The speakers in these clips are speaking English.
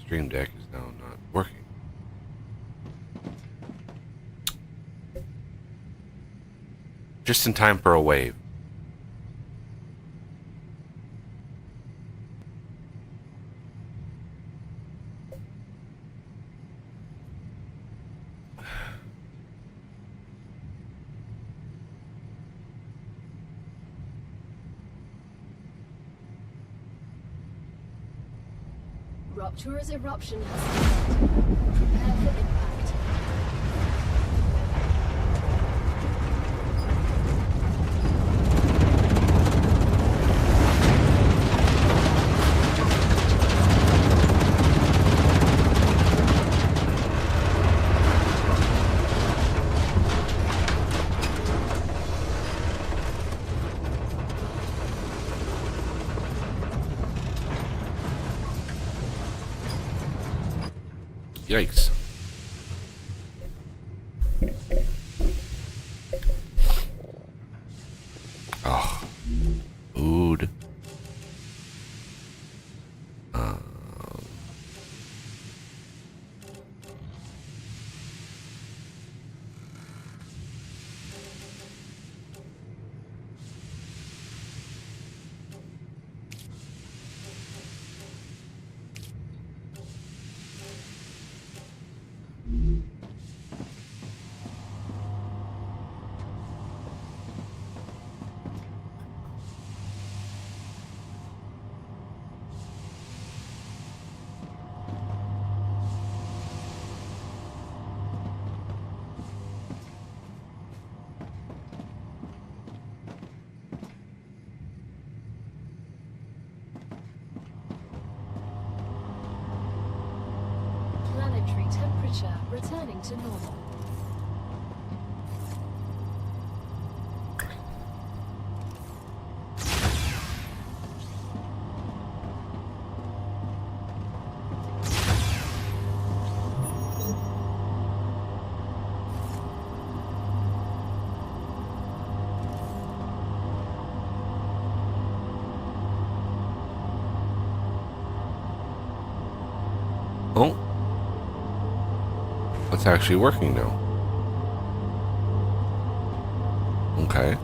Stream Deck is now not working. Just in time for a wave. Rupture's eruption has started. Prepare for impact. Yikes. Oh. Food. Planetary temperature returning to normal. Oh. It's actually working now. Okay.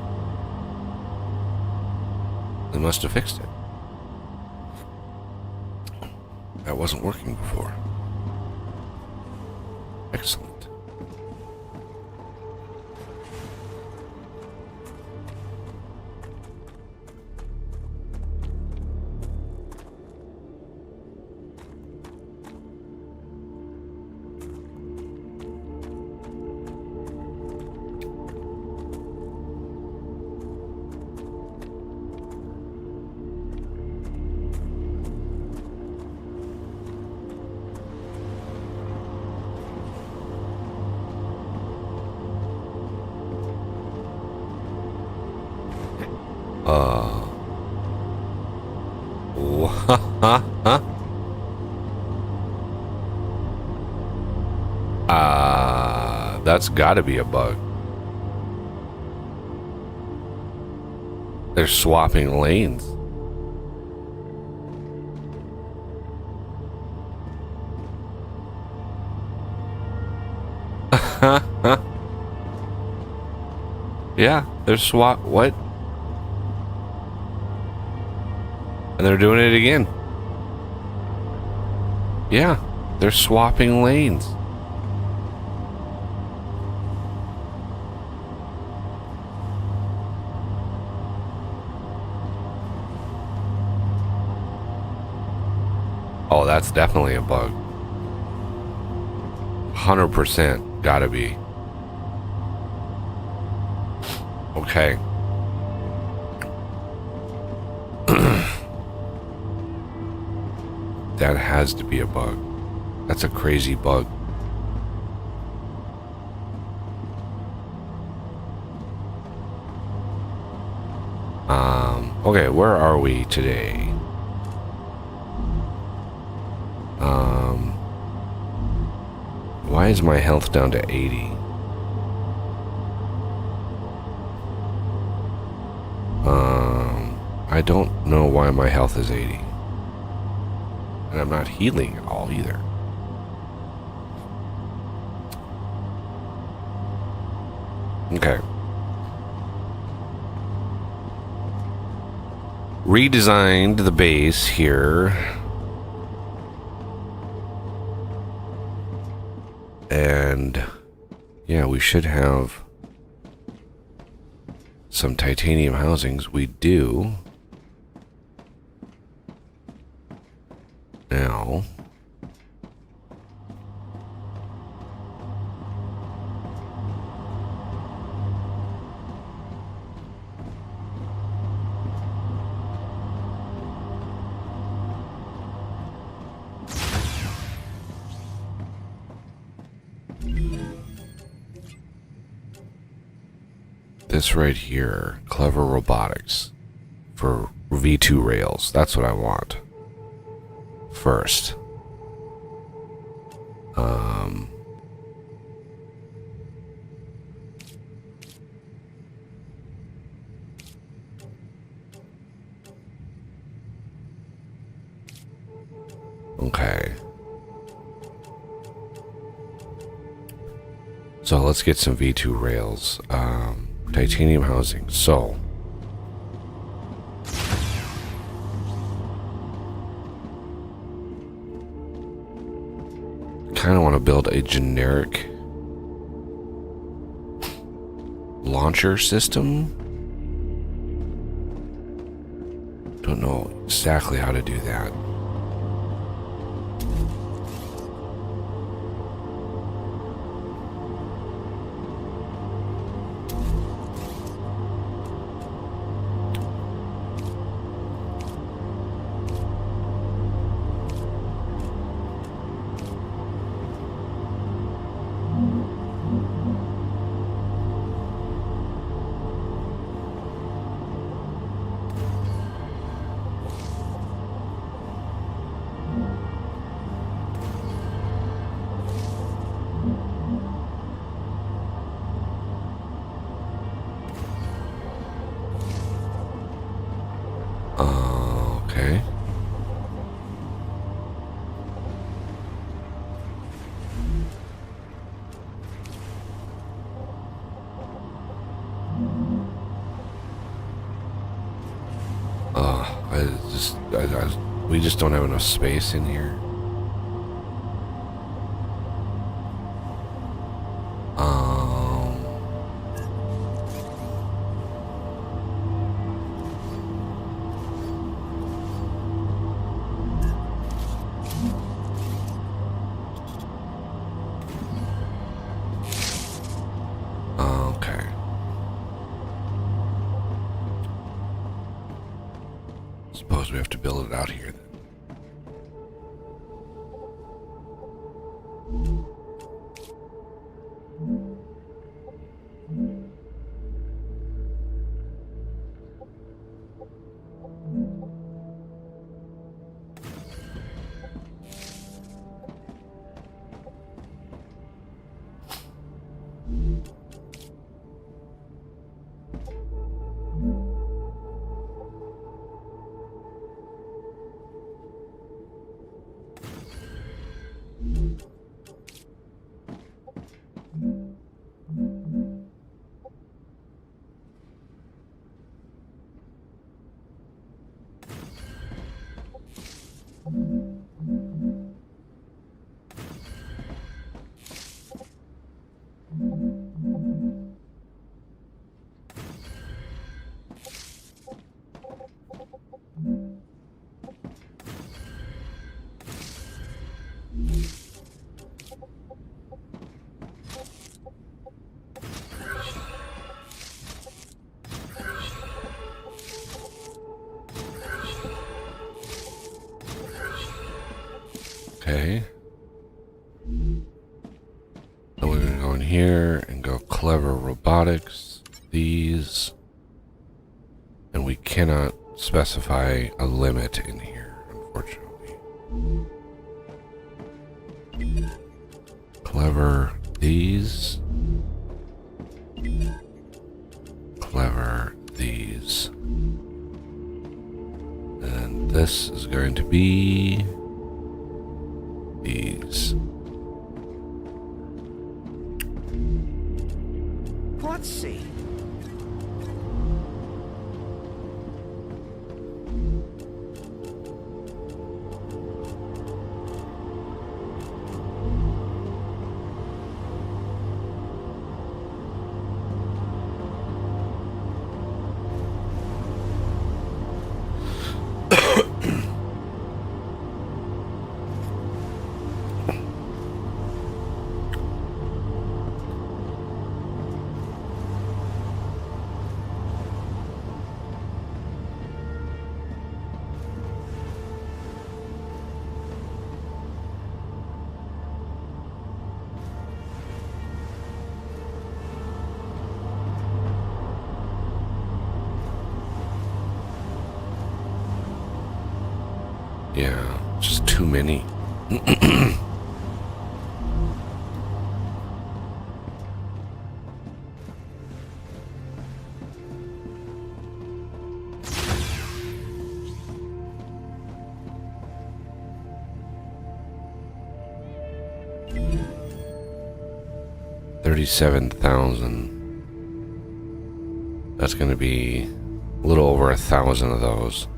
They must have fixed it. That wasn't working before. Excellent. That's gotta be a bug. They're swapping lanes. Yeah, they're what? And they're doing it again. Yeah, they're swapping lanes. Oh, that's definitely a bug. 100% gotta be. Okay. That has to be a bug. That's a crazy bug. Okay, where are we today? Why is my health down to 80? I don't know why my health is 80. And I'm not healing at all either. Okay. Redesigned the base here. And yeah, we should have some titanium housings. We do. Now. This right here, clever robotics for V2 rails. That's what I want. First. Okay. So let's get some V2 rails. Titanium housing. So kind of want to build a generic launcher system. Don't know exactly how to do that. Okay. We just don't have enough space in here. Okay. Suppose we have to build it out here then. Okay. So we're gonna go in here and go clever robotics. These. And we cannot specify a limit in here, unfortunately. Clever these. Clever these. And this is going to be these. Let's see. Yeah, just too many. $37,000. That's going to be a little over 1,000 of those.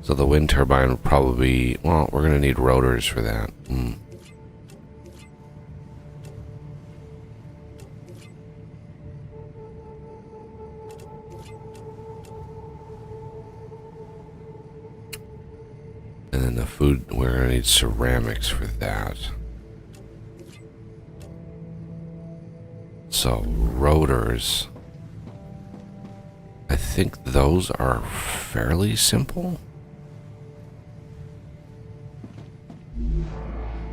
So the wind turbine will probably, well, we're going to need rotors for that. And then the food, we're going to need ceramics for that. So rotors, I think those are fairly simple.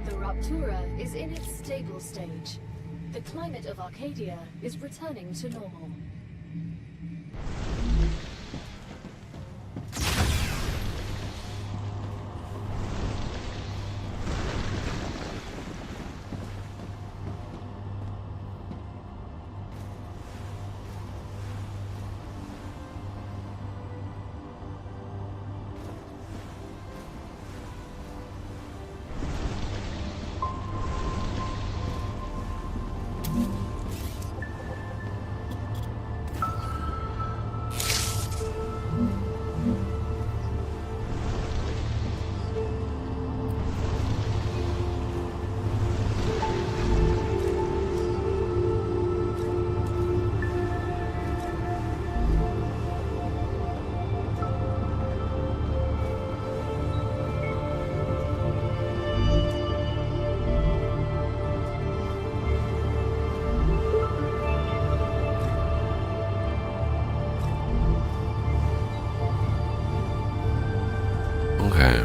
The Raptura is in its stable stage. The climate of Arcadia is returning to normal. Okay.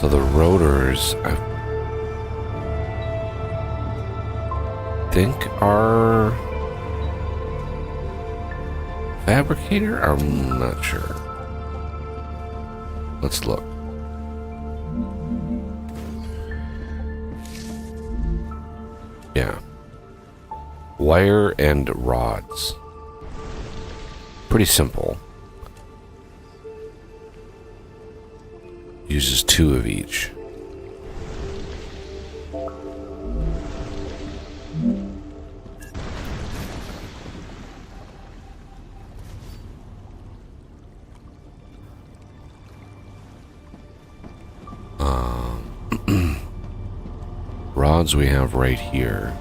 So the rotors, I think are fabricator? I'm not sure. Let's look. Yeah. Wire and rods. Pretty simple. Uses 2 of each. Rods we have right here.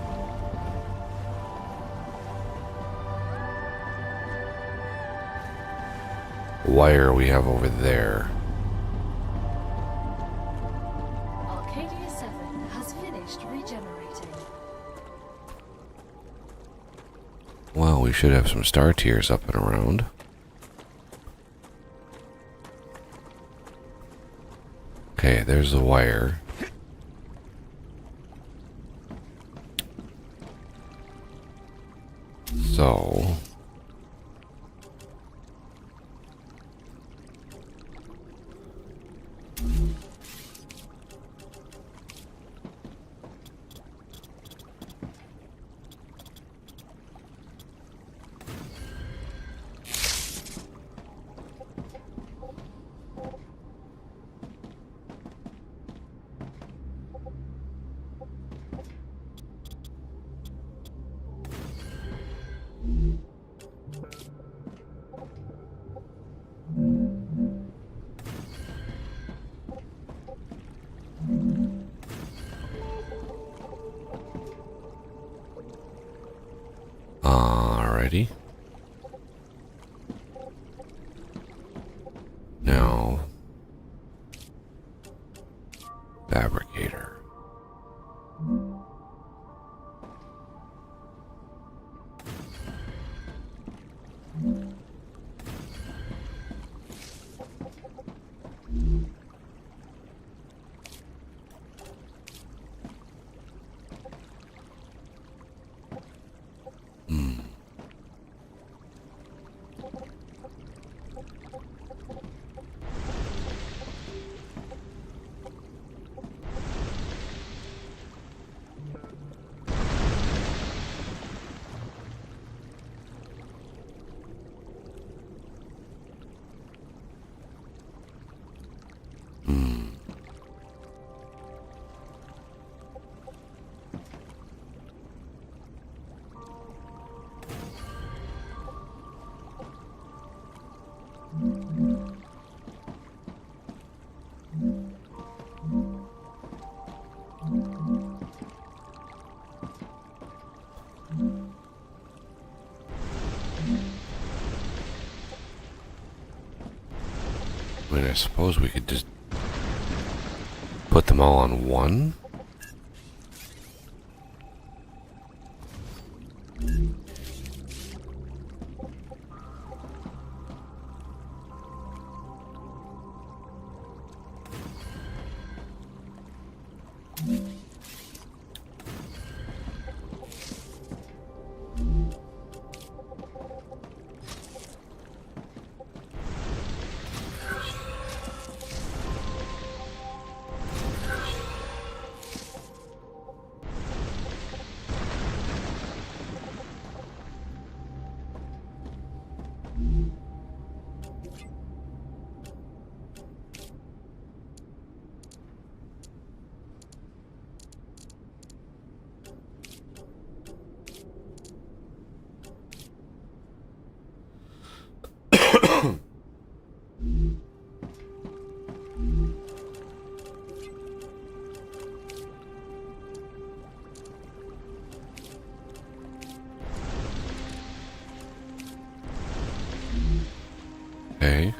Wire we have over there. Arcadia 7 has finished regenerating. Well, we should have some star tiers up and around. Okay, there's the wire. So... Alrighty. Now, fabricator. I mean, I suppose we could just put them all on one. Okay.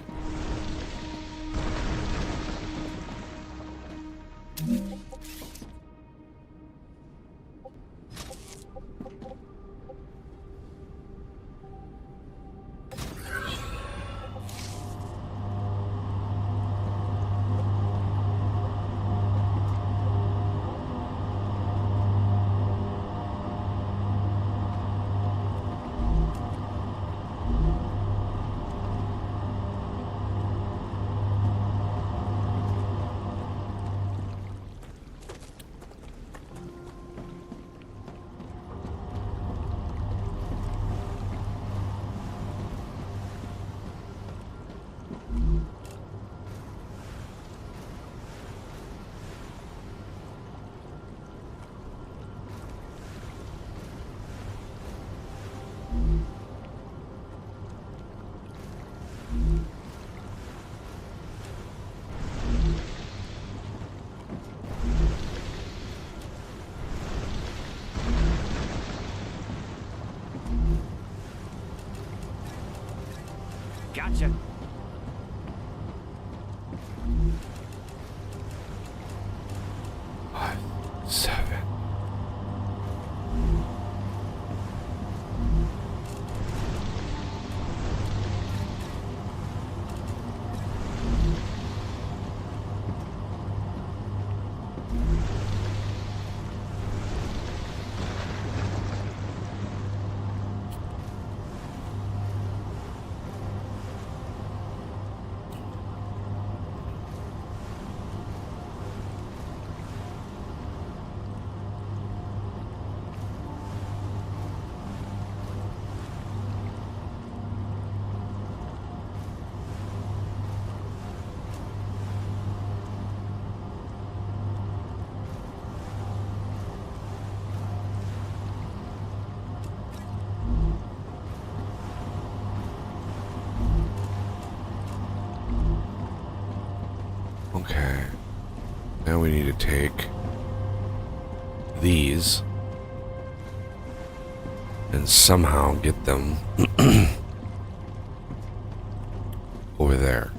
Gotcha. Five, 7. Okay. Now we need to take these and somehow get them over there.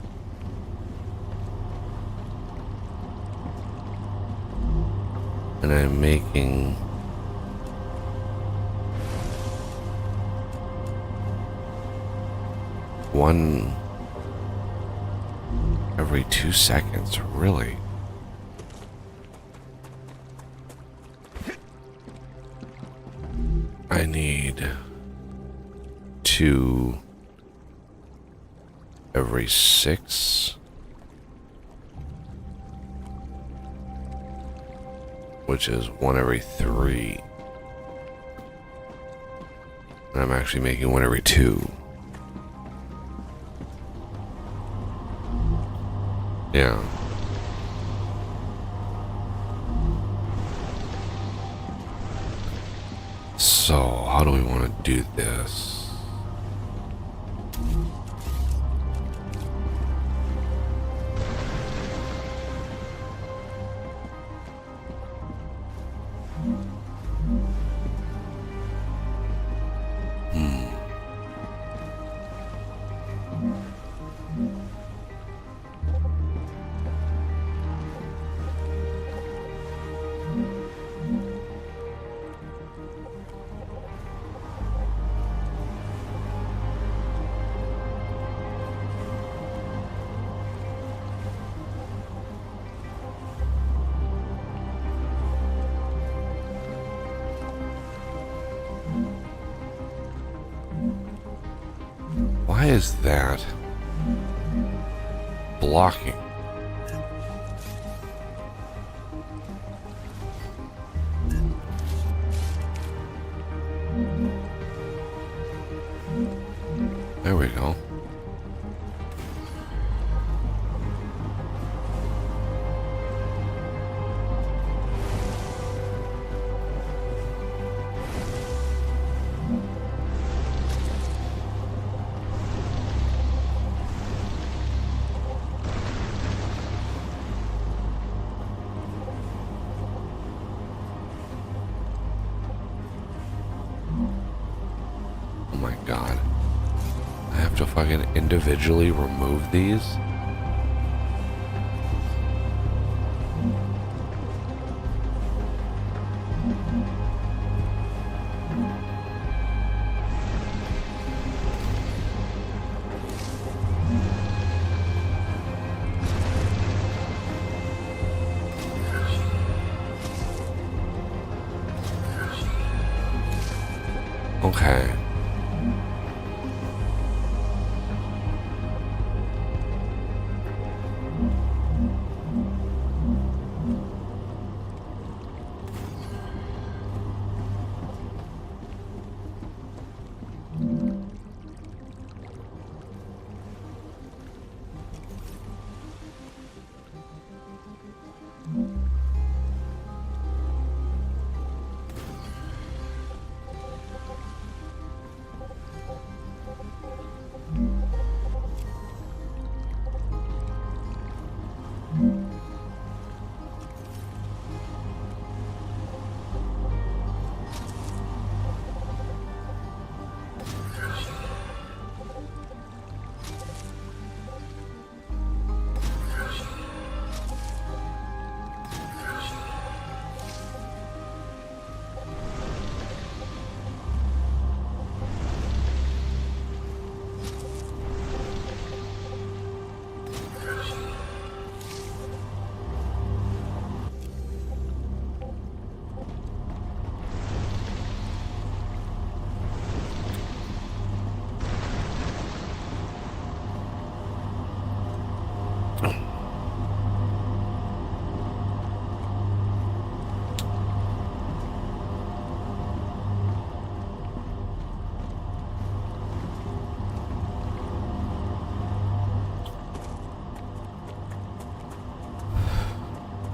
And I'm making one every 2 seconds, really. I need 2 every 6. Which is 1 every 3. And I'm actually making 1 every 2. Yeah. So, how do we want to do this? Why is that blocking? There we go. Oh my god. I have to fucking individually remove these? Okay.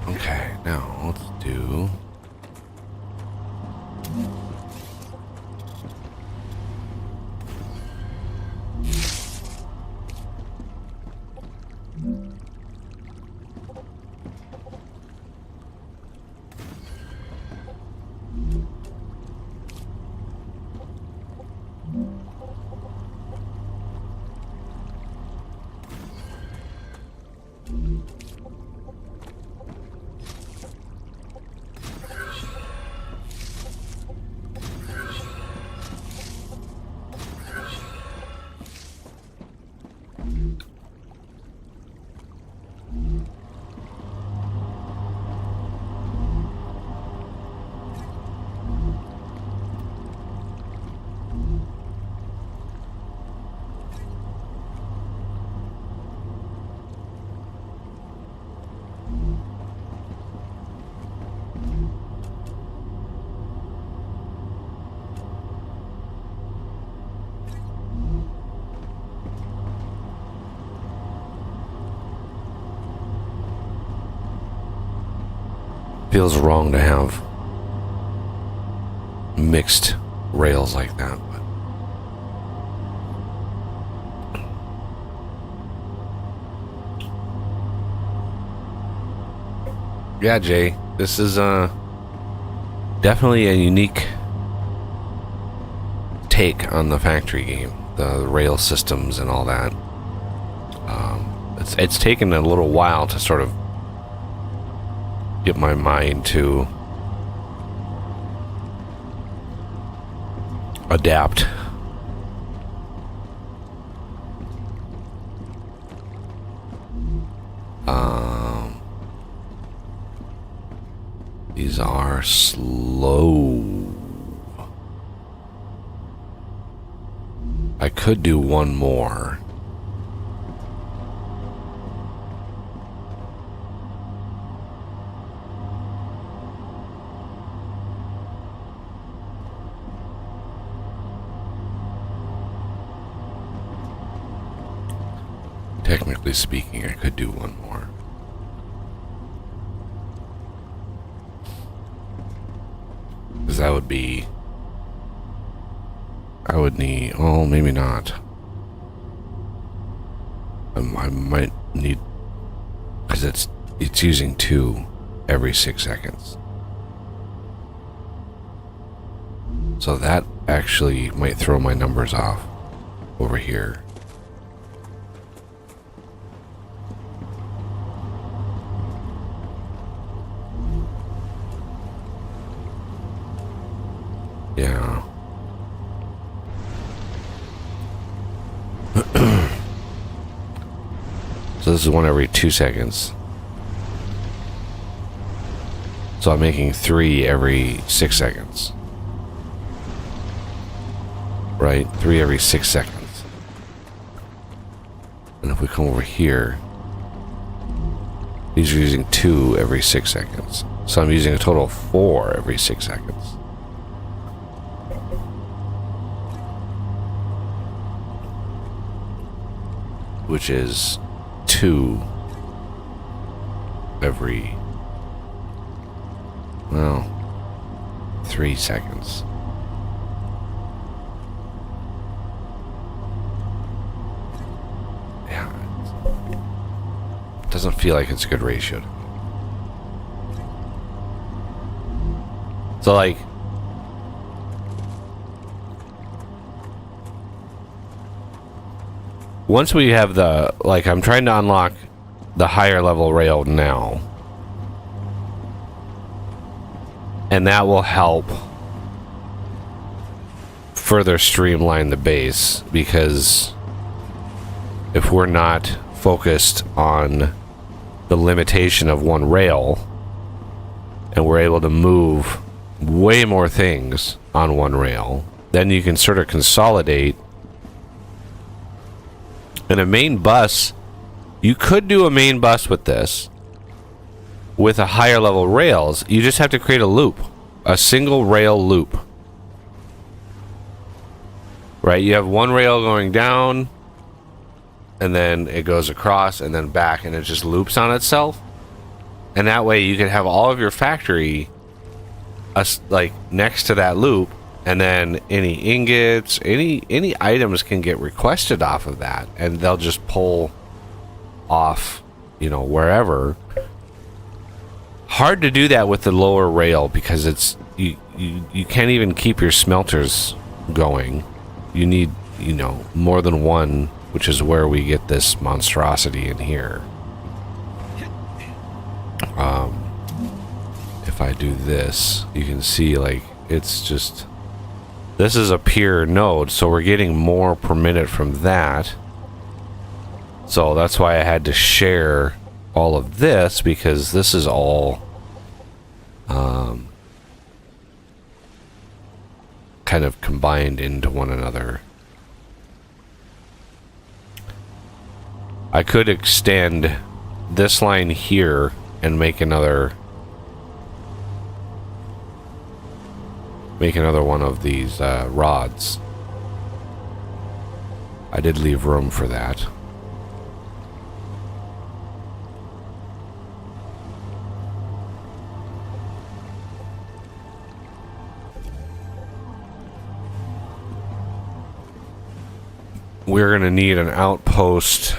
Okay, now let's do... Feels wrong to have mixed rails like that, but yeah, Jay, this is definitely a unique take on the factory game, the rail systems and all that. It's taken a little while to sort of get my mind to adapt. These are slow. I could do one more. Technically speaking, I could do one more. Because that would be... I would need... Oh, maybe not. I might need... Because it's using 2 every 6 seconds. So that actually might throw my numbers off over here. Yeah. So this is 1 every 2 seconds. So I'm making 3 every 6 seconds. Right? 3 every 6 seconds. And if we come over here, these are using 2 every 6 seconds. So I'm using a total of 4 every 6 seconds. Which is 2 every, well, 3 seconds. Yeah, it doesn't feel like it's a good ratio to me. So like, once we have the, like, I'm trying to unlock the higher level rail now. And that will help further streamline the base, because if we're not focused on the limitation of one rail and we're able to move way more things on one rail, then you can sort of consolidate. And a main bus, you could do a main bus with this, with a higher level rails. You just have to create a loop, a single rail loop. Right? You have one rail going down, and then it goes across and then back, and it just loops on itself. And that way you can have all of your factory like next to that loop. And then any ingots, any items can get requested off of that, and they'll just pull off, you know, wherever. Hard to do that with the lower rail, because it's you can't even keep your smelters going. You need, you know, more than one, which is where we get this monstrosity in here. If I do this, you can see, like, it's just... This is a pure node, so we're getting more per minute from that. So that's why I had to share all of this, because this is all kind of combined into one another. I could extend this line here and make another one of these rods. I did leave room for that. We're gonna need an outpost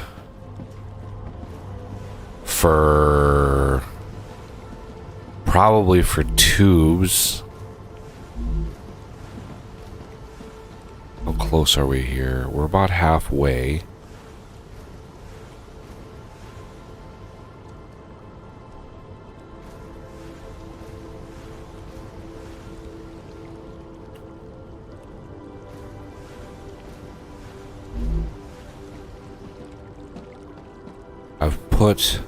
for probably for tubes. How close are we here? We're about halfway. I've put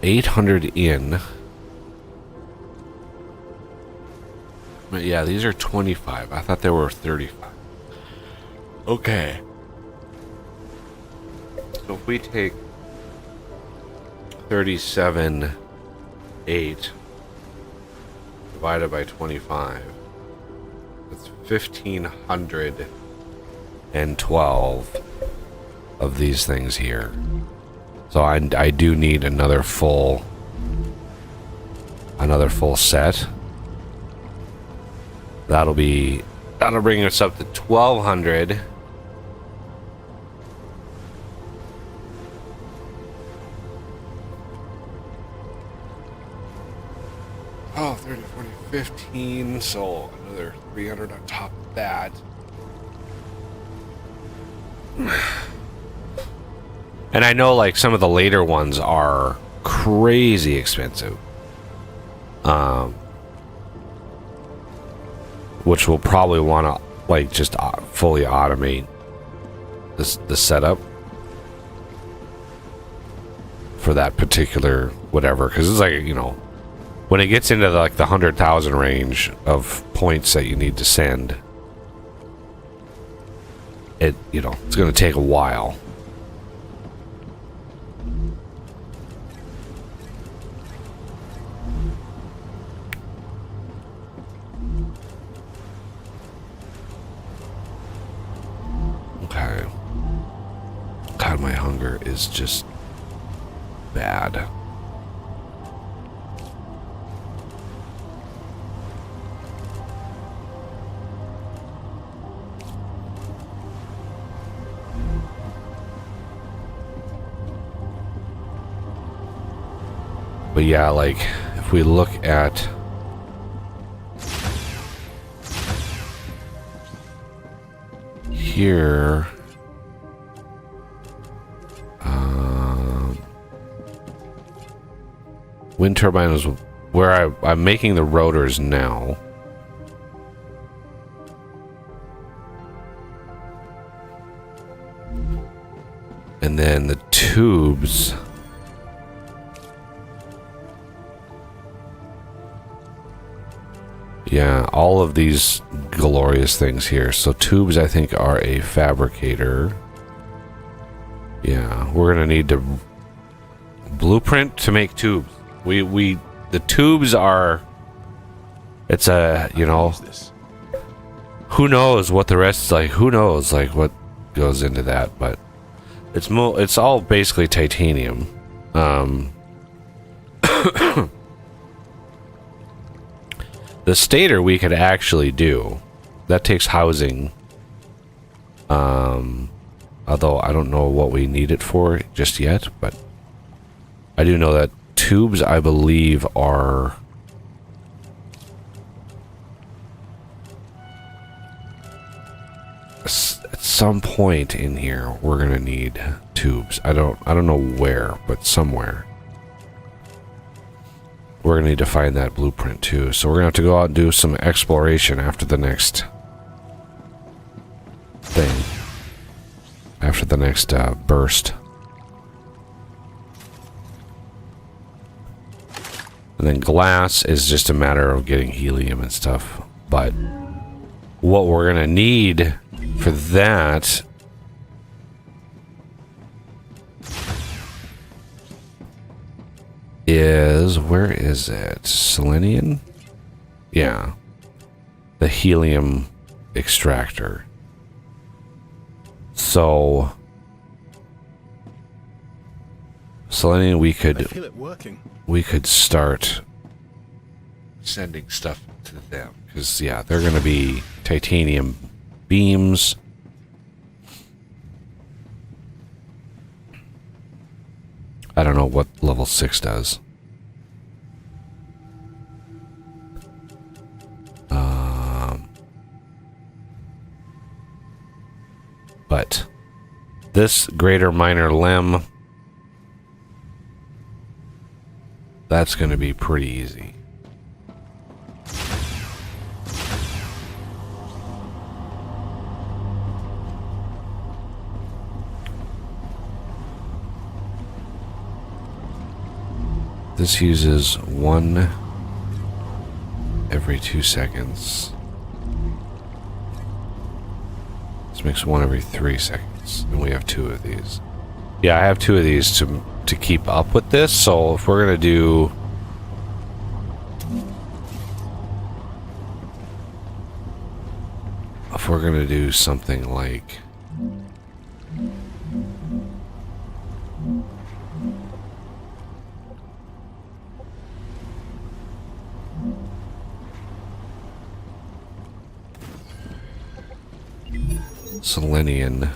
800 in. But yeah, these are 25. I thought they were 35. Okay. So if we take 37.8 divided by 25, that's 1,512 of these things here. So I do need another full set. That'll bring us up to 1,200. Oh, 30, 40, 15. So another 300 on top of that. And I know, like, some of the later ones are crazy expensive. Which we'll probably want to, like, just fully automate the setup for that particular whatever. Because it's like, you know, when it gets into like the 100,000 range of points that you need to send, it's going to take a while. Okay. God, my hunger is just bad. But yeah, like, if we look at here, wind turbine is where I'm making the rotors now. And then the tubes. Yeah, all of these glorious things here. So tubes, I think, are a fabricator. Yeah, we're gonna need to blueprint to make tubes. The tubes are. It's a, who knows what the rest is like. Who knows like what goes into that, but it's all basically titanium. The stator we could actually do. That takes housing. Although I don't know what we need it for just yet, but I do know that tubes, I believe, are at some point in here we're gonna need tubes. I don't know where, but somewhere. We're gonna need to find that blueprint too. So we're gonna have to go out and do some exploration after the next thing. after the next burst. And then glass is just a matter of getting helium and stuff. But what we're going to need for that is, where is it? Selenium? Yeah. The helium extractor. So selenium, we I could feel it working. start sending stuff to them, because yeah, they're going to be titanium beams. I don't know what level 6 does. But this greater minor limb, that's going to be pretty easy. This uses 1 every 2 seconds. This makes 1 every 3 seconds, and we have 2 of these. Yeah, I have 2 of these to keep up with this. So if we're gonna do something like selenium,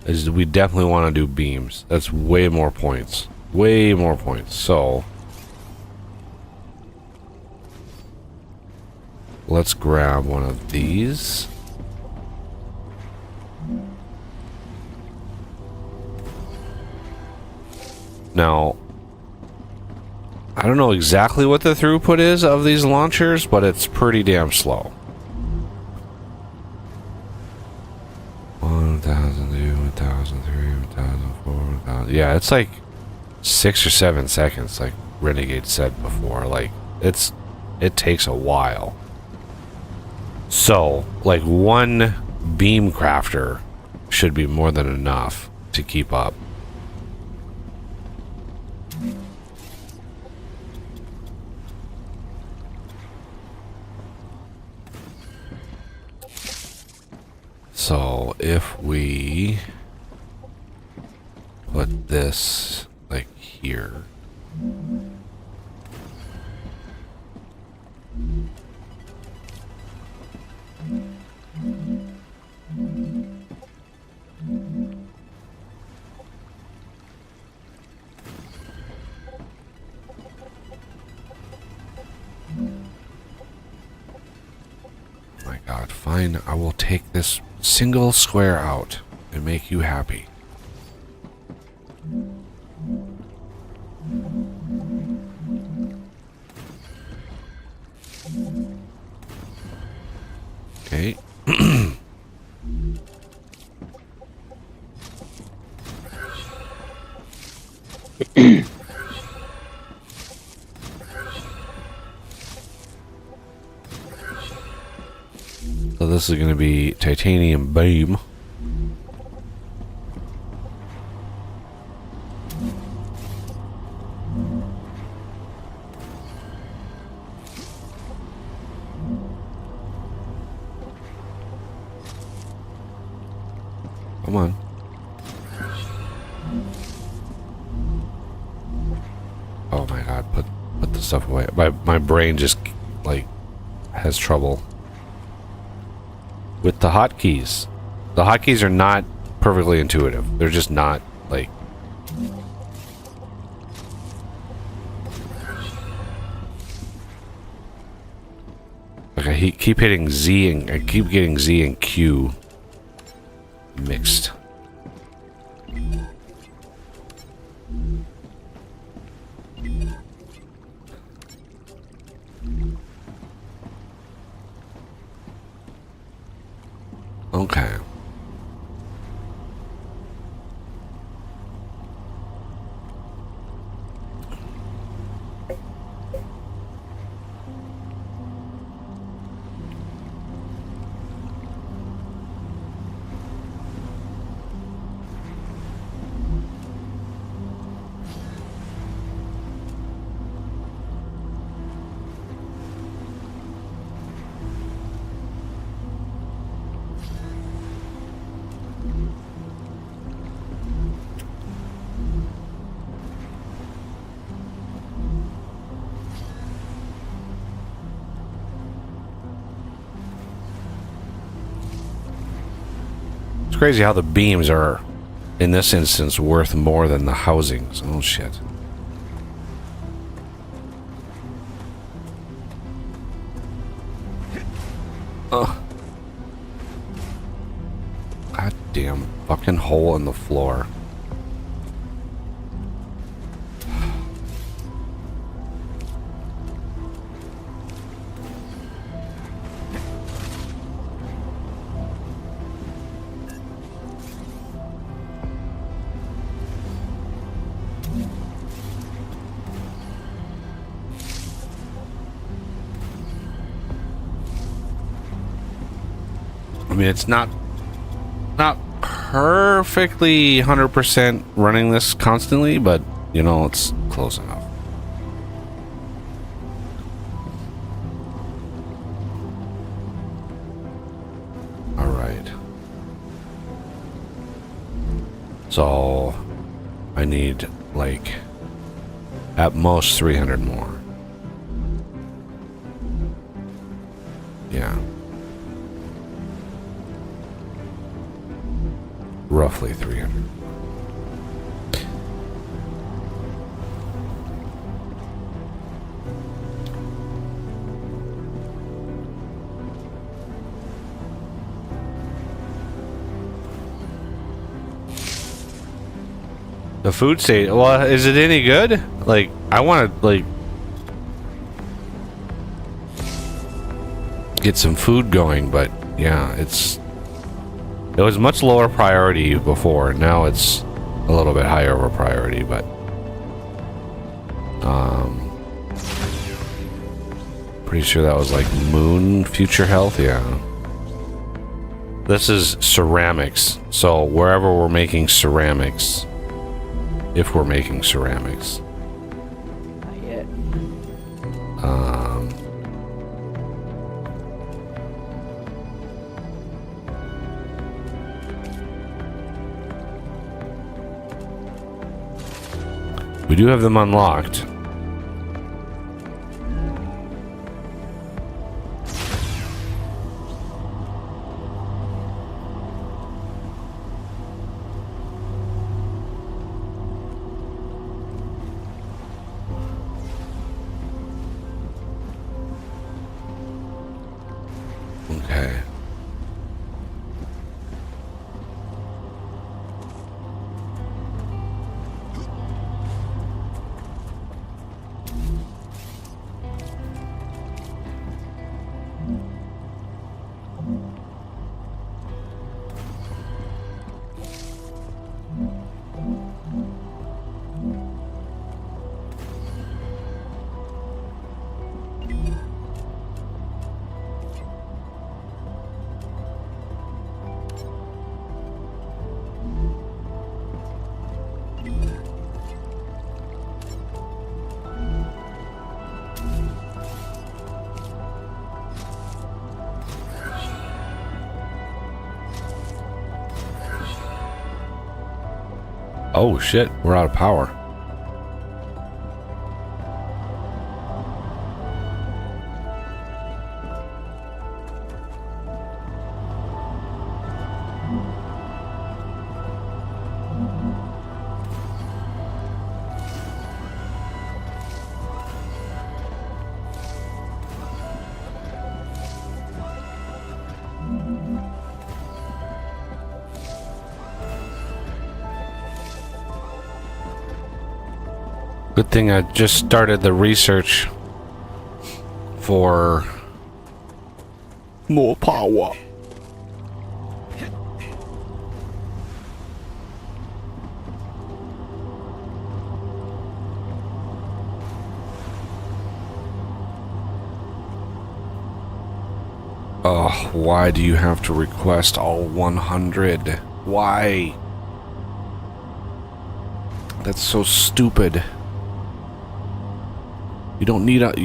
is we definitely want to do beams. That's way more points. Way more points. So let's grab one of these. Now, I don't know exactly what the throughput is of these launchers, but it's pretty damn slow. 1,000, 1,000, 1,004, 1,000. Yeah, it's like 6 or 7 seconds, like Renegade said before. Like, it takes a while. So, like, 1 beam crafter should be more than enough to keep up. So if we put this like here, my God, fine, I will take this single square out and make you happy. Okay. So this is going to be titanium beam. Come on. Oh my God, put the stuff away. My brain just like has trouble with the hotkeys. The hotkeys are not perfectly intuitive. They're just not like. Like I keep hitting Z and I keep getting Z and Q mixed. Okay. It's crazy how the beams are, in this instance, worth more than the housings. Oh, shit. Ugh. Goddamn fucking hole in the floor. I mean, it's not perfectly 100% running this constantly, but you know, it's close enough. All right. So I need like at most 300 more. Yeah. Roughly 300. The food state. Well, is it any good? Like, I want to like get some food going, but yeah, it was much lower priority before. Now it's a little bit higher of a priority, but pretty sure that was like moon future health. Yeah. This is ceramics. So wherever we're making ceramics, if we're making ceramics, Not yet. we do have them unlocked. Okay. Oh shit, we're out of power. Good thing I just started the research for more power. Oh, why do you have to request all 100? Why? That's so stupid. You don't need it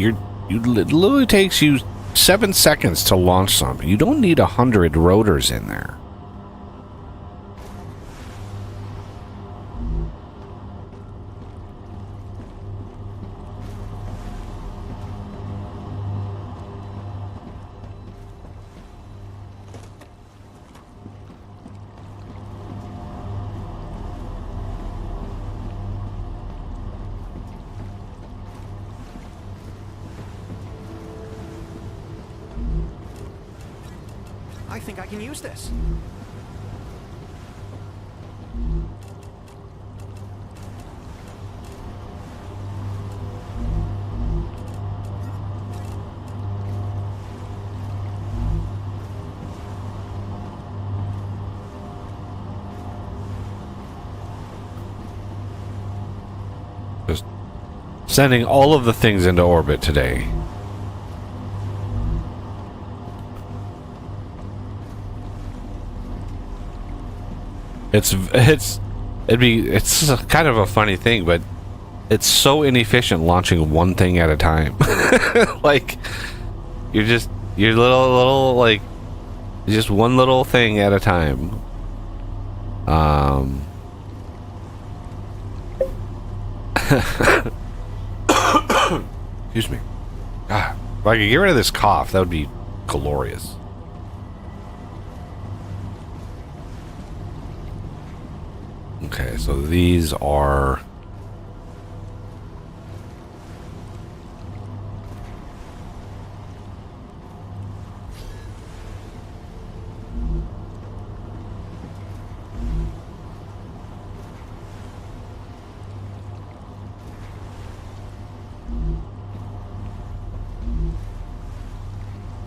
literally takes you 7 seconds to launch something. You don't need 100 rotors in there. think I can use this. Just sending all of the things into orbit today. It's kind of a funny thing, but it's so inefficient launching one thing at a time. Like you're little like just one little thing at a time. Excuse me. God, if I could get rid of this cough, that would be glorious. Okay, so these are...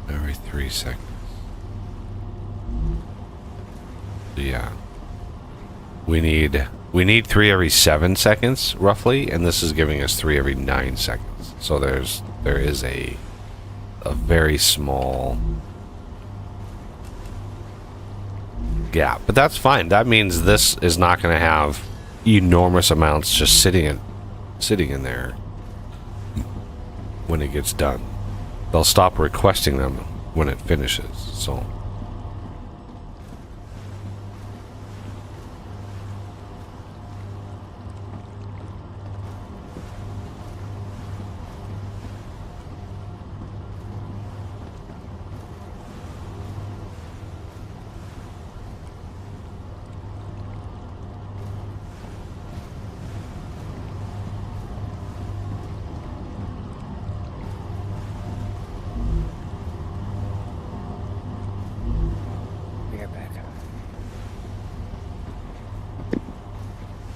every 3 seconds. Yeah. We need 3 every 7 seconds, roughly, and this is giving us 3 every 9 seconds. So there is a very small gap. But that's fine. That means this is not going to have enormous amounts just sitting in there when it gets done. They'll stop requesting them when it finishes. So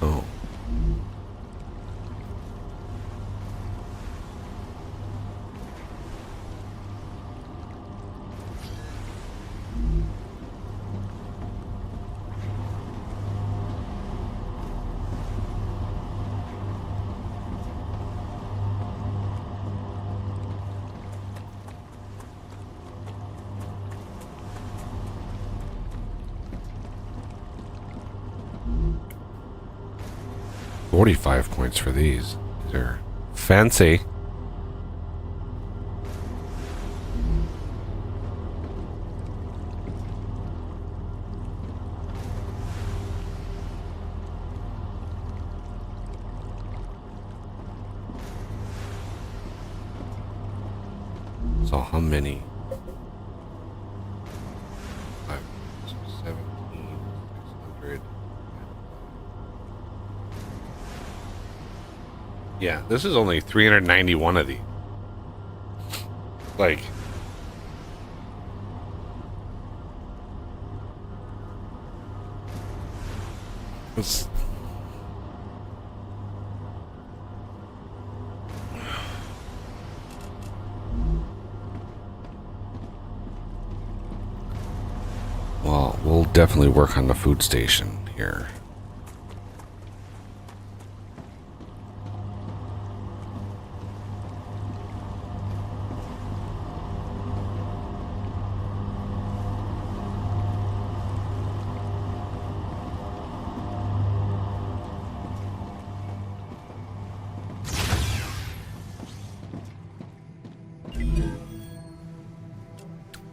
oh. $45 points for these. They're fancy. So how many? 5, 17,600. Yeah, this is only 391 of these. Like, it's... Well, we'll definitely work on the food station here.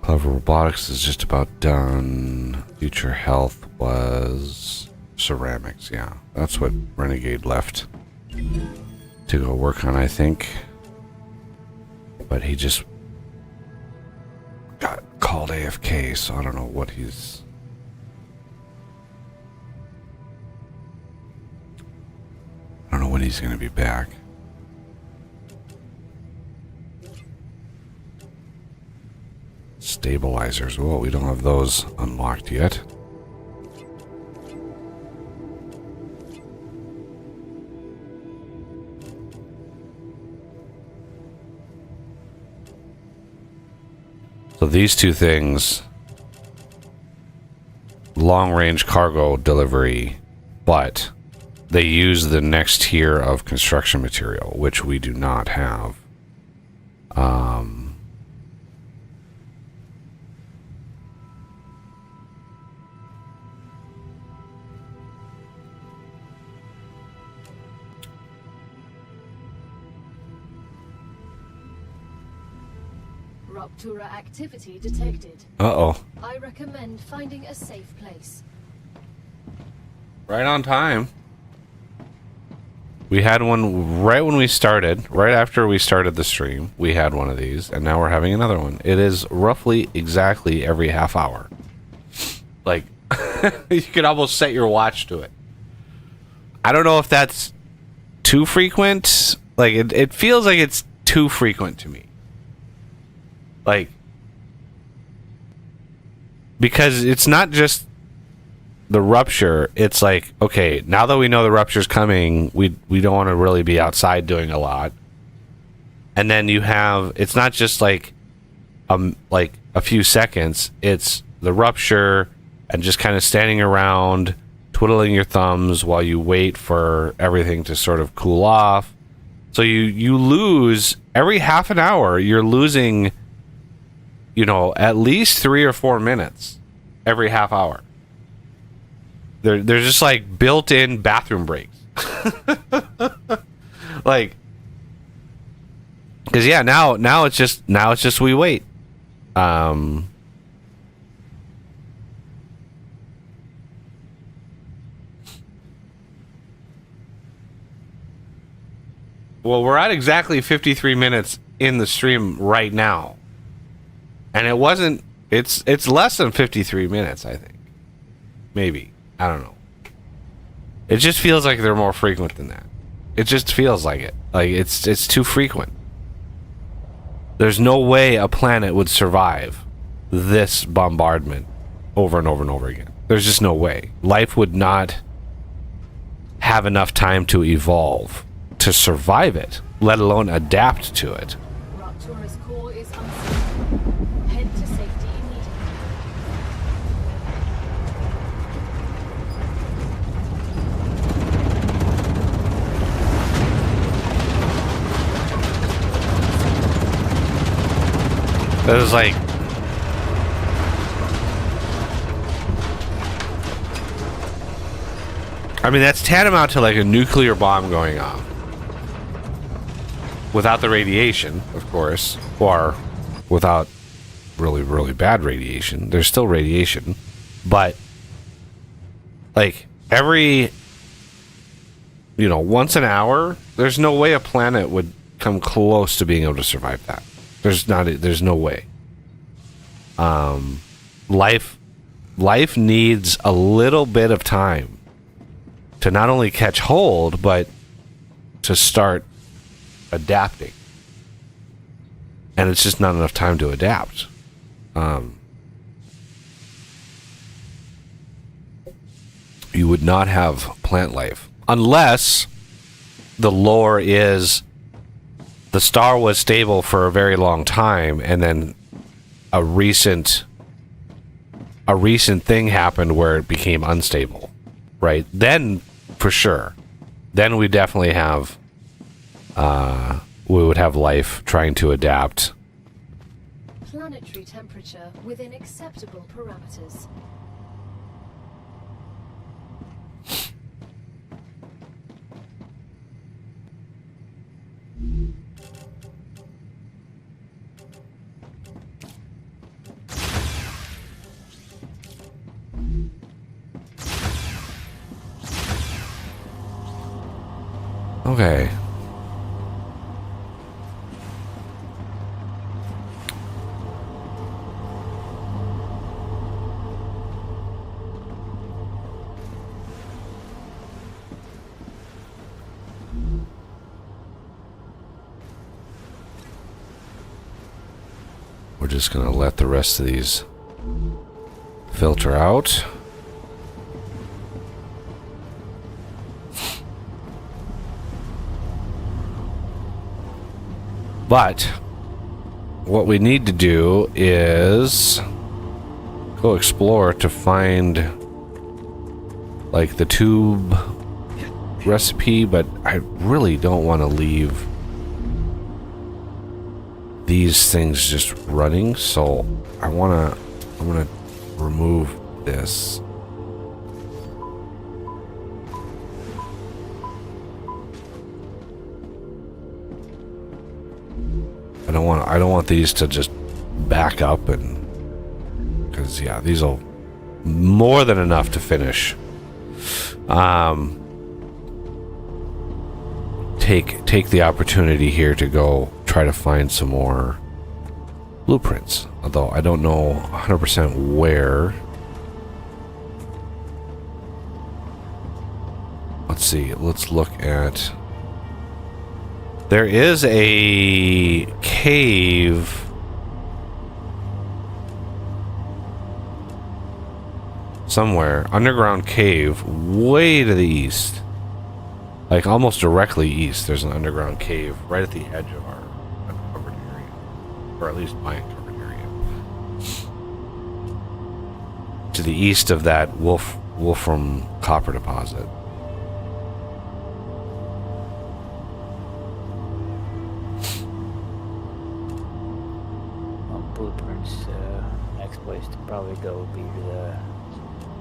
Clever Robotics is just about done. Future Health was ceramics, yeah. That's what Renegade left to go work on, I think. But he just got called AFK, so I don't know what he's... I don't know when he's going to be back. stabilizers. Well, we don't have those unlocked yet. So these two things, long-range cargo delivery, but they use the next tier of construction material, which we do not have. Rupture activity detected. Uh-oh. I recommend finding a safe place. Right on time. We had one right when we started, right after we started the stream. We had one of these, and now we're having another one. It is roughly exactly every half hour. Like, you could almost set your watch to it. I don't know if that's too frequent. Like, it feels like it's too frequent to me. Like, because it's not just the rupture, it's like, okay, now that we know the rupture's coming, we don't want to really be outside doing a lot. And then you have, it's not just like a few seconds, it's the rupture and just kind of standing around twiddling your thumbs while you wait for everything to sort of cool off. So you lose every half an hour, you're losing, you know, at least 3 or 4 minutes every half hour. They're just like built-in bathroom breaks. Like, because yeah, now it's just we wait. Well, we're at exactly 53 minutes in the stream right now. And it wasn't, it's less than 53 minutes, I think. Maybe. I don't know. It just feels like they're more frequent than that. It just feels like it. Like, it's too frequent. There's no way a planet would survive this bombardment over and over and over again. There's just no way. Life would not have enough time to evolve to survive it, let alone adapt to it. Raptura's core is unstable. Head to safety immediately. It was like, I mean, that's tantamount to like a nuclear bomb going off. Without the radiation, of course, or without really, really bad radiation. There's still radiation, but like every, you know, once an hour, there's no way a planet would come close to being able to survive that. There's no way. Life needs a little bit of time to not only catch hold, but to start adapting. And it's just not enough time to adapt. You would not have plant life unless the lore is the star was stable for a very long time, and then a recent thing happened where it became unstable, right? Then for sure, then we definitely have we would have life trying to adapt. Planetary temperature within acceptable parameters. Okay. we're just gonna let the rest of these filter out. But what we need to do is go explore to find like the tube recipe, but I really don't want to leave these things just running, so I'm gonna remove this. I don't want these to just back up, and because yeah, these will more than enough to finish. Take the opportunity here to go try to find some more blueprints, although I don't know 100% where. Let's see, let's look at... There is a cave somewhere, underground cave, way to the east. Like almost directly east, there's an underground cave right at the edge of our uncovered area. Or at least my uncovered area. To the east of that Wolfram copper deposit. Blueprints, next place to probably go would be to the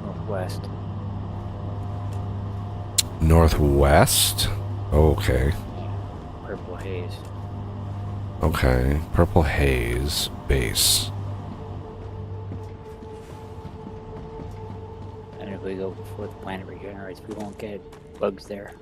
northwest. Northwest? Okay. Purple haze. Okay. Purple haze base. And if we go before the planet regenerates, we won't get bugs there.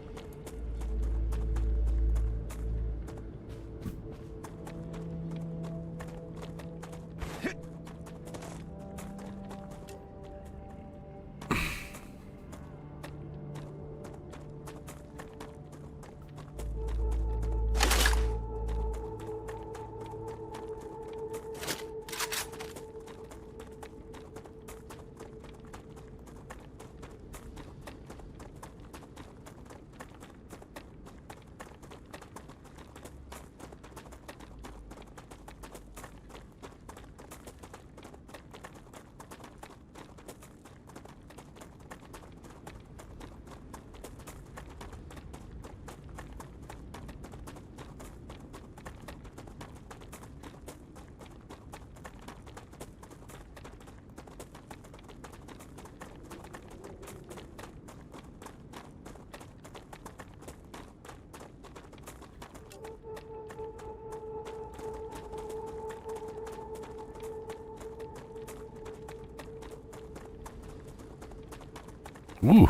Ooh.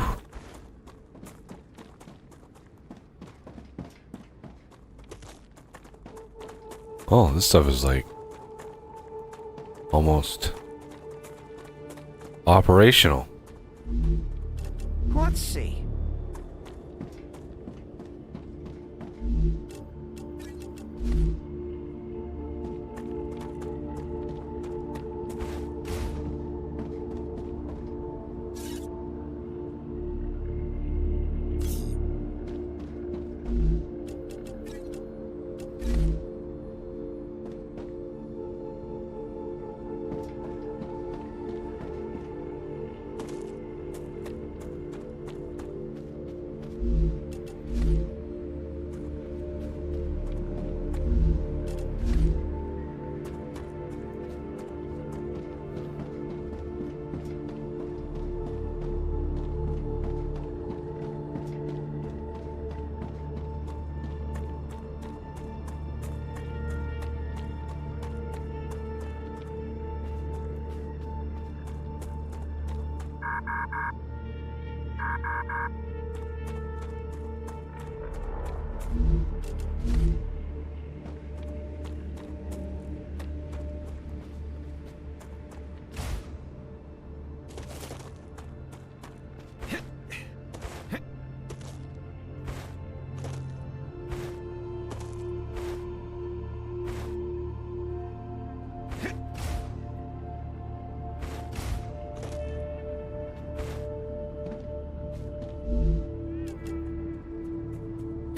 Oh, this stuff is like almost operational. Let's see.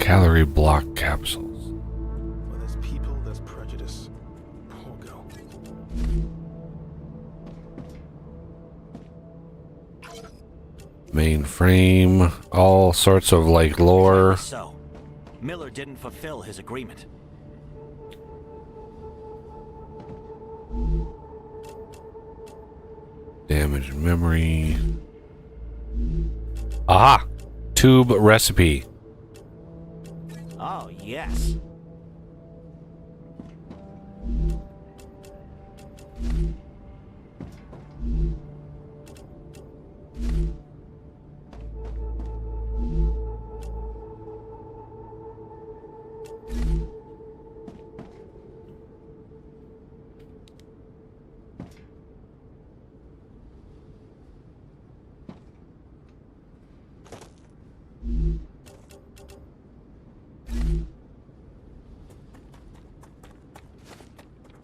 Calorie block capsules. Where there's people, there's prejudice. Poor girl. Mainframe, all sorts of like lore. So, Miller didn't fulfill his agreement. Damaged memory. Aha! Tube recipe. Oh, yes.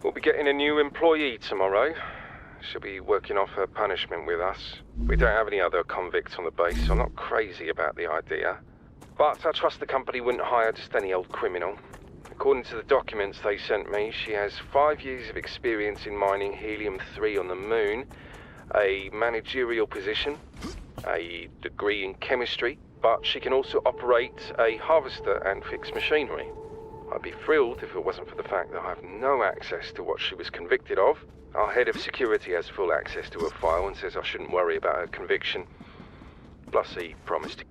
We'll be getting a new employee tomorrow. She'll be working off her punishment with us. We don't have any other convicts on the base, so I'm not crazy about the idea. But I trust the company wouldn't hire just any old criminal. According to the documents they sent me, she has 5 years of experience in mining helium-3 on the moon, a managerial position, a degree in chemistry, but she can also operate a harvester and fix machinery. I'd be thrilled if it wasn't for the fact that I have no access to what she was convicted of. Our head of security has full access to her file and says I shouldn't worry about her conviction. Plus he promised.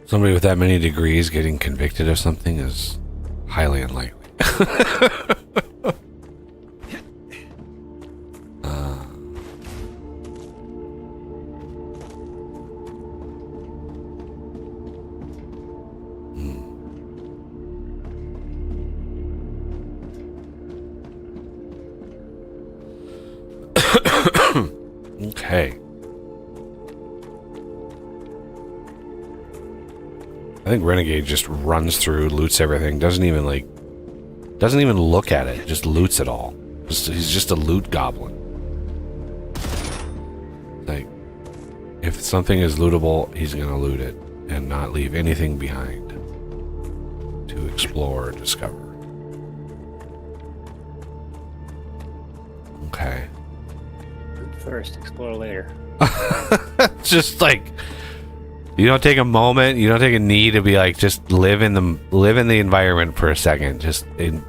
Somebody with that many degrees getting convicted of something is highly unlikely. Okay. I think Renegade just runs through, loots everything, doesn't even look at it, just loots it all. He's just a loot goblin. Like, if something is lootable, he's gonna loot it and not leave anything behind to explore or discover. Okay. Loot first, explore later. Just like, you don't take a moment, you don't take a knee to be like, just live in the environment for a second. Just Yeah,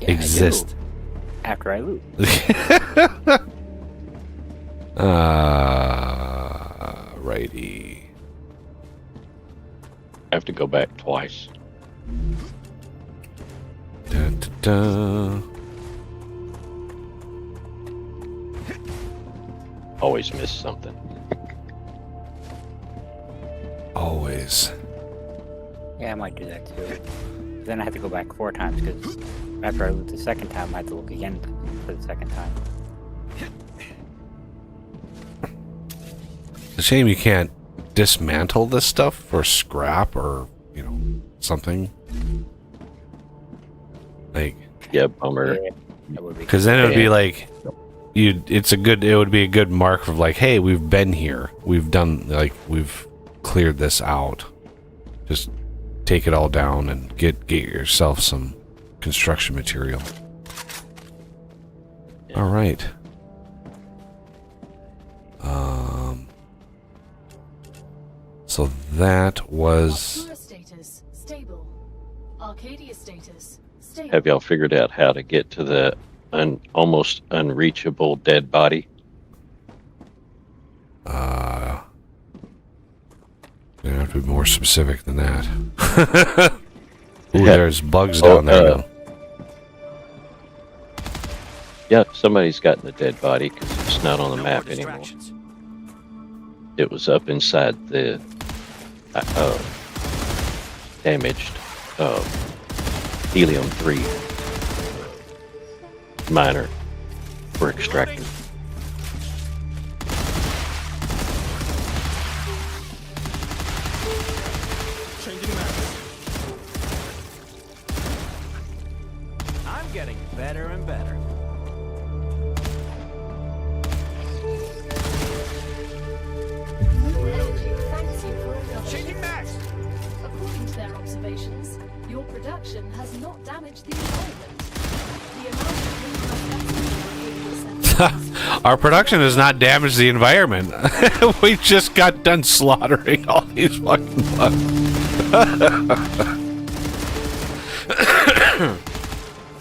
exist. After I loot. Righty. I have to go back twice. Dun, dun, dun. Always miss something. Always. Yeah, I might do that too. Then I have to go back 4 times because after I loot the second time, I have to look again for the second time. It's a shame you can't dismantle this stuff for scrap or, something. Like, Yeah, bummer. Yeah, that would be. because then it would be like, it would be a good mark of like, hey, we've been here. We've cleared this out. Just take it all down and get yourself some construction material. Yeah. All right. So that was Artura status stable. Arcadia status stable. Have y'all figured out how to get to the almost unreachable dead body? you have to be more specific than that. Ooh, there's bugs down there now. Yeah, somebody's gotten the dead body because it's not on the No map more anymore. distractions. It was up inside the damaged helium-3 miner for extracting. Changing maps. I'm getting better and better. Changing mags! According to their observations, your production has not damaged the environment. The amount of greenhouse gases Our production has not damaged the environment. We just got done slaughtering all these fucking bugs.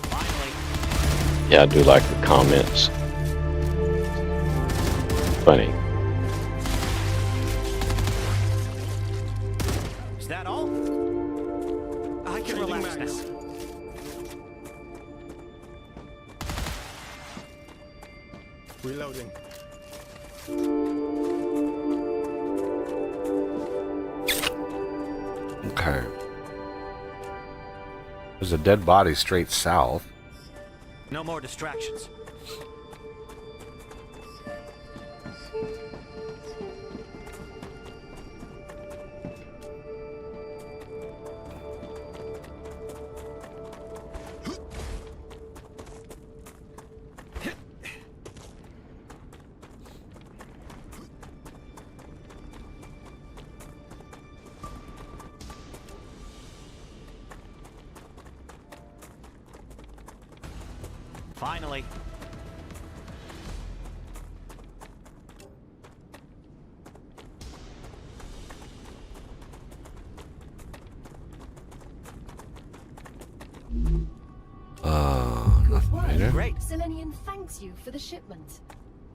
Finally. Yeah, I do like the comments. Funny. Is that all? I can Changing relax mags. now. Reloading. Okay. There's a dead body straight south. No more distractions. Finally. Nothing Well, later. Great. Selenium thanks you for the shipment.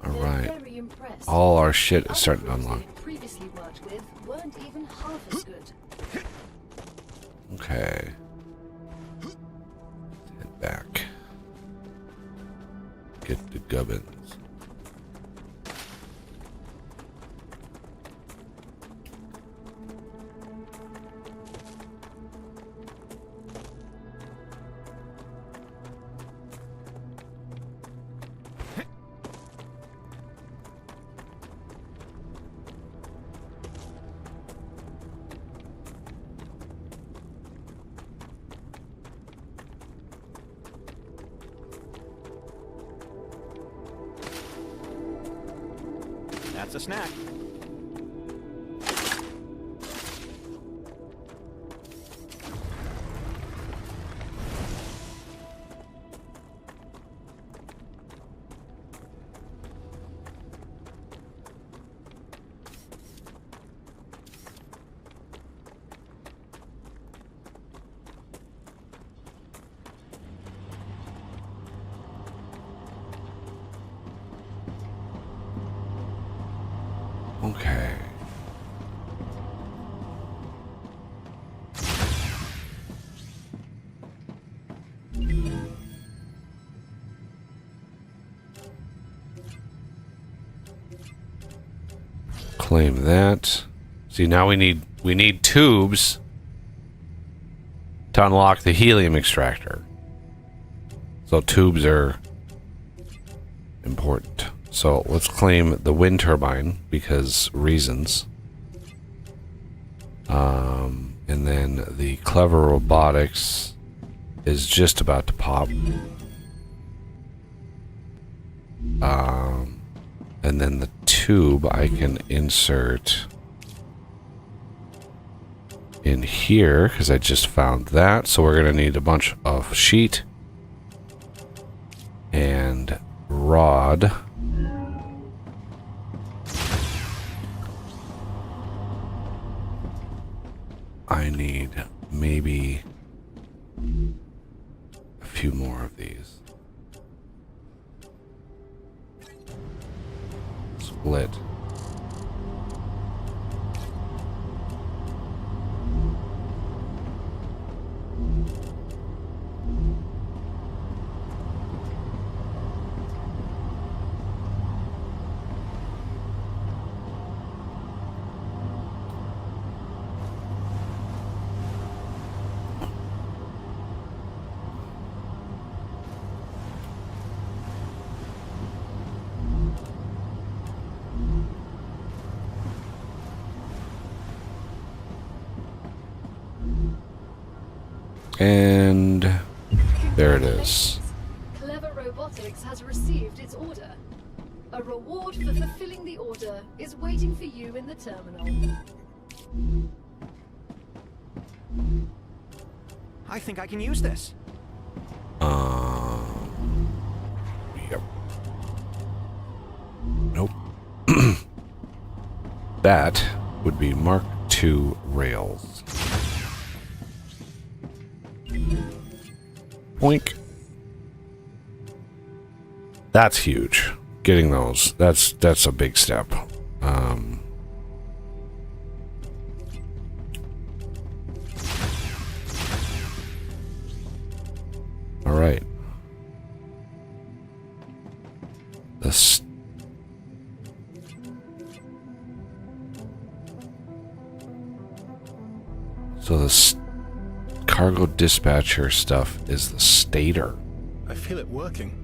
All They're right. very impressed. All our shit is Other starting to groups unlock. they've previously worked with weren't even half as good. Okay. Head back. Get the gubbins. That's a snack. Okay. Claim that. See, now we need tubes to unlock the helium extractor. So tubes are important. So let's claim the wind turbine because reasons. And then the clever robotics is just about to pop. And then the tube I can insert in here because I just found that. So we're going to need a bunch of sheet and rod. I need maybe a few more of these. Split. And there it is. Clever Robotics has received its order. A reward for fulfilling the order is waiting for you in the terminal. I think I can use this. Yep. Nope. That would be Mark II rails. Boink. That's huge. Getting those. That's a big step. All right. So the cargo dispatcher stuff is the stator. I feel it working.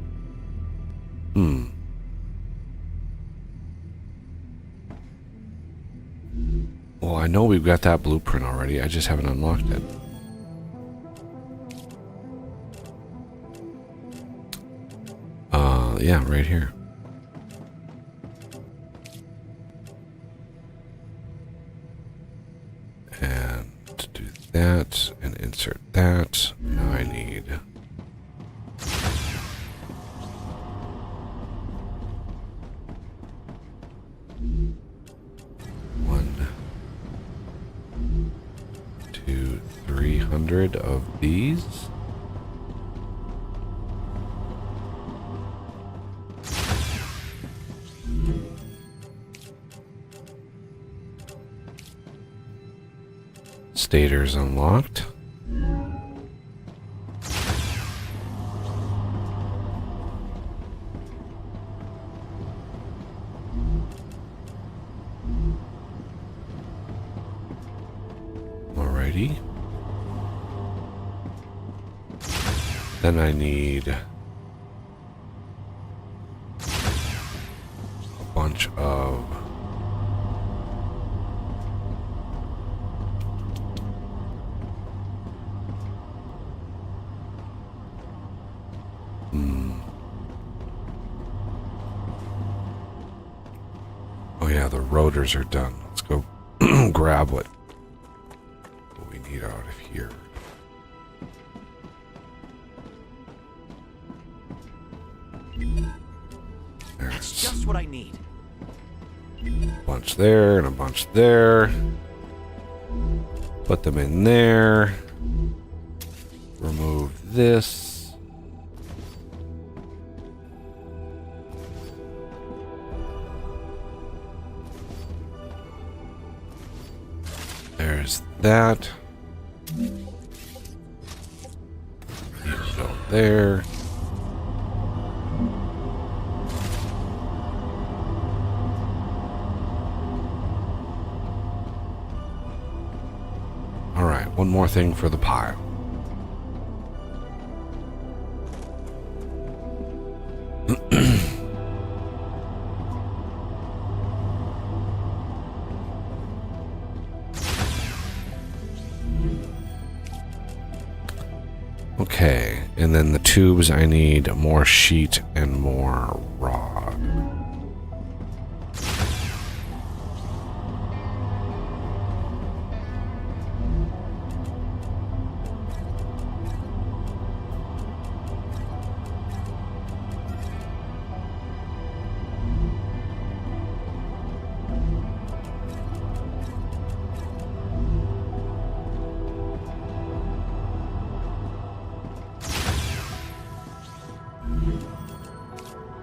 Well, I know we've got that blueprint already. I just haven't unlocked it. Yeah, right here. And to do that and insert that, now I need one, 2, 300 of these. Stators unlocked. Alrighty. Then I need a bunch of oh yeah, the rotors are done. Let's go grab what we need out of here. That's just what I need. A bunch there and a bunch there. Put them in there. Remove this. There's that. You go there. All right, one more thing for the pile. Okay, and then the tubes, I need more sheet and more rod.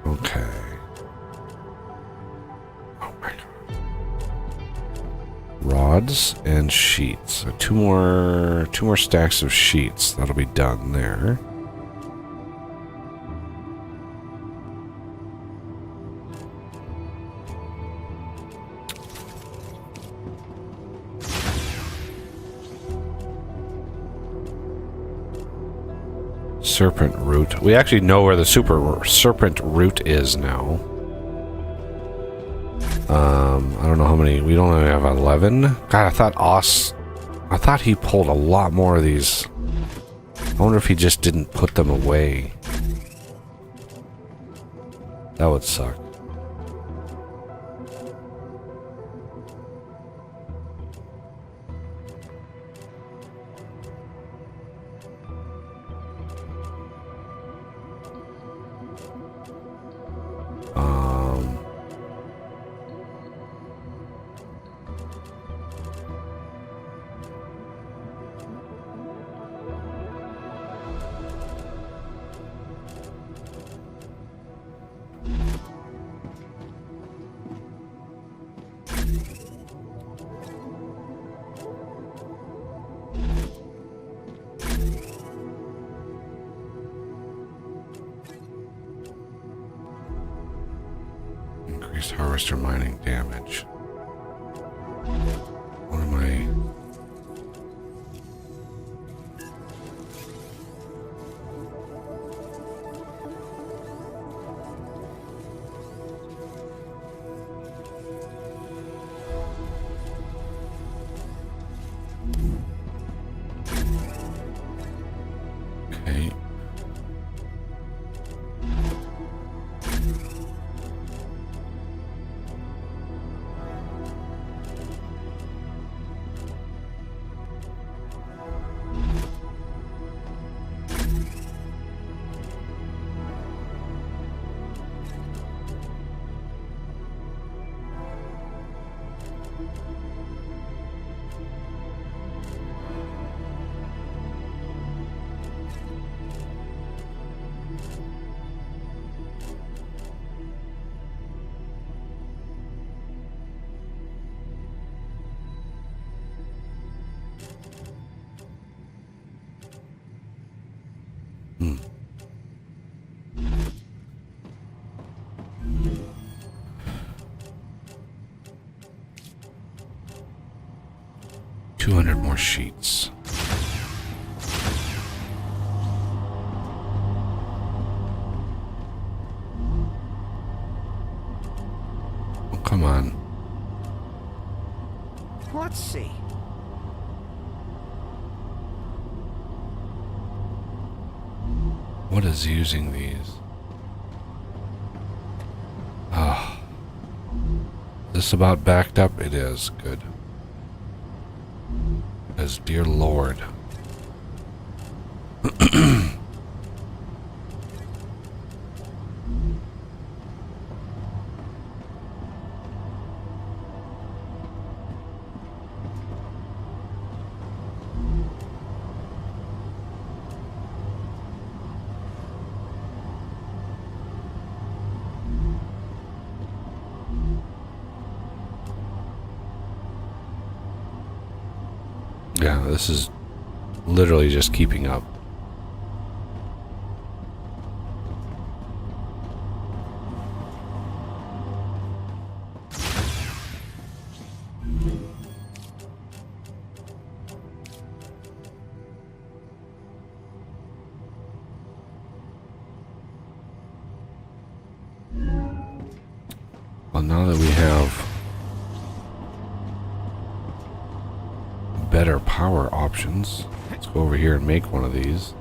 Okay. Oh my god. Rods and sheets. So two more stacks of sheets. That'll be done there. Serpent root. We actually know where the serpent root is now. I don't know how many. We don't only have 11. God, I thought he pulled a lot more of these. I wonder if he just didn't put them away. That would suck. Increased harvester mining damage. What am I? Okay. Hmm. $200 more sheets. Oh, come on. Let's see. What is using these? Ah. This about backed up? It is. Good. As dear Lord. Yeah, this is literally just keeping up. Well, now that we have better power options, let's go over here and make one of these.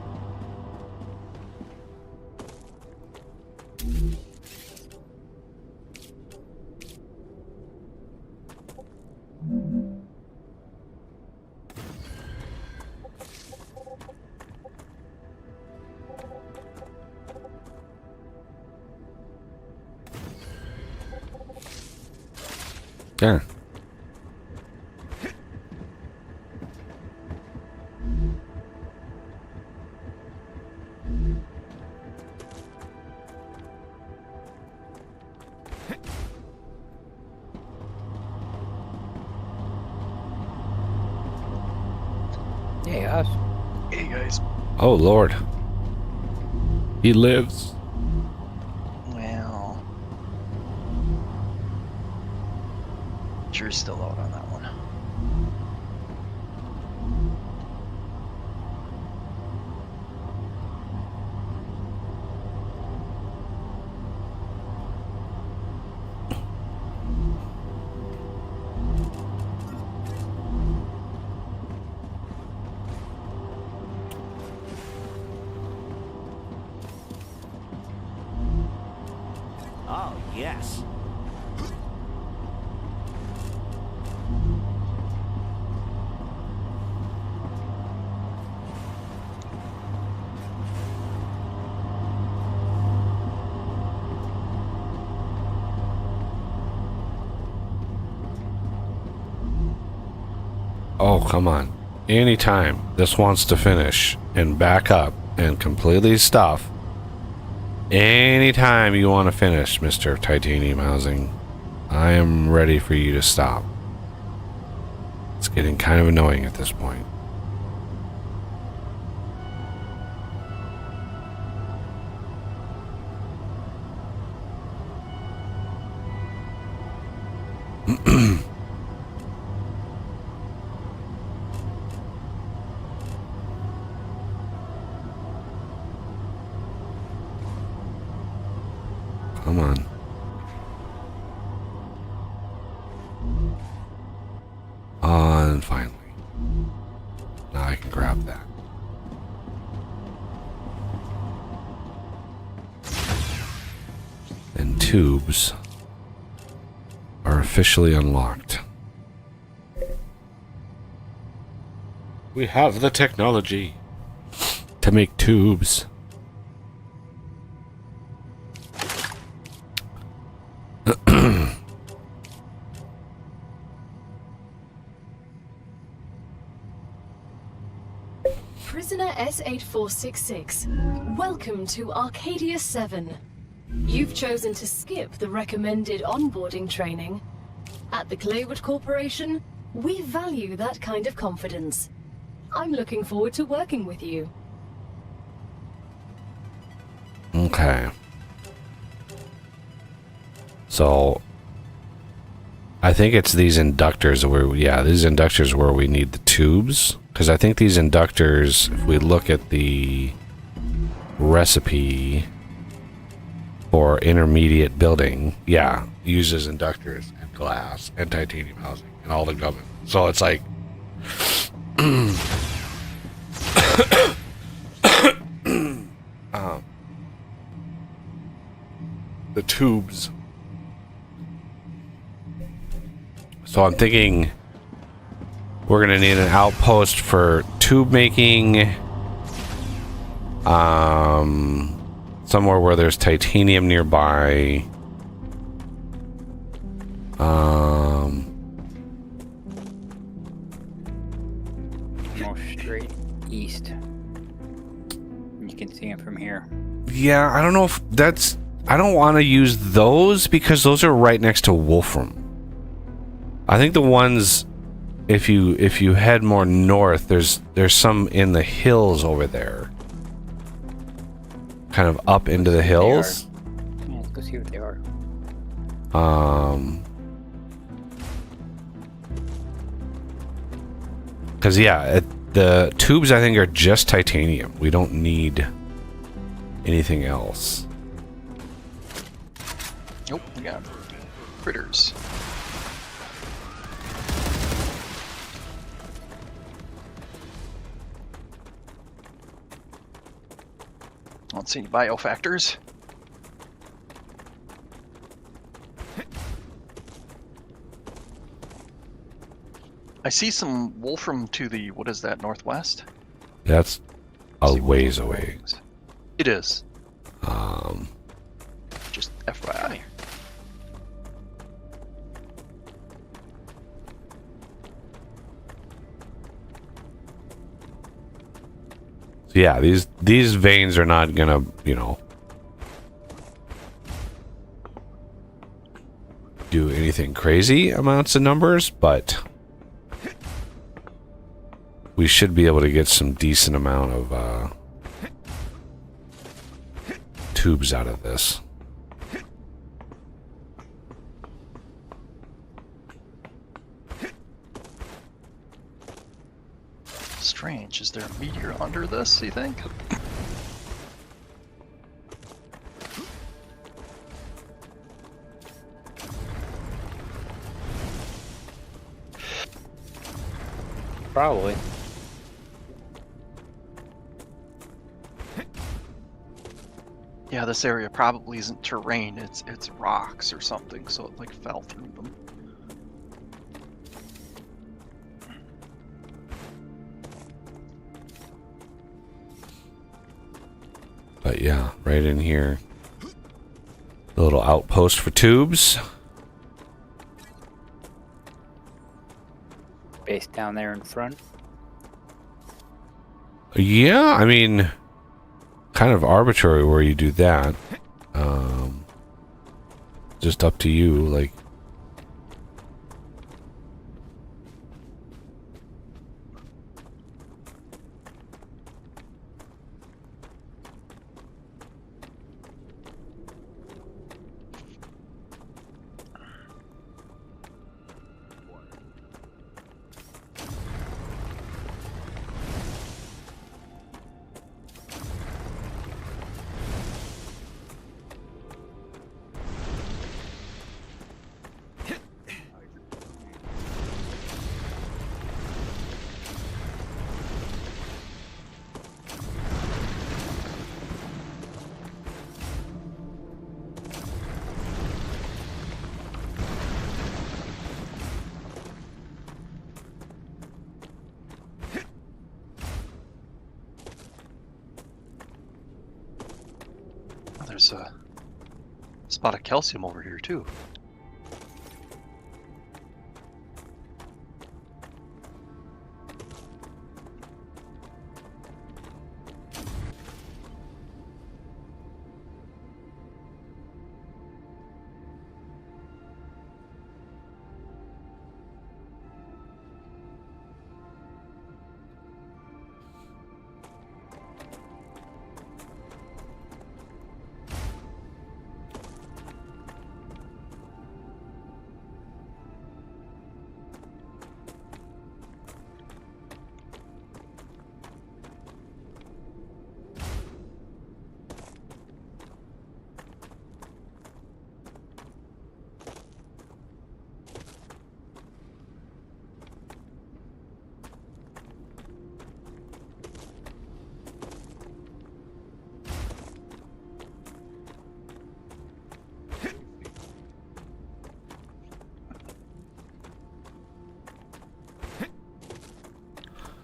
There. Hey, us. Hey guys. Oh, Lord. He lives. Well, jury's still out on that one. Oh, yes. Oh, come on. Anytime this wants to finish and back up and completely stuff, anytime you want to finish, Mr. Titanium Housing, I am ready for you to stop. It's getting kind of annoying at this point. Come on. And finally. Now I can grab that. And tubes are officially unlocked. We have the technology to make tubes. Prisoner S8466, welcome to Arcadia 7. You've chosen to skip the recommended onboarding training. At the Claywood Corporation, we value that kind of confidence. I'm looking forward to working with you. Okay. So I think it's these inductors where, yeah, these inductors where we need the tubes. Because I think these inductors, if we look at the recipe for intermediate building, yeah, uses inductors and glass and titanium housing and all the government. So it's like the tubes. So I'm thinking we're gonna need an outpost for tube making. Somewhere where there's titanium nearby. Go straight east. You can see him from here. Yeah, I don't know if that's... I don't want to use those because those are right next to Wolfram. I think the ones... If you head more north, there's some in the hills over there. Kind of up into the hills. Yeah, let's go see what they are. Because yeah, the tubes I think are just titanium. We don't need anything else. Nope, we got critters. Let's see, biofactors. I see some wolfram to the, what is that, northwest? That's a See what ways the away. things. It is. Just FYI. So yeah, these veins are not gonna, you know, do anything crazy amounts of numbers, but we should be able to get some decent amount of tubes out of this. Strange. Is there a meteor under this, you think? Probably. Yeah, this area probably isn't terrain, it's rocks or something, so it like fell through them. But yeah, right in here. A little outpost for tubes. Base down there in front. Yeah, I mean, kind of arbitrary where you do that. Just up to you, like. there's a spot of calcium over here too.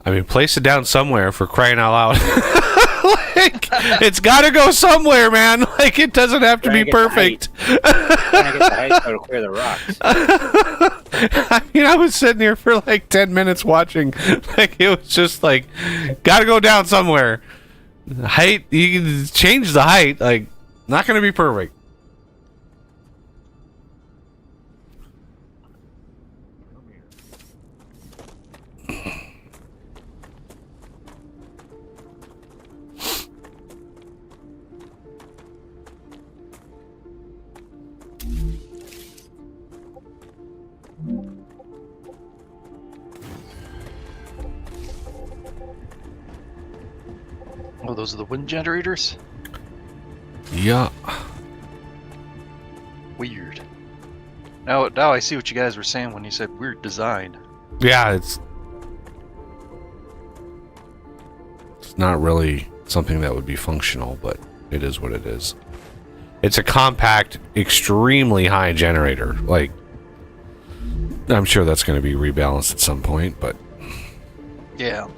I mean, place it down somewhere, for crying out loud. Like, it's got to go somewhere, man. Like, it doesn't have to be perfect. Trying to get the height so to clear the rocks. I mean, I was sitting here for like 10 minutes watching. Like, it was just like, got to go down somewhere. Height, you can change the height. Like, not going to be perfect. Oh, those are the wind generators? Yeah. Weird. Now I see what you guys were saying when you said weird design. Yeah, it's not really something that would be functional, but it is what it is. It's a compact, extremely high generator. Like, I'm sure that's going to be rebalanced at some point, but Yeah.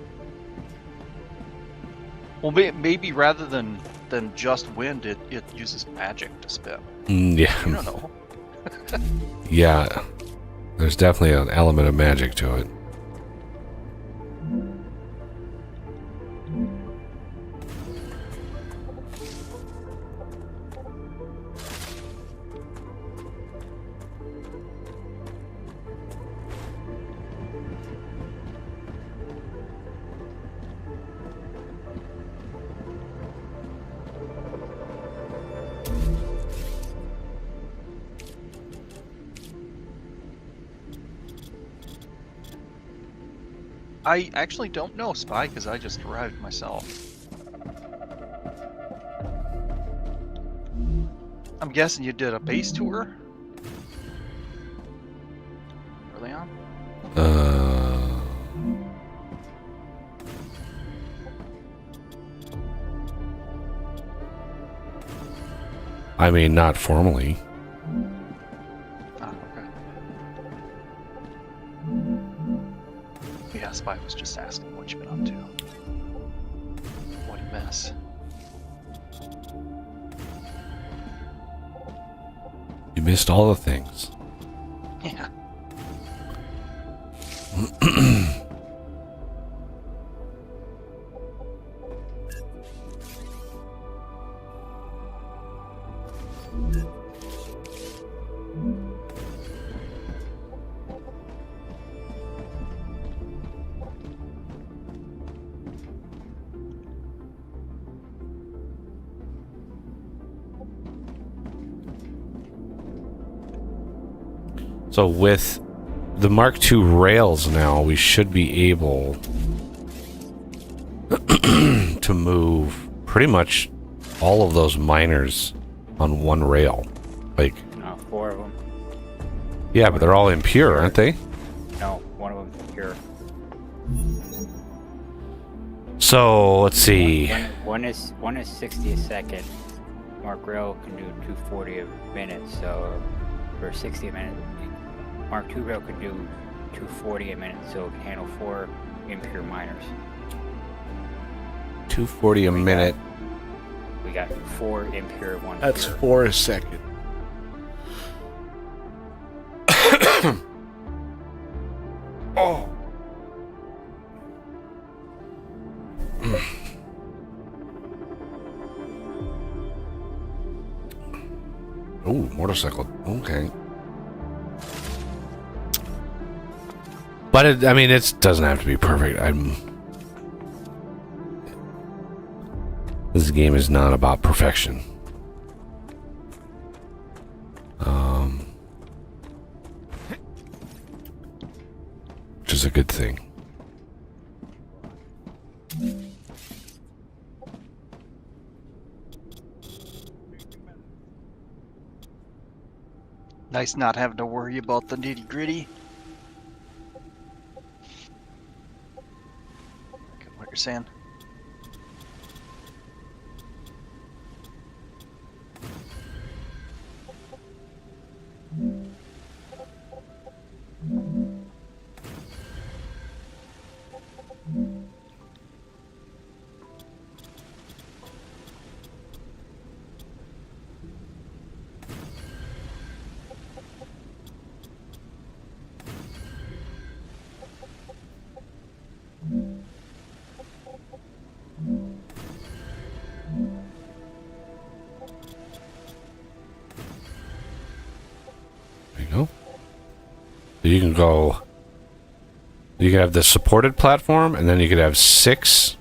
Well, maybe rather than just wind, it uses magic to spin. yeah. You don't know. Yeah, there's definitely an element of magic to it. I actually don't know, Spy, because I just arrived myself. I'm guessing you did a base tour? Early on? I mean, not formally. Ah, okay. Yeah, Spy was just asking what you've been up to. What a mess. You missed all the things. Yeah. So with the Mark II rails now, we should be able to move pretty much all of those miners on one rail. Like, No, 4 of them. yeah, but they're all impure, aren't they? No, one of them's pure. So let's see. One is 60 a second. Mark Rail can do 240 a minute, so for 60 a minute. Mark II Rail could do 240 a minute, so it can handle 4 impure miners. 240 a minute. We got 4 impure, 1 That's pure. 4 a second. Oh. Oh, motorcycle. Okay. But it, I mean, it doesn't have to be perfect. This game is not about perfection. Which is a good thing. Nice not having to worry about the nitty gritty. What you're saying? There you go. You can go. You can have the supported platform, and then you could have 6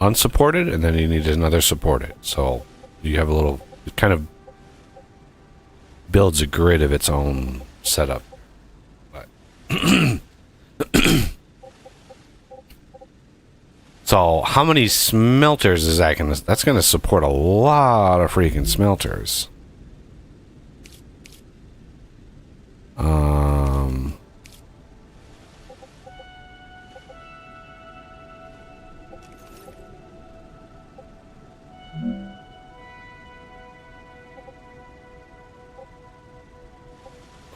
unsupported, and then you need another supported. So you have a little. It kind of builds a grid of its own setup. But so how many smelters is that gonna? That's gonna support a lot of freaking smelters.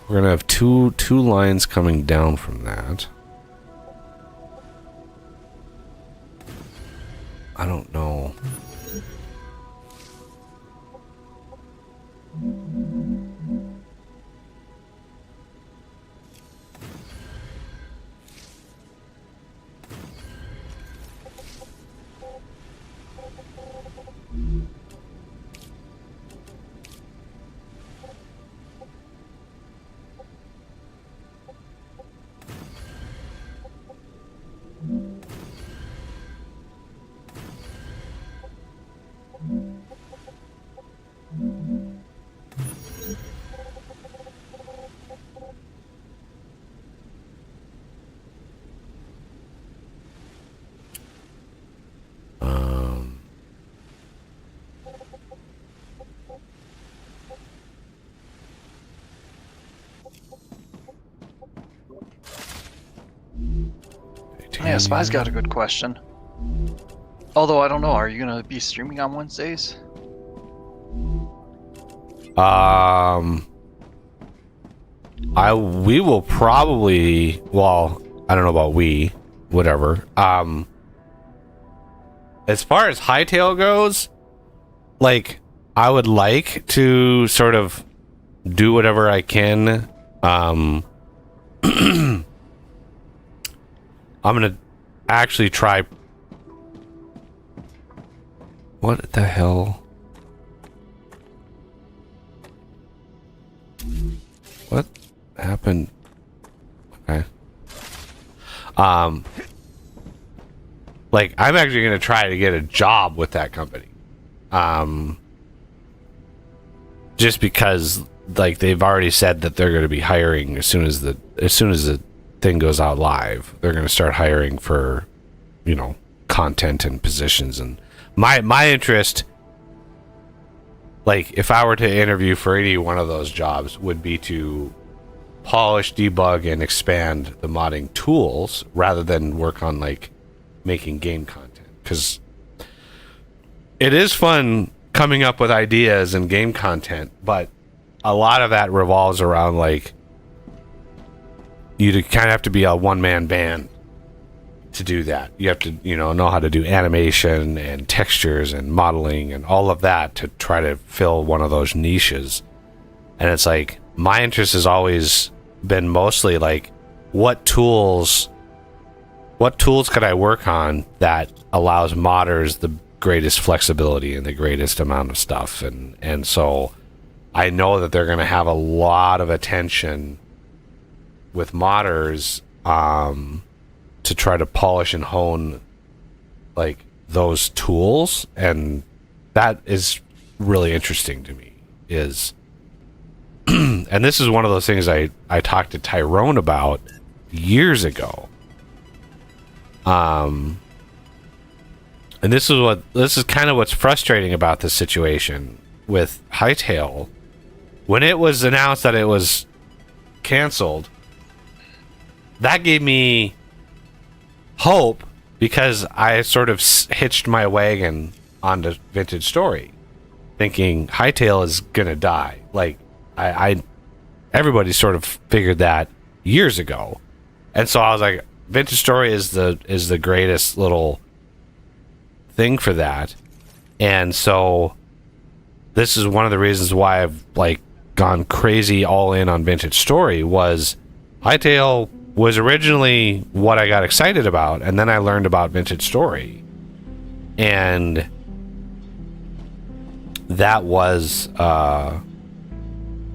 We're gonna have two lines coming down from that. I don't know. Yeah, Spy's got a good question. Although I don't know, are you gonna be streaming on Wednesdays? We will probably, well, I don't know about whatever. As far as Hightail goes, like, I would like to sort of do whatever I can. I'm gonna actually try. What the hell? What happened? Okay. Like, I'm actually gonna try to get a job with that company. Just because, like, they've already said that they're gonna be hiring as soon as the thing goes out live. They're gonna start hiring for, you know, content and positions. And my interest, like, if I were to interview for any one of those jobs, would be to polish, debug, and expand the modding tools rather than work on, like, making game content. Because it is fun coming up with ideas and game content, but a lot of that revolves around, like, you kind of have to be a one-man band to do that. You have to, know how to do animation and textures and modeling and all of that to try to fill one of those niches. And it's like, my interest has always been mostly like, what tools could I work on that allows modders the greatest flexibility and the greatest amount of stuff? And so I know that they're going to have a lot of attention with modders, to try to polish and hone like those tools, and that is really interesting to me. And this is one of those things I talked to Tyrone about years ago. And this is kind of what's frustrating about this situation with Hightail. When it was announced that it was canceled, that gave me hope, because I sort of hitched my wagon onto Vintage Story, thinking Hightail is gonna die. Like everybody sort of figured that years ago, and so I was like, Vintage Story is the greatest little thing for that. And so this is one of the reasons why I've like gone crazy all in on Vintage Story. Was Hightail was originally what I got excited about, and then I learned about Vintage Story, and that was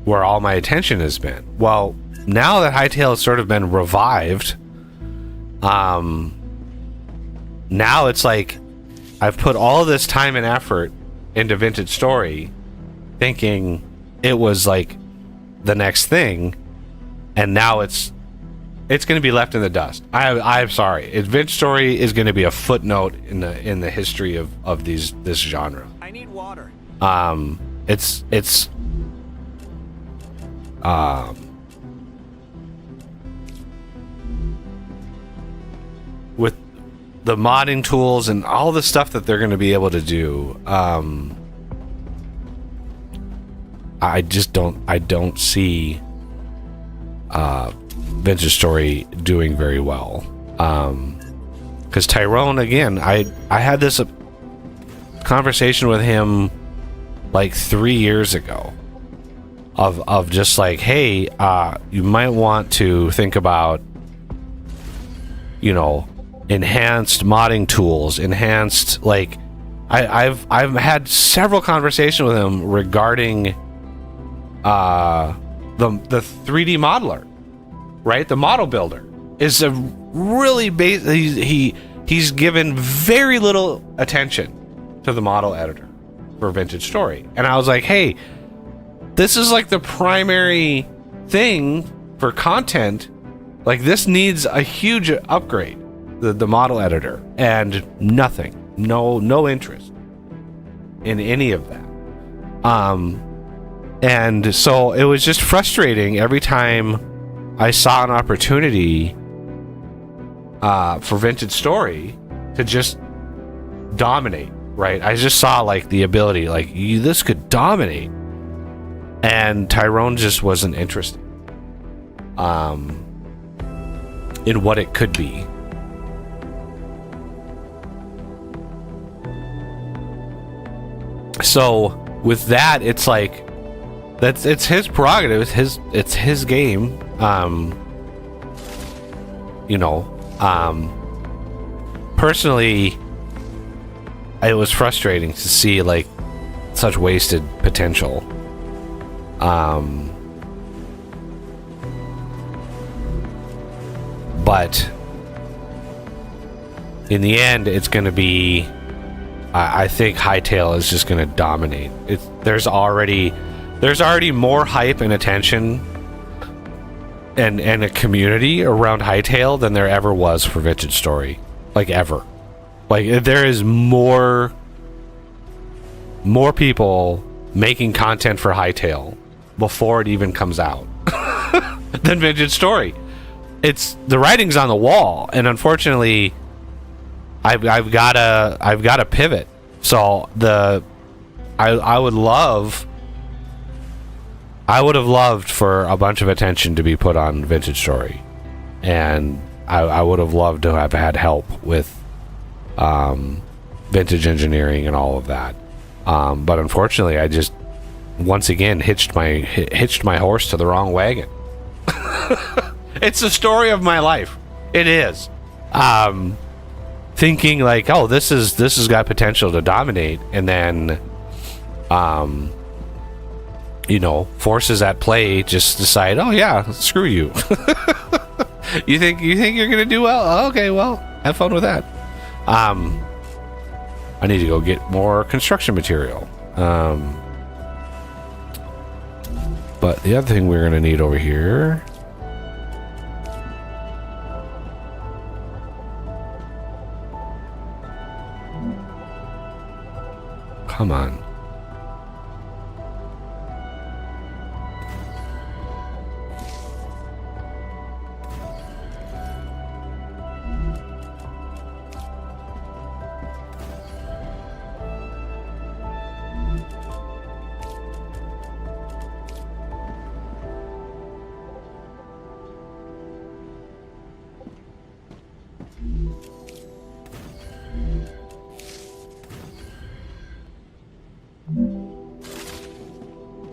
where all my attention has been. Well, now that Hightail has sort of been revived, now it's like I've put all of this time and effort into Vintage Story, thinking it was like the next thing, and now it's going to be left in the dust. I'm sorry. Vintage Story is going to be a footnote in the history of this genre. I need water. It's with the modding tools and all the stuff that they're going to be able to do. I don't see Vintage Story doing very well, because Tyrone, again, I had this conversation with him like 3 years ago of just like, hey, you might want to think about, enhanced modding tools, enhanced, like, I've had several conversations with him regarding the 3D modeler. Right, the model builder is a really he's given very little attention to the model editor for Vintage Story, and I was like, hey, this is like the primary thing for content. Like, this needs a huge upgrade, the model editor, and nothing, no interest in any of that. And so it was just frustrating every time I saw an opportunity for Vintage Story to just dominate, right? I just saw like the ability, like, this could dominate, and Tyrone just wasn't interested in what it could be. So with that, it's like, it's his prerogative, it's his game. Personally, it was frustrating to see like such wasted potential. But in the end, it's going to be, I think Hightail is just going to dominate. There's already more hype and attention and a community around Hightail than there ever was for Vintage Story. Like, ever. Like, there is more people making content for Hightail before it even comes out than Vintage Story. It's, the writing's on the wall, and unfortunately I've got to pivot. So I would have loved for a bunch of attention to be put on Vintage Story, and I would have loved to have had help with vintage engineering and all of that. But unfortunately, I just once again hitched my horse to the wrong wagon. It's the story of my life. It is. Thinking like, oh, this has got potential to dominate, and then forces at play just decide, oh yeah, screw you. you think you're gonna do well? Okay, well, have fun with that. I need to go get more construction material. But the other thing we're gonna need over here. Come on.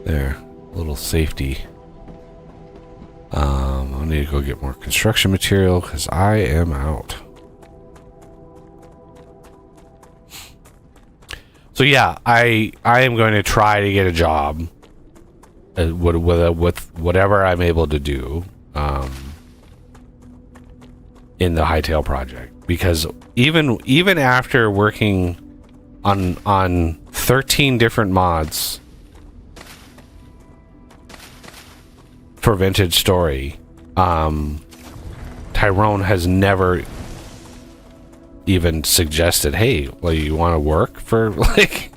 There, a little safety. I need to go get more construction material because I am out. So yeah, I am going to try to get a job with whatever I'm able to do in the Hightail project, because even after working on 13 different mods for Vintage Story, Tyrone has never even suggested, hey, well, you want to work for, like,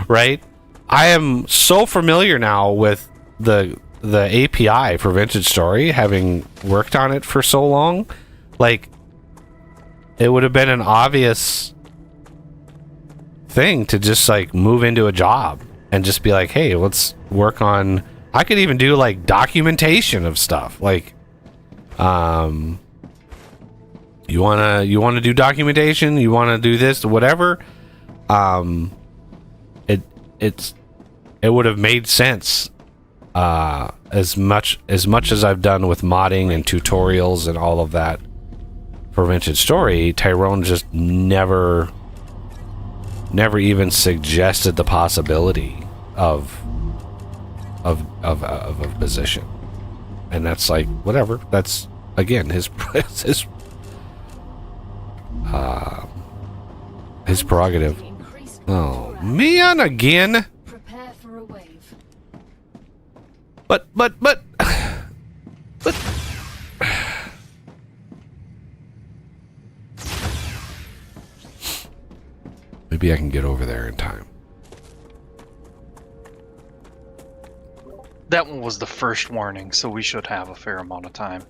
right? I am so familiar now with the API for Vintage Story, having worked on it for so long. Like, it would have been an obvious thing to just, like, move into a job and just be like, hey, let's work on... I could even do, like, documentation of stuff. Like, you wanna do documentation? You wanna do this? Whatever. It would have made sense. As much as I've done with modding and tutorials and all of that for Vintage Story, Tyrone just never even suggested the possibility of a position. And that's like, whatever. That's, again, his prerogative. Oh, man, again. Prepare for a wave. But maybe I can get over there in time. That one was the first warning, so we should have a fair amount of time.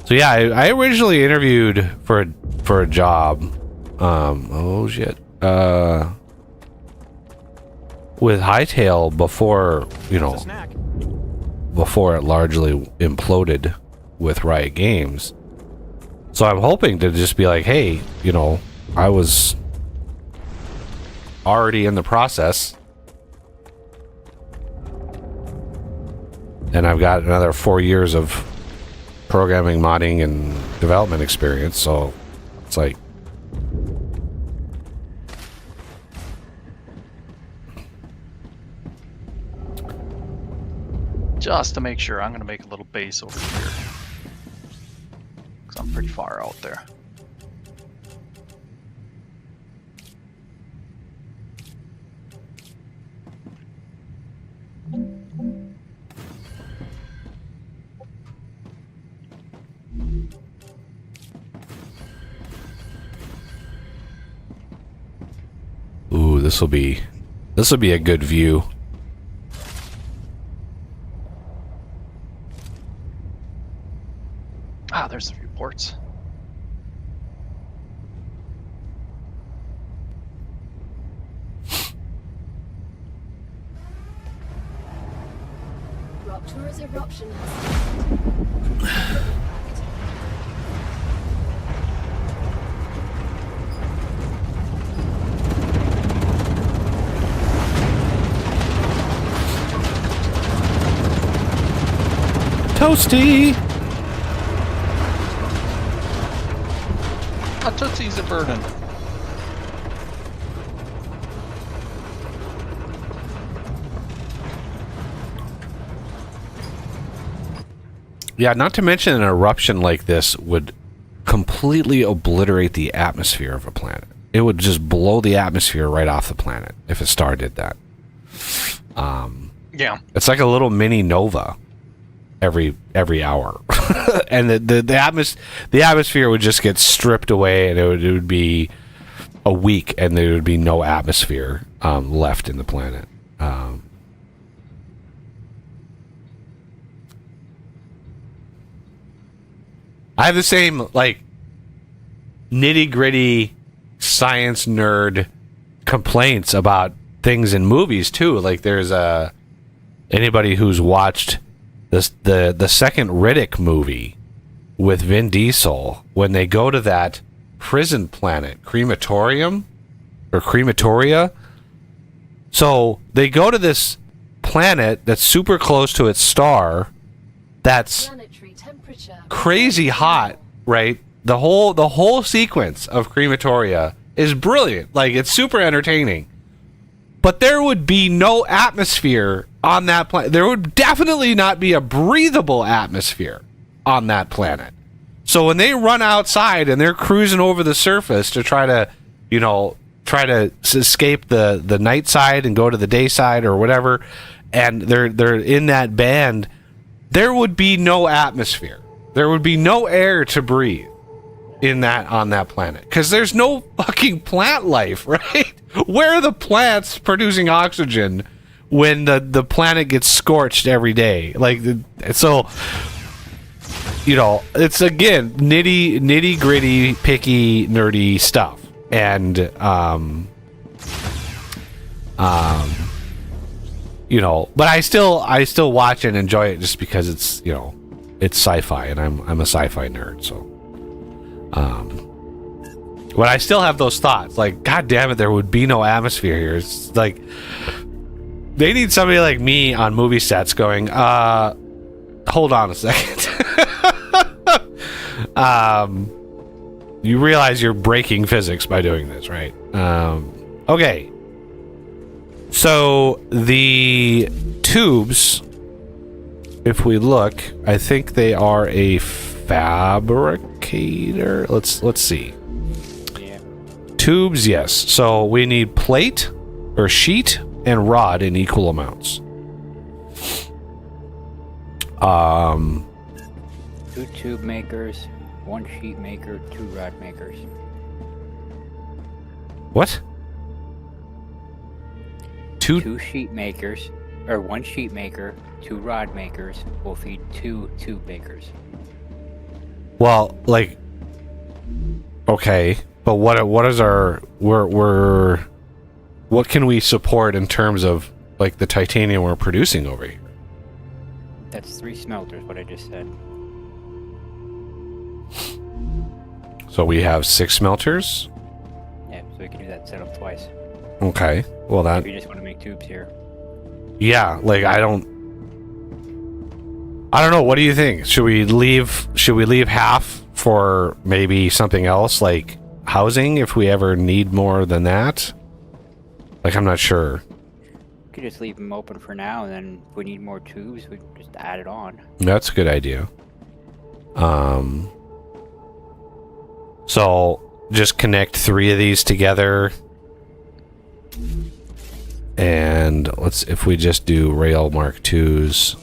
So yeah, I originally interviewed for a job. Oh shit. With Hightail before, before it largely imploded with Riot Games. So I'm hoping to just be like, hey, I was already in the process, and I've got another 4 years of programming, modding, and development experience, so it's like, Just to make sure, I'm going to make a little base over here. Because I'm pretty far out there. ooh, this will be a good view. Ah, there's a few ports. Arcturus eruption has Toasty! My tootsies are burning. Yeah, not to mention an eruption like this would completely obliterate the atmosphere of a planet. It would just blow the atmosphere right off the planet if a star did that. Yeah. It's like a little mini nova every hour. And the atmosphere would just get stripped away, and it would be a week, and there would be no atmosphere left in the planet. I have the same, like, nitty-gritty science nerd complaints about things in movies, too. Like, there's anybody who's watched the second Riddick movie with Vin Diesel, when they go to that prison planet, crematorium, or crematoria. So, they go to this planet that's super close to its star, that's crazy hot, right? The whole sequence of crematoria is brilliant. Like, it's super entertaining. But there would be no atmosphere on that planet. There would definitely not be a breathable atmosphere on that planet. So when they run outside and they're cruising over the surface to try to escape the night side and go to the day side or whatever, and they're in that band, there would be no atmosphere. There would be no air to breathe on that planet, because there's no fucking plant life, right? Where are the plants producing oxygen when the planet gets scorched every day? Like, so, you know, it's again nitty gritty, picky, nerdy stuff, and you know, but I still watch and enjoy it just because it's, you know, it's sci-fi, and I'm a sci-fi nerd, so. But I still have those thoughts, like, God damn it, there would be no atmosphere here. It's like they need somebody like me on movie sets going, hold on a second. You realize you're breaking physics by doing this, right? Okay. So the tubes, if we look, I think they are a fabricator. Let's see. Yeah. Tubes, yes. So we need plate or sheet and rod in equal amounts. 2 tube makers, 1 sheet maker, 2 rod makers. What? 2 sheet makers, or 1 sheet maker, 2 rod makers will feed 2 tube makers. Well, like, okay, but what is our what can we support in terms of, like, the titanium we're producing over here? That's 3 smelters, what I just said. So we have 6 smelters. Yeah, so we can do that setup twice. Okay, well that. If you just want to make tubes here. Yeah, like, I don't know. What do you think? Should we leave half for maybe something else, like housing, if we ever need more than that? Like, I'm not sure. We could just leave them open for now, and then if we need more tubes, we can just add it on. That's a good idea. So just connect 3 of these together. And if we just do rail Mark 2s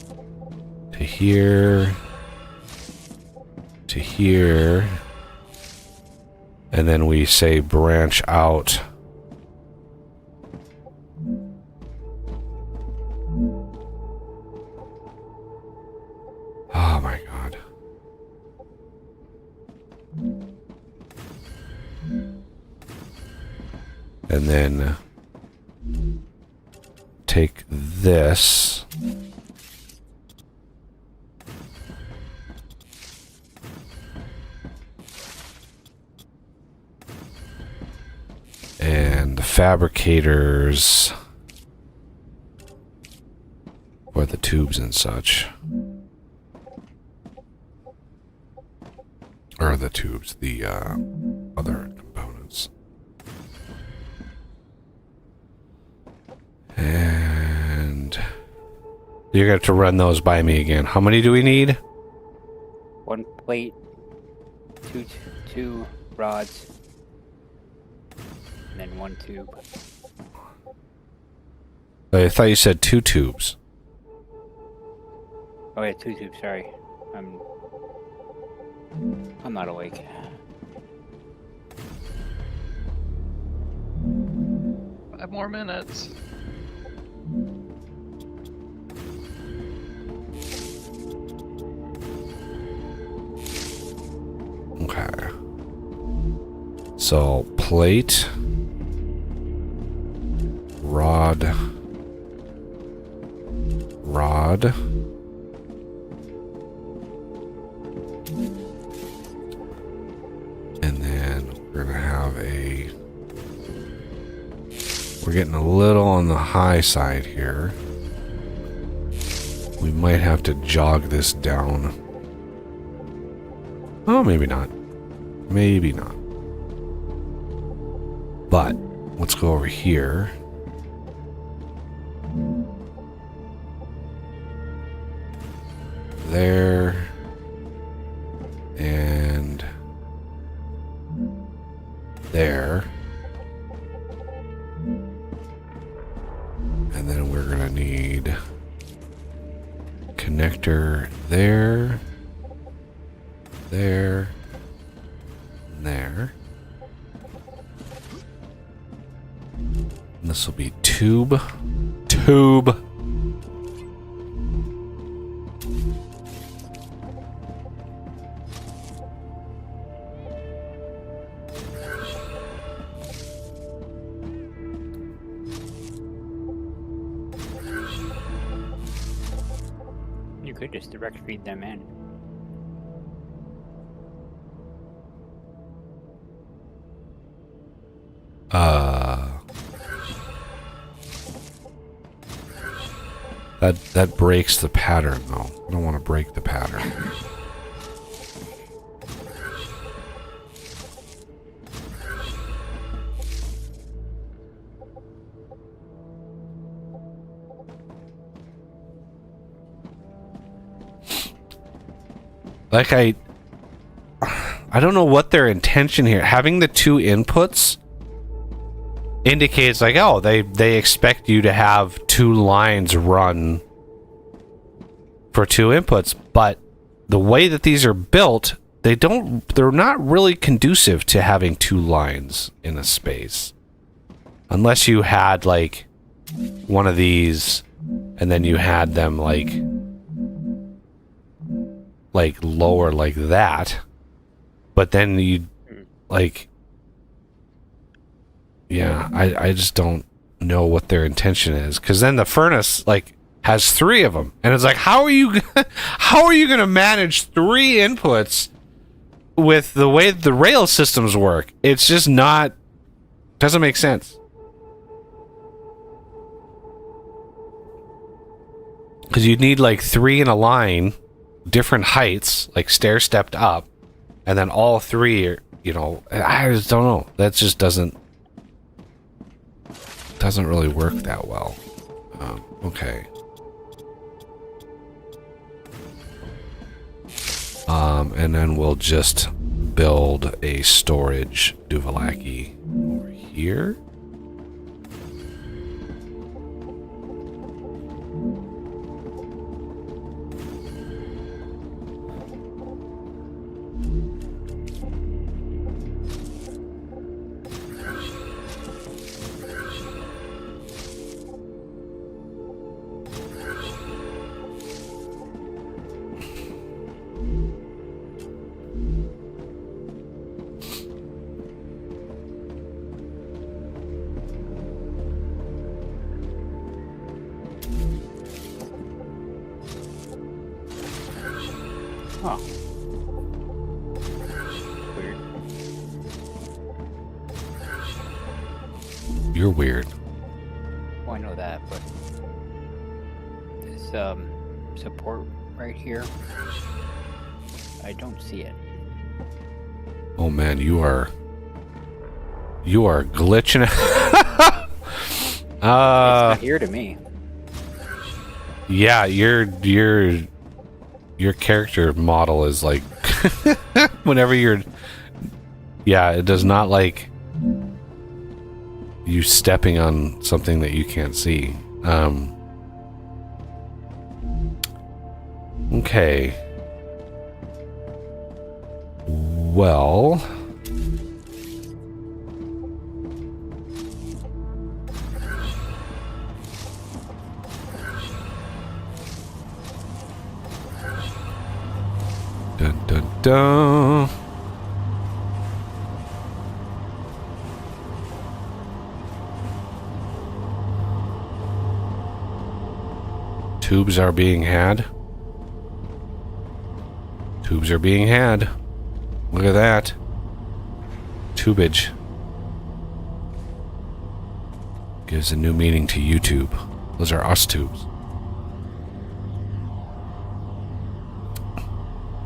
to here, to here, and then we say branch out. Oh my God. And then take this the fabricators for the tubes and such. Or the tubes, the other components. And you're going to have to run those by me again. How many do we need? 1 plate, two rods, and then 1 tube. I thought you said 2 tubes. Oh yeah, 2 tubes. Sorry, I'm not awake. Five more minutes. Okay. So, plate, rod, and then we're gonna have we're getting a little on the high side here. We might have to jog this down. Oh, maybe not. Maybe not. But let's go over here. There. And there. And then we're gonna need connector there. There. And there. And this will be tube. You could just direct feed them in. That breaks the pattern, though. I don't want to break the pattern. Like I don't know what their intention here. Having the 2 inputs indicates like, oh, they expect you to have 2 lines run for 2 inputs, but the way that these are built, they're not really conducive to having 2 lines in a space. Unless you had like one of these and then you had them like lower like that, but then you like, yeah, I just don't know what their intention is, because then the furnace like has 3 of them, and it's like, how are you gonna manage 3 inputs with the way the rail systems work? It's just not, doesn't make sense. Because you'd need like 3 in a line, different heights, like stair stepped up, and then all 3 are, you know, I just don't know. That just doesn't really work that well. Okay. And then we'll just build a storage Duvalaki over here. Huh. Weird. You're weird. Well, I know that, but this support right here, I don't see it. Oh man, you are glitching. It's not here to me. Yeah, your character model is like whenever you're, yeah, it does not like you stepping on something that you can't see. Okay. Well, dun dun dun. Tubes are being had. Tubes are being had. Look at that. Tubage. Gives a new meaning to YouTube. Those are us tubes.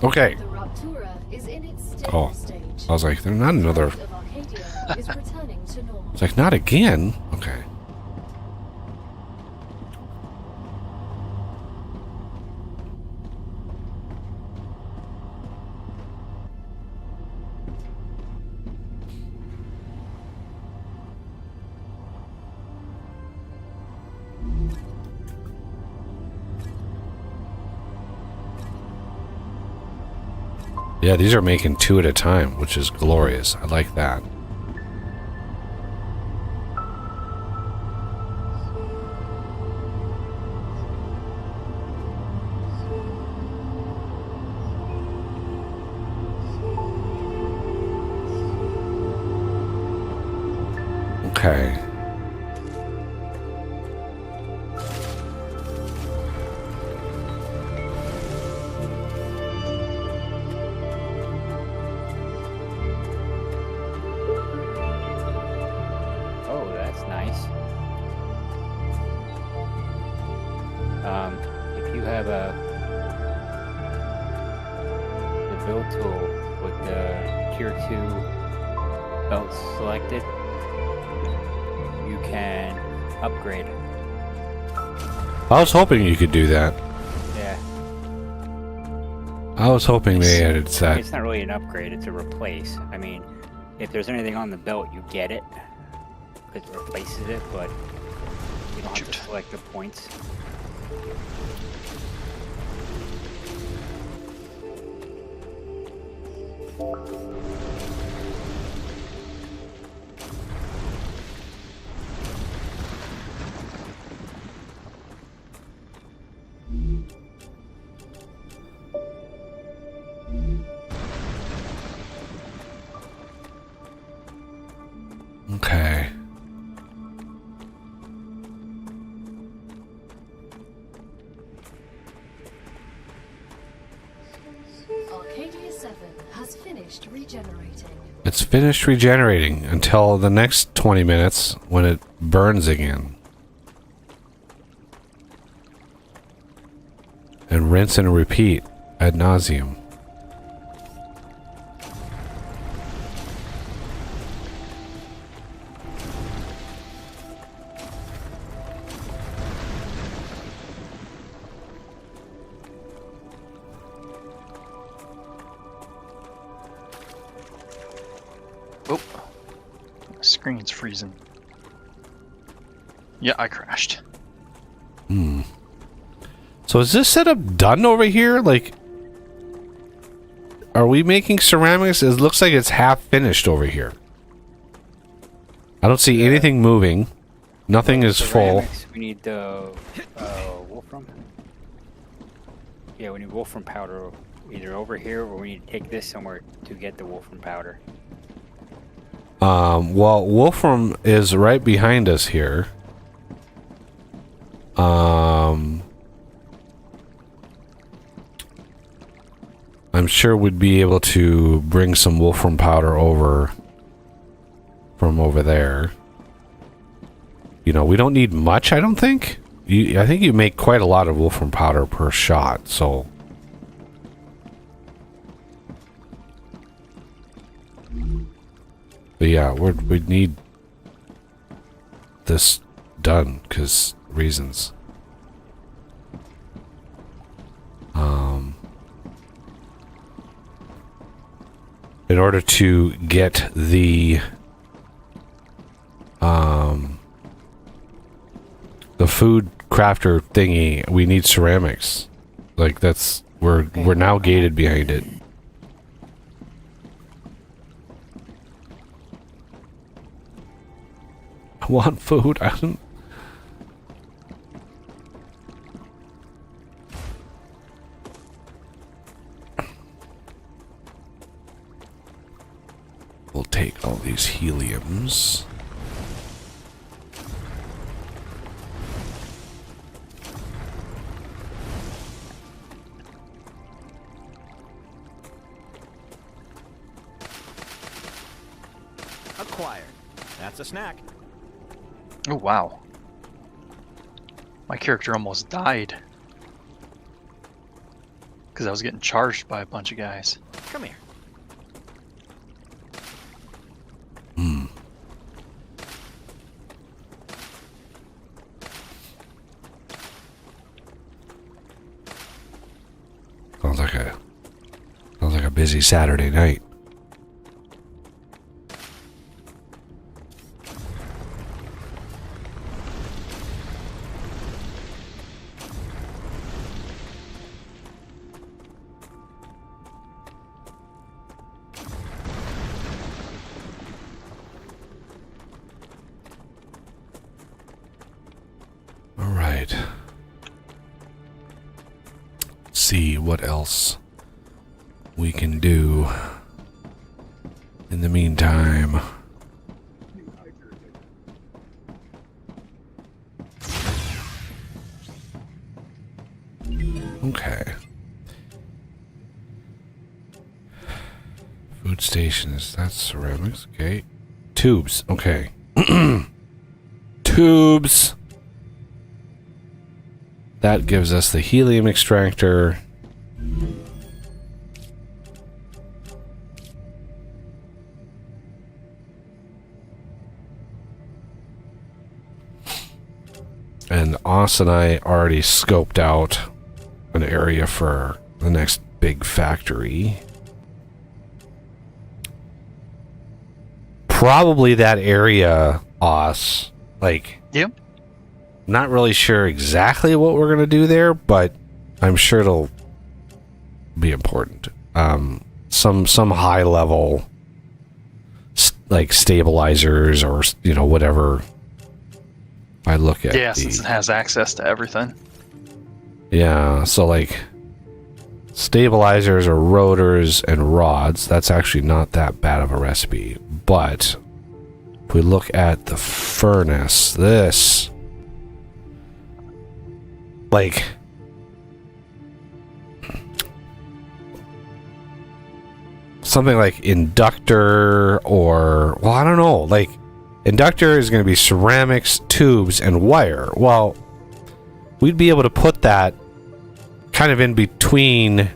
Okay. The Raptura is in its stable Oh. stage. I was like, they're not another. Of Arcadia is returning to normal. It's like, not again? Okay. Yeah, these are making 2 at a time, which is glorious. I like that. Okay. Oh, that's nice. If you have the build tool with the tier 2 belts selected, you can upgrade. I was hoping you could do that. Yeah. I was hoping they added that. It's not really an upgrade, it's a replace. I mean, if there's anything on the belt, you get it. It replaces it, but you don't have to select the points. Okay. Arcadia 7 has finished regenerating. It's finished regenerating until the next 20 minutes when it burns again. And rinse and repeat ad nauseum. Oh, screen's freezing. Yeah, I crashed. So is this setup done over here? Like, are we making ceramics? It looks like it's half finished over here. I don't see anything moving. Nothing is full. Ceramics, we need the wolfram. Yeah, we need wolfram powder either over here or we need to take this somewhere to get the wolfram powder. Well, Wolfram is right behind us here. I'm sure we'd be able to bring some Wolfram powder over from over there. you know, we don't need much, I don't think. I think you make quite a lot of wolfram powder per shot, so... But yeah, we need this done, because reasons. In order to get the food crafter thingy, we need ceramics. Like that's we're now gated behind it. I want food. I don't. We'll take all these heliums. Acquired. That's a snack. Oh, wow. My character almost died. Because I was getting charged by a bunch of guys. Come here. Sounds like a busy Saturday night. All right. Let's see what else we can do in the meantime. Okay. Food stations, that's ceramics, okay. Tubes, okay. Tubes. That gives us the helium extractor. And Oz and I already scoped out an area for the next big factory. Probably that area, Oz. Like, Yep. Not really sure exactly what we're gonna do there, but I'm sure it'll be important. Some high level, like stabilizers or whatever. I look at. Yeah, since it has access to everything. Yeah, so like stabilizers or rotors and rods. That's actually not that bad of a recipe, but if we look at the furnace, this. Like, something like inductor or, well, I don't know. Like, inductor is going to be ceramics, tubes, and wire. Well, we'd be able to put that kind of in between.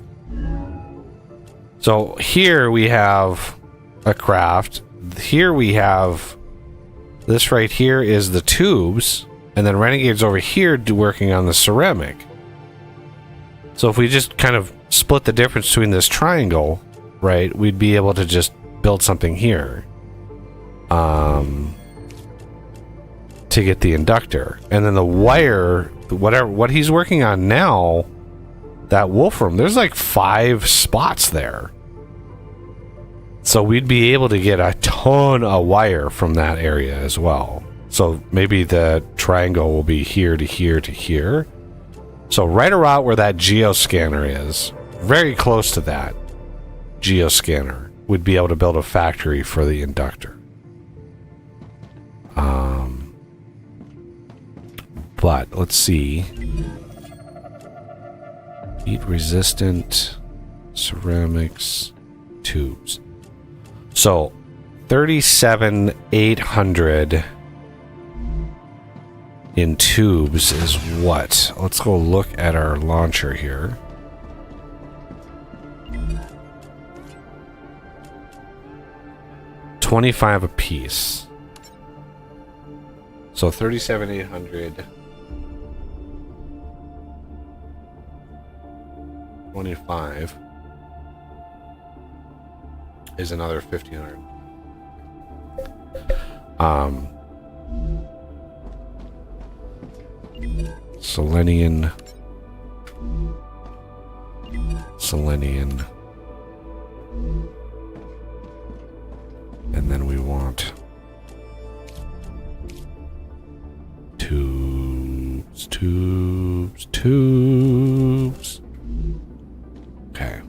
So here we have a craft. Here we have this right here is the tubes. And then Renegade's over here working on the ceramic. So if we just kind of split the difference between this triangle, right, we'd be able to just build something here. To get the inductor. And then the wire, what he's working on now, that wolfram, there's like 5 spots there. So we'd be able to get a ton of wire from that area as well. So maybe the triangle will be here to here to here. So right around where that geoscanner is, very close to that geoscanner, would be able to build a factory for the inductor. But let's see. Heat resistant ceramics tubes. So 37,800 in tubes is what? Let's go look at our launcher here. $25 a piece. So 37,800. 25 is another 1,500. Selenium. And then we want tubes. Okay.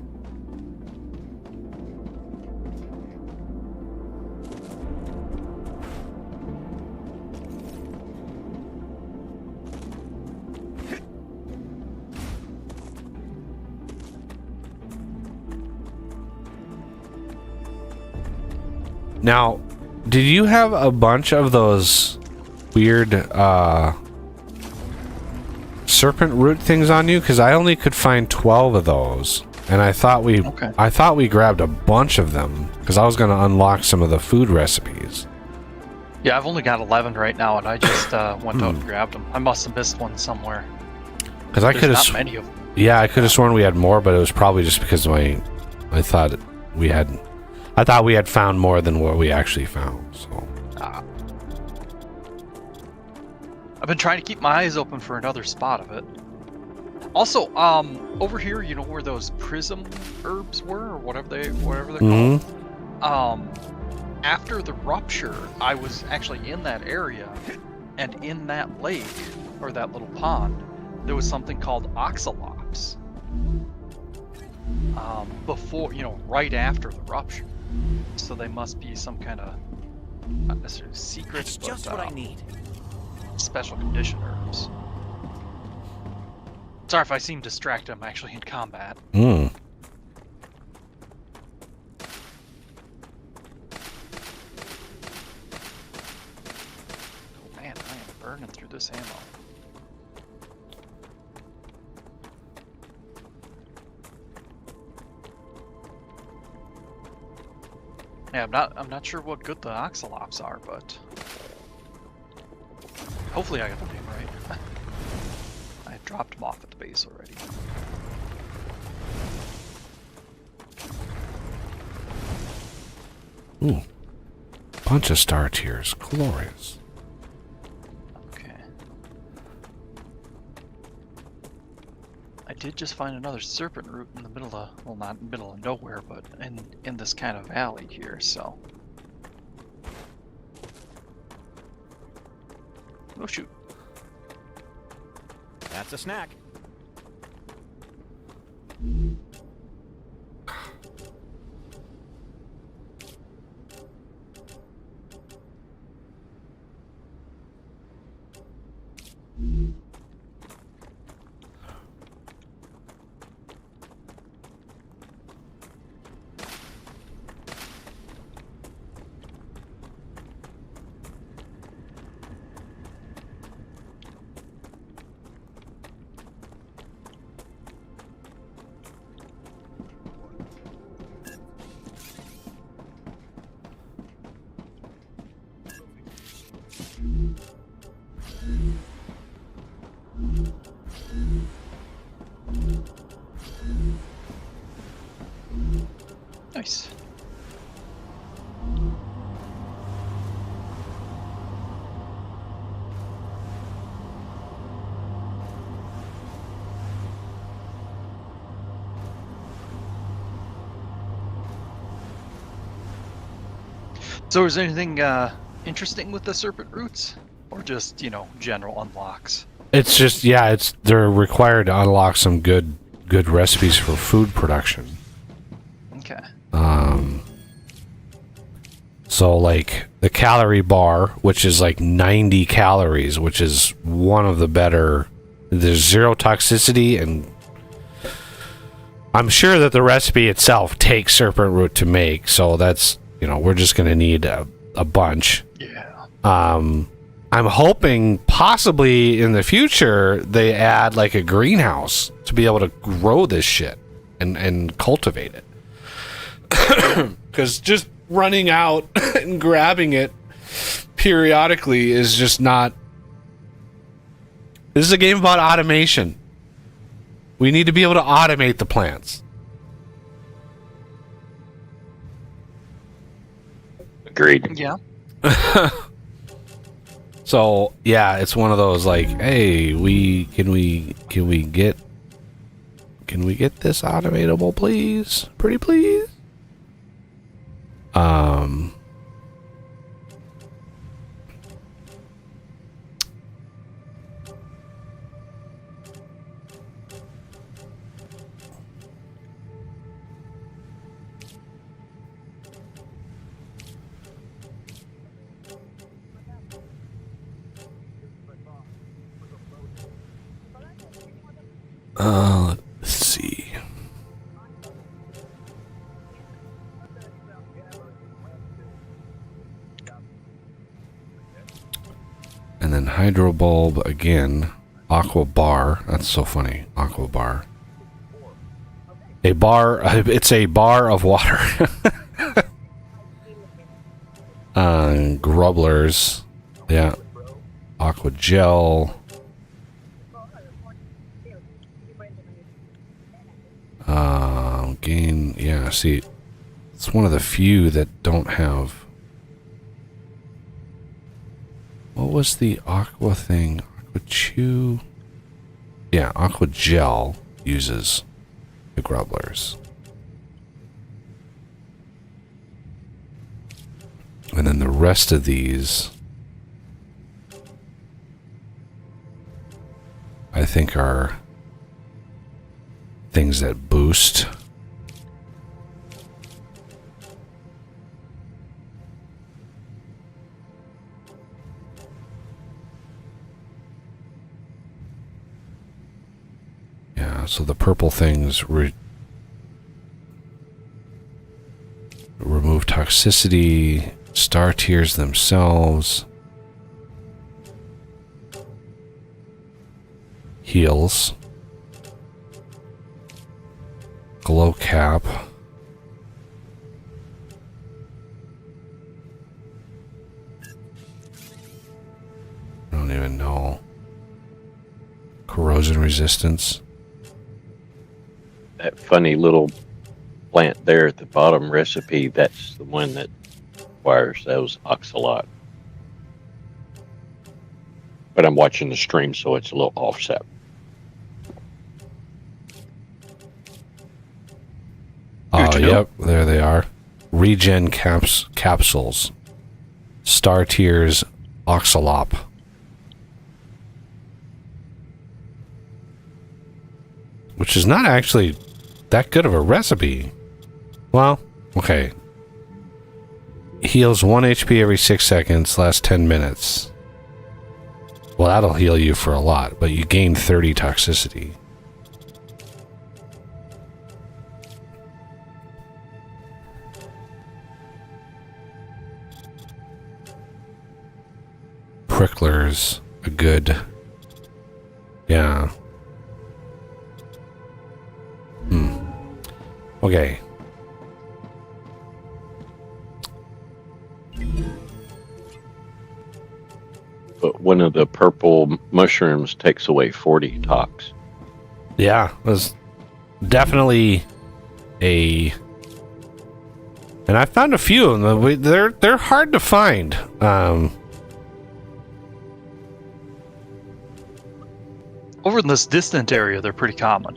Now, did you have a bunch of those weird serpent root things on you? Because I only could find 12 of those, and I thought we grabbed a bunch of them because I was going to unlock some of the food recipes. Yeah, I've only got 11 right now, and I just went out and grabbed them. I must have missed one somewhere. Because I could have not many of them. Yeah, I could have sworn we had more, but it was probably just because I thought we had found more than what we actually found. So. I've been trying to keep my eyes open for another spot of it. Also, over here, you know where those prism herbs were, or whatever they're called. After the rupture, I was actually in that area, and in that lake or that little pond, there was something called oxalops. Before, right after the rupture. So they must be some kind of not necessarily secret, It's just what I need. Special condition herbs. Sorry if I seem distracted. I'm actually in combat. Hmm. Oh man, I am burning through this ammo. Yeah, I'm not sure what good the oxalops are, but hopefully I got the name right. I dropped them off at the base already. Ooh. Bunch of star tiers. Glorious. Okay. I did just find another serpent root in the middle of, well, not in the middle of nowhere, but in this kind of valley here, so. Oh shoot. That's a snack. Nice. So is there anything interesting with the serpent roots? Or just, general unlocks? It's just, yeah, they're required to unlock some good recipes for food production. Okay. So like the calorie bar, which is like 90 calories, which is one of the better. There's zero toxicity, and I'm sure that the recipe itself takes serpent root to make. So that's, we're just gonna need a bunch. Yeah. I'm hoping possibly in the future they add like a greenhouse to be able to grow this shit and cultivate it. Because just running out and grabbing it periodically is just not. This is a game about automation. We need to be able to automate the plants. Agreed. Yeah. So yeah, it's one of those like, hey, can we get this automatable, please? Pretty please. Let's see. And then hydro bulb again. Aqua bar. That's so funny. Aqua bar. A bar. It's a bar of water. Grubblers. Yeah. Aqua gel. Gain. Yeah. See, it's one of the few that don't have. What was the aqua thing? Aqua chew. Yeah, aqua gel uses the grubblers. And then the rest of these, I think, are things that boost. Yeah, so the purple things remove toxicity, star tiers themselves, heals, glow cap, I don't even know, corrosion resistance. That funny little plant there at the bottom recipe, that's the one that requires those oxalot. But I'm watching the stream, so it's a little offset. Oh, yep, there they are. Regen capsules. Star tiers oxalop. Which is not actually that good of a recipe. Well, okay. Heals 1 HP every 6 seconds, lasts 10 minutes. Well, that'll heal you for a lot, but you gain 30 toxicity. Pricklers, a good... Yeah. Okay. But one of the purple mushrooms takes away 40 tox. Yeah, it was definitely a... And I found a few of them. They're hard to find. Over in this distant area, they're pretty common.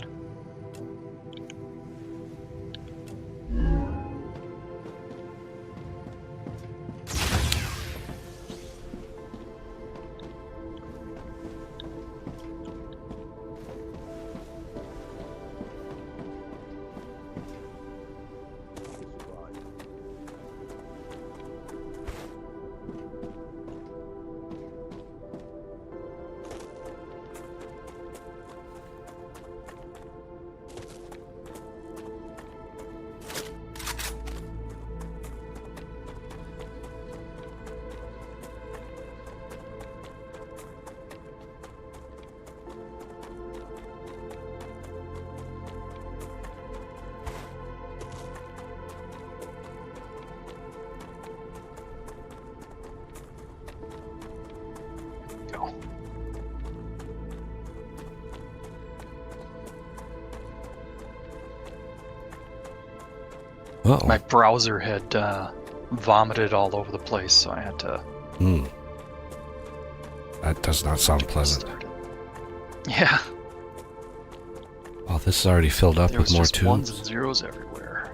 Uh-oh. My browser had vomited all over the place, so I had to. That does not sound pleasant. Yeah. Oh, this is already filled up There with was more just ones tubes. and zeros everywhere.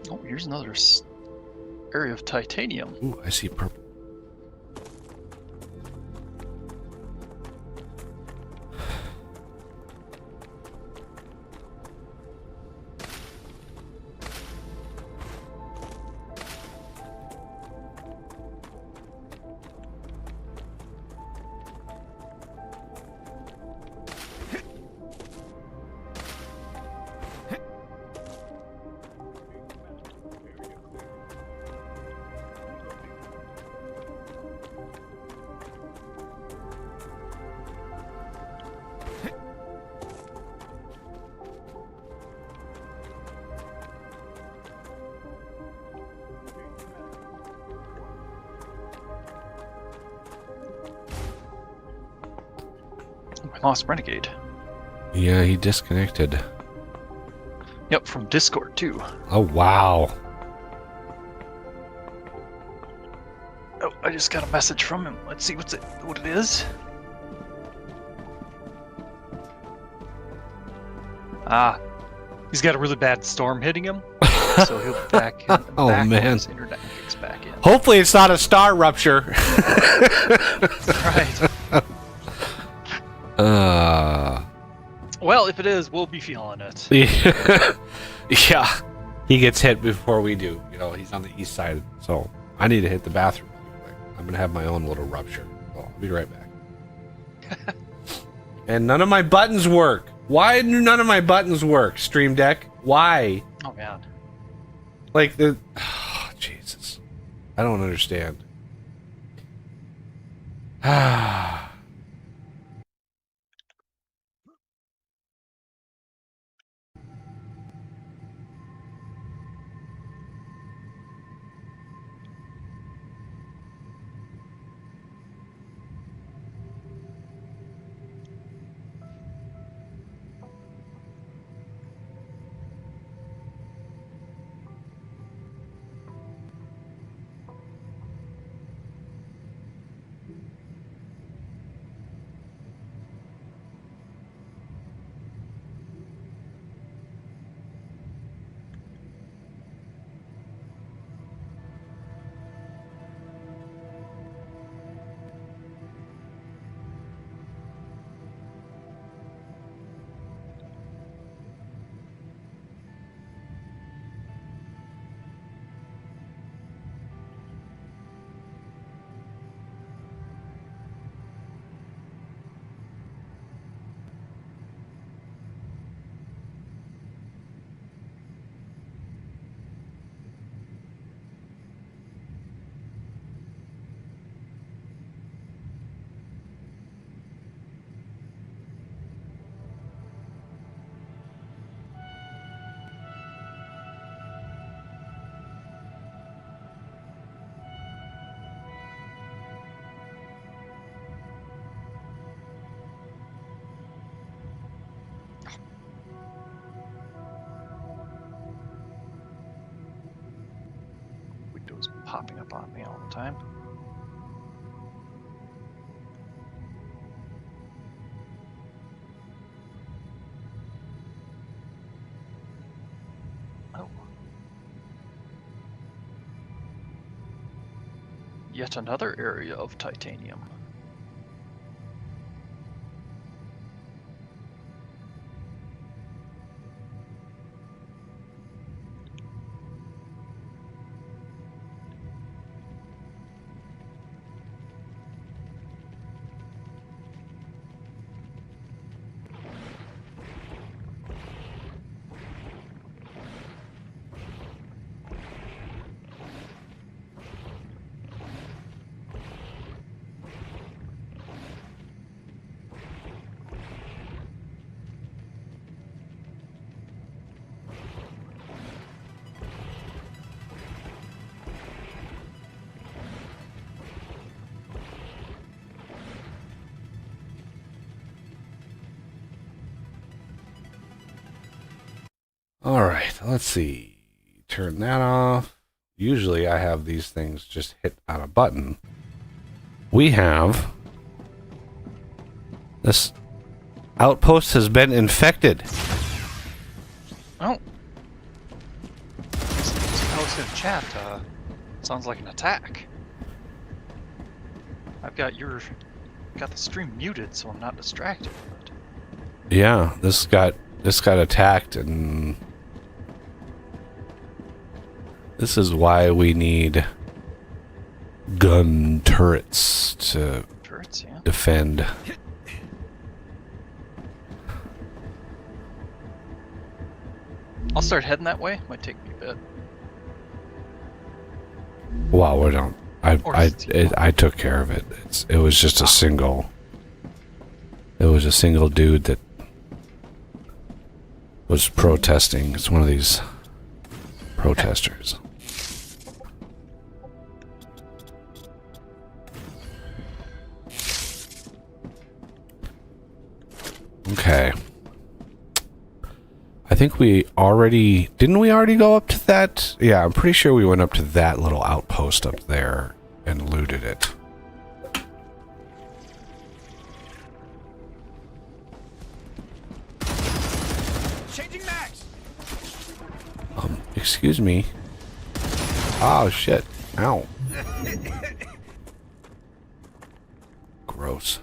Oh, here's another area of titanium. Ooh, I see purple. I lost Renegade. Yeah, he disconnected. Yep, from Discord too. Oh, wow. Oh, I just got a message from him. Let's see what it is. Ah, he's got a really bad storm hitting him, so he'll be back. Oh, back when man. his internet kicks back in. Hopefully it's not a star rupture. Right. Well, if it is, we'll be feeling it. Yeah. He gets hit before we do. You know, he's on the east side, so I need to hit the bathroom really quick. I'm gonna have my own little rupture. So I'll be right back. And none of my buttons work. Why do none of my buttons work, Stream Deck? Why? Oh man. Like the oh, Jesus. I don't understand. Ah. Windows popping up on me all the time. Oh. Yet another area of titanium. Alright, let's see. Turn that off. Usually I have these things just hit on a button. We have... This outpost has been infected. Oh. I was in chat. Sounds like an attack. I've got the stream muted, so I'm not distracted. But... Yeah, this got attacked, and this is why we need gun turrets to defend. I'll start heading that way. Might take me a bit. Wow, we don't. I took care of it. It was just a single. It was a single dude that was protesting. It's one of these protesters. Okay. I think we already... Didn't we already go up to that? Yeah, I'm pretty sure we went up to that little outpost up there and looted it. Changing max. Excuse me. Oh, shit. Ow. Gross.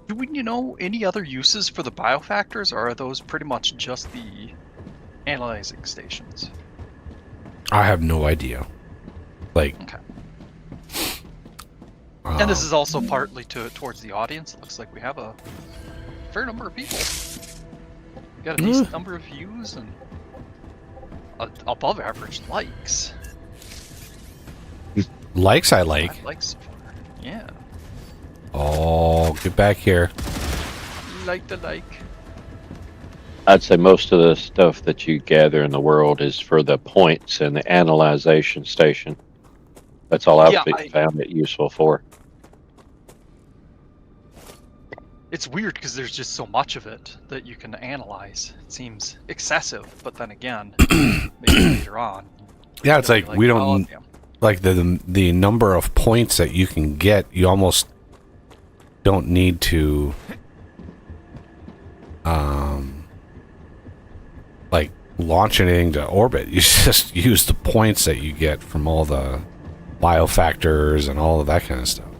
Do we know any other uses for the biofactors, or are those pretty much just the analyzing stations? I have no idea. Like... Okay. And this is also partly towards the audience. It looks like we have a fair number of people. We got a decent number of views and above average likes. Likes I like. Likes, yeah. Oh, get back here. Like the like. I'd say most of the stuff that you gather in the world is for the points and the analyzation station. That's all I've found it useful for. It's weird because there's just so much of it that you can analyze. It seems excessive, but then again, maybe later on. Yeah, it's like we don't... Like the number of points that you can get, you almost don't need to like launch anything to orbit. You just use the points that you get from all the biofactors and all of that kind of stuff.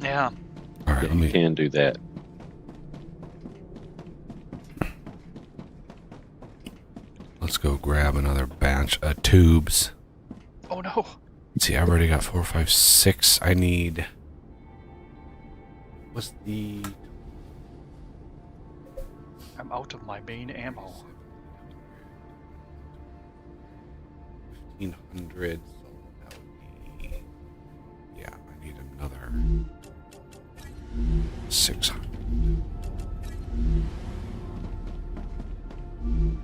Yeah. All right, you can do that. Let's go grab another batch of tubes. Oh no. Let's see, I've already got 4, 5, 6. I need... What's the... I'm out of my main ammo. 1,500. So that would be... Yeah, I need another 600.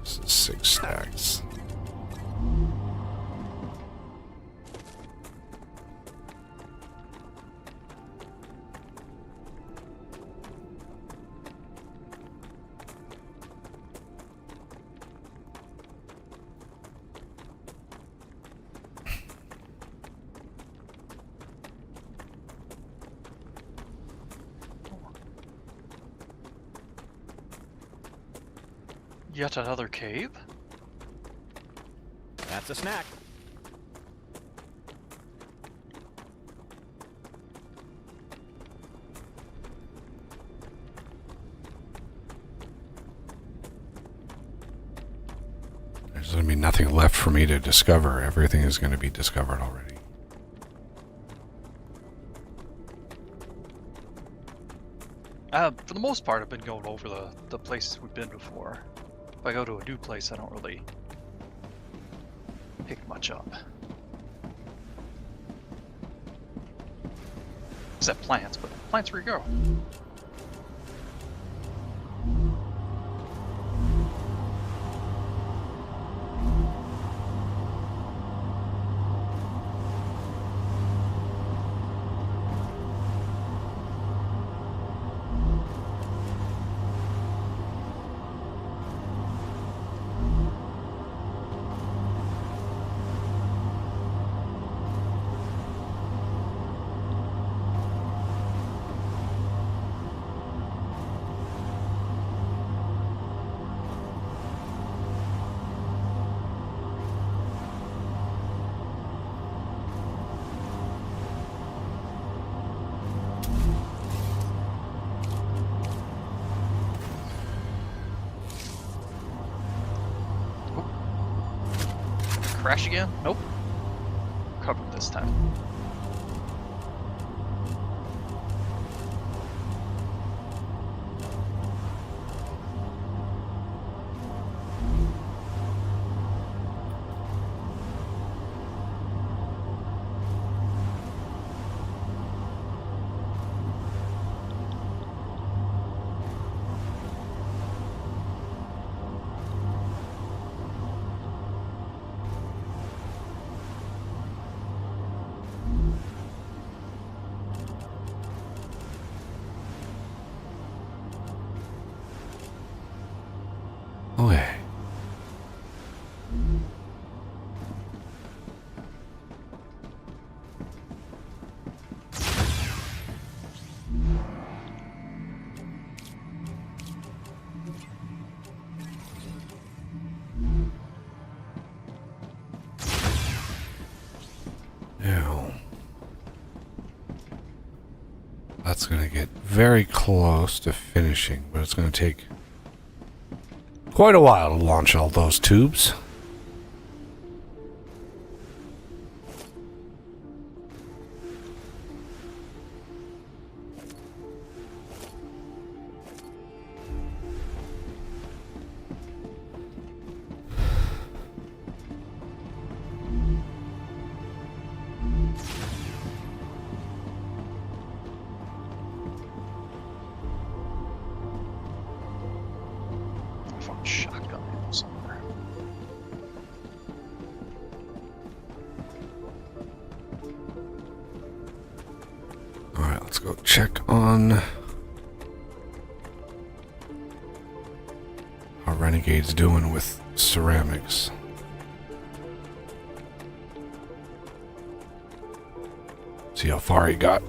This is 6 stacks. Yet another cave? That's a snack. There's going to be nothing left for me to discover. Everything is going to be discovered already. For the most part, I've been going over the places we've been before. If I go to a new place, I don't really pick much up. Except plants, but plants where you go. Crash again? Nope. Covered this time. Okay. Now, that's going to get very close to finishing, but it's going to take quite a while to launch all those tubes. Shotgun ammo somewhere. Alright, let's go check on how Renegade's doing with ceramics. See how far he got.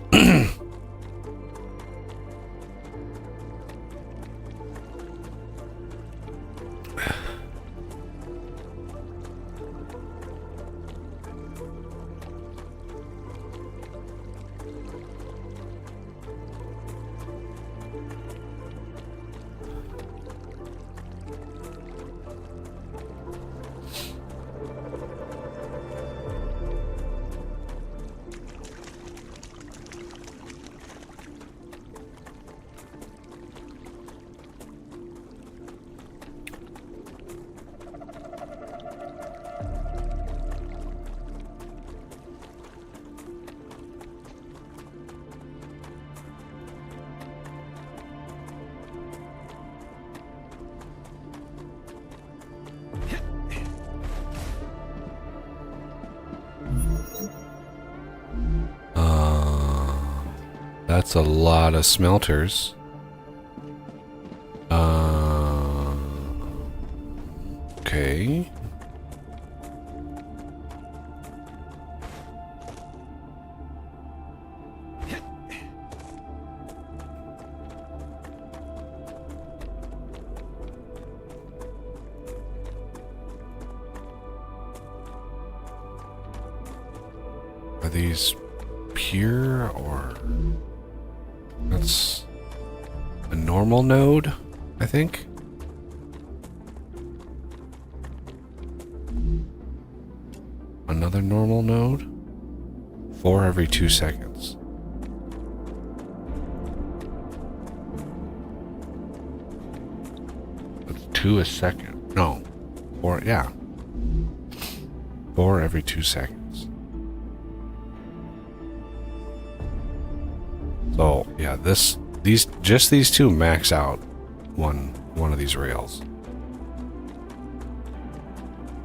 That's a lot of smelters. Okay. Are these pure or... That's a normal node, I think. Another normal node. 4 every 2 seconds. That's 2 a second. No. 4, yeah. 4 every 2 seconds. yeah, these two max out one of these rails.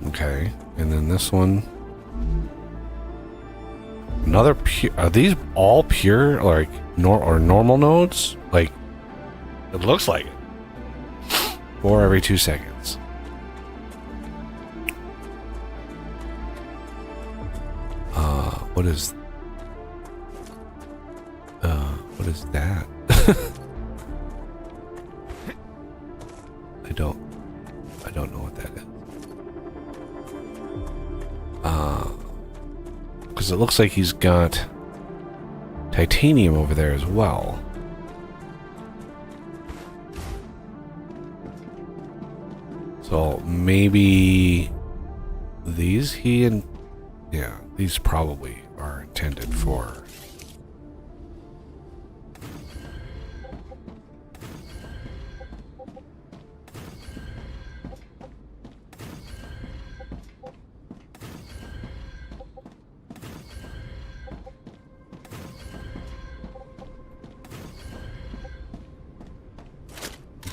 Okay, and then this one. Another pure. Are these all pure, like normal nodes? Like, it looks like it. 4 every 2 seconds. What is that? I don't know what that is. Because it looks like he's got titanium over there as well. So maybe these these probably are intended for.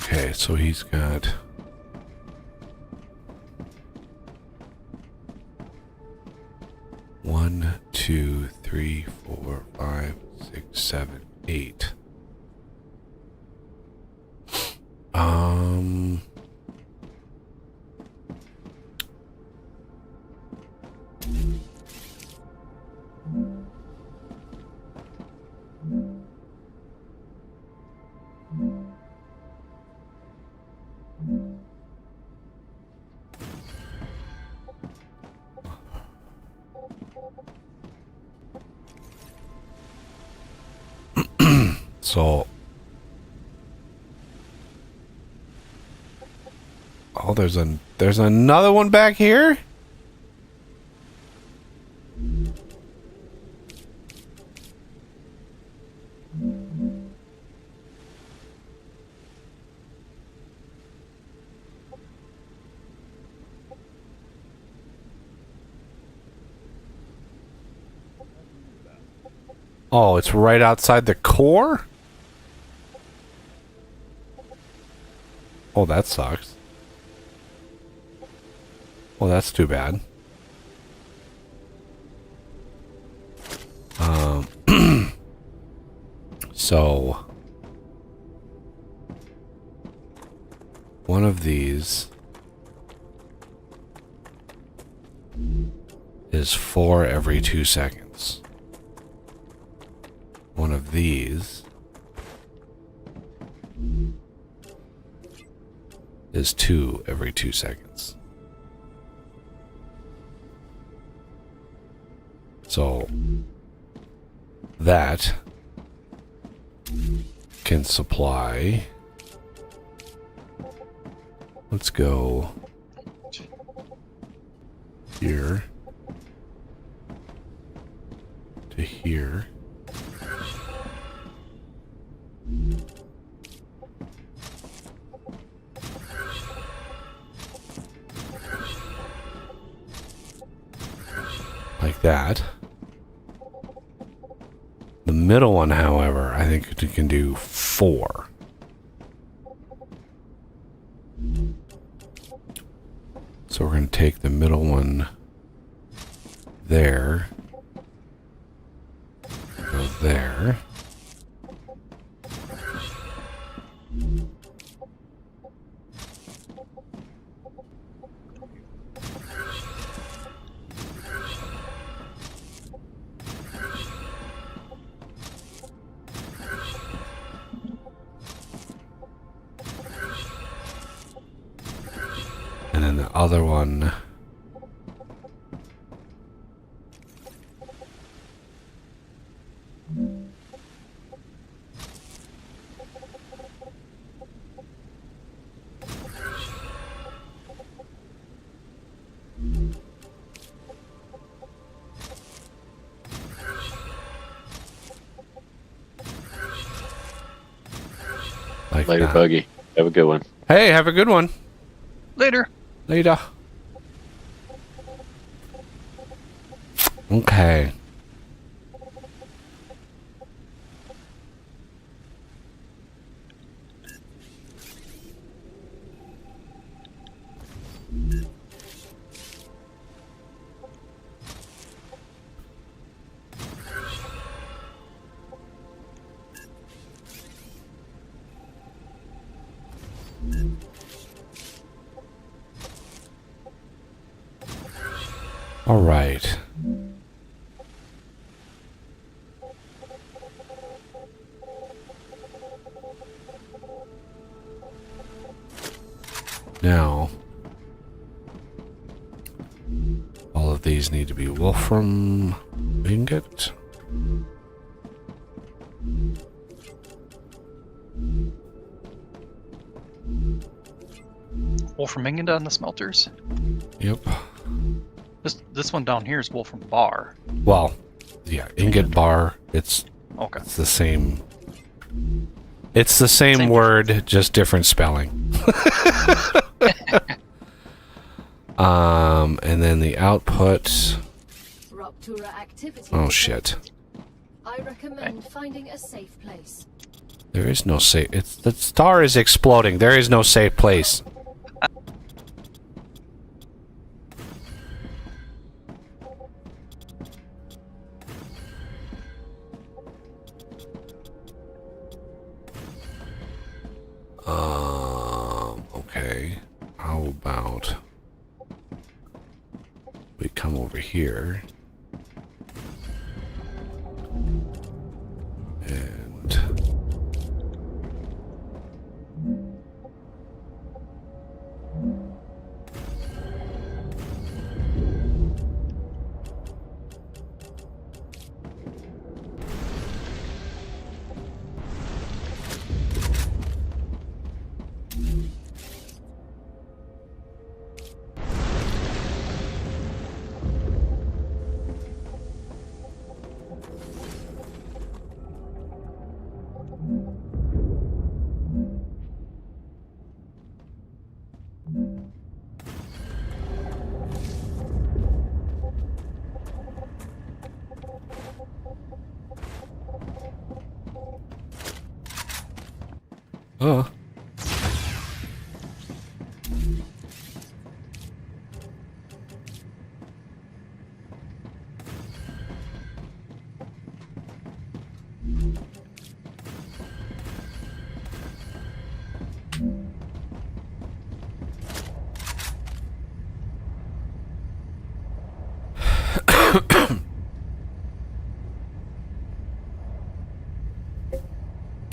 Okay, so he's got 1, 2, 3, 4, 5, 6, 7, 8. So, oh, there's another one back here. Oh, it's right outside the core? Oh, that sucks. Well, that's too bad. So one of these is 4 every 2 seconds. One of these is 2 every 2 seconds. So that can supply. Let's go here to here. Like that. The middle one, however, I think it can do 4. So we're going to take the middle one there. Go there. And then the other one. Like Later, that. Buggy. Have a good one. Hey, have a good one. Later. Later. Okay. All right. Now, all of these need to be wolfram ingot. Wolfram ingot on the smelters. Yep. This one down here is wolfram bar. Well, yeah, ingot bar. It's Okay. the same. It's the same word, just different spelling. And then the output. Rupture activity. Oh shit! I recommend finding a safe place. There is no safe. It's the star is exploding. There is no safe place. Okay. How about we come over here and oh.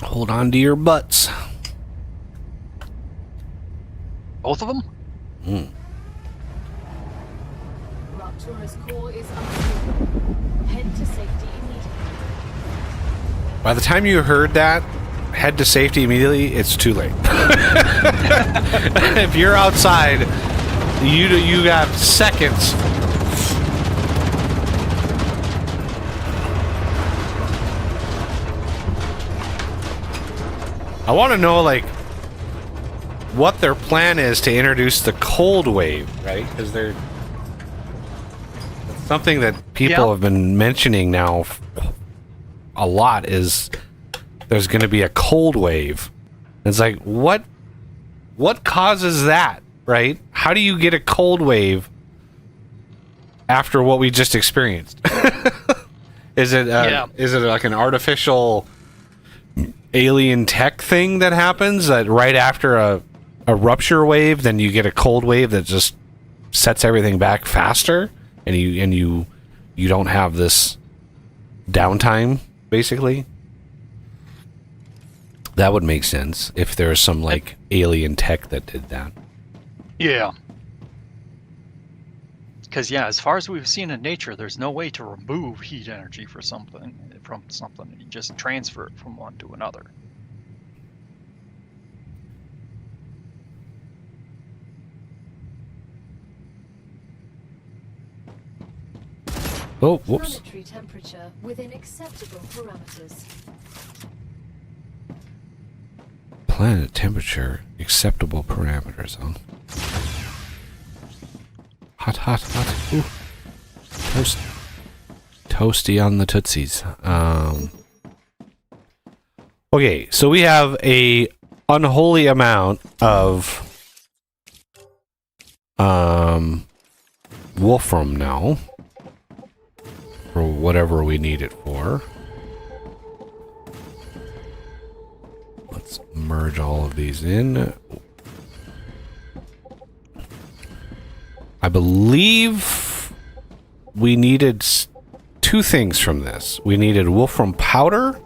Hold on to your butts. Both of them? Rupture's core is unstable. Head to safety immediately. By the time you heard that, head to safety immediately, it's too late. If you're outside, you got seconds. I want to know, like, what their plan is to introduce the cold wave, right? Because they're something that people have been mentioning now a lot is there's going to be a cold wave. It's like, what causes that, right? How do you get a cold wave after what we just experienced? Is it like an artificial alien tech thing that happens that right after a rupture wave, then you get a cold wave that just sets everything back faster, and you don't have this downtime, basically? That would make sense if there's some like alien tech that did that. Yeah. Because as far as we've seen in nature, there's no way to remove heat energy from something. You just transfer it from one to another. Oh, whoops. Planetary temperature within acceptable parameters. Planet temperature, acceptable parameters, huh? Hot, hot, hot. Ooh. Toast. Toasty on the tootsies. Okay, so we have a unholy amount of wolfram now, for whatever we need it for. Let's merge all of these in. I believe we needed two things from this. We needed wolfram powder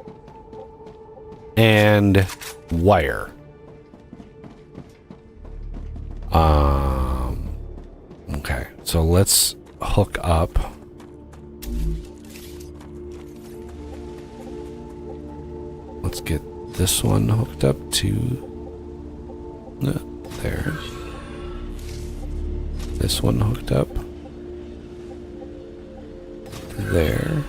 and wire. Okay, so let's hook up. Let's get this one hooked up to there. This one hooked up there.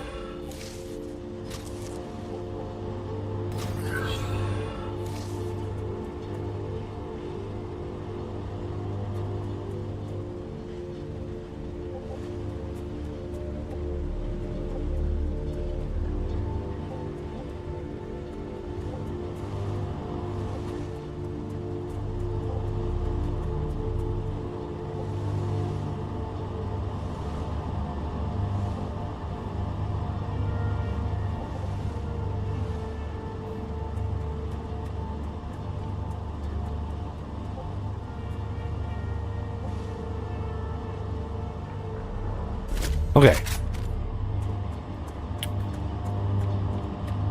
Okay.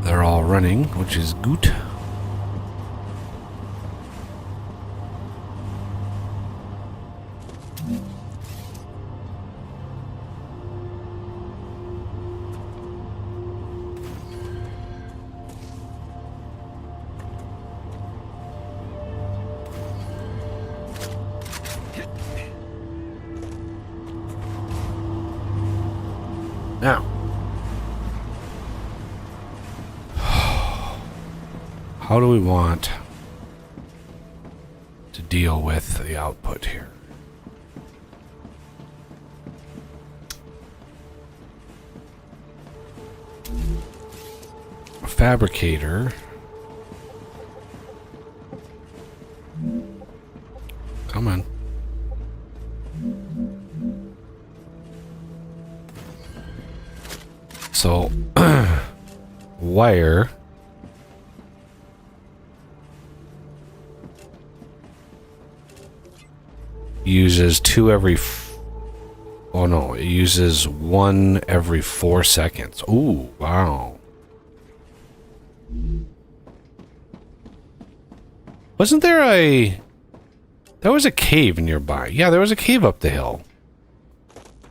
They're all running, which is good. Now, how do we want to deal with the output here? A fabricator. Come on. So, wire uses two every. Oh no, it uses one every 4 seconds. Ooh, wow. Wasn't there a? There was a cave nearby. Yeah, there was a cave up the hill.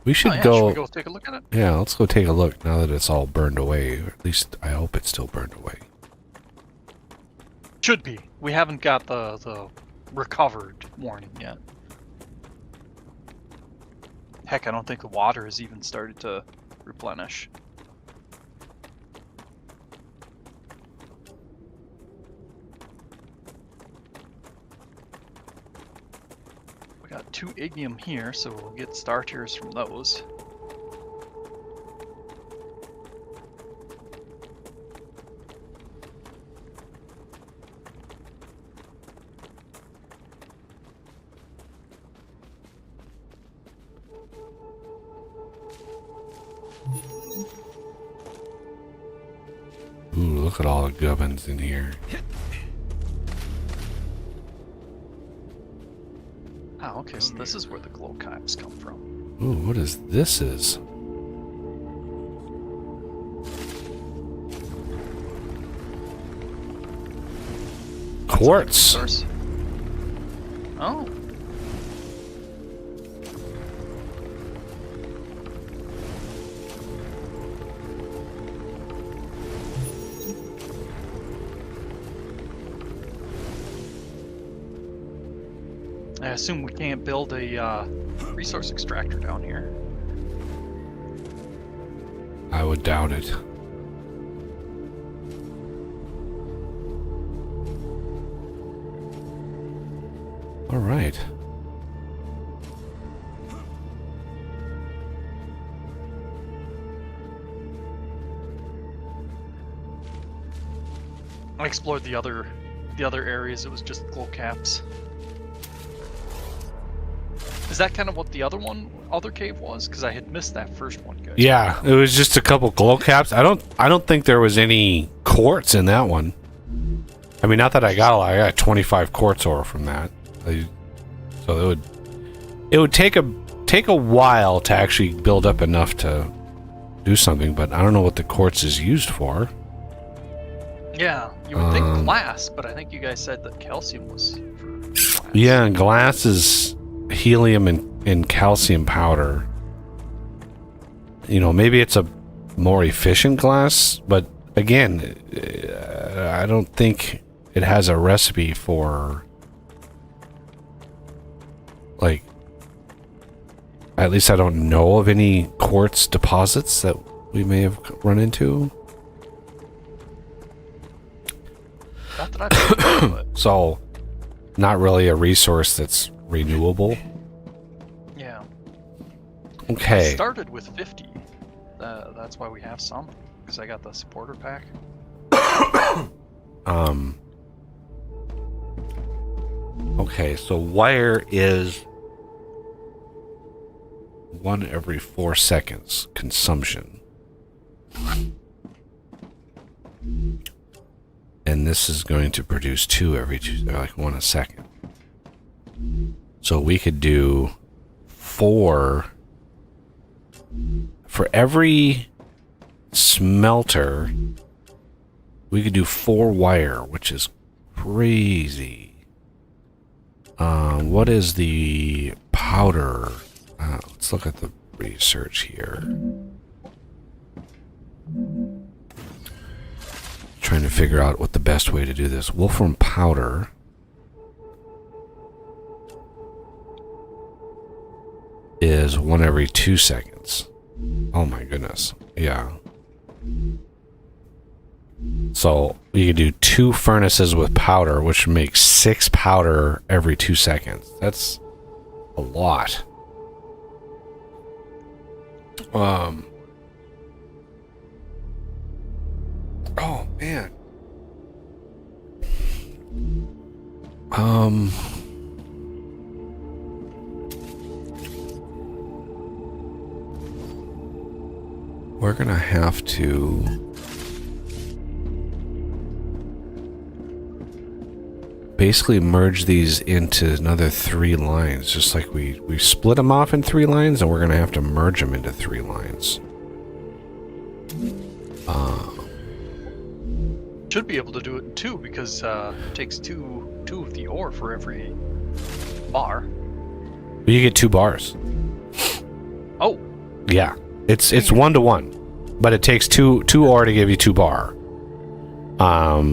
We should go. Should we go take a look at it? Yeah, let's go take a look now that it's all burned away. Or at least I hope it's still burned away. Should be. We haven't got the recovered warning yet. Heck, I don't think the water has even started to replenish. We got 2 Igium here, so we'll get star tiers from those. Ooh, look at all the gubbins in here. Oh, okay, so this is where the glow chimes come from. Ooh, what is this is? Quartz. Oh. I assume we can't build a resource extractor down here. I would doubt it. All right. I explored the other areas. It was just glow caps. Is that kind of what the other cave was? Because I had missed that first one, guys. Yeah, it was just a couple glow caps. I don't think there was any quartz in that one. I mean, not that I got 25 quartz ore from that. So it would take a take a while to actually build up enough to do something, but I don't know what the quartz is used for. Yeah, you would think glass, but I think you guys said that calcium was for glass. Yeah, and glass is helium and calcium powder. You know, maybe it's a more efficient glass, but again, I don't think it has a recipe for, like, at least I don't know of any quartz deposits that we may have run into. Not that I know, but So, not really a resource that's renewable. yeah. Okay. I started with 50. That's why we have some, because I got the supporter pack. Okay, so wire is 1 every 4 seconds consumption. And this is going to produce 2 every 2, like 1 a second. So we could do 4 for every smelter. We could do 4 wire, which is crazy. What is the powder? Let's look at the research here. Trying to figure out what the best way to do this. Wolfram powder is 1 every 2 seconds. Oh my goodness. Yeah. So you can do 2 furnaces with powder, which makes 6 powder every 2 seconds. That's a lot. Oh man. We're gonna have to basically merge these into another 3 lines, just like we split them off in 3 lines, and we're gonna have to merge them into 3 lines. Should be able to do it in 2 because it takes two of the ore for every bar. You get 2 bars. Oh, Yeah, it's 1 to 1, but it takes 2 ore to give you 2 bar. I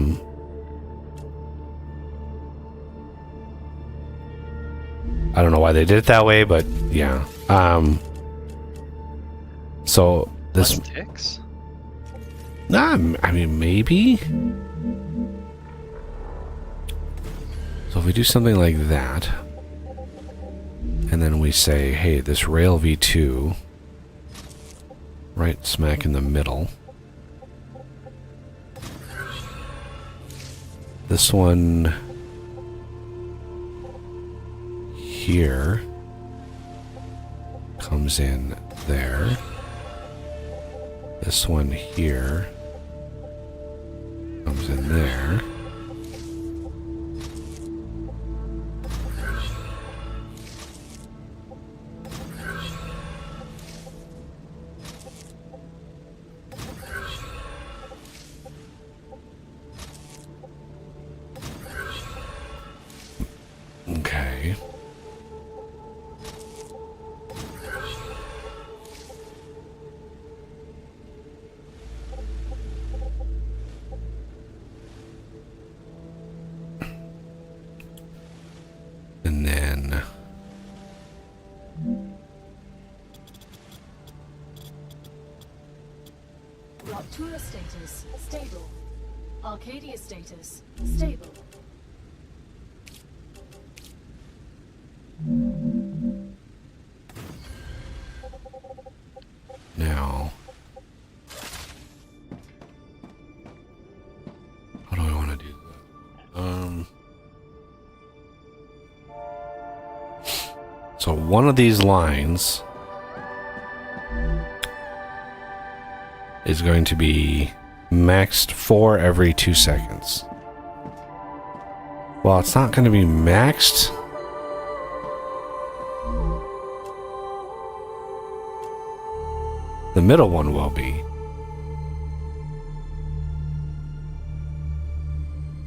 don't know why they did it that way, but yeah. So this, less ticks. nah, I mean maybe. So if we do something like that, and then we say, hey, this rail V2, right smack in the middle. This one here comes in there. This one here comes in there. Okay. And then Raptura status stable. Arcadia status stable. now, how do I want to do that? So one of these lines is going to be maxed 4 every 2 seconds. Well, it's not going to be maxed. The middle one will be.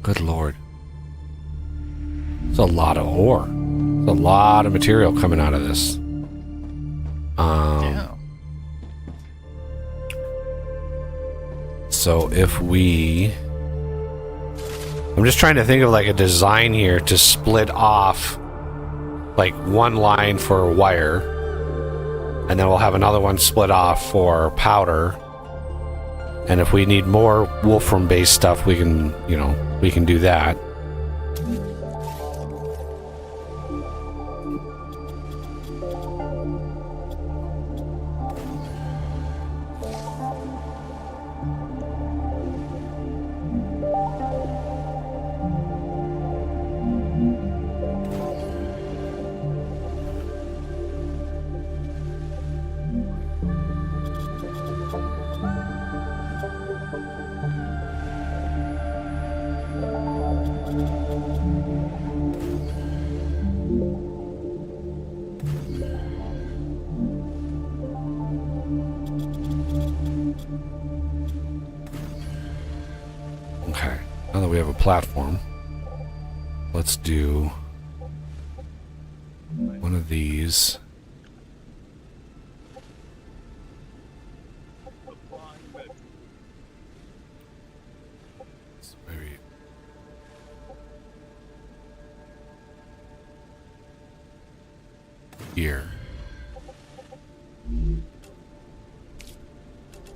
Good lord. It's a lot of ore. It's a lot of material coming out of this. Yeah. So if we... I'm just trying to think of like a design here to split off like one line for wire, and then we'll have another one split off for powder. And if we need more Wolfram based stuff, we can, you know, we can do that. Okay, now that we have a platform, let's do one of these. So maybe here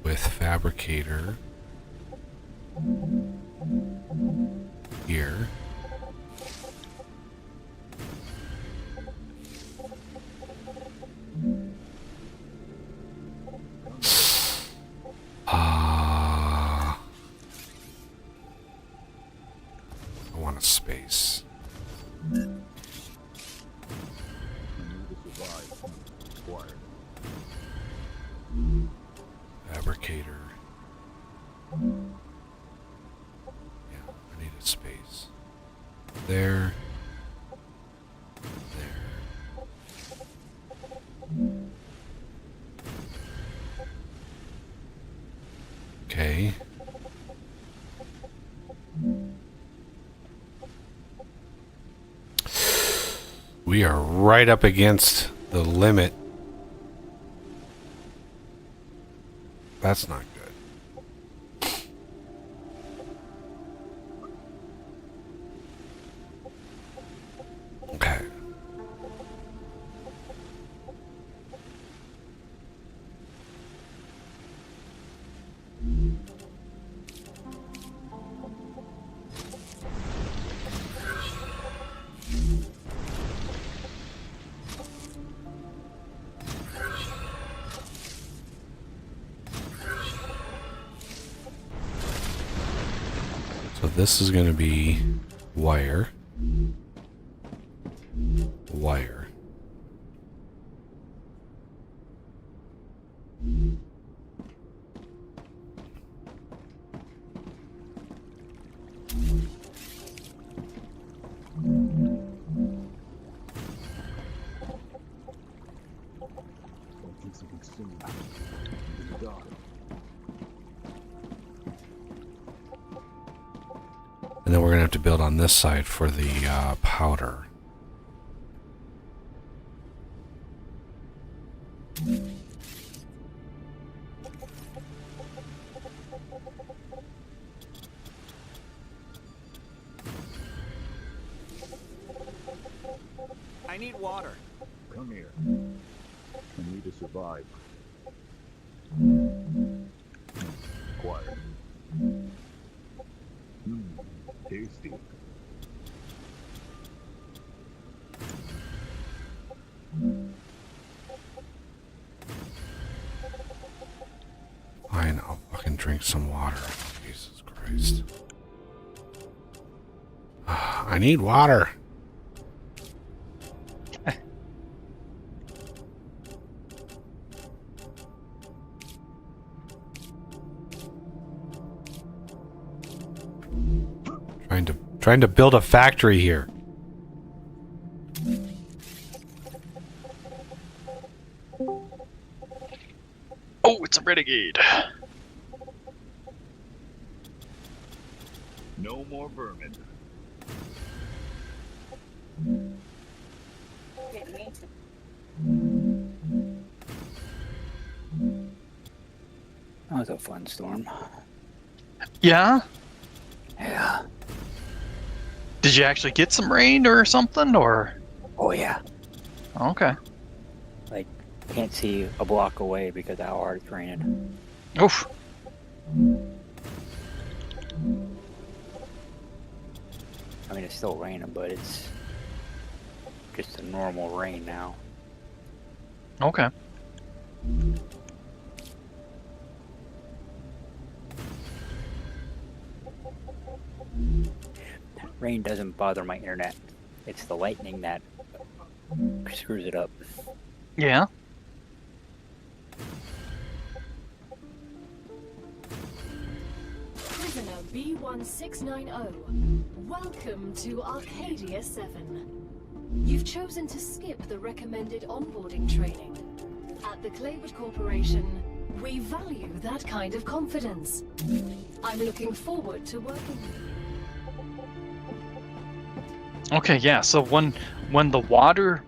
with fabricator. Here. I want a space. Fabricator. Yeah, I need a space. There. There. Okay. We are right up against the limit. That's not good. Okay. So this is going to be wire. Wire. And then we're going to have to build on this side for the powder. I need water. Come here. I need to survive. Quiet. Tasty. Fine, I'll fucking drink some water. Jesus Christ. I need water. Trying to build a factory here. Oh, it's a renegade. No more vermin. That was a fun storm. Yeah? Yeah. Did you actually get some rain or something, or? Oh yeah. Okay. Like, can't see a block away because of how hard it's raining. Oof. I mean, it's still raining, but it's just a normal rain now. Okay. Rain doesn't bother my internet. It's the lightning that screws it up. Yeah. Prisoner B1690, welcome to Arcadia 7. You've chosen to skip the recommended onboarding training. At the Claywood Corporation, we value that kind of confidence. I'm looking forward to working with you. Okay, yeah, so when the water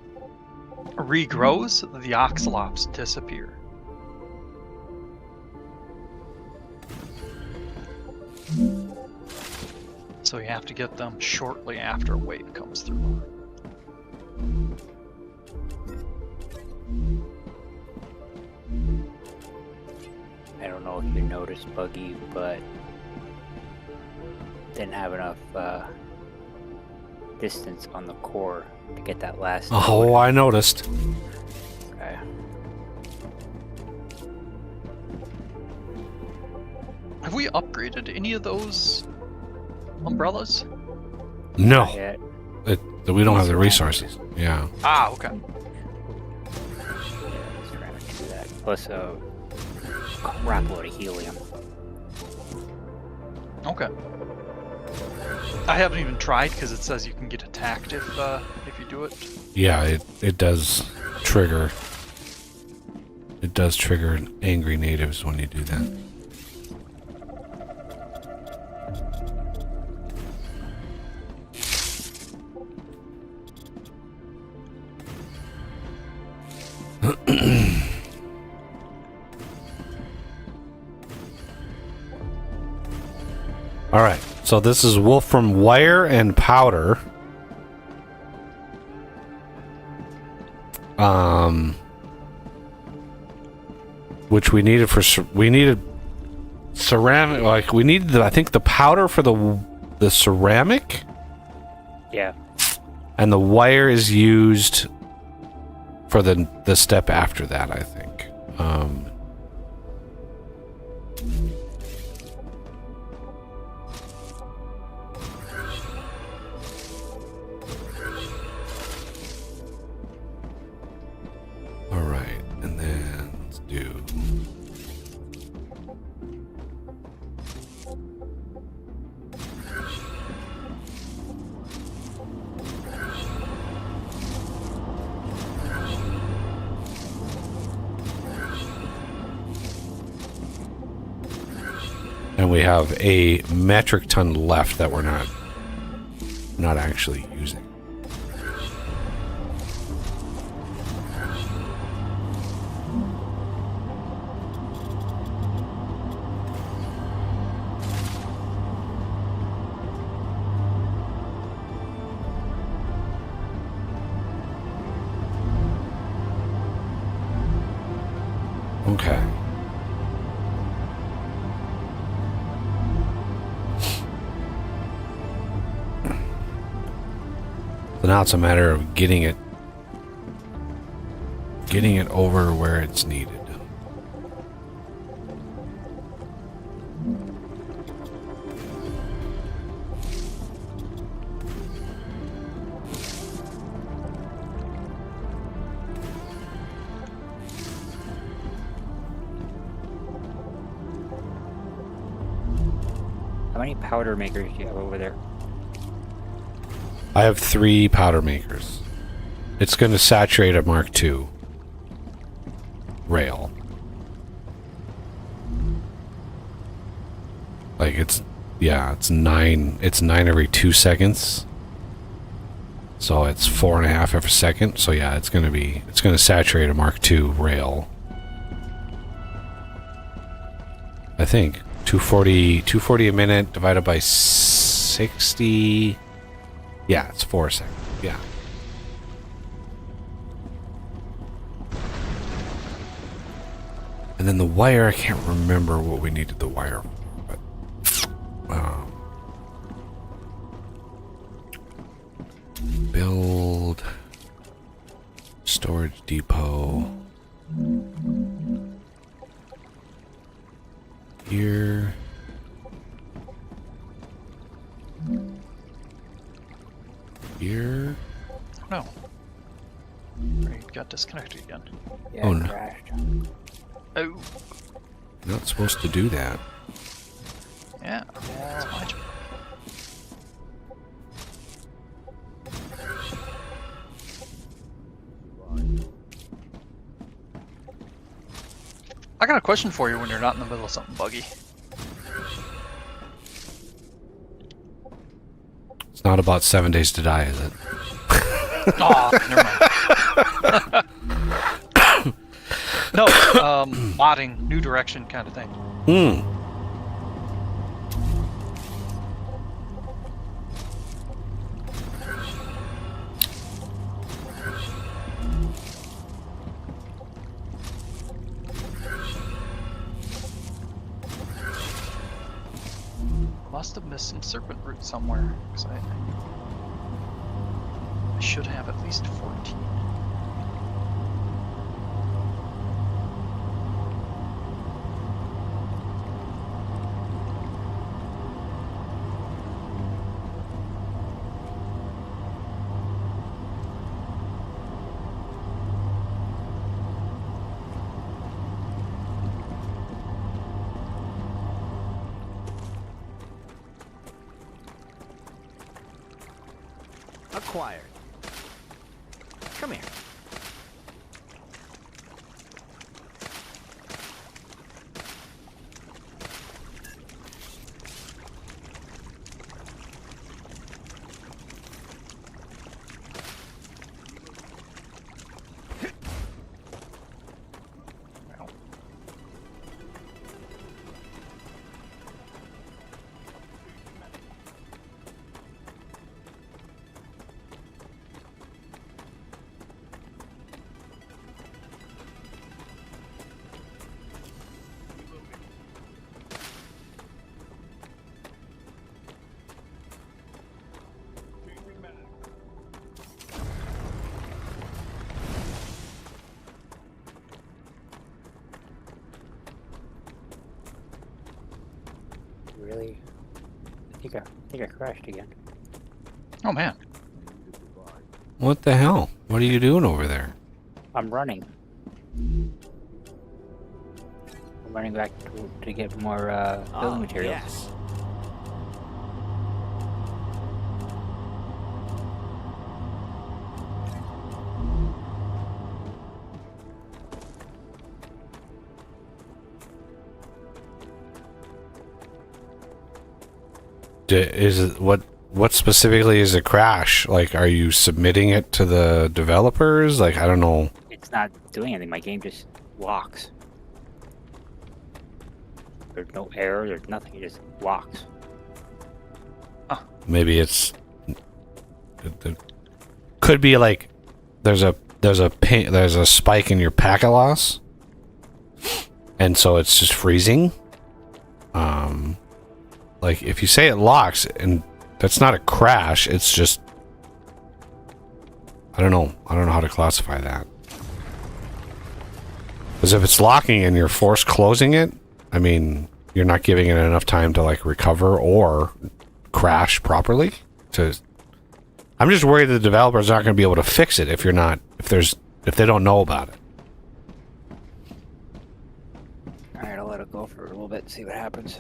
regrows, the oxalops disappear. So you have to get them shortly after a wave comes through. I don't know if you noticed, Buggy, but didn't have enough distance on the core to get that last. Oh, I noticed. Okay. Have we upgraded any of those umbrellas? No, Yeah. we don't have the resources. Yeah. Ah, okay. Let's try to do that. Plus a crap load of helium. Okay. I haven't even tried because it says you can get attacked if you do it. Yeah, it does trigger. It does trigger angry natives when you do that. All right, so this is Wolfram wire and powder. Which we needed for ceramic. Like we needed, I think, the powder for the ceramic. Yeah. And the wire is used for the step after that, I think. All right, and then let's do. And we have a metric ton left that we're not actually using. Okay. So now it's a matter of getting it over where it's needed. How many powder makers do you have over there? I have 3 powder makers. It's going to saturate a Mark II rail. Like it's 9. It's 9 every 2 seconds. So it's 4.5 every second. So yeah, it's gonna saturate a Mark II rail. I think 240 a minute divided by 60. Yeah, it's 4 seconds. Yeah. And then the wire, I can't remember what we needed the wire for, but build storage depot here. Here. No. It got disconnected again. Yeah, Oh, it no. crashed. Oh. You're not supposed to do that. Yeah. That's my job. I got a question for you when you're not in the middle of something buggy. It's not about 7 Days to Die, is it? Oh, never mind. No, modding, new direction kind of thing. Must have missed some serpent root somewhere, 'cause I should have at least 14. Acquired. Come here. Really? I think I crashed again. Oh man. What the hell? What are you doing over there? I'm running. I'm running back to get more building materials. Yes. Is it what specifically is a crash? Like, are you submitting it to the developers? Like, I don't know. It's not doing anything. My game just locks. There's no error. There's nothing. It just locks. Maybe it's it could be like there's a spike in your packet loss, and so it's just freezing. Like if you say it locks, and that's not a crash, it's just I don't know how to classify that. Because if it's locking and you're force closing it, I mean, you're not giving it enough time to like recover or crash properly. I'm just worried that the developers aren't going to be able to fix it if they don't know about it. Alright, I'll let it go for a little bit and see what happens.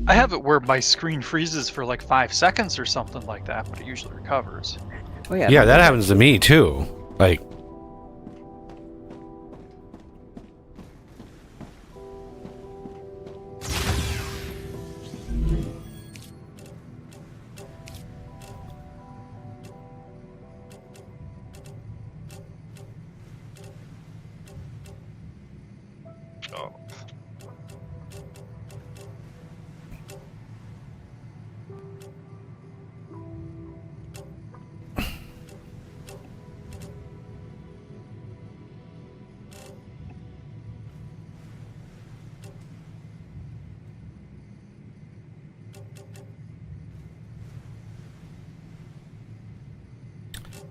I have it where my screen freezes for like 5 seconds or something like that, but it usually recovers. Oh yeah. Yeah, that happens to me too. Like,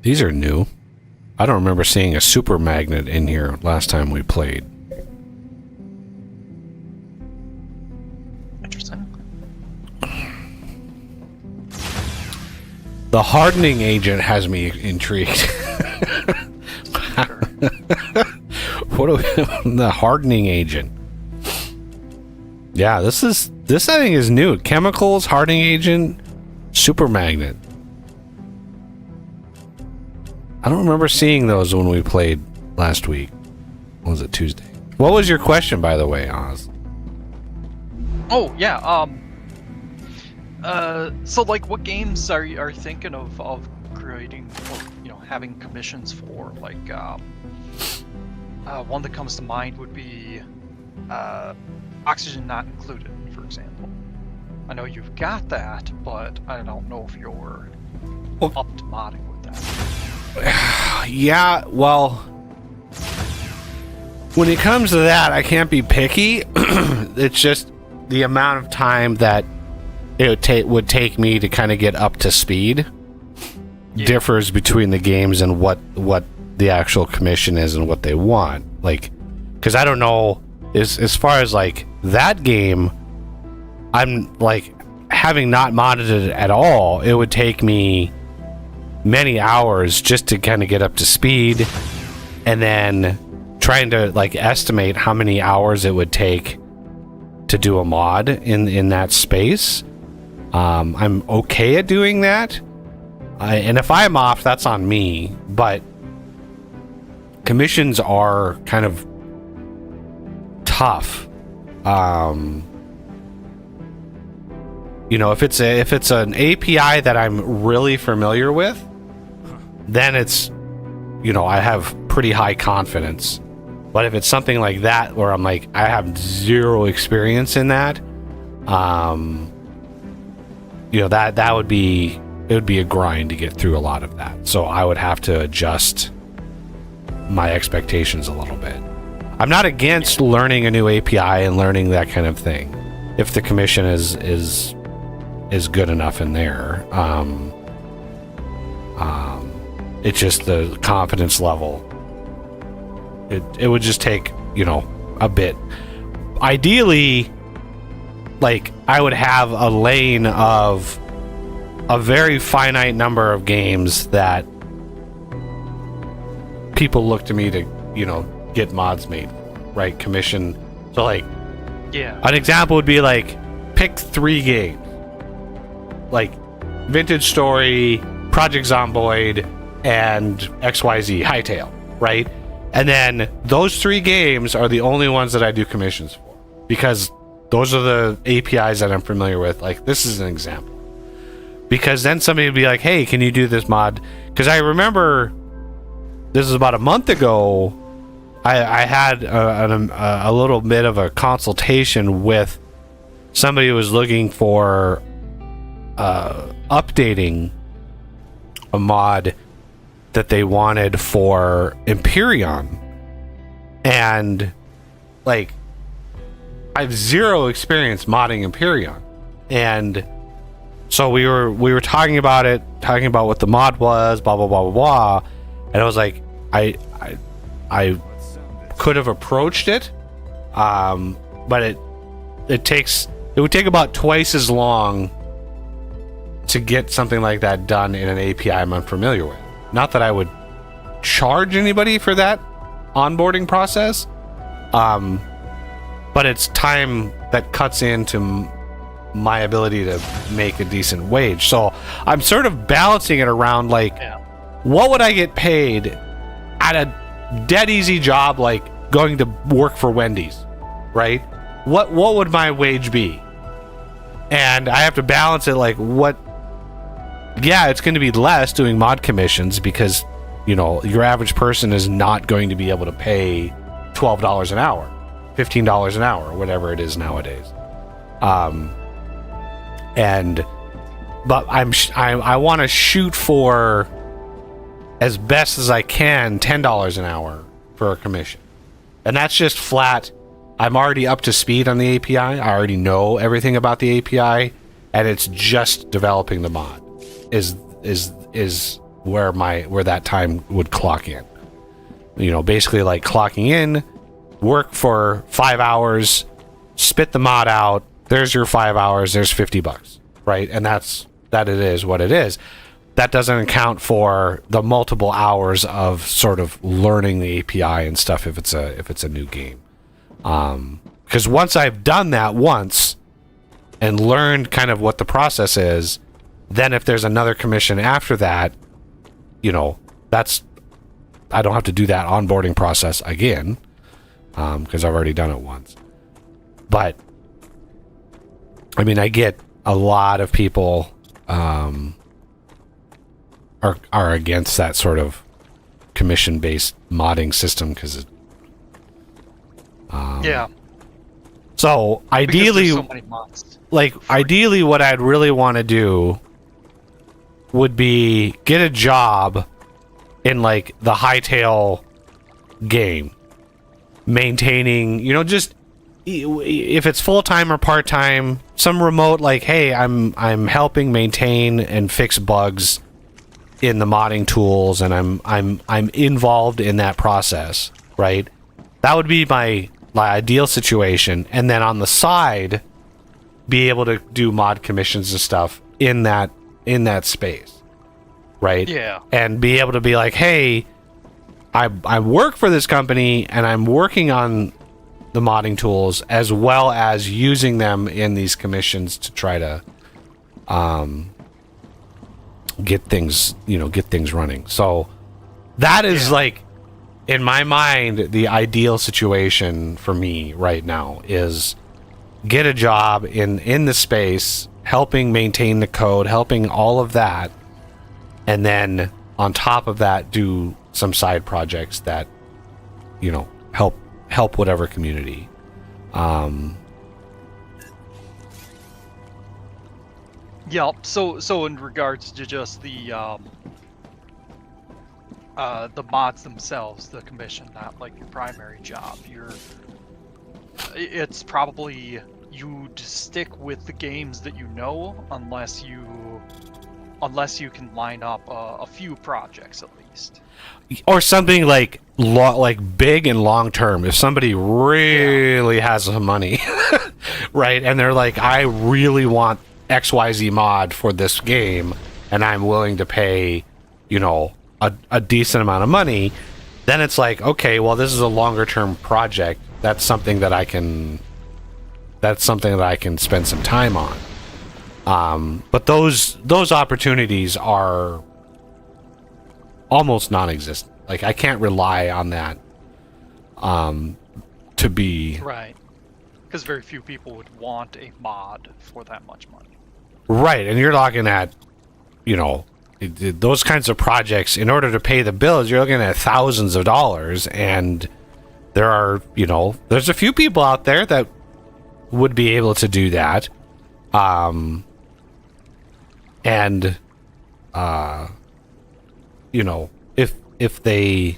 These are new. I don't remember seeing a super magnet in here last time we played. Interesting. The hardening agent has me intrigued. What do we, the hardening agent? Yeah, this I think is new. Chemicals, hardening agent, super magnet. I don't remember seeing those when we played last week. What was it, Tuesday? What was your question, by the way, Oz? Oh yeah. So like, what games are you thinking of creating, or having commissions for? Like, one that comes to mind would be Oxygen Not Included, for example. I know you've got that, but I don't know if you're up to modding with that. Yeah, well, when it comes to that, I can't be picky. It's just the amount of time that it would take me to kind of get up to speed differs between the games and what the actual commission is and what they want. Like, because I don't know, as far as like that game, I'm like, having not modded it at all, it would take me many hours just to kind of get up to speed, and then trying to like estimate how many hours it would take to do a mod in that space. I'm okay at doing that, and if I'm off, that's on me. But commissions are kind of tough. If it's an API that I'm really familiar with, then it's, I have pretty high confidence. But if it's something like that where I'm like, I have zero experience in that, that would be a grind to get through a lot of that. So I would have to adjust my expectations a little bit. I'm not against learning a new API and learning that kind of thing, if the commission is good enough in there. It's just the confidence level. It would just take, a bit. Ideally, like, I would have a lane of a very finite number of games that people look to me to, get mods made for, right? Commission. So, like, yeah, an example would be like, pick 3 games. Like, Vintage Story, Project Zomboid, and XYZ, Hightail, right? And then those 3 games are the only ones that I do commissions for, because those are the APIs that I'm familiar with. Like, this is an example. Because then somebody would be like, hey, can you do this mod? Because I remember, this is about a month ago, I had a little bit of a consultation with somebody who was looking for updating a mod that they wanted for Empyrean, and like, I have zero experience modding Empyrean, and so we were talking about what the mod was, blah blah blah blah blah, and I was like, I could have approached it, but it would take about twice as long to get something like that done in an API I'm unfamiliar with. Not that I would charge anybody for that onboarding process, but it's time that cuts into my ability to make a decent wage. So I'm sort of balancing it around, like, what would I get paid at a dead easy job like going to work for Wendy's, right? What would my wage be? And I have to balance it like, it's going to be less doing mod commissions, because your average person is not going to be able to pay $12 an hour, $15 an hour, or whatever it is nowadays. But I want to shoot for, as best as I can, $10 an hour for a commission, and that's just flat. I'm already up to speed on the API. I already know everything about the API, and it's just developing the mod is where that time would clock in. You know, basically like clocking in, work for 5 hours, spit the mod out. There's your 5 hours. There's $50, right? And that it is what it is. That doesn't account for the multiple hours of sort of learning the API and stuff if it's a new game. Because once I've done that once and learned kind of what the process is, then if there's another commission after that, you know, I don't have to do that onboarding process again, because I've already done it once. But I mean, I get a lot of people are against that sort of commission-based modding system because yeah. So ideally, so many mods. Ideally, what I'd really want to do would be get a job in like the Hightail game, maintaining, you know, just if it's full-time or part-time, some remote, like, hey, I'm helping maintain and fix bugs in the modding tools, and I'm involved in that process, right? That would be my ideal situation. And then on the side, be able to do mod commissions and stuff in that space, right? Yeah. And be able to be like, hey, I work for this company and I'm working on the modding tools as well as using them in these commissions to try to get things running. So that is like, in my mind, the ideal situation for me right now is get a job in the space, helping maintain the code, helping all of that, and then on top of that do some side projects that, you know, help whatever community. Yep. So in regards to just the mods themselves, the commission, not like your primary job. It's probably you'd stick with the games that you know, unless you can line up a few projects at least, or something like big and long term. If somebody really has some money, right, and they're like, I really want XYZ mod for this game, and I'm willing to pay, you know, a decent amount of money, then it's like, okay, well, this is a longer term project. That's something that I can spend some time on. But those opportunities are almost non-existent. Like, I can't rely on that to be right, because very few people would want a mod for that much money. Right, and you're looking at, you know, those kinds of projects. In order to pay the bills, you're looking at thousands of dollars, and there are, you know, there's a few people out there that would be able to do that. You know, if they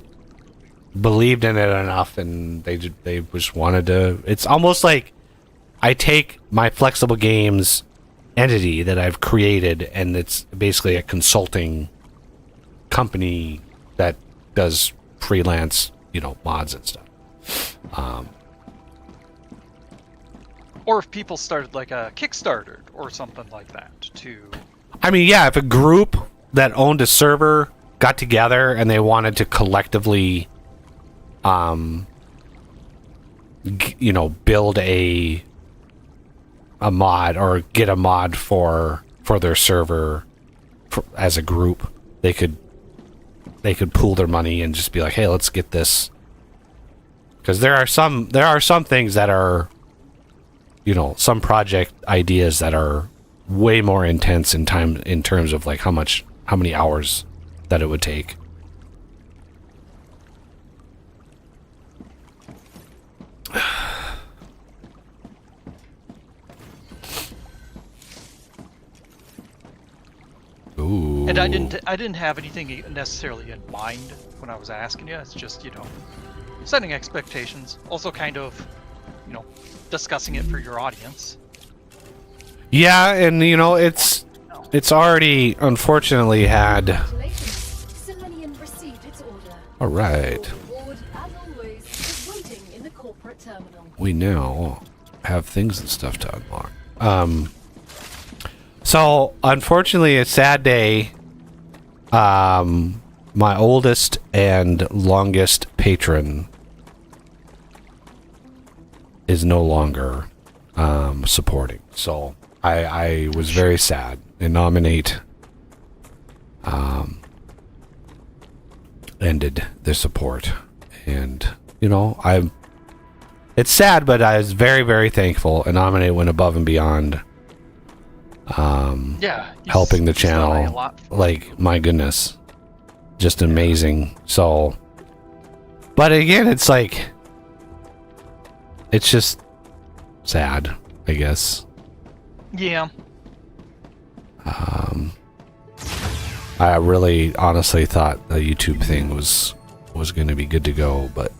believed in it enough and they just wanted to, it's almost like I take my Flexible Games entity that I've created, and it's basically a consulting company that does freelance, you know, mods and stuff. Or if people started like a Kickstarter or something like that to... I mean, yeah, if a group that owned a server got together and they wanted to collectively, you know, build a mod or get a mod for their server as a group, they could pool their money and just be like, hey, let's get this. Because there are some things that are, you know, some project ideas that are way more intense in time, in terms of like how many hours that it would take. Ooh. And I didn't have anything necessarily in mind when I was asking you. It's just, you know, setting expectations, also kind of, you know, discussing it for your audience. Yeah, and you know, it's already unfortunately had All right. Reward, as always, is waiting in the corporate terminal. We now have things and stuff to unlock. So unfortunately, a sad day. My oldest and longest patron is no longer supporting. So I was very sad and nominate ended their support. And you know, it's sad, but I was very, very thankful. And nominate went above and beyond Yeah. helping the he's done a channel. lot. Like, my goodness, just amazing. So, but again, it's like, it's just sad, I guess. Yeah. I really honestly thought the YouTube thing was going to be good to go, but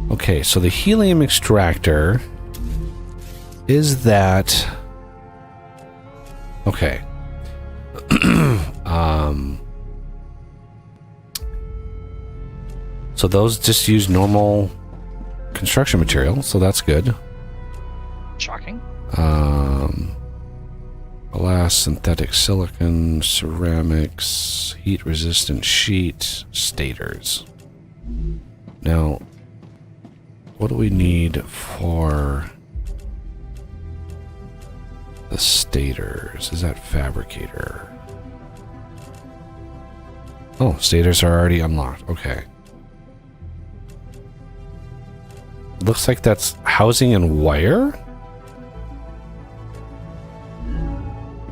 okay. So the helium extractor is that okay? So those just use normal construction material, so that's good. Shocking. Glass, synthetic silicon, ceramics, heat-resistant sheet, stators. Now, what do we need for the stators? Is that fabricator? Oh, stators are already unlocked. Okay. Looks like that's housing and wire?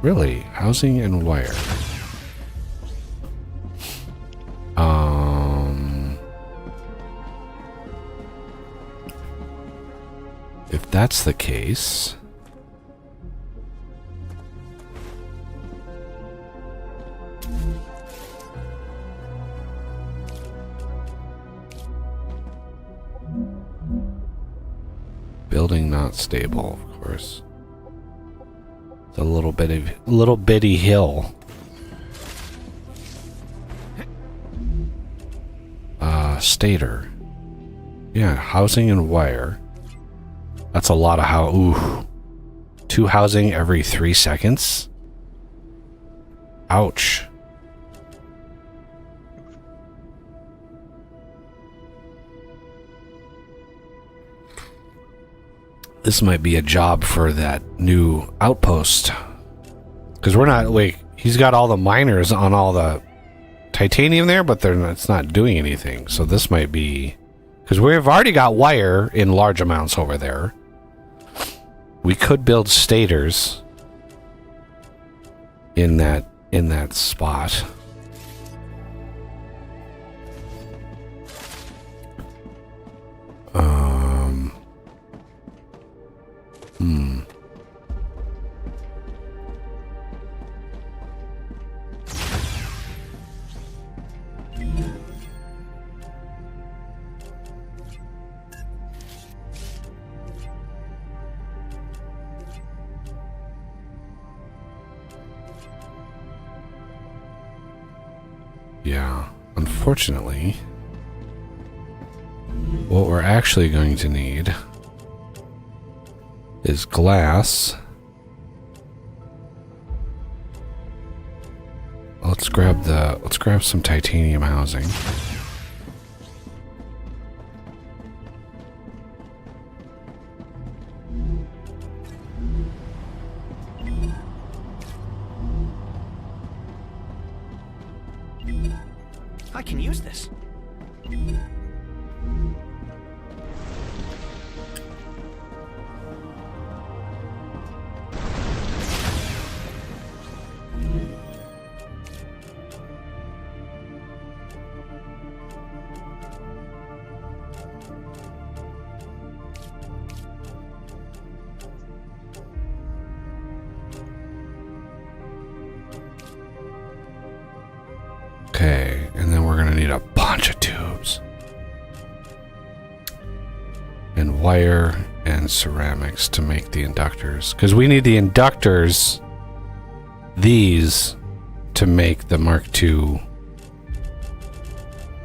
Really? Housing and wire. If that's the case, building not stable, of course. It's a little bitty hill. Stator. Yeah, housing and wire. That's a lot of ooh. 2 housing every 3 seconds? Ouch. This might be a job for that new outpost. Because we're not, like, he's got all the miners on all the titanium there, but it's not doing anything. So this might be, because we've already got wire in large amounts over there. We could build stators in that spot. Yeah, unfortunately, what we're actually going to need is glass. Let's grab some titanium housing. I can use this. Okay, and then we're gonna need a bunch of tubes. And wire and ceramics to make the inductors. Because we need the inductors, these, to make the Mark II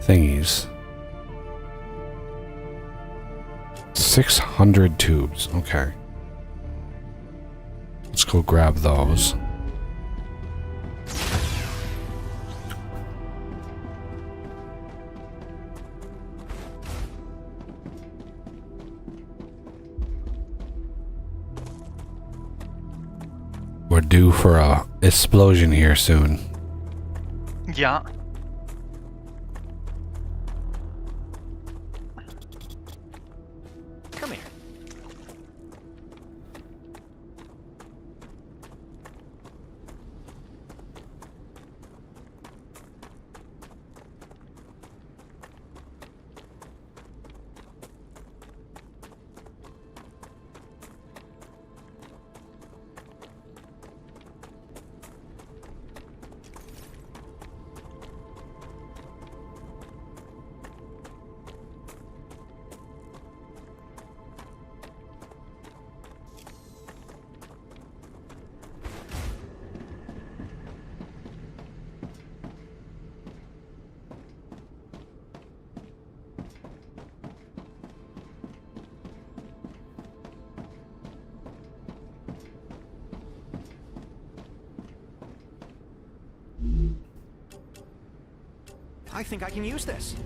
thingies. 600 tubes. Okay. Let's go grab those. We're due for a explosion here soon. Yeah. Come here. I think I can use this.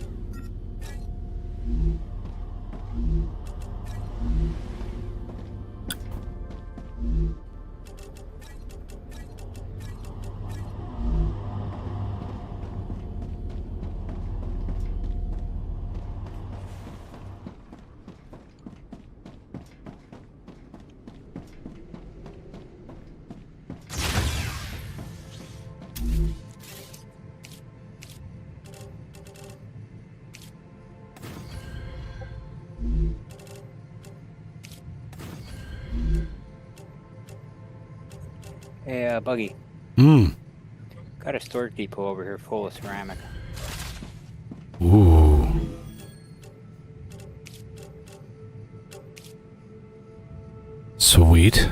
Hey, Buggy. Got a storage depot over here full of ceramic. Ooh. Sweet.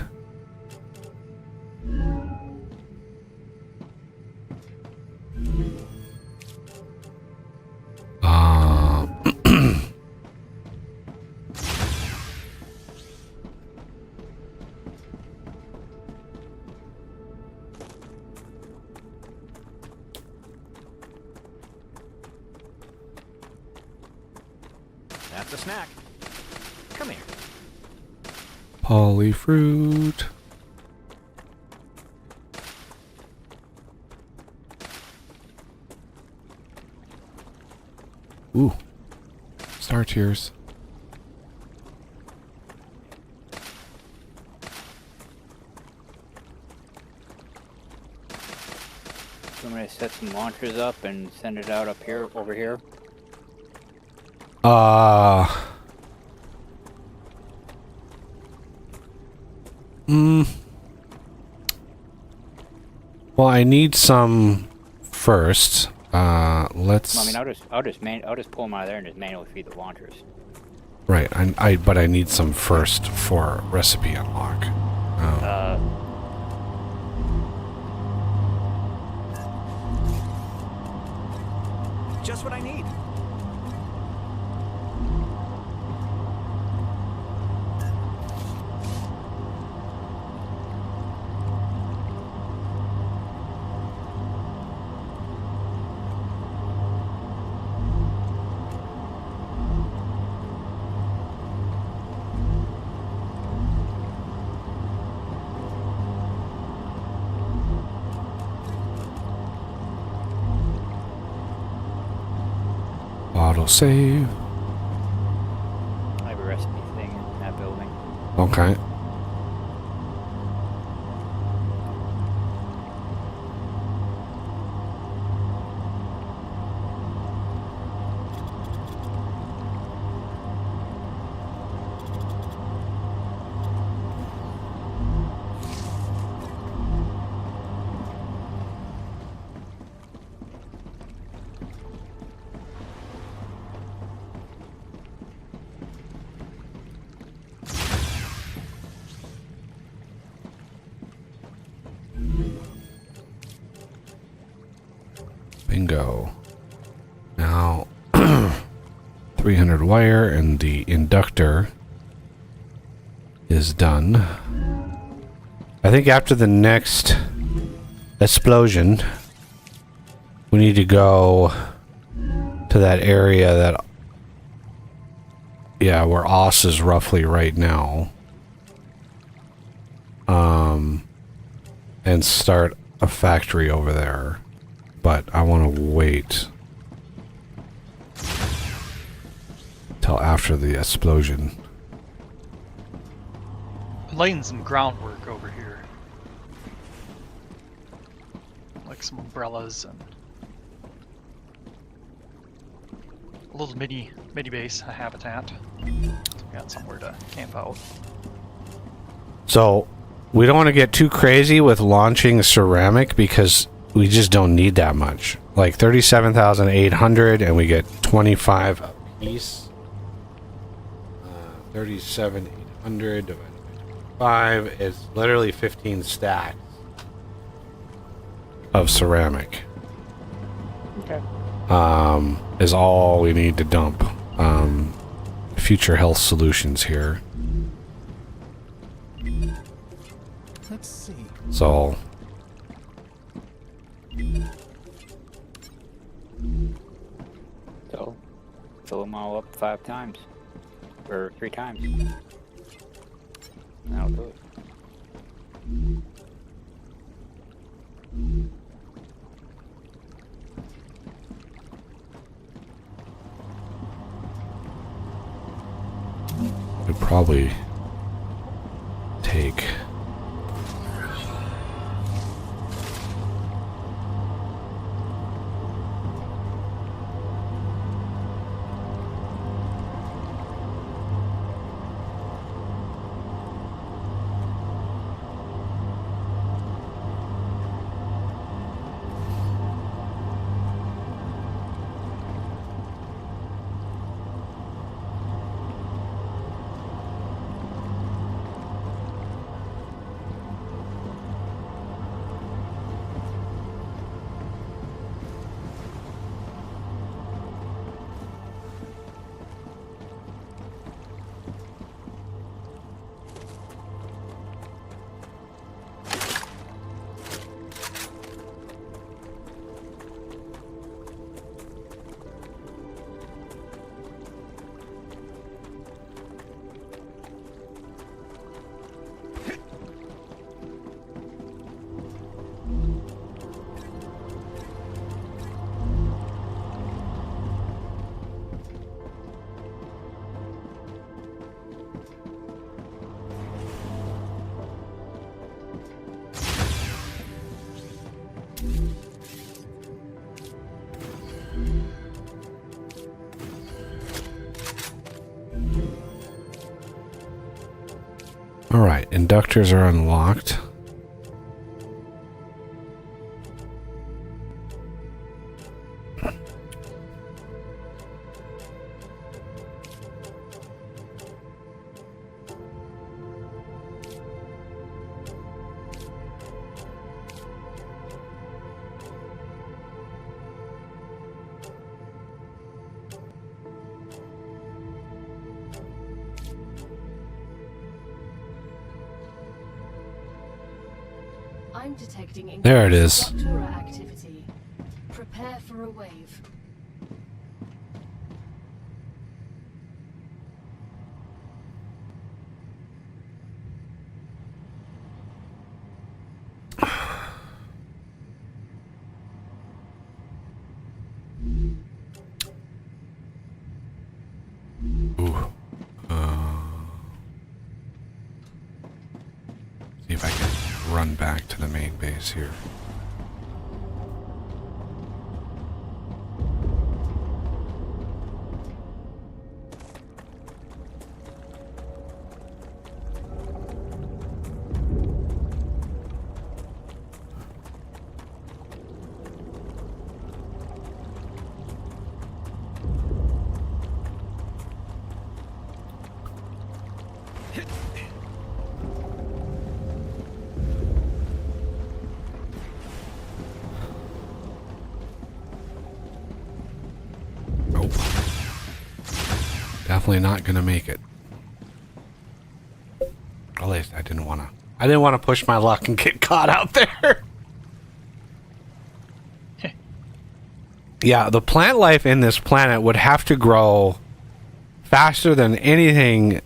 That's a snack. Come here. Polyfruit. Ooh. Star tears. So I'm gonna set some launchers up and send it out up here, over here. Well, I need some first. Let's. I mean, I'll just pull them out of there and just manually feed the launchers. Right. But I need some first for recipe unlock. Oh. Just what I need. Auto save. I have a recipe thing in that building. Okay. Bingo. Now, 300 wire, and the inductor is done. I think after the next explosion, we need to go to that area that, yeah, where Oz is roughly right now. And start a factory over there. But I want to wait till after the explosion. I'm laying some groundwork over here. Like some umbrellas and a little mini base, a habitat. So we got somewhere to camp out. So we don't want to get too crazy with launching ceramic because we just don't need that much. Like 37,800 and we get 25 a piece. 37,800 divided by 25 is literally 15 stacks of ceramic. Okay. Is all we need to dump. Future health solutions here. Let's see. So So, fill them all up 5 times. Or 3 times. That'll do it. would probably take Alright, inductors are unlocked. I'm detecting There it is. StarRupture activity. Prepare for a wave. Ooh. See if I can run back to the main base here. definitely not gonna make it. At least I didn't want to push my luck and get caught out there. Yeah, the plant life in this planet would have to grow faster than anything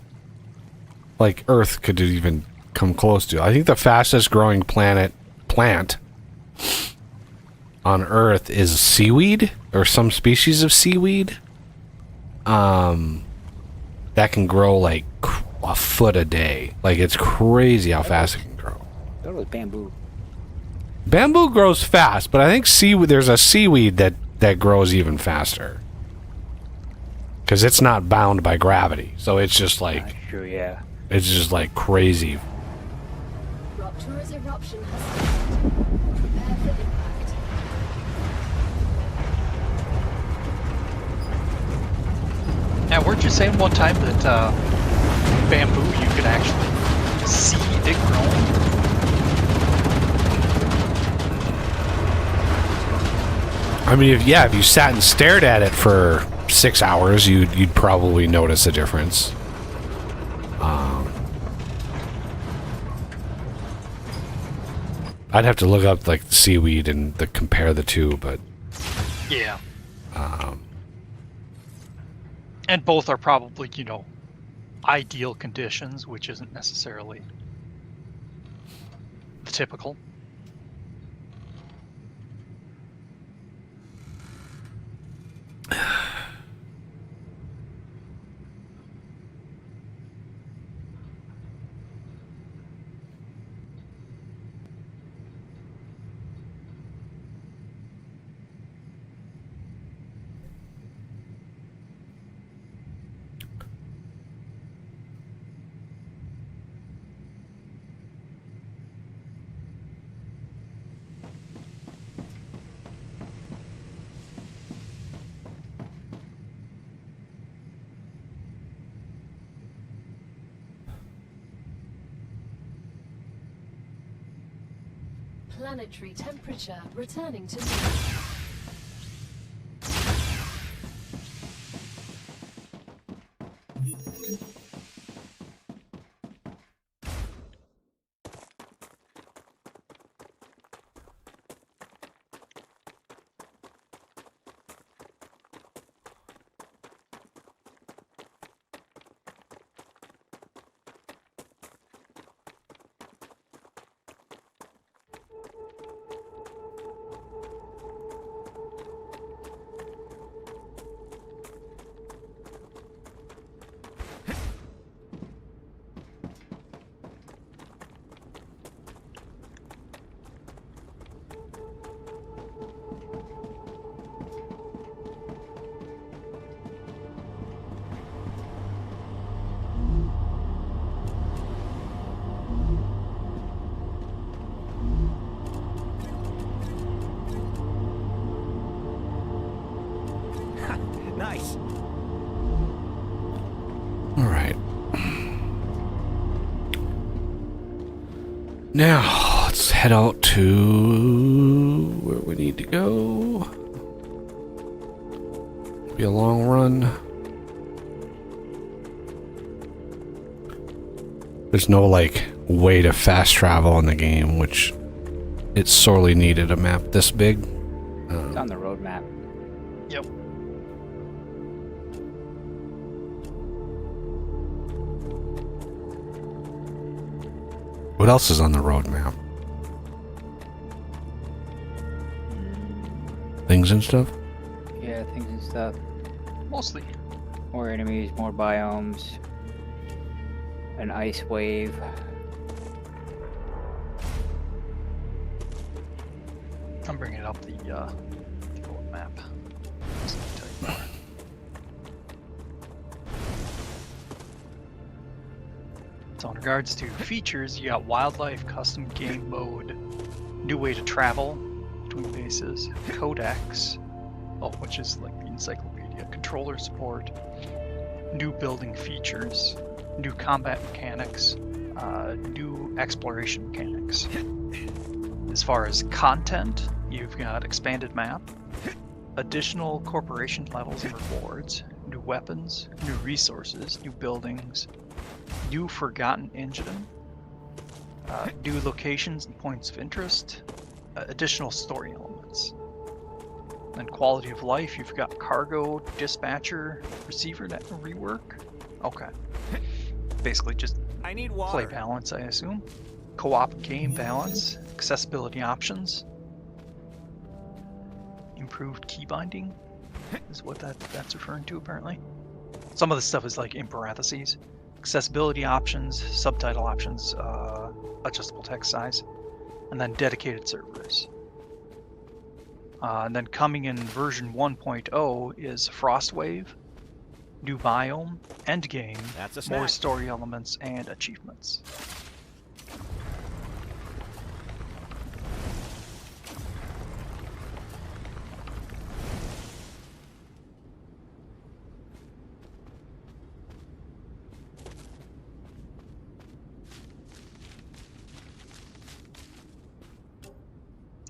like Earth could even come close to. I think the fastest growing plant on Earth is seaweed, or some species of seaweed. That can grow like a foot a day. Like, it's crazy how fast it can grow. That was bamboo. Bamboo grows fast, but I think there's a seaweed that grows even faster. Because it's not bound by gravity. So it's just like... Sure, yeah. It's just like crazy. Rupture's eruption has started. Prepare for impact. Now, weren't you saying one time that bamboo, you could actually see it growing? I mean, if you sat and stared at it for 6 hours, you'd probably notice a difference. I'd have to look up like the seaweed and compare the two, but yeah. And both are probably, ideal conditions, which isn't necessarily the typical. Planetary temperature returning to normal. Nice. all right. Now let's head out to where we need to go. Be a long run. There's no like way to fast travel in the game, which it sorely needed a map this big. It's on the road map. Yep. What else is on the roadmap? Things and stuff? Yeah, things and stuff. Mostly. More enemies, more biomes. An ice wave. I'm bringing up the old map. Just to tell you more. So in regards to features, you got wildlife, custom game mode, new way to travel between bases, codex, which is like the encyclopedia, controller support, new building features, new combat mechanics, new exploration mechanics. As far as content, you've got expanded map, additional corporation levels and rewards, new weapons, new resources, new buildings, new forgotten engine, new locations and points of interest, additional story elements. Then quality of life, you've got cargo, dispatcher, receiver rework. Okay. Basically just I need water. play balance, I assume. Co-op game balance, accessibility options, improved key binding is what that's referring to apparently. Some of the stuff is like in parentheses. Accessibility options, subtitle options, adjustable text size, and then dedicated servers. And then coming in version 1.0 is Frostwave, new biome, endgame, That's a more snack. story elements, and achievements.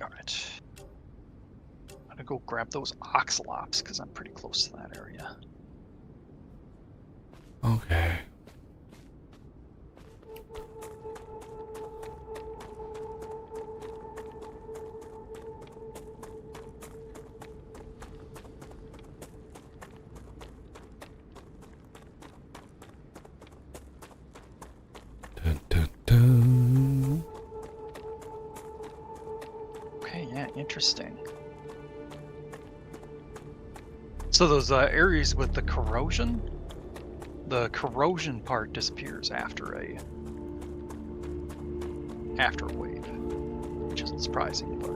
Alright. I'm gonna go grab those oxalops because I'm pretty close to that area. Okay. Dun, dun, dun. Okay, yeah, interesting. So those areas with the corrosion part disappears after a wave, which isn't surprising, but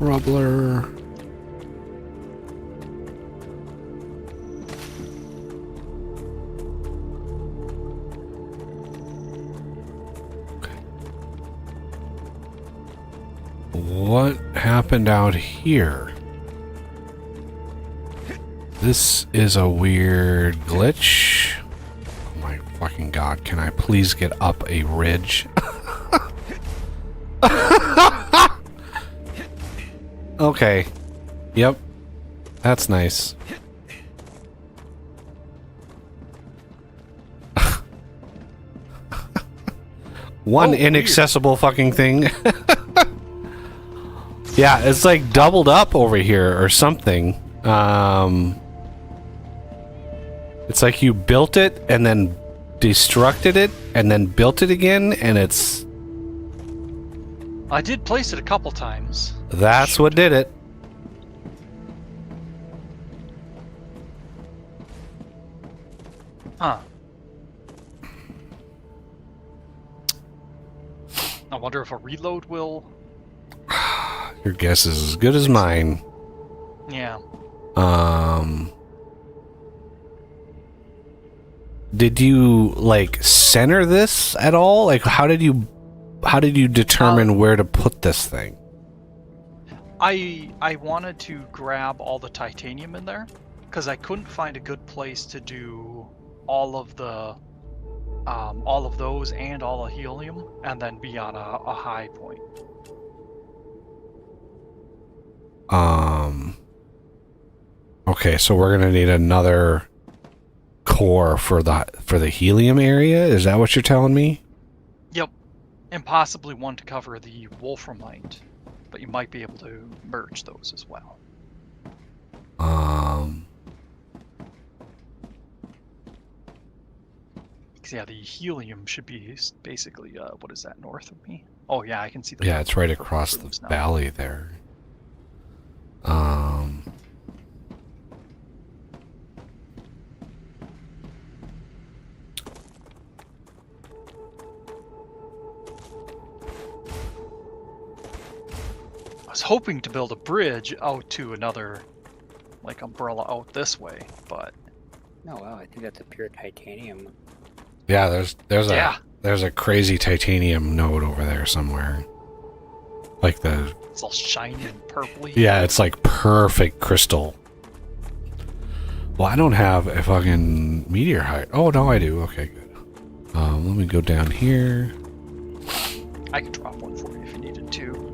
Rubbler. What happened out here? This is a weird glitch. Oh my fucking god, can I please get up a ridge? Okay. Yep. That's nice. One inaccessible fucking thing. Yeah, it's like doubled up over here or something. It's like you built it and then destructed it and then built it again, and it's... I did place it a couple times. That's what did it. Huh. I wonder if a reload will... Your guess is as good as mine. Yeah. Did you like center this at all? Like how did you determine where to put this thing? I wanted to grab all the titanium in there because I couldn't find a good place to do all of those and all the helium and then be on a high point. Okay, so we're gonna need another core for the helium area. Is that what you're telling me? Yep, and possibly one to cover the wolframite, but you might be able to merge those as well. Yeah, the helium should be basically what is that, north of me? Oh yeah, I can see the... Yeah, it's right across the valley there. I was hoping to build a bridge out to another, like, umbrella out this way, but... Oh wow, I think that's a pure titanium Yeah, there's Yeah. a crazy titanium node over there somewhere. Like the It's all shiny and purpley. yeah, it's like perfect crystal. Well, I don't have a fucking meteor height. Oh no, I do. Okay, good. Let me go down here. I could drop one for you if you needed to.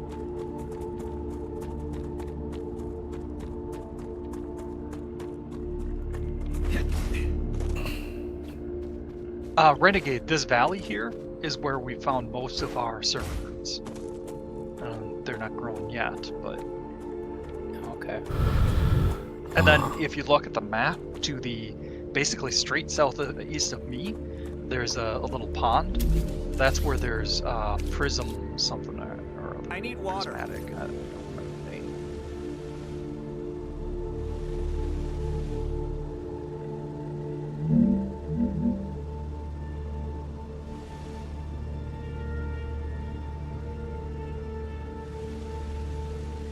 Renegade, this valley here is where we found most of our servers. They're not grown yet, but... Okay. And then if you look at the map to the basically straight southeast of me, there's a little pond. That's where there's prism something or I need water. prismatic. I don't remember the name.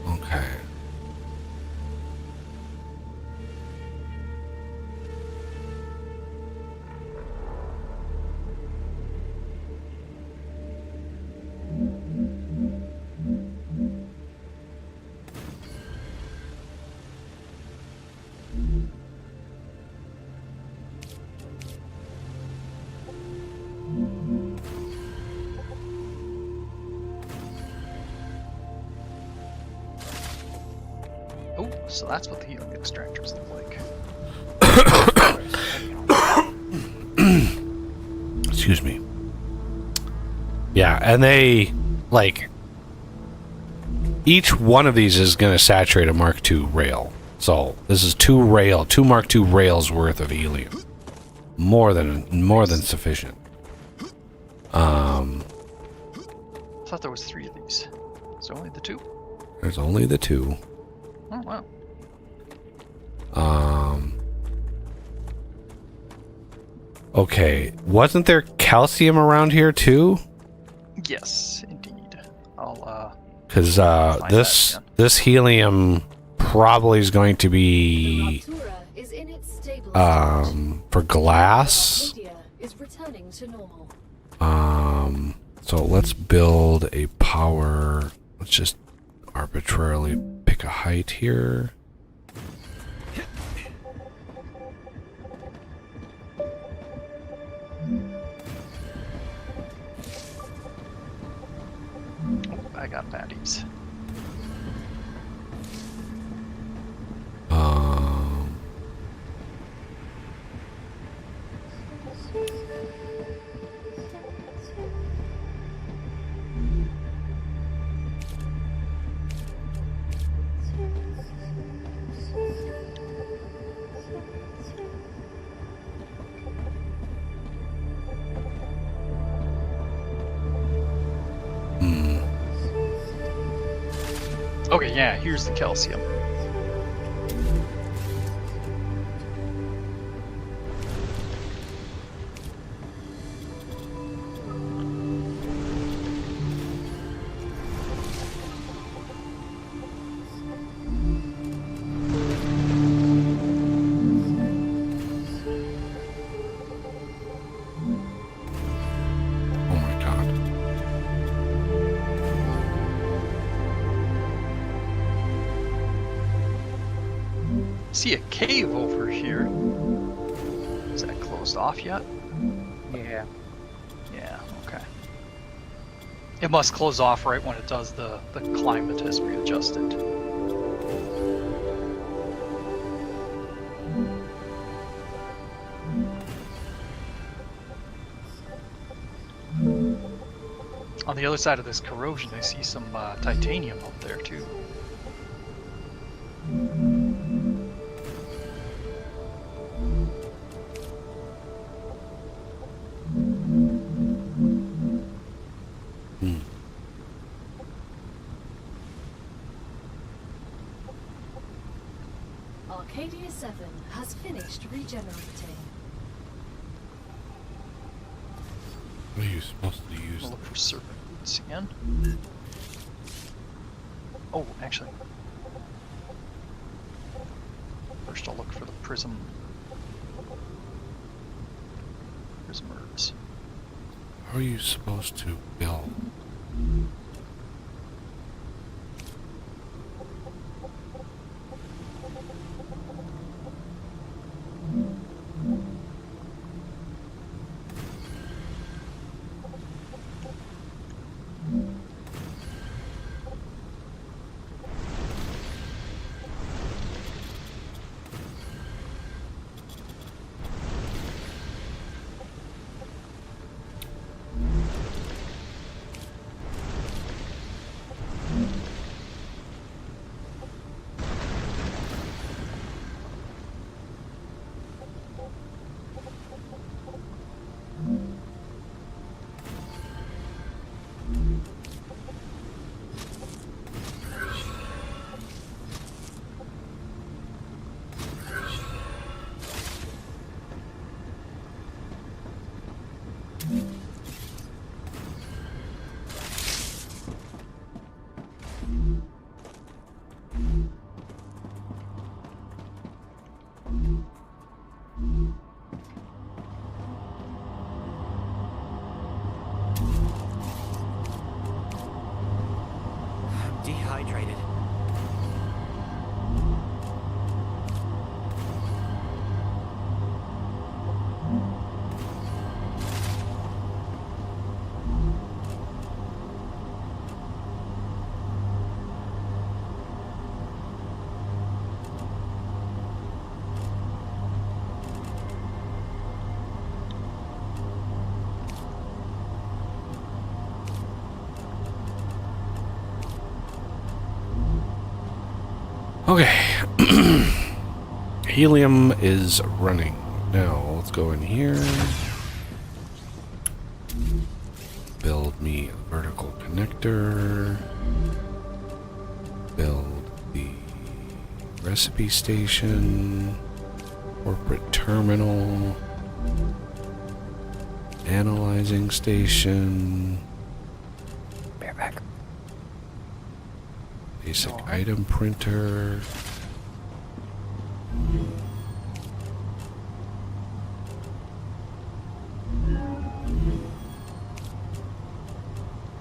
Okay. Oh, so that's what the healing extractors look like. Excuse me. Yeah, and they like each one of these is going to saturate a Mark II rail. So this is two Mark II rails worth of helium. More than sufficient. I thought there was 3 of these. Is there only the 2? There's only the 2. Oh wow. Okay, wasn't there calcium around here too? Yes, indeed. I'll Because find this that again. this helium probably is going to The be Raptura is in its stable stage. for glass. Arcadia is returning to normal. So let's build a power. Let's just arbitrarily pick a height here. I got baddies. Okay, yeah, here's the calcium. Oh my god. See a cave over here. Is that closed off yet? Yeah. Yeah, okay. It must close off right when it does the climate has readjusted. On the other side of this corrosion, I see some titanium up there too. Arcadia 7 has finished regenerating. What are you supposed to use? I'll look for serpent boots again. Oh, actually. First I'll look for the prism herbs. How are you supposed to build? Dehydrated. Okay. Helium is running. Now, let's go in here. Build me a vertical connector. Build the recipe station. Corporate terminal. Analyzing station. Bareback. Basic item printer.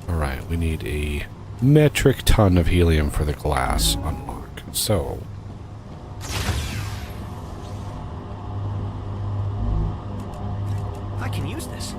Alright, we need a metric ton of helium for the glass unlock. So, I can use this.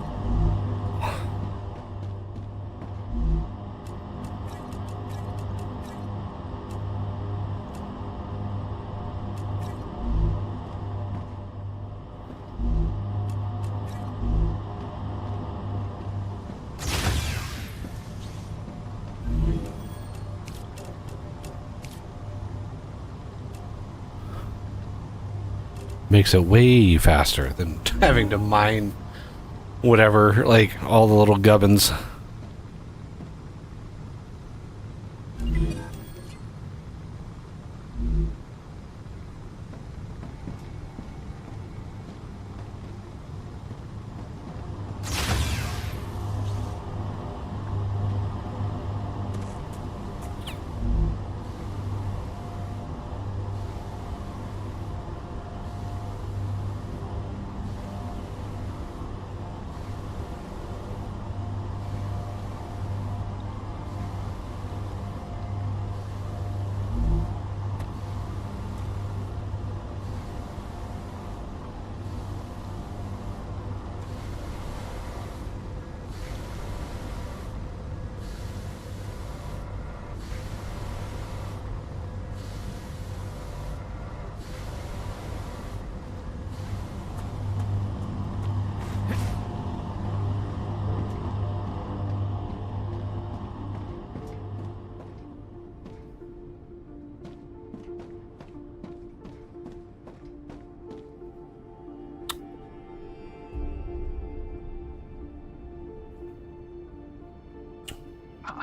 makes it way faster than having to mine whatever, like all the little gubbins.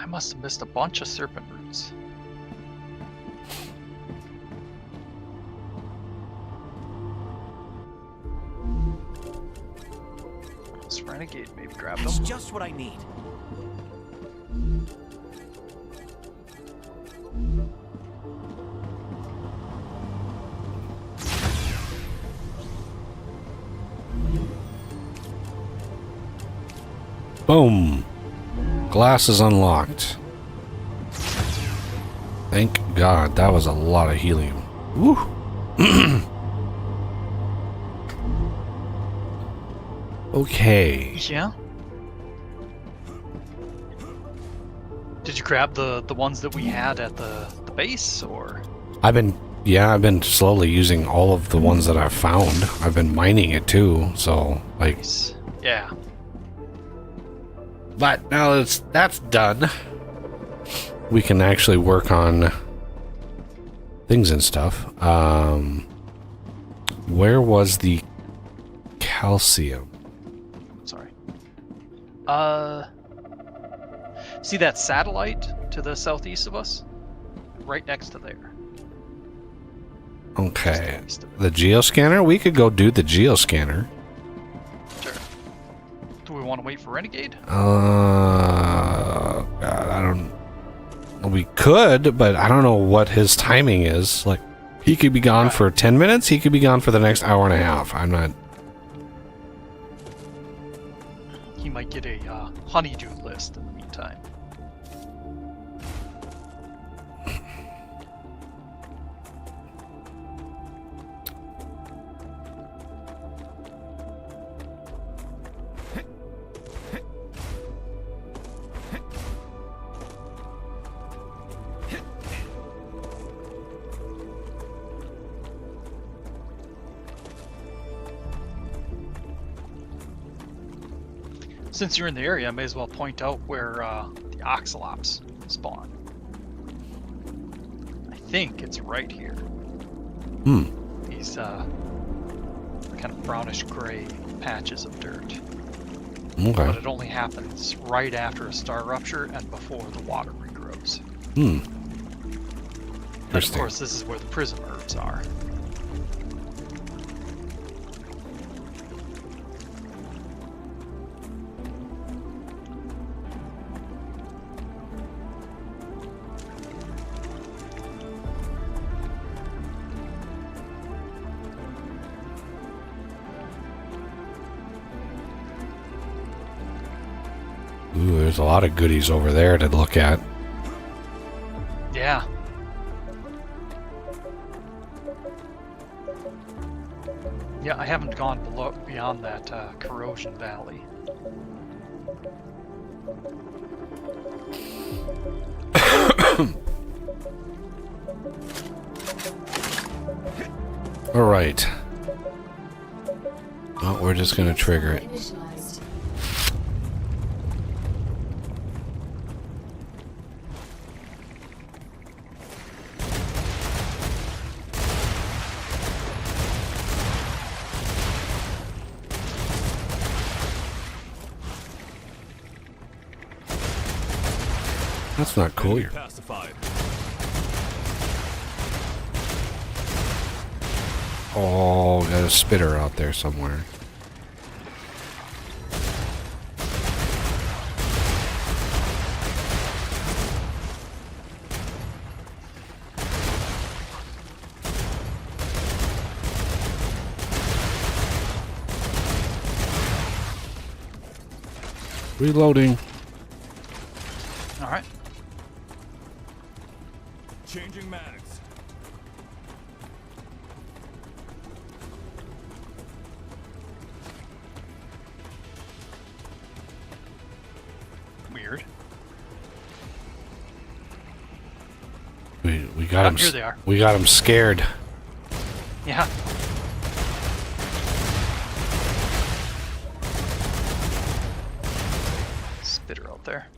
I must have missed a bunch of serpent roots. This renegade maybe grabbed That's them. just what I need. Boom. Glass is unlocked. Thank God. That was a lot of helium. Woo. Okay. Yeah. Did you grab the ones that we had at the base, or? I've been slowly using all of the ones that I've found. I've been mining it too, so like. Nice. Yeah. But now that's done, we can actually work on things and stuff. Where was the calcium? Sorry. See that satellite to the southeast of us? Right next to there. Okay. The geoscanner? We could go do the geoscanner. Sure. Do we want to wait for Renegade? God, I don't... We could, but I don't know what his timing is. Like, he could be gone for 10 minutes, he could be gone for the next hour and a half. I'm not... He might get a honeydew list in the meantime. Since you're in the area, I may as well point out where the oxalops spawn. I think it's right here. These kind of brownish gray patches of dirt. Okay. But it only happens right after a star rupture and before the water regrows. And of course, this is where the prism herbs are. Ooh, there's a lot of goodies over there to look at. Yeah. Yeah, I haven't gone beyond that corrosion valley. All right. Oh, we're just gonna trigger it. That's not cool. You're Pacified. oh, got a spitter out there somewhere. Reloading. All right. Changing mags. Weird. We got him. Here they are. We got him scared. Yeah. Spitter out there.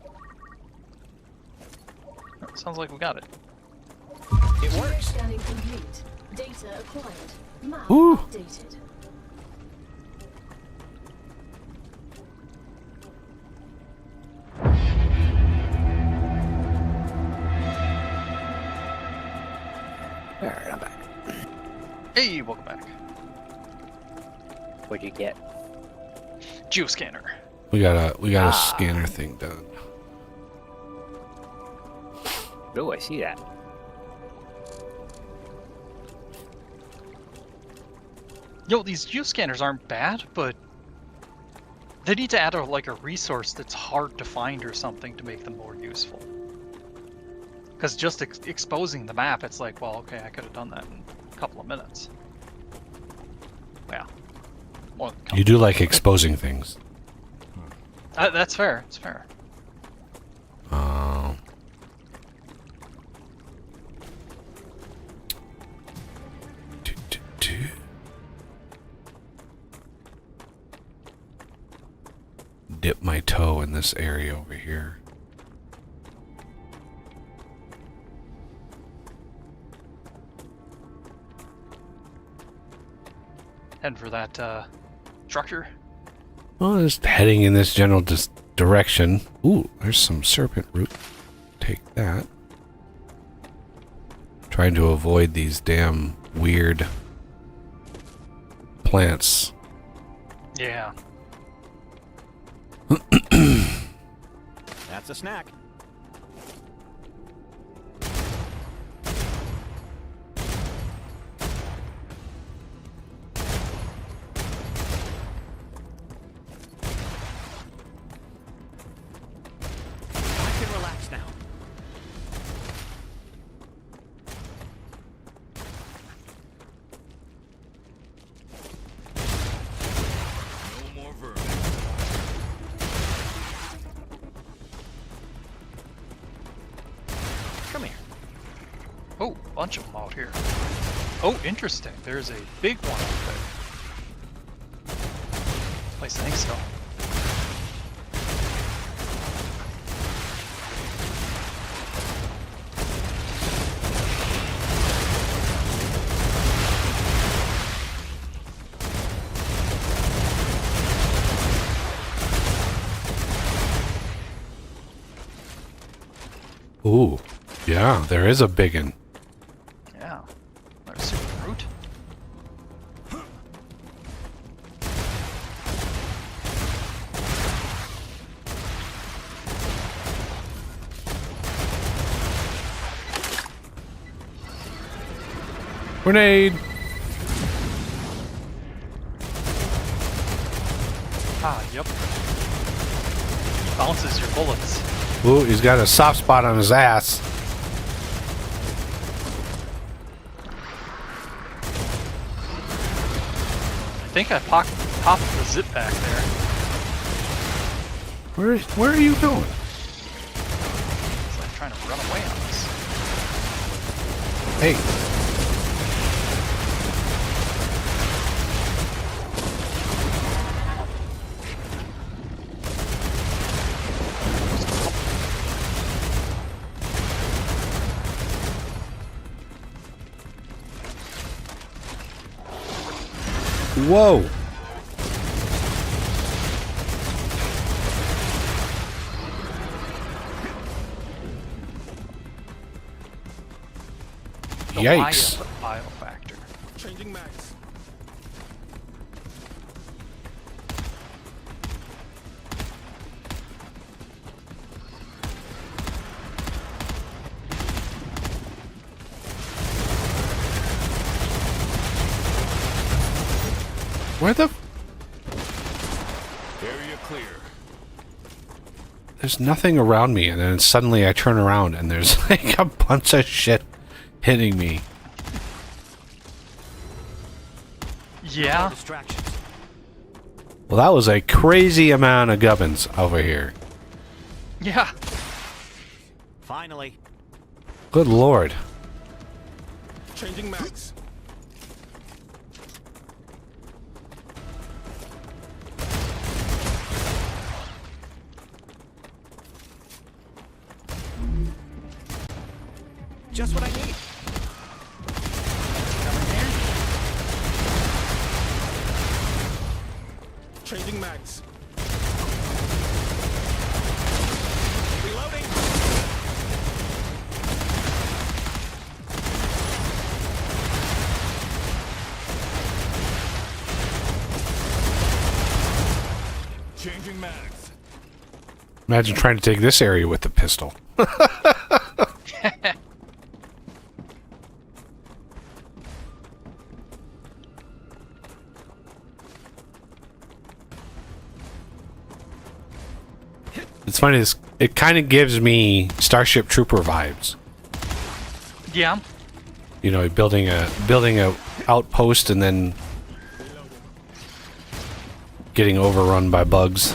Sounds like we got it. It works. Scanning complete. Data acquired. Map Ooh. updated. Alright, I'm back. Hey, welcome back. What'd you get? Geoscanner. We got a scanner thing done. Oh, I see that. Yo, these geoscanners aren't bad, but They need to add like a resource that's hard to find or something to make them more useful. Because just exposing the map, it's like, well, okay, I could have done that in a couple of minutes. Yeah. More than a couple. You do like exposing things. That's fair. It's fair. Dip my toe in this area over here. And for that structure. Well, just heading in this general direction. Ooh, there's some serpent root. Take that. Trying to avoid these damn weird plants. Yeah. That's a snack. I can relax now. No more vermin. Come here. Oh, bunch of them out here. Oh, interesting. There's a big one out there. At least I think so. Ooh, yeah, there is a biggin. Yeah. There's super root. Grenade! Ah, yep. Bounces your bullets. Ooh, he's got a soft spot on his ass. I think I popped the zip pack there. Where are you going? It's like trying to run away on us. Hey. Whoa. Yikes. Bio factor. Changing mags. Where the... Area clear. There's nothing around me, and then suddenly I turn around and there's like a bunch of shit hitting me. Yeah. Distractions. Well, that was a crazy amount of gubbins over here. Yeah. Finally. Good lord. Changing mags. Just what I need. Changing mags. Reloading. Changing mags. Imagine trying to take this area with the pistol. It's funny. It kind of gives me Starship Trooper vibes. Yeah. You know, building a outpost and then getting overrun by bugs.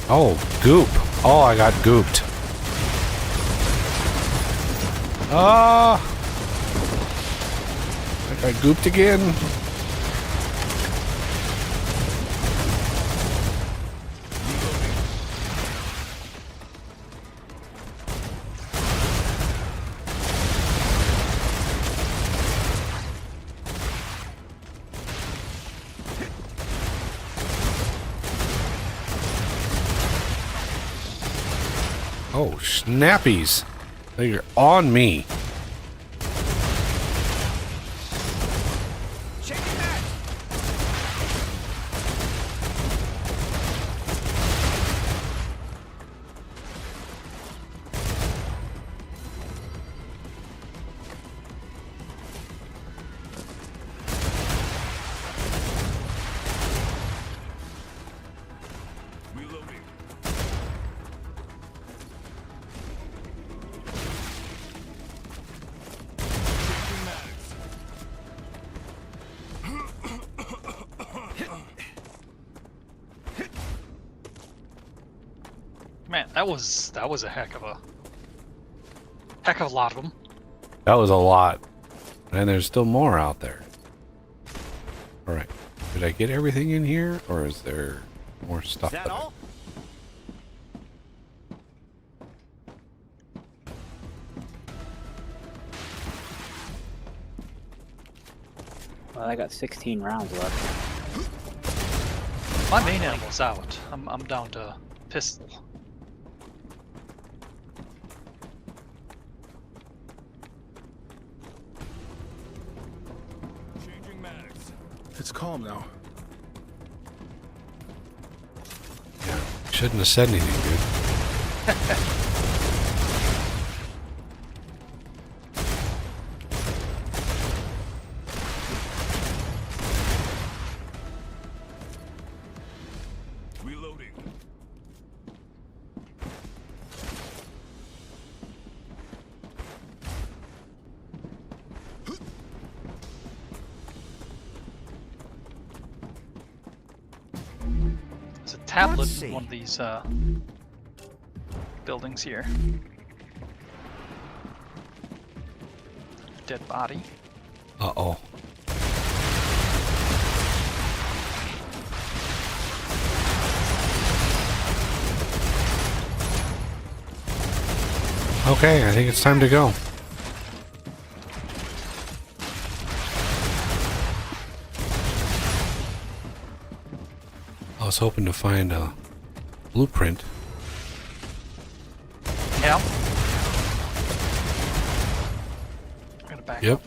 Oh, goop. Oh, I got gooped. Ah! I got gooped again. Oh, snappies. They're on me. Man, that was a heck of a lot of them. That was a lot. And there's still more out there. Alright. Did I get everything in here? Or is there more stuff? Is that all? Well, I got 16 rounds left. My main ammo's out. I'm down to pistol. It's calm now. Yeah. Shouldn't have said anything, dude. Reloading. There's a tablet in one of these buildings here. Dead body. Uh-oh. Okay, I think it's time to go. I was hoping to find a blueprint. Yeah. I'm gonna back Yep, up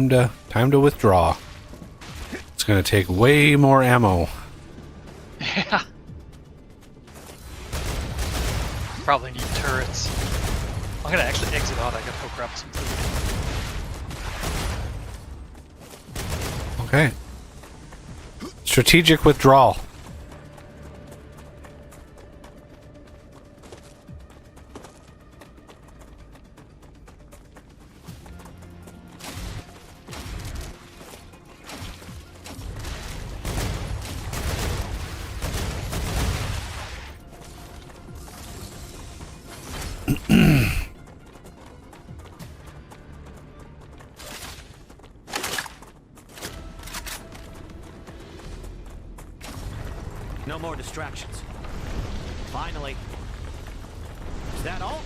to... time to withdraw. It's gonna take way more ammo. Yeah. Probably need turrets. I'm gonna actually exit out. I gotta go grab some food. Okay. Strategic withdrawal. No more distractions. Finally. Is that all?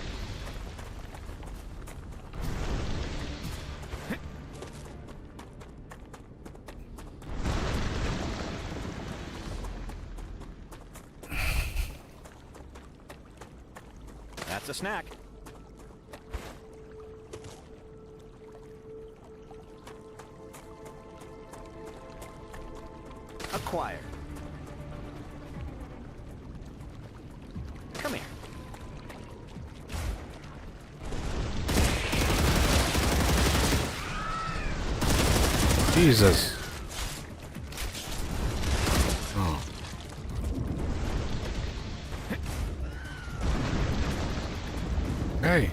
That's a snack. Acquired. Come here. Jesus. Oh. Hey.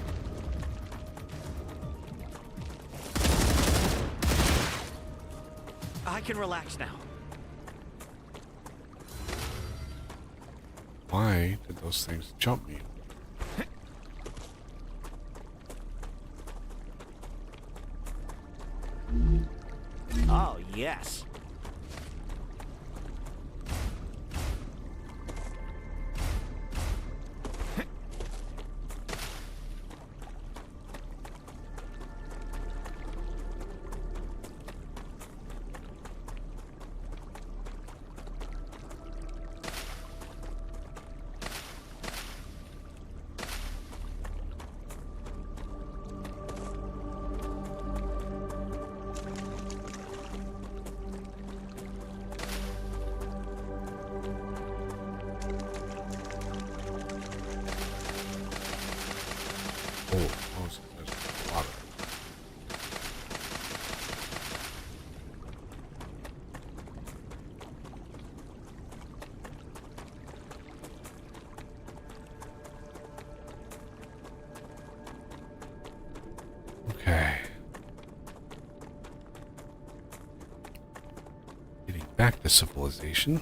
I can relax now. Why did those things jump me? Oh, yes. Oh, there's a lot of them. Okay. Getting back to civilization.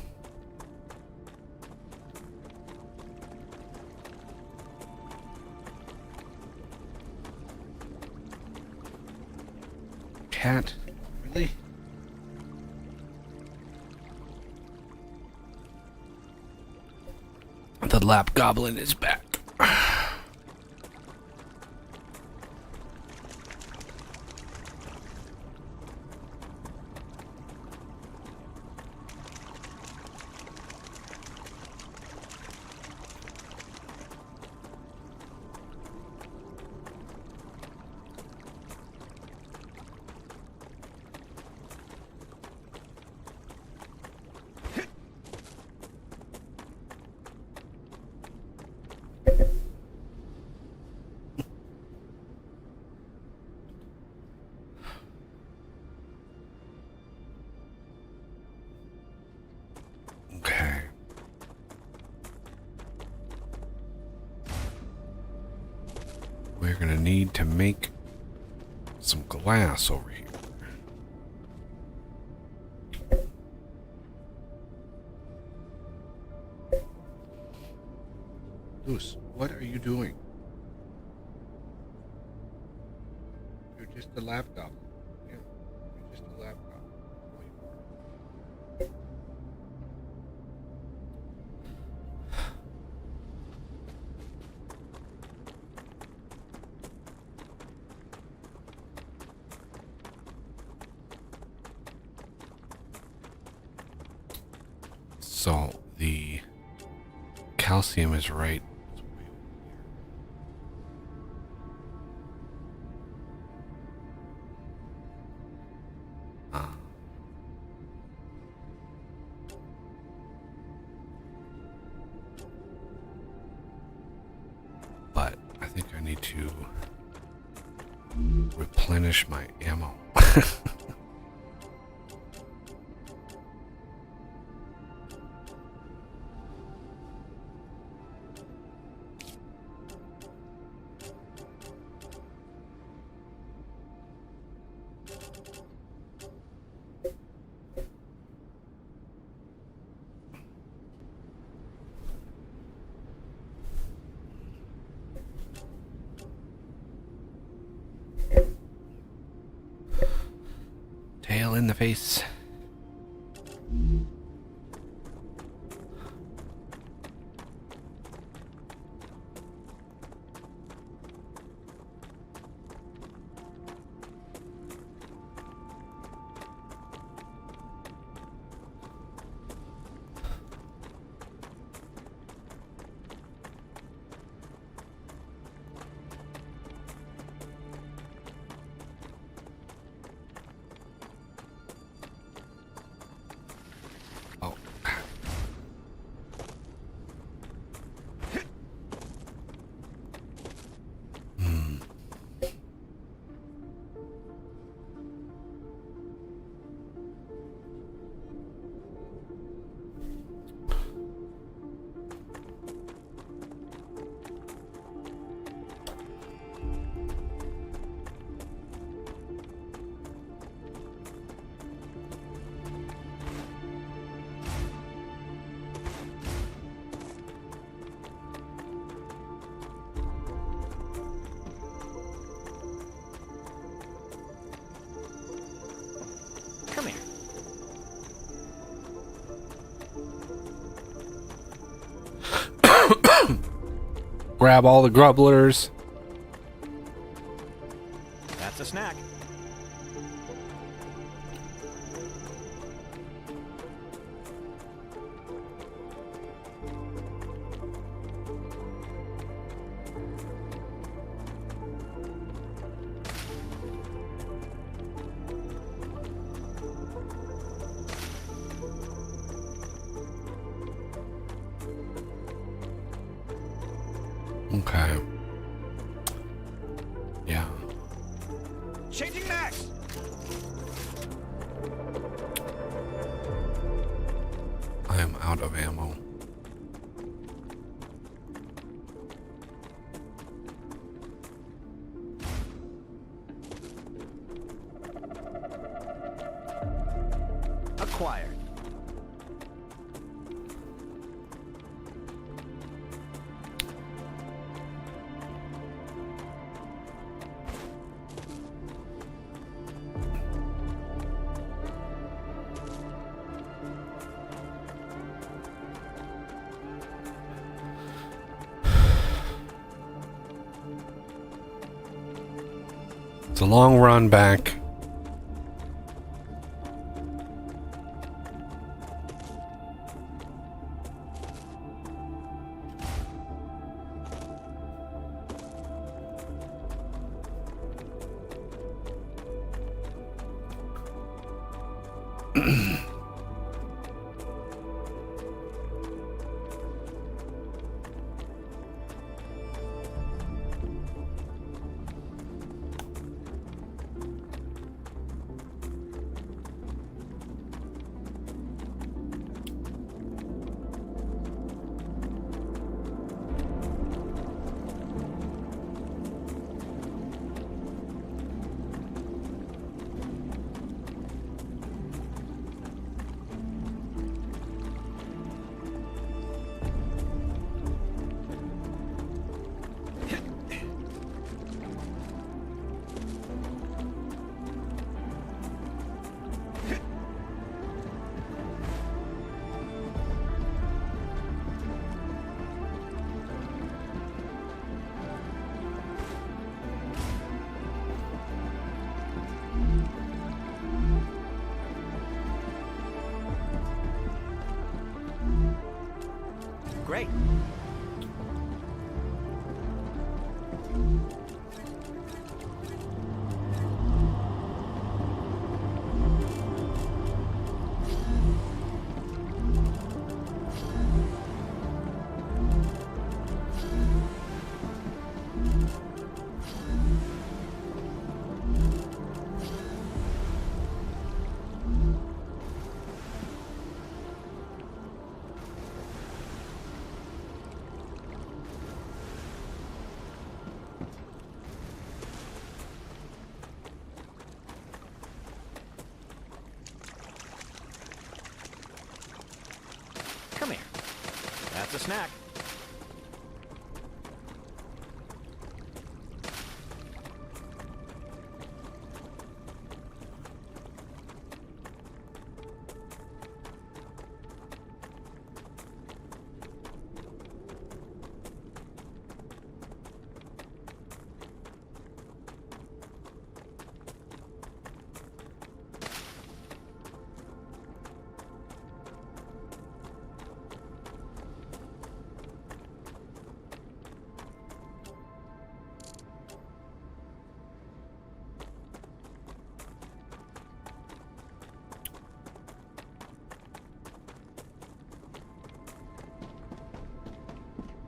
Cat? Really? The lap goblin is back. Okay. We're gonna need to make some glass over here. Luce, what are you doing? You're just a lap goblin. Yeah, you're just a lap goblin. So the calcium is right. It's way over here. But I think I need to replenish my ammo. Tail in the face. grab all the grubblers. That's a snack. Okay. Yeah. Changing max. I am out of ammo. Acquired. It's a long run back. Great. Come here. That's a snack.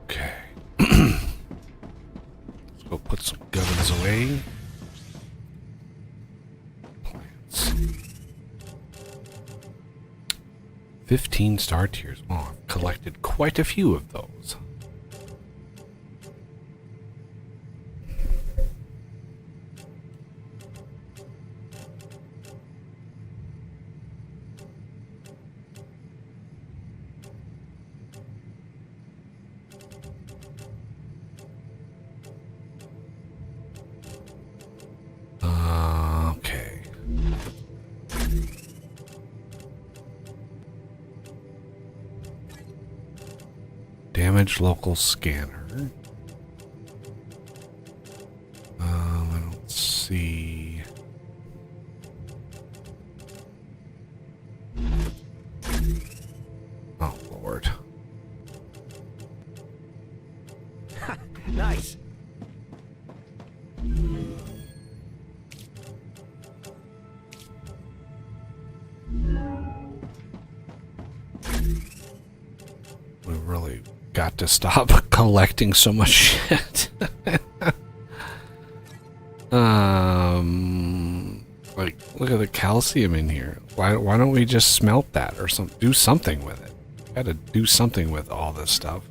Okay. Let's go put some guns away. Plants. 15 star tiers. Oh, I've collected quite a few of those. Okay. Damaged local scanner. see. Oh, Lord. Nice. We really got to stop collecting so much shit. Like, look at the calcium in here. Why don't we just smelt that or do something with it? Gotta do something with all this stuff.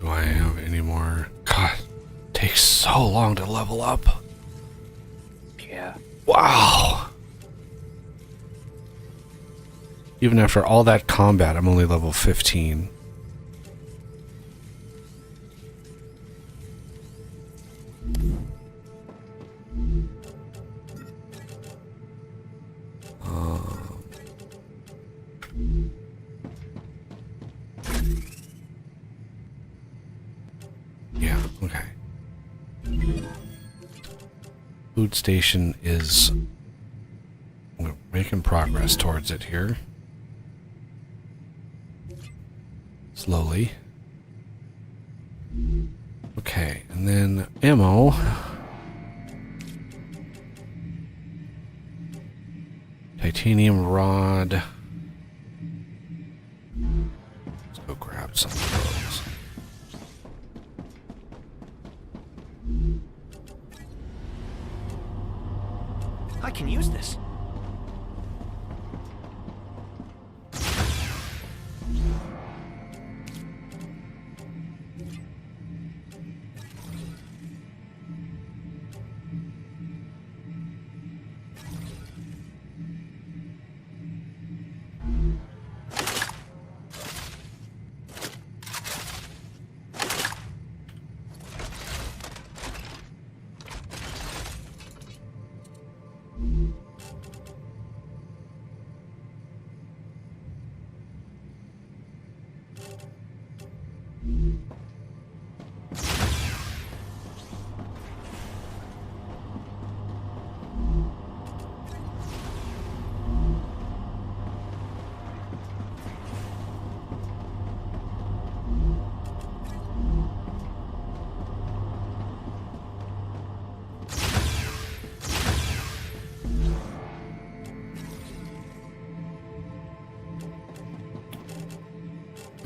Do I have any more? God, it takes so long to level up. Yeah. Wow. Even after all that combat, I'm only level 15. Yeah, okay. Food station is... We're making progress towards it here. Slowly. Okay, and then ammo. Titanium rod. Let's go grab some of those. I can use this.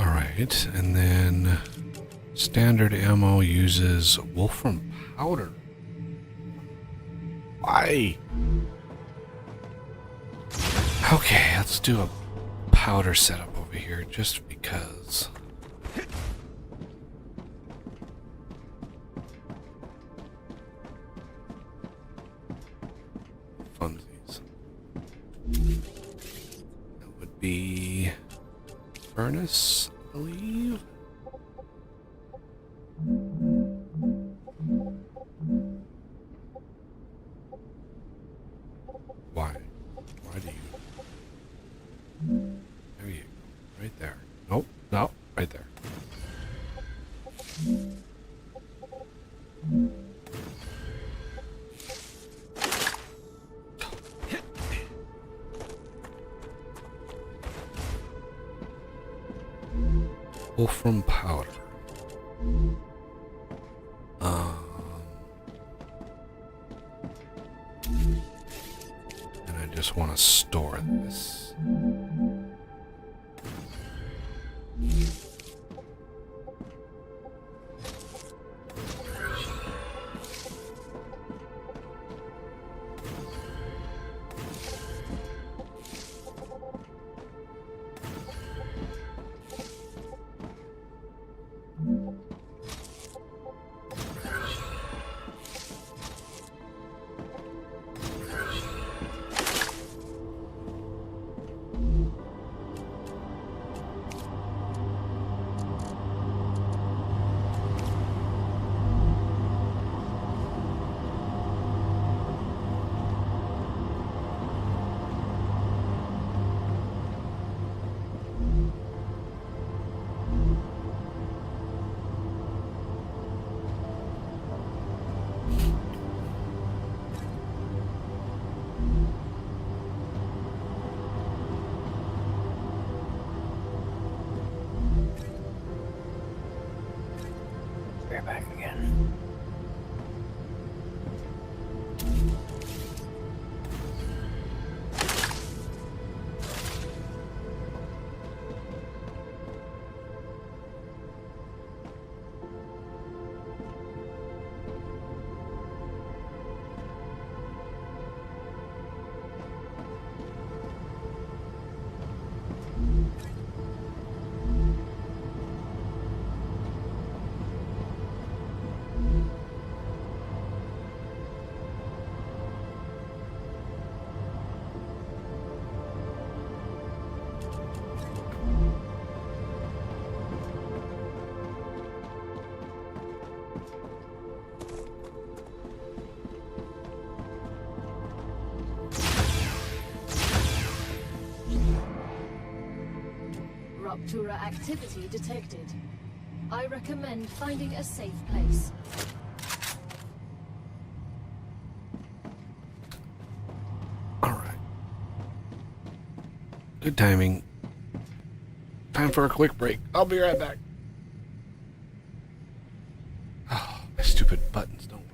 Alright, and then standard ammo uses wolfram powder. Why? Okay, let's do a powder setup over here just because. Funsies. That would be furnace, I believe. Why? Why do you? There you go. Right there. Nope. No. Right there. Wolfram powder. And I just want to store this. right back again. Rupture activity detected. I recommend finding a safe place. Alright. Good timing. Time for a quick break. I'll be right back. Oh, my stupid buttons don't work.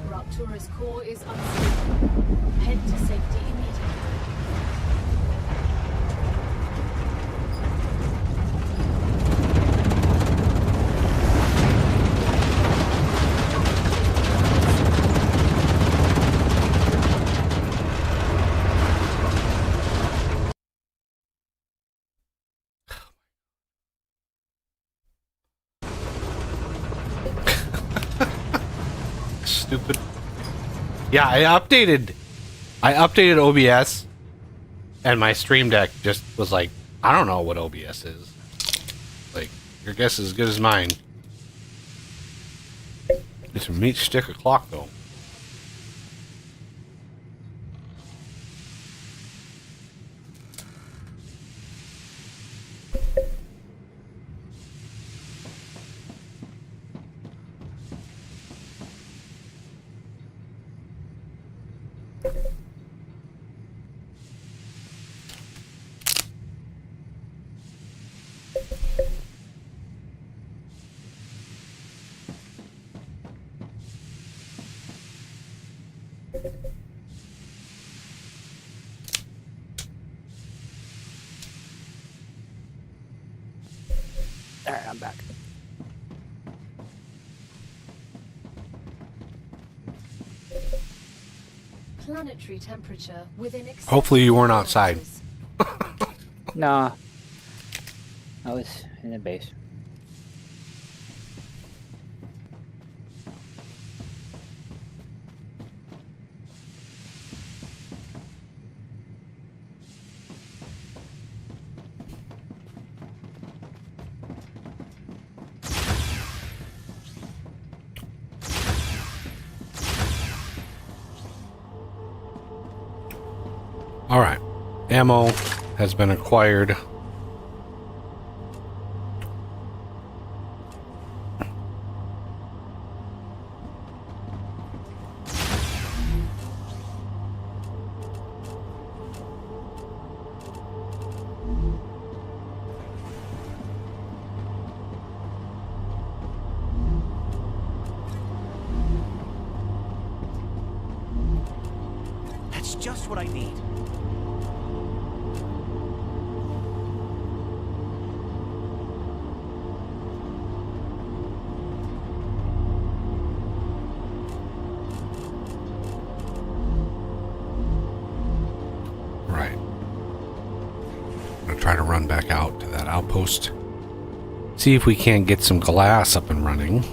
Rupture's core is unstable. Head to safety immediately. Stupid. Yeah, I updated OBS, and my Stream Deck just was like, I don't know what OBS is. Like, your guess is as good as mine. It's a meat stick o'clock though. Alright, I'm back. Planetary temperature within Hopefully you weren't outside. Nah. I was in the base. All right, ammo. has been acquired. That's just what I need. Right. I'm gonna try to run back out to that outpost. See if we can't get some glass up and running.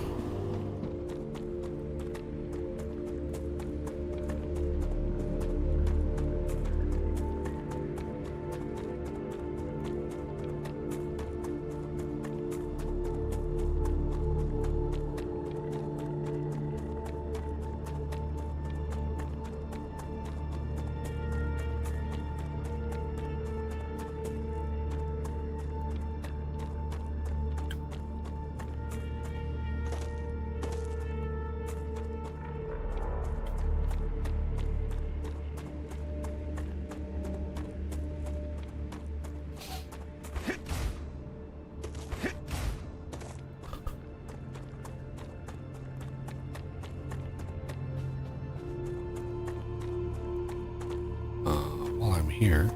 While I'm here.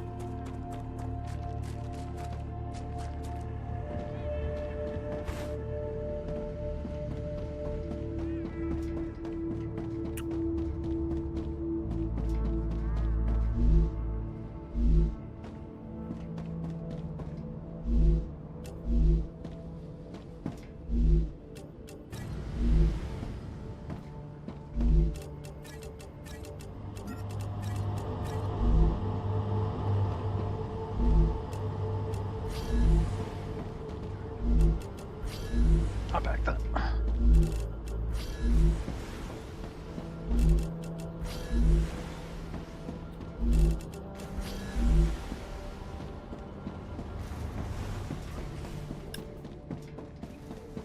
I'll back that.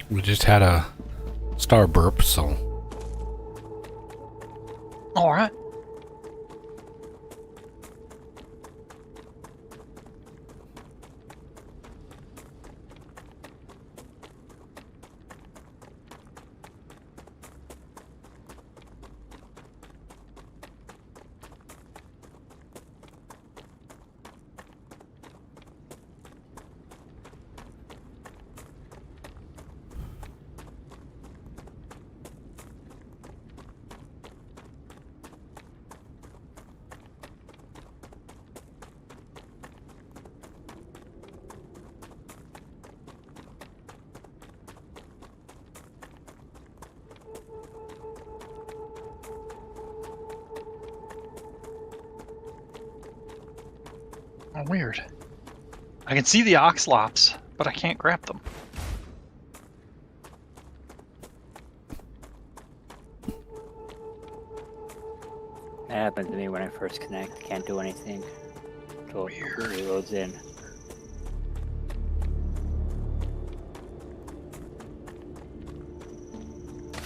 We just had a star burp, so All right. Oh, weird. I can see the oxlops, but I can't grab them. That happened to me when I first connect. Can't do anything until it reloads in.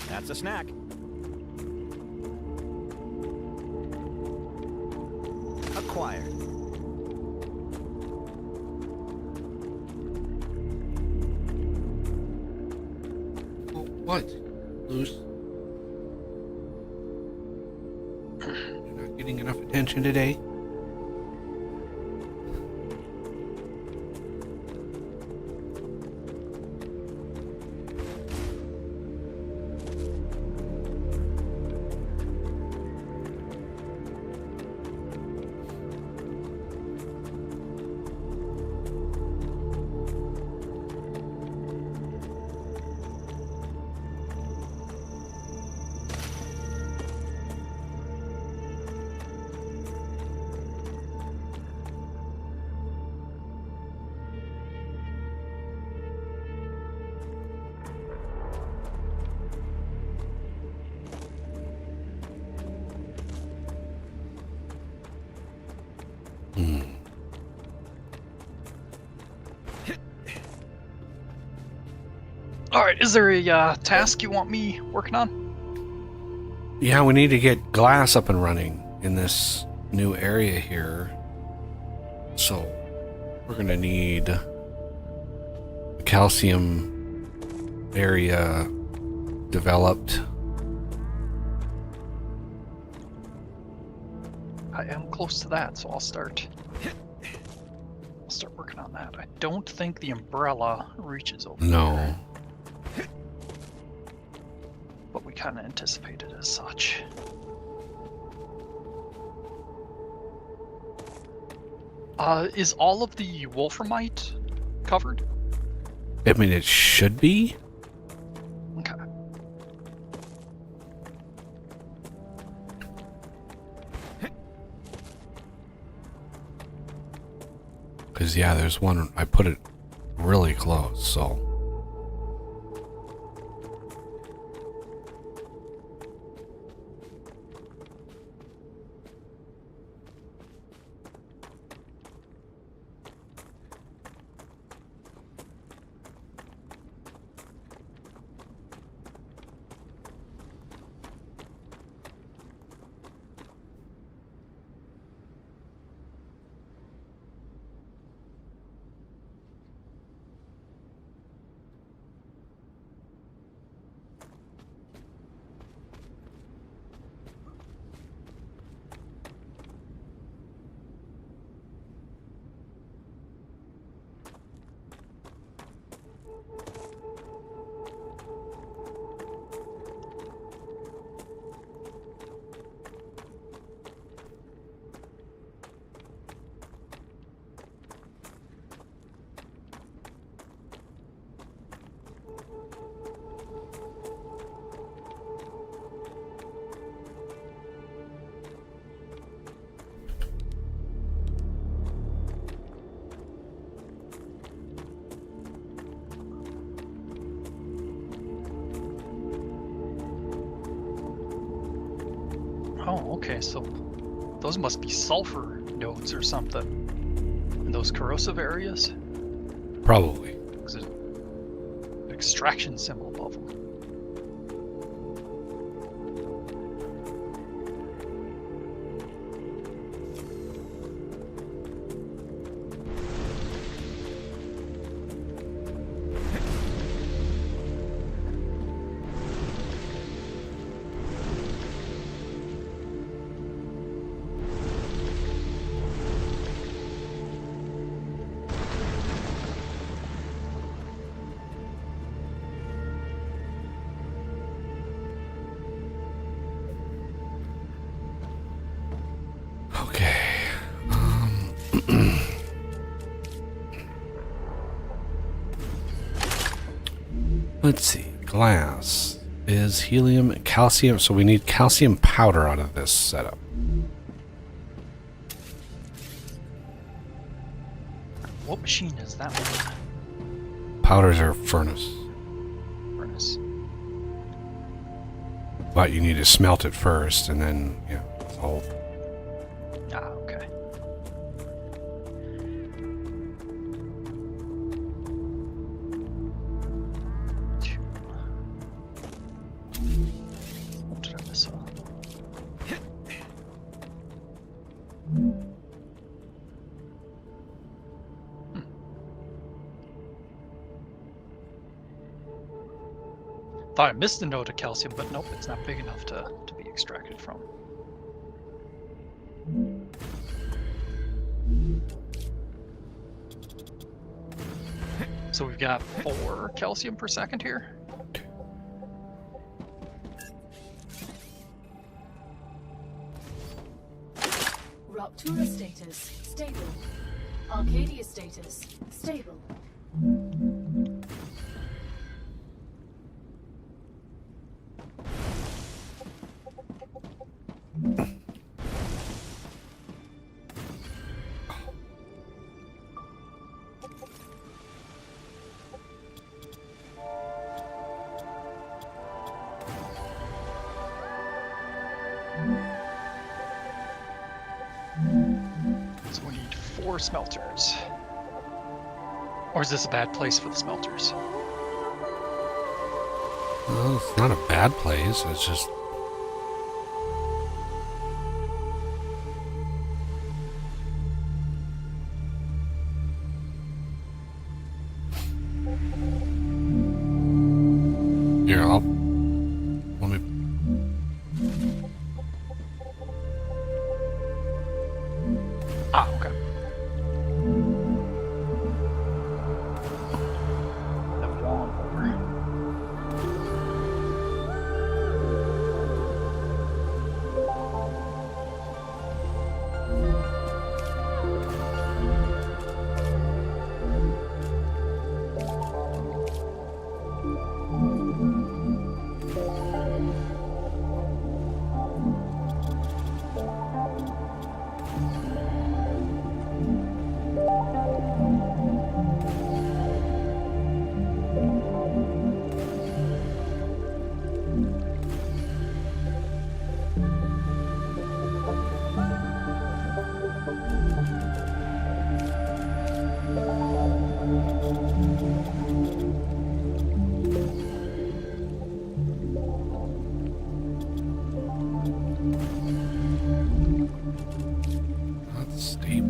That's a snack. Acquired. what? Loose? You're not getting enough attention today? Alright, is there a task you want me working on? Yeah, we need to get glass up and running in this new area here. So we're gonna need the calcium area developed. I am close to that, so I'll start working on that. I don't think the umbrella reaches over No. there, but we kind of anticipated as such. Is all of the wolframite covered? I mean, it should be. Okay. Because, yeah, there's one, I put it really close, so. Oh, okay, so those must be sulfur nodes or something in those corrosive areas. Probably. There's an extraction symbol above them. Okay. Let's see. Glass is helium, calcium. So we need calcium powder out of this setup. What machine is that one? Powders are furnace. Furnace. But you need to smelt it first, and then, yeah, it's all. Ah, okay. What did I miss on? Thought I missed a node of calcium, but nope, it's not big enough to be extracted from. So we've got 4 calcium per second here. Ruptura status stable. Arcadia status stable. So we need 4 smelters. Or is this a bad place for the smelters? Well, it's not a bad place. It's just... Here, I'll... Let me... Ah, okay. The lawnmower. That's steep.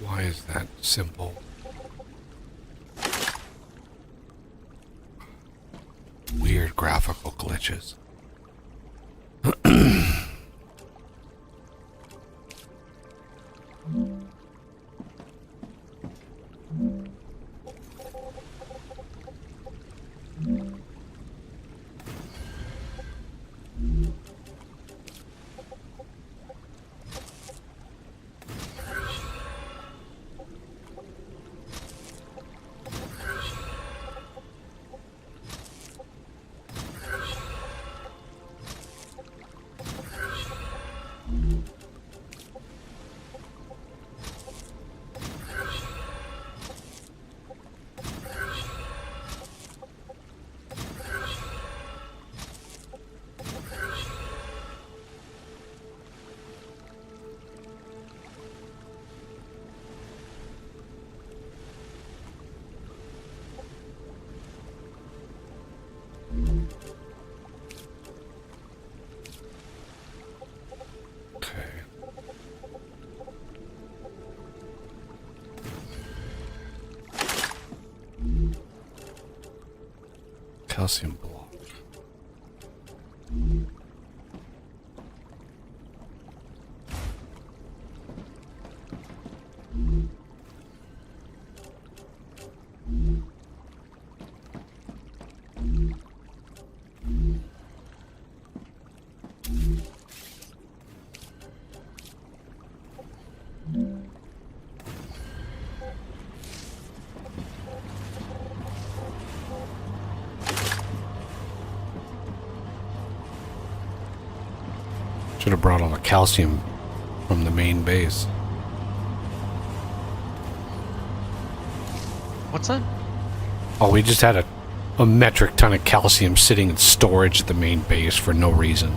Why is that simple? Weird graphical glitches. Calcium block. Should have brought all the calcium from the main base. What's that? Oh, we just had a metric ton of calcium sitting in storage at the main base for no reason.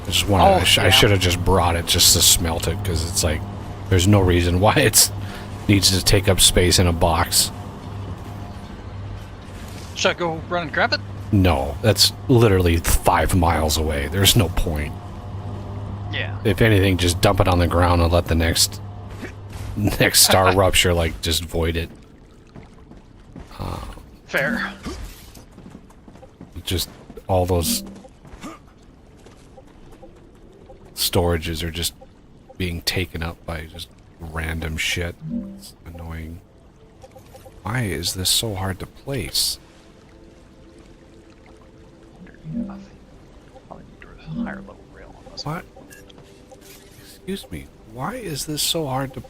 I just wanted. I should have just brought it just to smelt it, because it's like there's no reason why it needs to take up space in a box. Should I go run and grab it? No, that's literally 5 miles away. There's no point. Yeah. If anything, just dump it on the ground and let the next StarRupture like just void it. Fair. Just all those storages are just being taken up by just random shit. It's annoying. Why is this so hard to place? Yeah. Probably need a higher level rail on this. What? Excuse me. Why is this so hard to...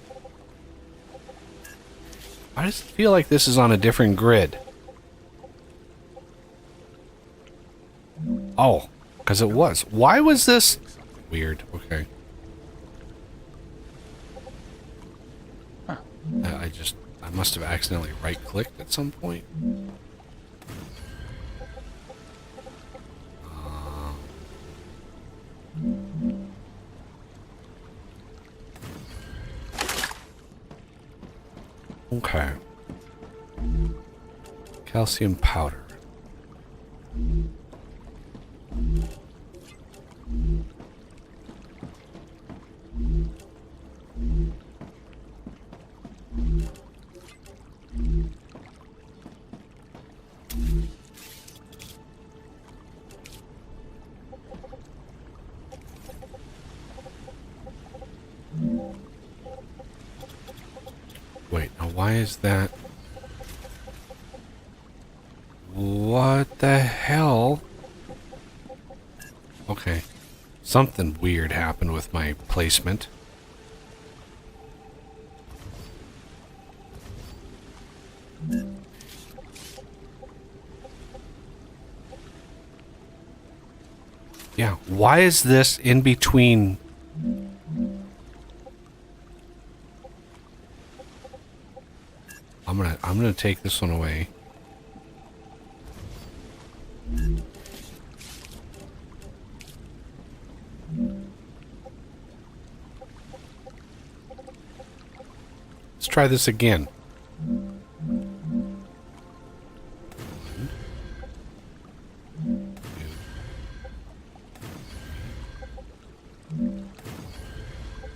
I just feel like this is on a different grid. Oh, because it was. Why was this... Weird. Okay. Huh. I must have accidentally right-clicked at some point. Okay. Calcium powder. Wait, now why is that? What the hell? Okay. Something weird happened with my placement. Yeah, why is this in between? I'm gonna take this one away. Let's try this again.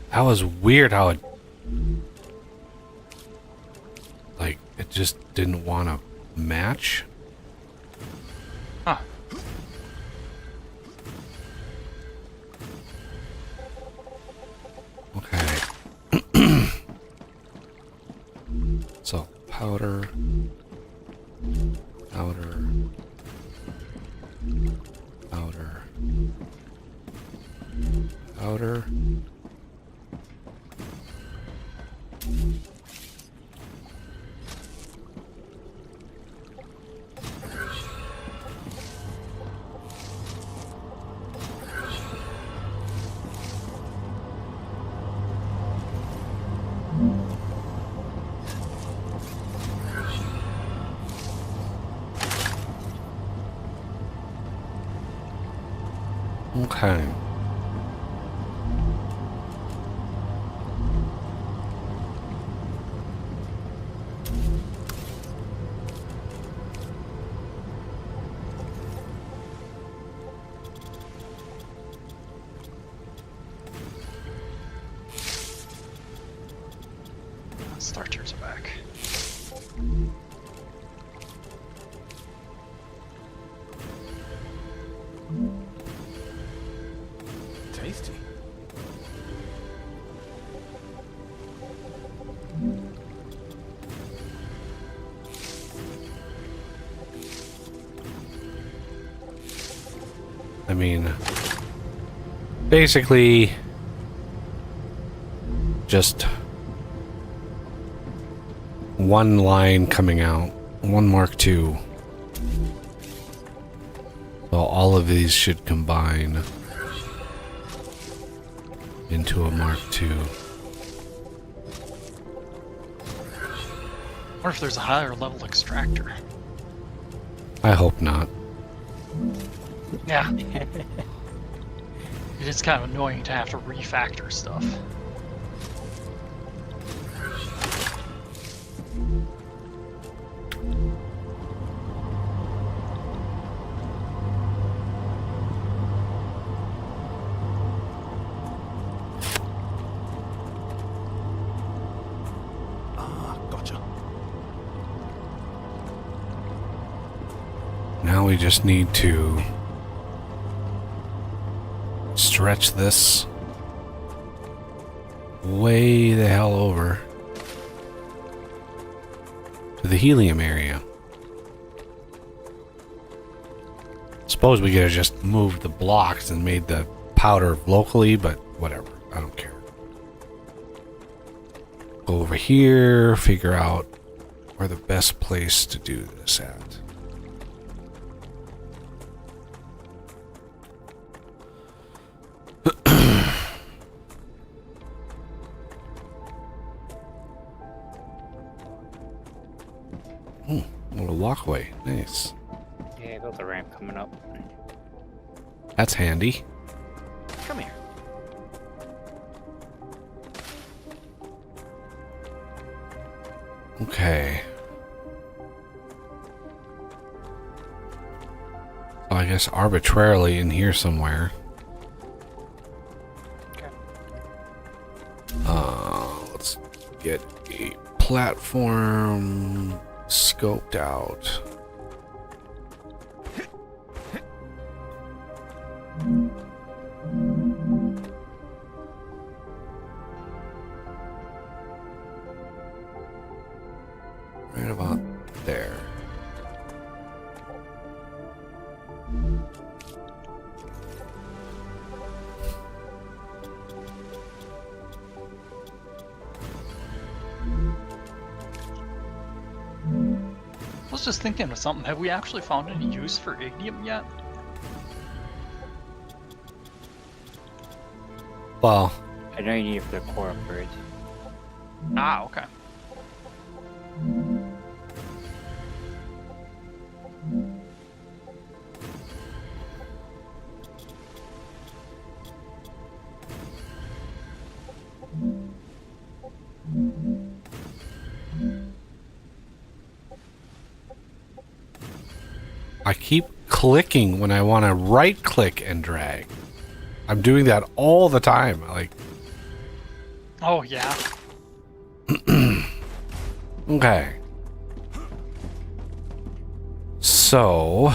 That was weird how it... Like, it just didn't want to match. Huh. Okay. So, powder. Powder. Powder. Powder. Okay. StarRuptures are back. Tasty. I mean, basically, just one line coming out, one Mark II. So all of these should combine into a Mark II. Or if there's a higher level extractor. I hope not. Yeah. It is kind of annoying to have to refactor stuff. Gotcha. Now we just need to stretch this way the hell over to the helium area. Suppose we could have just moved the blocks and made the powder locally, but whatever. I don't care. Go over here, figure out where the best place to do this at. Little walkway. Nice. Yeah, I built a ramp coming up. That's handy. Come here. Okay. So I guess arbitrarily in here somewhere. Okay. Let's get a platform scoped out. Right about there. I was just thinking of something. Have we actually found any use for ignium yet? Well, I know you need it for the core upgrades. Ah, okay. I keep clicking when I want to right click and drag. I'm doing that all the time. Like, Oh, yeah. okay. So,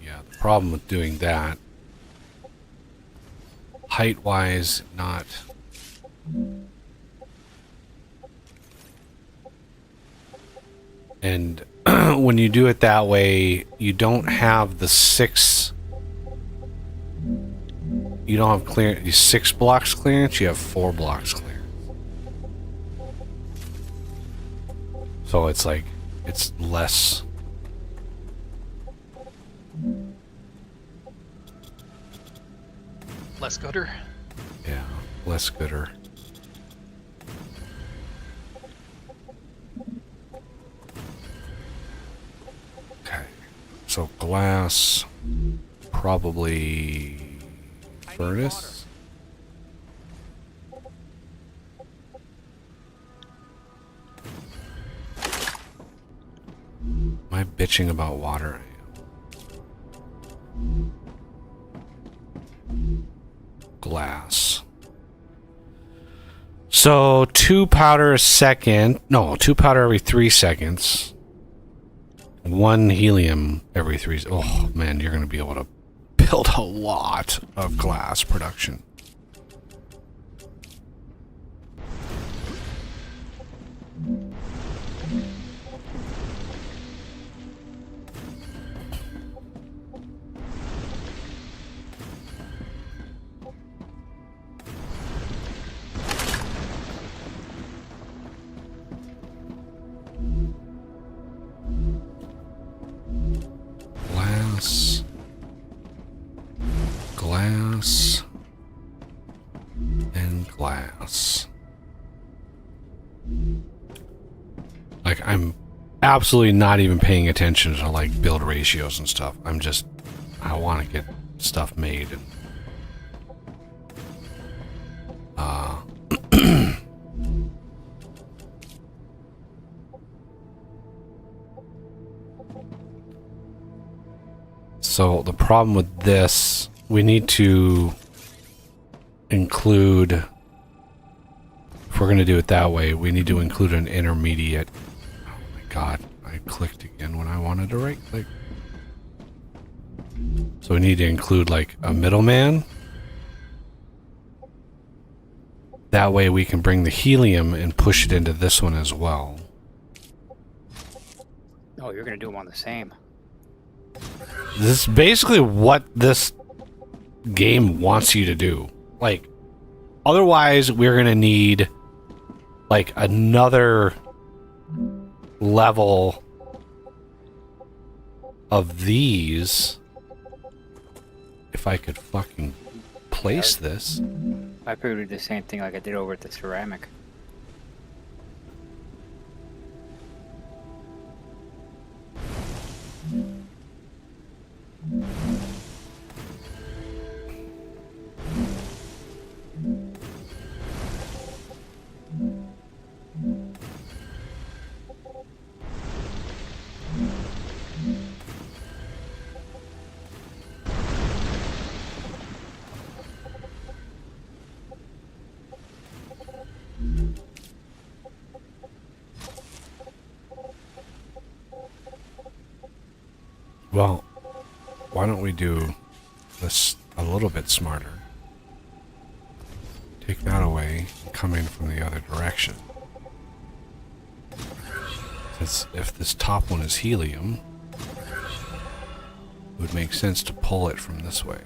yeah, the problem with doing that, height-wise, not. And when you do it that way, you don't have the 6. You don't have clearance. 6 blocks clearance. You have 4 blocks clearance. So it's like it's less. Less gooder. Yeah, less gooder. Okay, so glass, probably furnace. Am I bitching about water? Glass. So 2 powder a second. No, 2 powder every 3 seconds. 1 helium every 3. Oh man, you're going to be able to build a lot of glass production. Glass. Glass. And glass. like, I'm absolutely not even paying attention to, like, build ratios and stuff. I want to get stuff made. And, so the problem with this, we need to include, if we're going to do it that way, we need to include an intermediate. Oh my god, I clicked again when I wanted to right click. So we need to include like a middleman. That way we can bring the helium and push it into this one as well. Oh, you're gonna do them on the same. This is basically what this game wants you to do. Like, otherwise we're gonna need like another level of these. If I could fucking place this. I probably did the same thing like I did over at the ceramic. Well, why don't we do this a little bit smarter? Take that away and come in from the other direction. Since if this top one is helium, it would make sense to pull it from this way.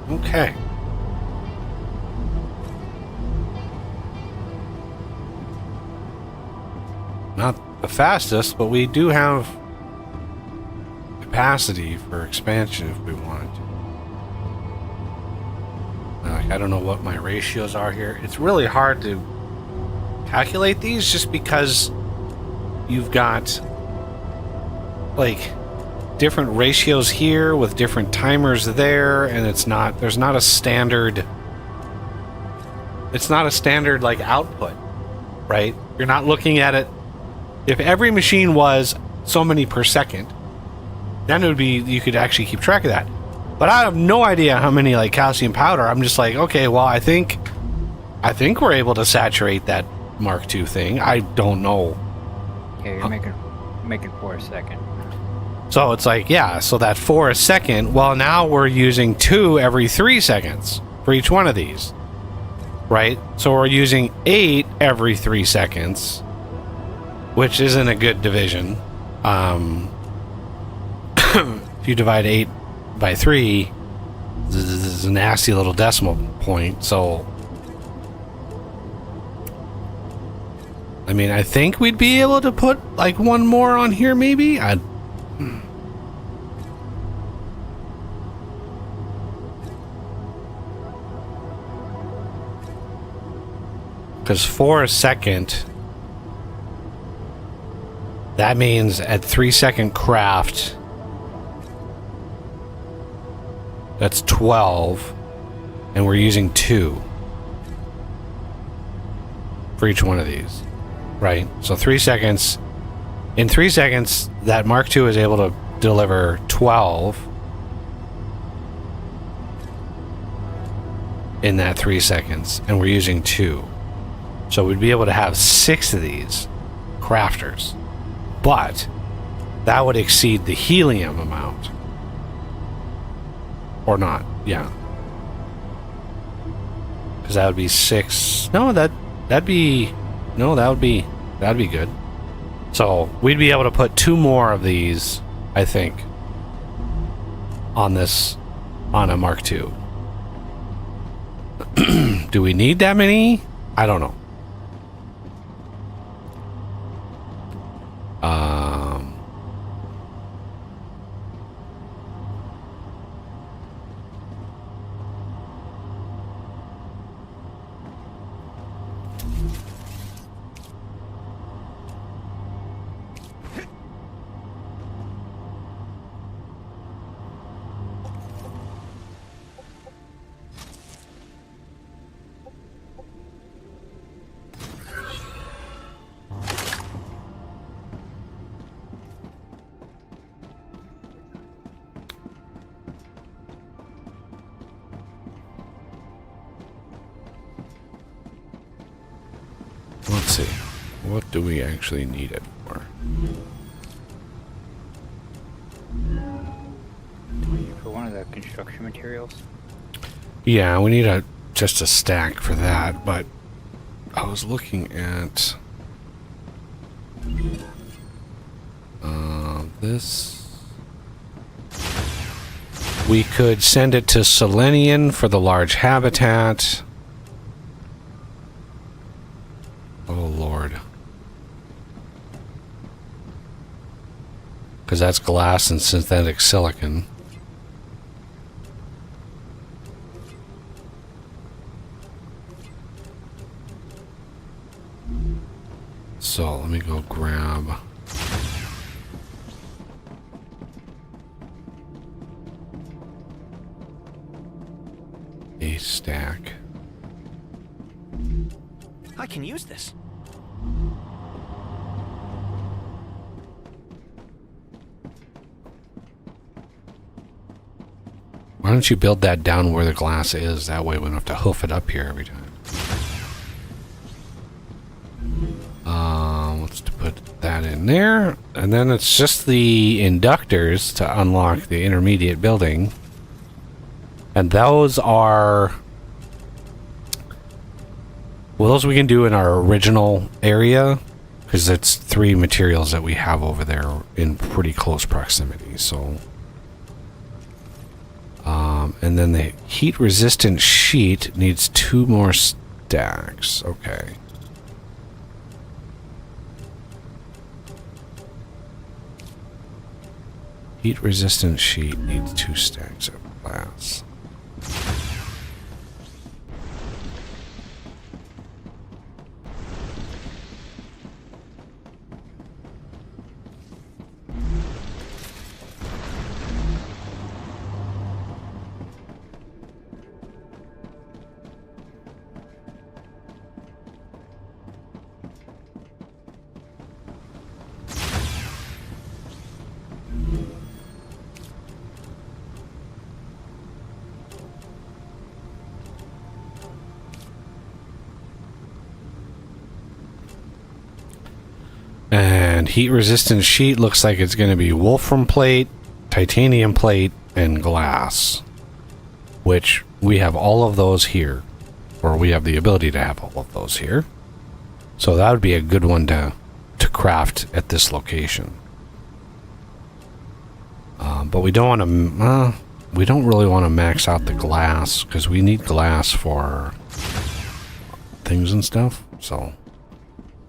Okay. Not the fastest, but we do have capacity for expansion if we wanted to. I don't know what my ratios are here. It's really hard to calculate these just because you've got like different ratios here with different timers there, and there's not a standard like output, right? You're not looking at it. If every machine was so many per second, then it would be, you could actually keep track of that. But I have no idea how many like calcium powder. I'm just like, okay, well, I think we're able to saturate that Mark II thing. I don't know. Yeah, you're making 4 a second. So it's like, yeah, so that 4 a second, well, now we're using 2 every 3 seconds for each one of these, right? So we're using 8 every 3 seconds, which isn't a good division. If you divide 8 by 3, this is a nasty little decimal point. So, I mean, I think we'd be able to put like one more on here, maybe. Because 4 a second, that means at 3 second craft, that's 12, and we're using 2 for each one of these, right? So 3 seconds. In 3 seconds, that Mark II is able to deliver 12 in that 3 seconds, and we're using 2. So we'd be able to have 6 of these crafters, but that would exceed the helium amount. Or not, yeah. Because that would be 6. No, that'd be good. So we'd be able to put 2 more of these, I think, on a Mark II. Do we need that many? I don't know. Let's see. What do we actually need it for? For one of the construction materials? Yeah, we need just a stack for that, but I was looking at this. We could send it to Selenian for the large habitat. Oh, Lord. Because that's glass and synthetic silicon. So, let me go grab a stack. I can use this. Why don't you build that down where the glass is? That way we don't have to hoof it up here every time. Let's put that in there. And then it's just the inductors to unlock the intermediate building. And those are... well, those we can do in our original area, because it's 3 materials that we have over there in pretty close proximity, so... and then the heat-resistant sheet needs 2 more stacks. Okay. Heat resistant sheet needs 2 stacks of glass. And heat resistant sheet looks like it's going to be wolfram plate, titanium plate, and glass. Which we have all of those here. Or we have the ability to have all of those here. So that would be a good one to craft at this location. But we don't want to... we don't really want to max out the glass, because we need glass for things and stuff. So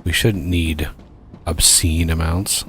we shouldn't need obscene amounts.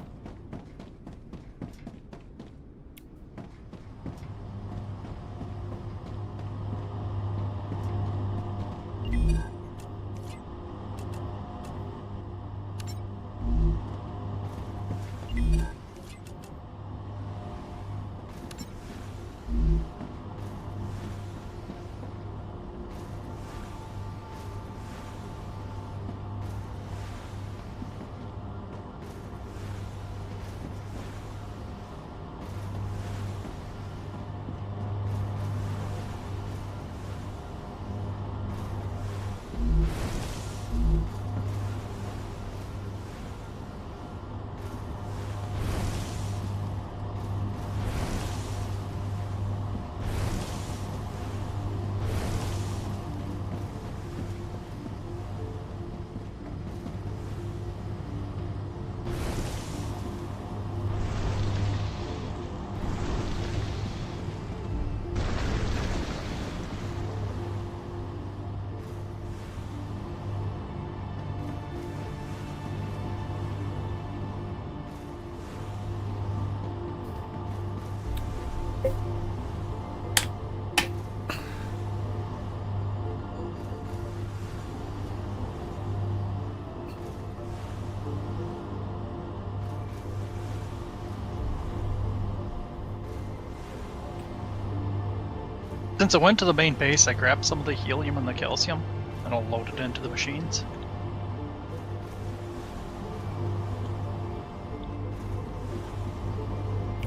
Since I went to the main base, I grabbed some of the helium and the calcium, and I'll load it into the machines.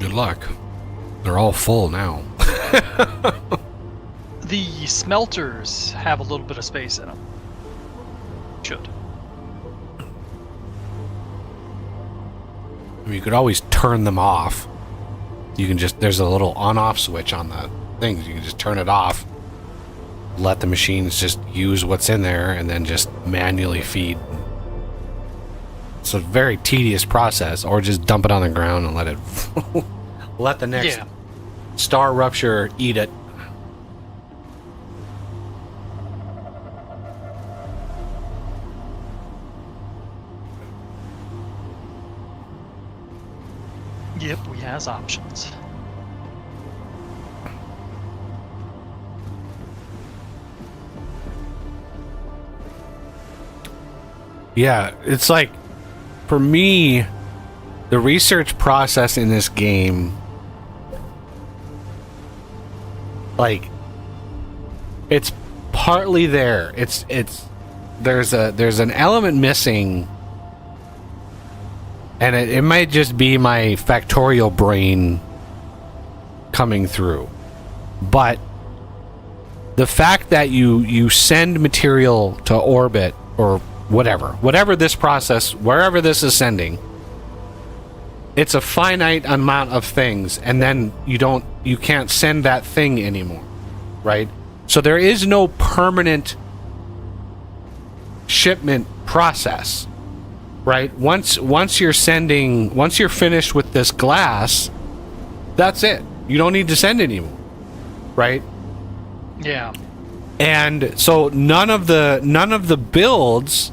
Good luck. They're all full now. The smelters have a little bit of space in them. Should. I mean, you could always turn them off. You can just, there's a little on-off switch on the things. You can just turn it off, let the machines just use what's in there, and then just manually feed. It's a very tedious process, or just dump it on the ground and let it let the next StarRupture eat it. Yep, we has options. Yeah, it's like, for me, the research process in this game, like, it's partly there. There's an element missing, and it might just be my factorial brain coming through. But the fact that you send material to orbit, or whatever this process, wherever this is sending, it's a finite amount of things, and then you can't send that thing anymore, right? So there is no permanent shipment process, right? Once you're finished with this glass, that's it. You don't need to send anymore, right? Yeah. And so none of the builds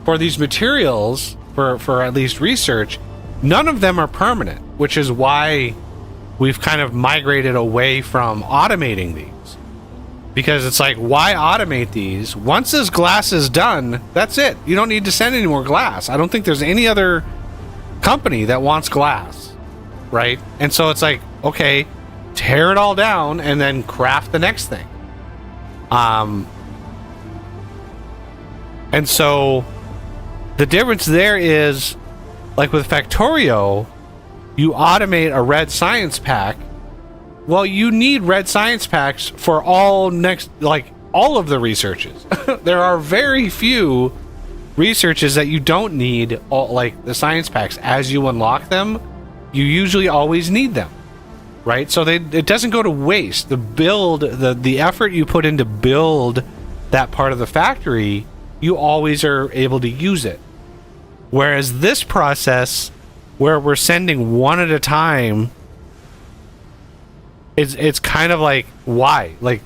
for these materials, for at least research, none of them are permanent, which is why we've kind of migrated away from automating these. Because it's like, why automate these? Once this glass is done, that's it. You don't need to send any more glass. I don't think there's any other company that wants glass, right? And so it's like, okay, tear it all down and then craft the next thing. And so the difference there is, like with Factorio, you automate a red science pack. Well, you need red science packs for all of the researches. There are very few researches that you don't need, like the science packs. As you unlock them, you usually always need them, right? So it doesn't go to waste. The effort you put in to build that part of the factory, you always are able to use it. Whereas this process, where we're sending one at a time, it's kind of like, why? Like,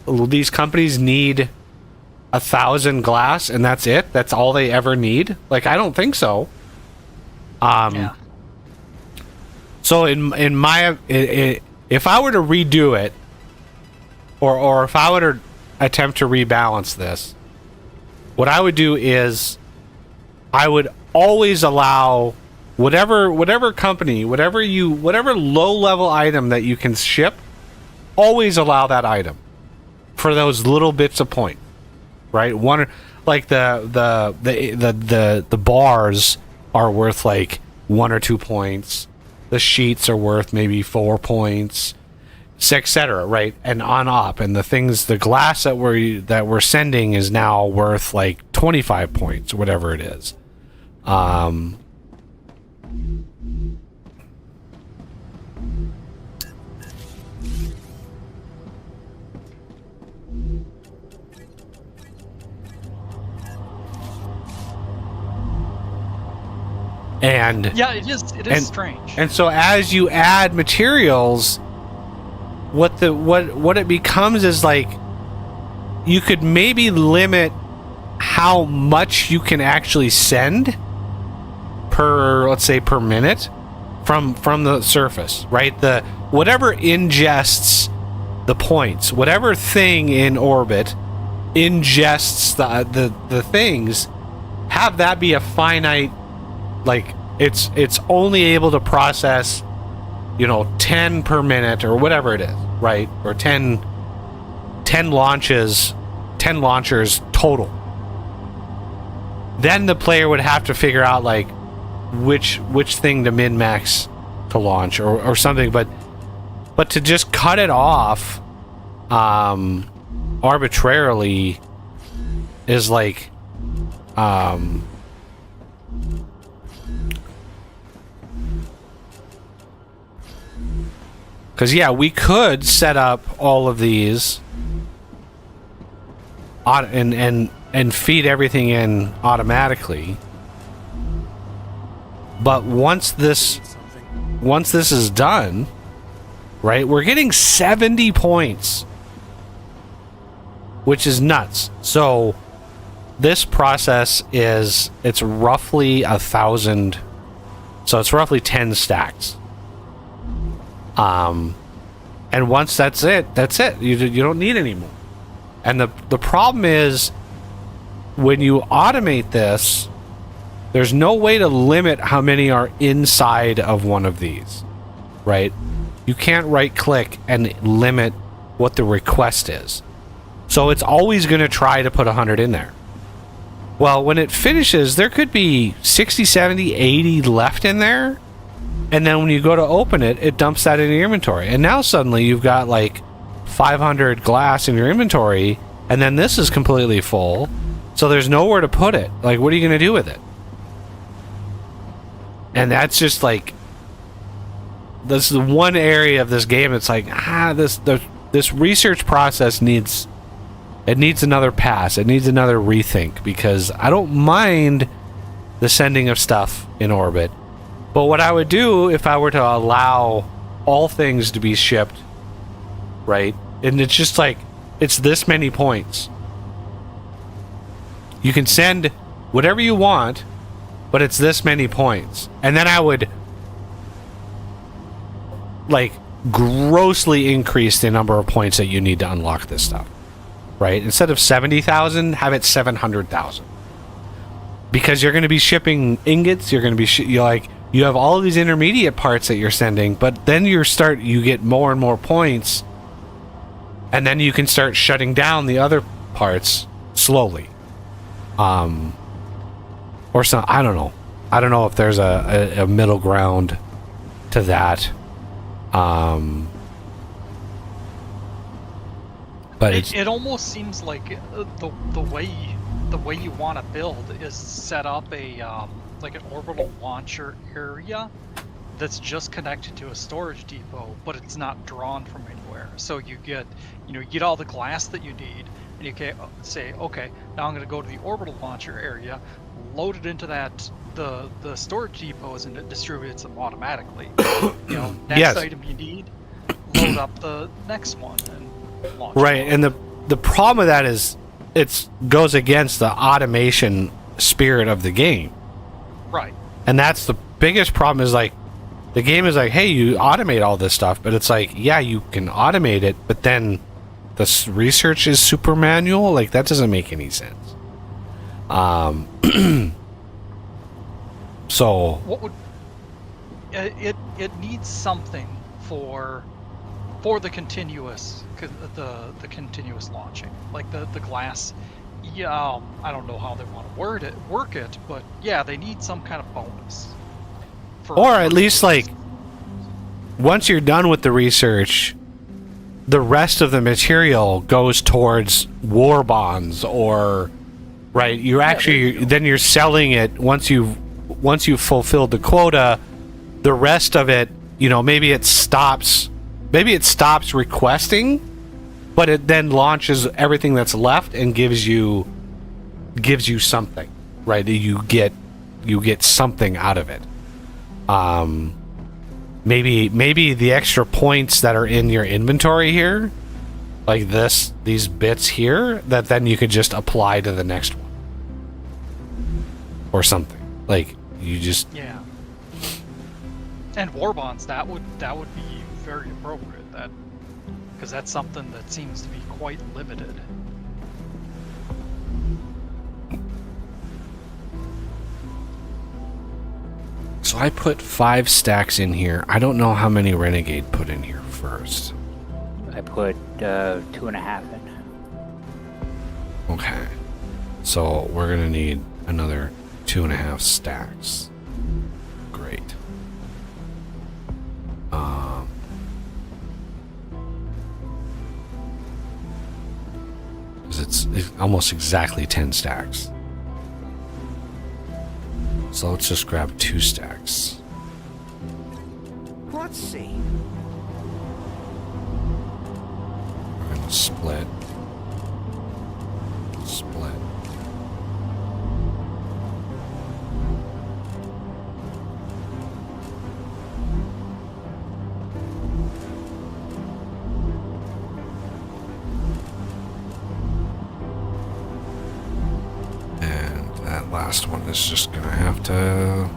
these companies need 1,000 glass and that's it? That's all they ever need? Like, I don't think so. Yeah. So if I were to redo it, or if I were to attempt to rebalance this, what I would do is I would always allow whatever company, whatever low level item that you can ship, always allow that item for those little bits of point, right? One, like the bars are worth like 1 or 2 points. The sheets are worth maybe 4 points, etc. Right, and on up. And the glass that we're sending is now worth like 25 points, whatever it is. And yeah, it is strange. And so as you add materials, what it becomes is like, you could maybe limit how much you can actually send per, let's say, per minute from the surface, right? The whatever ingests the points, whatever thing in orbit ingests the things, have that be a finite, like it's only able to process, 10 per minute or whatever it is, right? Or 10 launchers total. Then the player would have to figure out like which thing to min-max to launch or something, but to just cut it off arbitrarily is like because yeah, we could set up all of these and feed everything in automatically, but once this is done, right, we're getting 70 points, which is nuts. So this process it's roughly 1,000, so it's roughly 10 stacks. And once that's it. You don't need any more. And the problem is, when you automate this, there's no way to limit how many are inside of one of these, right? You can't right click and limit what the request is. So it's always going to try to put 100 in there. Well, when it finishes, there could be 60, 70, 80 left in there. And then when you go to open it, it dumps that in your inventory. And now suddenly you've got like 500 glass in your inventory, and then this is completely full. So there's nowhere to put it. Like, what are you going to do with it? And that's just like, this is the one area of this game that's like, this research process needs another pass. It needs another rethink, because I don't mind the sending of stuff in orbit. But what I would do if I were to allow all things to be shipped, right? And it's just like, it's this many points. You can send whatever you want, but it's this many points. And then I would like grossly increase the number of points that you need to unlock this stuff. Right? Instead of 70,000, have it 700,000. Because you're going to be shipping ingots, you're going to be you have all of these intermediate parts that you're sending, but then you get more and more points, and then you can start shutting down the other parts slowly. Or some, I don't know. I don't know if there's a middle ground to that. But it almost seems like the way you want to build is set up a like an orbital launcher area that's just connected to a storage depot, but it's not drawn from anywhere. So you get all the glass that you need, and you can say, okay, now I'm going to go to the orbital launcher area, load it into the storage depots, and it distributes them automatically. Next yes. item you need, load up the next one and launch. Right, and the problem with that is it goes against the automation spirit of the game. Right. And that's the biggest problem is like the game is like, hey, you automate all this stuff, but it's like, yeah, you can automate it, but then the research is super manual. Like that doesn't make any sense. So what would it needs something for the continuous continuous launching, like the glass. Yeah, I don't know how they want to work it, but yeah, they need some kind of bonus. Or at least like once you're done with the research, the rest of the material goes towards war bonds, or right, you actually then you're selling it once you've fulfilled the quota. The rest of it, maybe it stops requesting, but it then launches everything that's left and gives you something, right? You get something out of it. Maybe the extra points that are in your inventory here, like these bits here, that then you could just apply to the next one, or something. Like you just And war bonds, that would be very appropriate. Because that's something that seems to be quite limited. So I put 5 stacks in here. I don't know how many Renegade put in here first. I put 2.5 in. Okay. So we're gonna need another 2.5 stacks. Great. It's almost exactly 10 stacks. So let's just grab 2 stacks. Let's see. We're gonna split. Last one is just gonna have to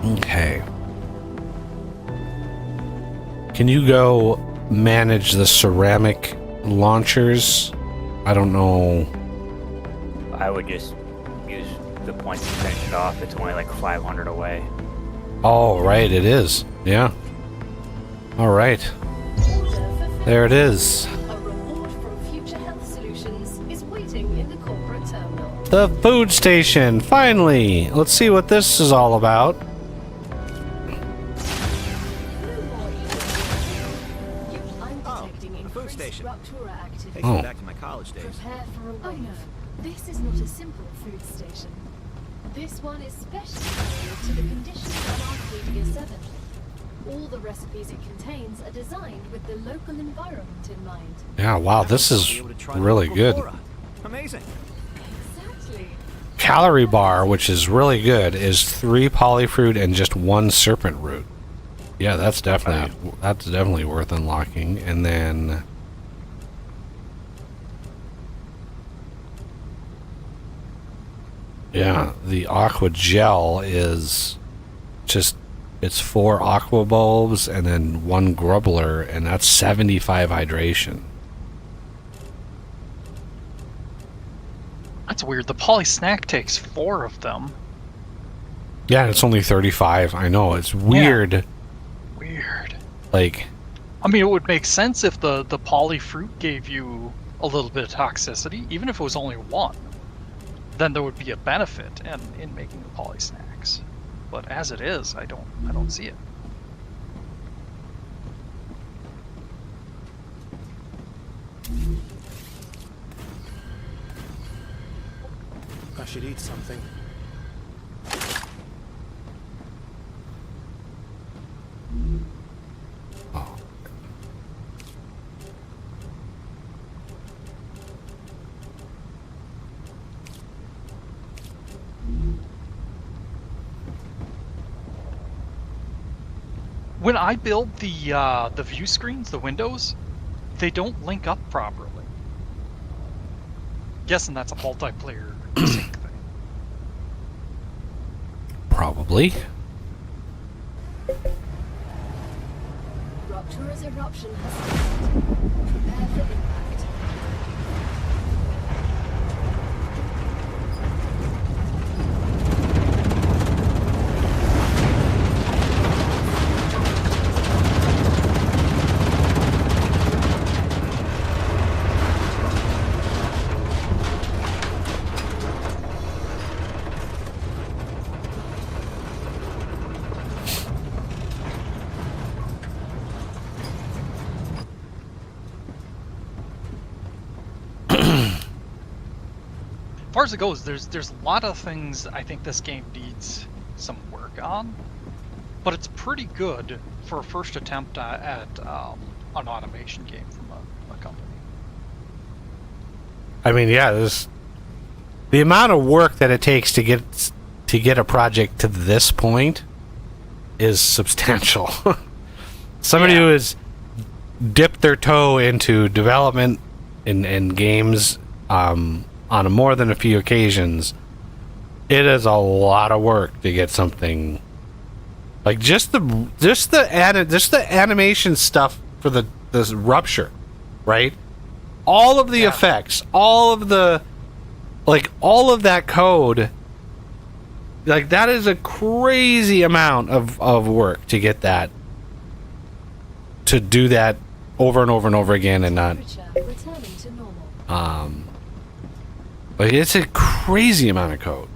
okay. Can you go manage the ceramic launchers? I don't know. I would just use the points to finish it off. It's only like 500 away. Oh, right, it is. Yeah. All right. There it is. A reward from Future Health Solutions is waiting in the corporate terminal. The food station, finally. Let's see what this is all about. Takes me back to my college days. Prepare for a oh no, this is not a simple food station. This one is specially tailored to the conditions of Arcadia 7. All the recipes it contains are designed with the local environment in mind. Yeah, wow, this is really good. Amazing. Exactly. calorie bar, which is really good, is 3 polyfruit and just 1 serpent root. Yeah, that's definitely worth unlocking. And then yeah, the aqua gel is just, it's 4 aqua bulbs and then 1 grubbler, and that's 75 hydration. That's weird. The poly snack takes 4 of them. Yeah, it's only 35. I know, it's weird. Yeah. Weird. Like, I mean, it would make sense if the poly fruit gave you a little bit of toxicity, even if it was only 1. Then there would be a benefit in making the poly snacks. But as it is, I don't see it. I should eat something. oh. When I build the view screens, the windows, they don't link up properly. Guessing that's a multiplayer sync thing. Probably. Rupture's eruption has started. Prepare for impact. As far as it goes, there's a lot of things I think this game needs some work on, but it's pretty good for a first attempt at an automation game from a company. I mean, yeah, the amount of work that it takes to get a project to this point is substantial. Somebody who has dipped their toe into development in games on more than a few occasions, it is a lot of work to get something like just the animation stuff for the Rupture, right? All of the effects, all of that code, like that is a crazy amount of work to get that, to do that over and over and over again and not Returning to normal. Like, it's a crazy amount of code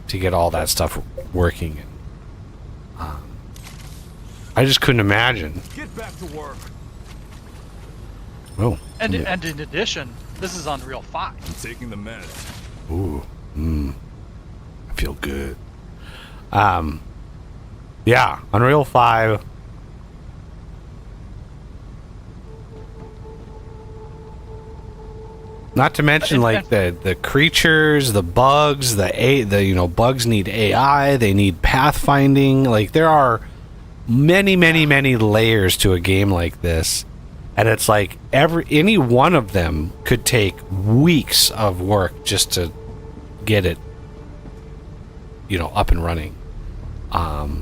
to get all that stuff working. I just couldn't imagine. Get back to work. Oh. And in addition, this is Unreal 5. I'm taking the meds. Ooh. I feel good. Yeah, Unreal 5. Not to mention, like, the creatures, the bugs, bugs need AI, they need pathfinding. Like, there are many layers to a game like this, and it's like any one of them could take weeks of work just to get it, up and running. That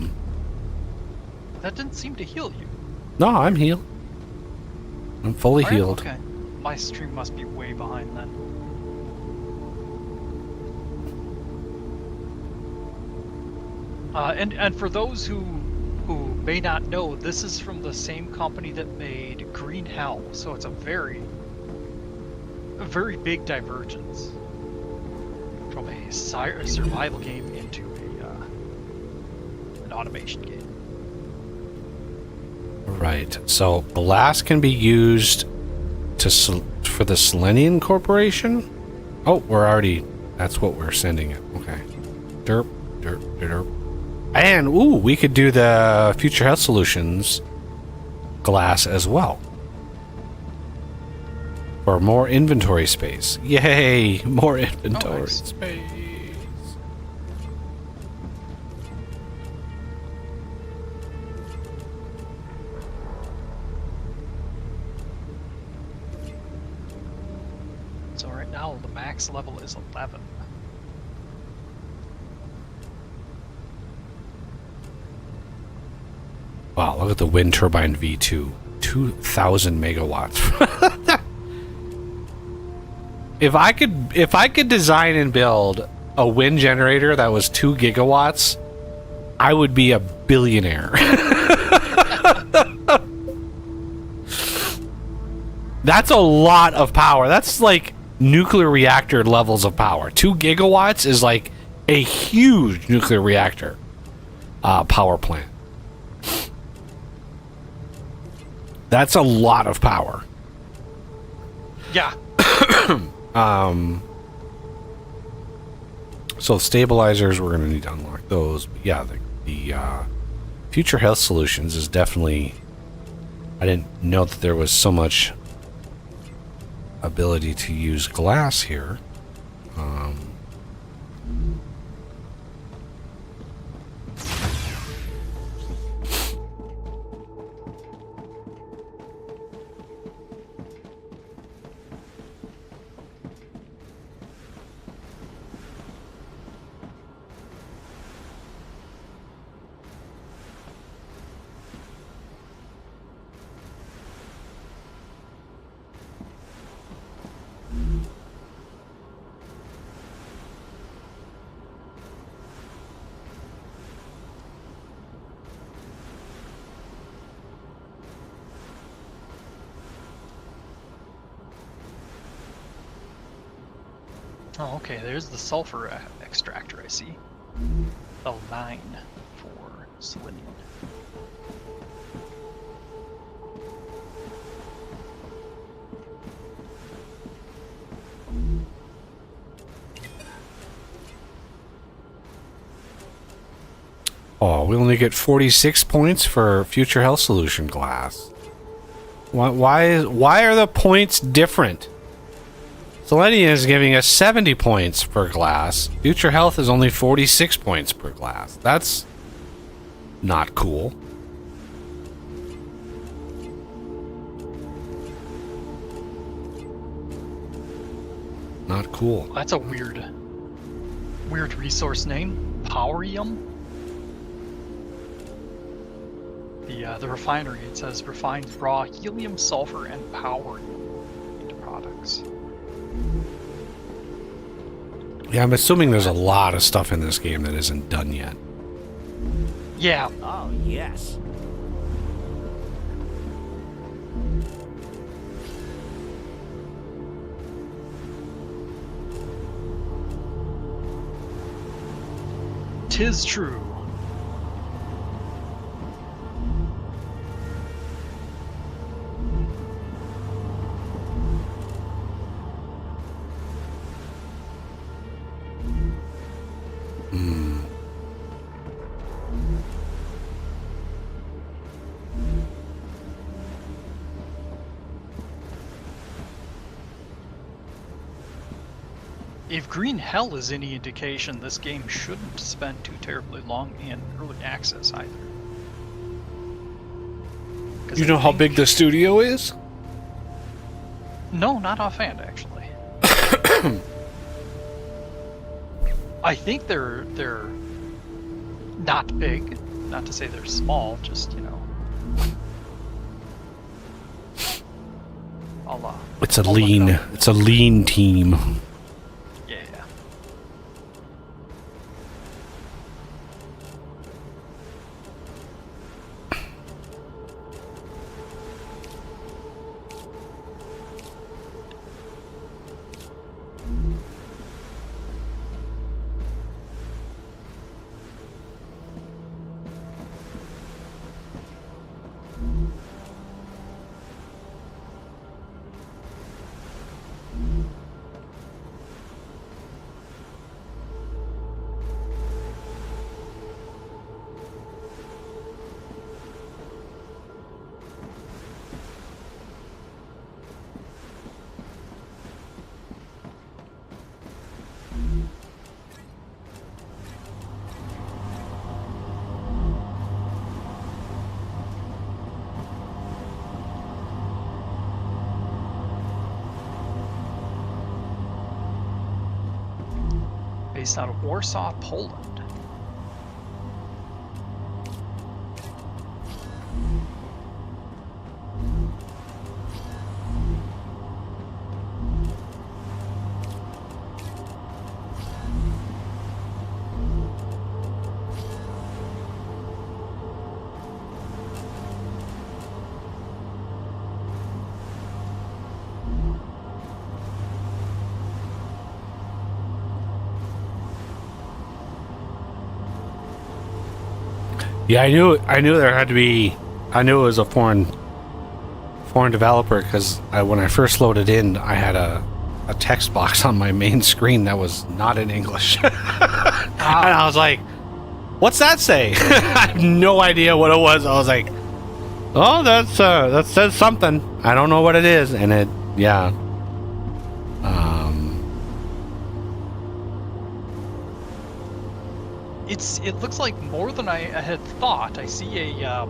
didn't seem to heal you. No, I'm healed. I'm fully healed. Okay. My stream must be way behind then. And for those who may not know, this is from the same company that made Green Hell, so it's a very big divergence from a survival game into an automation game. Right. So glass can be used for the Selenium Corporation. Oh, that's what we're sending it. Okay. Derp. And we could do the Future Health Solutions glass as well for more inventory space. Yay, more inventory space. now the max level is 11. Wow, look at the wind turbine V2. 2,000 megawatts. If I could design and build a wind generator that was 2 gigawatts, I would be a billionaire. That's a lot of power. That's like nuclear reactor levels of power. 2 gigawatts is like a huge nuclear reactor power plant. That's a lot of power. Yeah. So stabilizers, we're going to need to unlock those. But yeah, the future health solutions is definitely... I didn't know that there was so much ability to use glass here. Oh, okay, there's the sulfur extractor I see. Level 9 for selenium. Oh, we only get 46 points for future health solution glass. Why are the points different? Selenium is giving us 70 points per glass. Future health is only 46 points per glass. That's not cool. Not cool. That's a weird resource name. Powerium? The refinery, it says refines raw helium, sulfur, and power into products. Yeah, I'm assuming there's a lot of stuff in this game that isn't done yet. Yeah. Oh, yes. Tis true. If Green Hell is any indication, this game shouldn't spend too terribly long in early access either. You know how big the studio is? No, not offhand, actually. I think they're not big. Not to say they're small, just, you know. It's a lean team. Yeah. based out of Warsaw, Poland. Yeah, I knew there had to be. I knew it was a foreign developer because when I first loaded in, I had a text box on my main screen that was not in English, and I was like, "What's that say?" I have no idea what it was. I was like, "Oh, that says something. I don't know what it is," and it, yeah. It looks like more than I had thought. I see a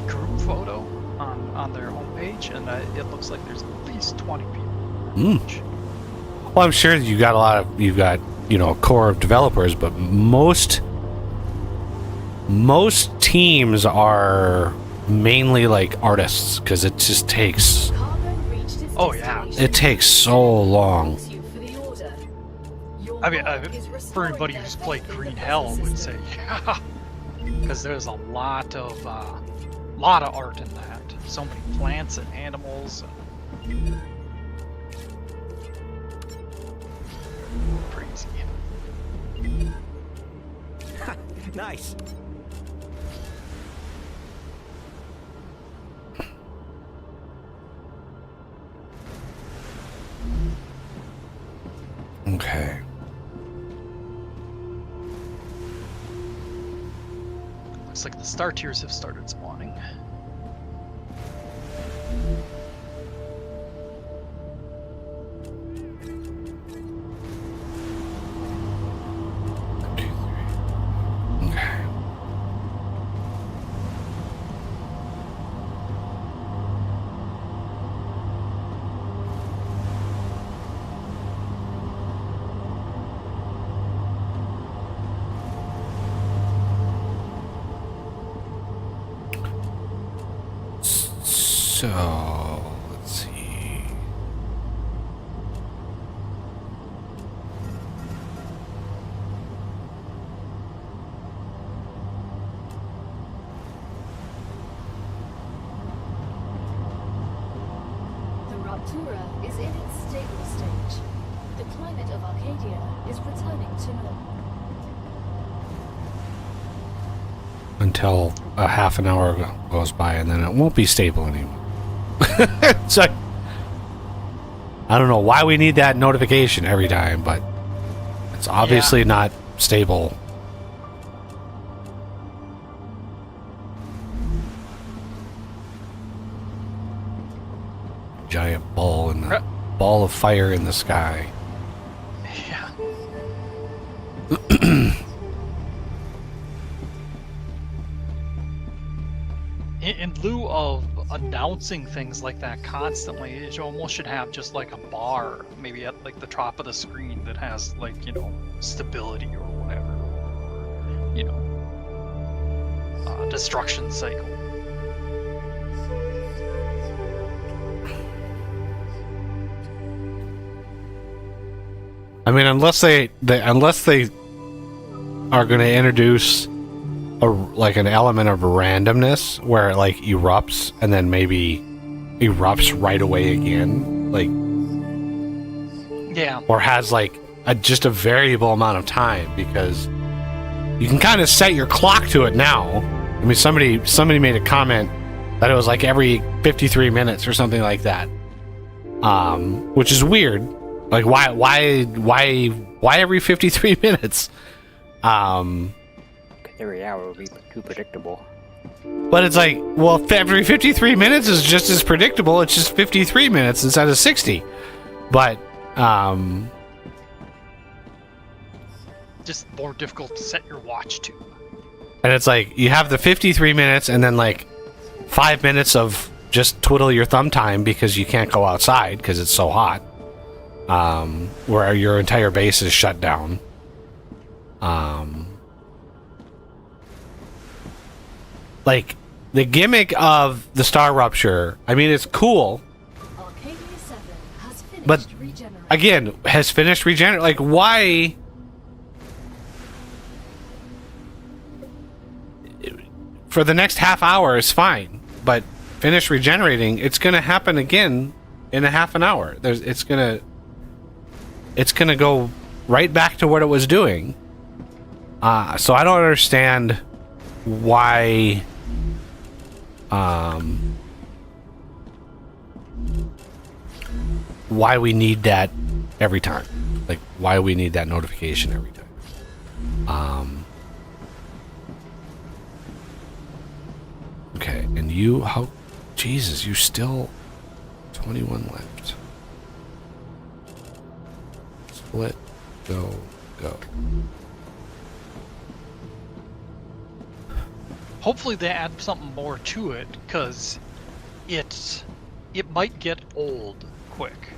group photo on their homepage, and it looks like there's at least 20 people. Well, I'm sure you've got a core of developers, but most teams are mainly like artists because it just takes. Oh yeah. It takes so long. I mean, for anybody who's played Green Hell would say, yeah, because there's a lot of art in that. So many plants and animals. Crazy. Nice. Okay. Looks like the star tiers have started spawning. Okay. So, let's see. The Raptura is in its stable stage. The climate of Arcadia is returning to normal. Until a half an hour goes by, and then it won't be stable anymore. It's like, I don't know why we need that notification every time, but it's obviously not stable. Giant ball in the ball of fire in the sky. Yeah. In lieu of announcing things like that constantly, it almost should have just like a bar, maybe at like the top of the screen that has like, you know, stability or whatever, or, you know, destruction cycle. I mean, unless they are going to introduce like an element of randomness where it like erupts and then maybe erupts right away again, like, yeah, or has like just a variable amount of time, because you can kind of set your clock to it now. I mean, somebody made a comment that it was like every 53 minutes or something like that, which is weird. Like, why every 53 minutes? Every hour would be too predictable. But it's like, well, every 53 minutes is just as predictable. It's just 53 minutes instead of 60. But, just more difficult to set your watch to. And it's like, you have the 53 minutes and then like 5 minutes of just twiddle your thumb time because you can't go outside because it's so hot. where your entire base is shut down. Like the gimmick of the StarRupture, I mean, it's cool, Arcadia 7 has finished but regenerating. again, has finished regenerate. Like, why? For the next half hour is fine, but finish regenerating. It's gonna happen again in a half an hour. It's gonna go right back to what it was doing. So I don't understand why. Why we need that every time? Like, why we need that notification every time? Okay, and you, how? Jesus, you still 21 left. Split, go. Hopefully they add something more to it, because it might get old quick.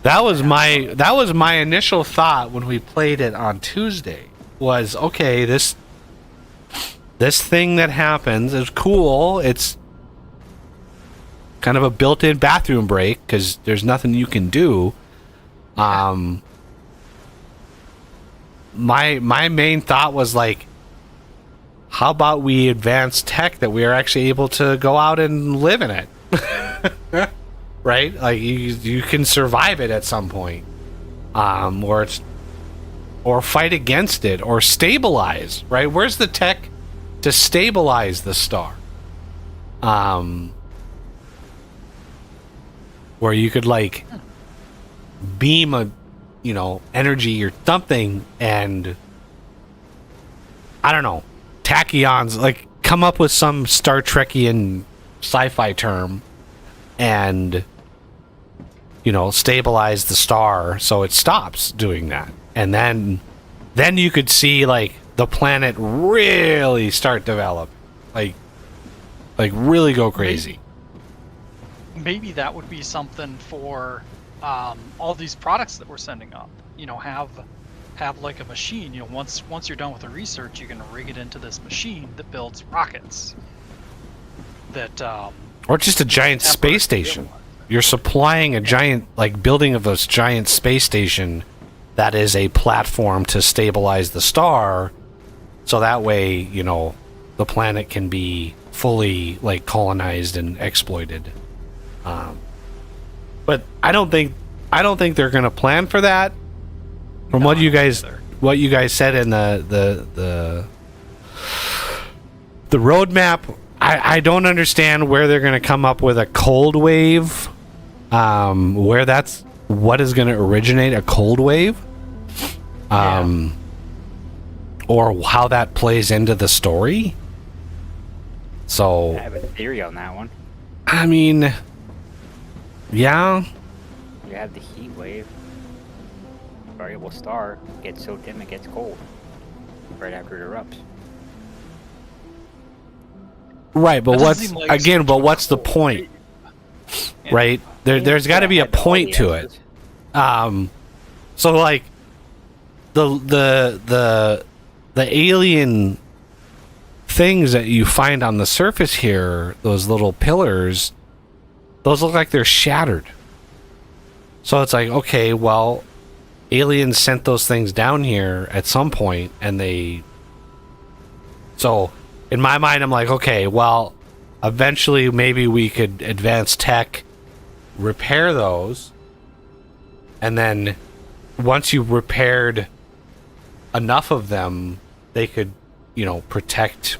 That was my initial thought when we played it on Tuesday. Was okay, this thing that happens is cool. It's kind of a built-in bathroom break because there's nothing you can do. My main thought was like, how about we advance tech that we are actually able to go out and live in it? Right? Like you can survive it at some point. Or fight against it or stabilize, right? Where's the tech to stabilize the star? Where you could like beam a energy or something, and I don't know, tachyons, like come up with some Star Trekian sci-fi term and stabilize the star so it stops doing that. And then you could see like the planet really start develop, like really go crazy. Maybe that would be something for all these products that we're sending up. Have like a machine. Once you're done with the research, you can rig it into this machine that builds rockets. That or just a giant space station. You're supplying a giant building of this giant space station that is a platform to stabilize the star, so that way the planet can be fully colonized and exploited. But I don't think they're going to plan for that. From what you guys said in the roadmap, I don't understand where they're going to come up with a cold wave. What is going to originate a cold wave? Or how that plays into the story. So I have a theory on that one. I mean, yeah. You have the heat wave. Variable star gets so dim it gets cold right after it erupts. Right, but what's the point? Yeah. Right? There's got to be a point to it. So like the alien things that you find on the surface here, those little pillars, those look like they're shattered. So it's like, okay, well, aliens sent those things down here at some point, and so in my mind, I'm like, okay, well, eventually maybe we could advance tech, repair those, and then once you repaired enough of them, they could, protect.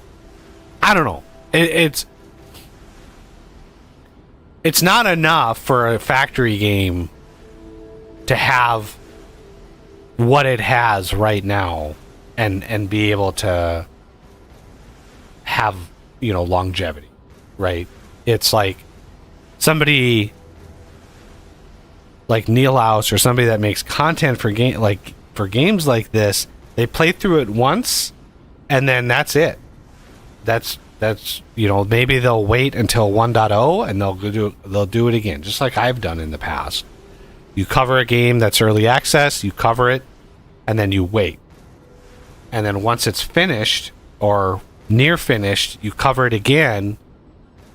I don't know. It's not enough for a factory game to have what it has right now and be able to have longevity, right? It's like somebody like Neil House or somebody that makes content for games like this. They play through it once and then that's it. That's maybe they'll wait until 1.0 and they'll do it again, just like I've done in the past. You cover a game that's early access, you cover it, and then you wait. And then once it's finished or near finished, you cover it again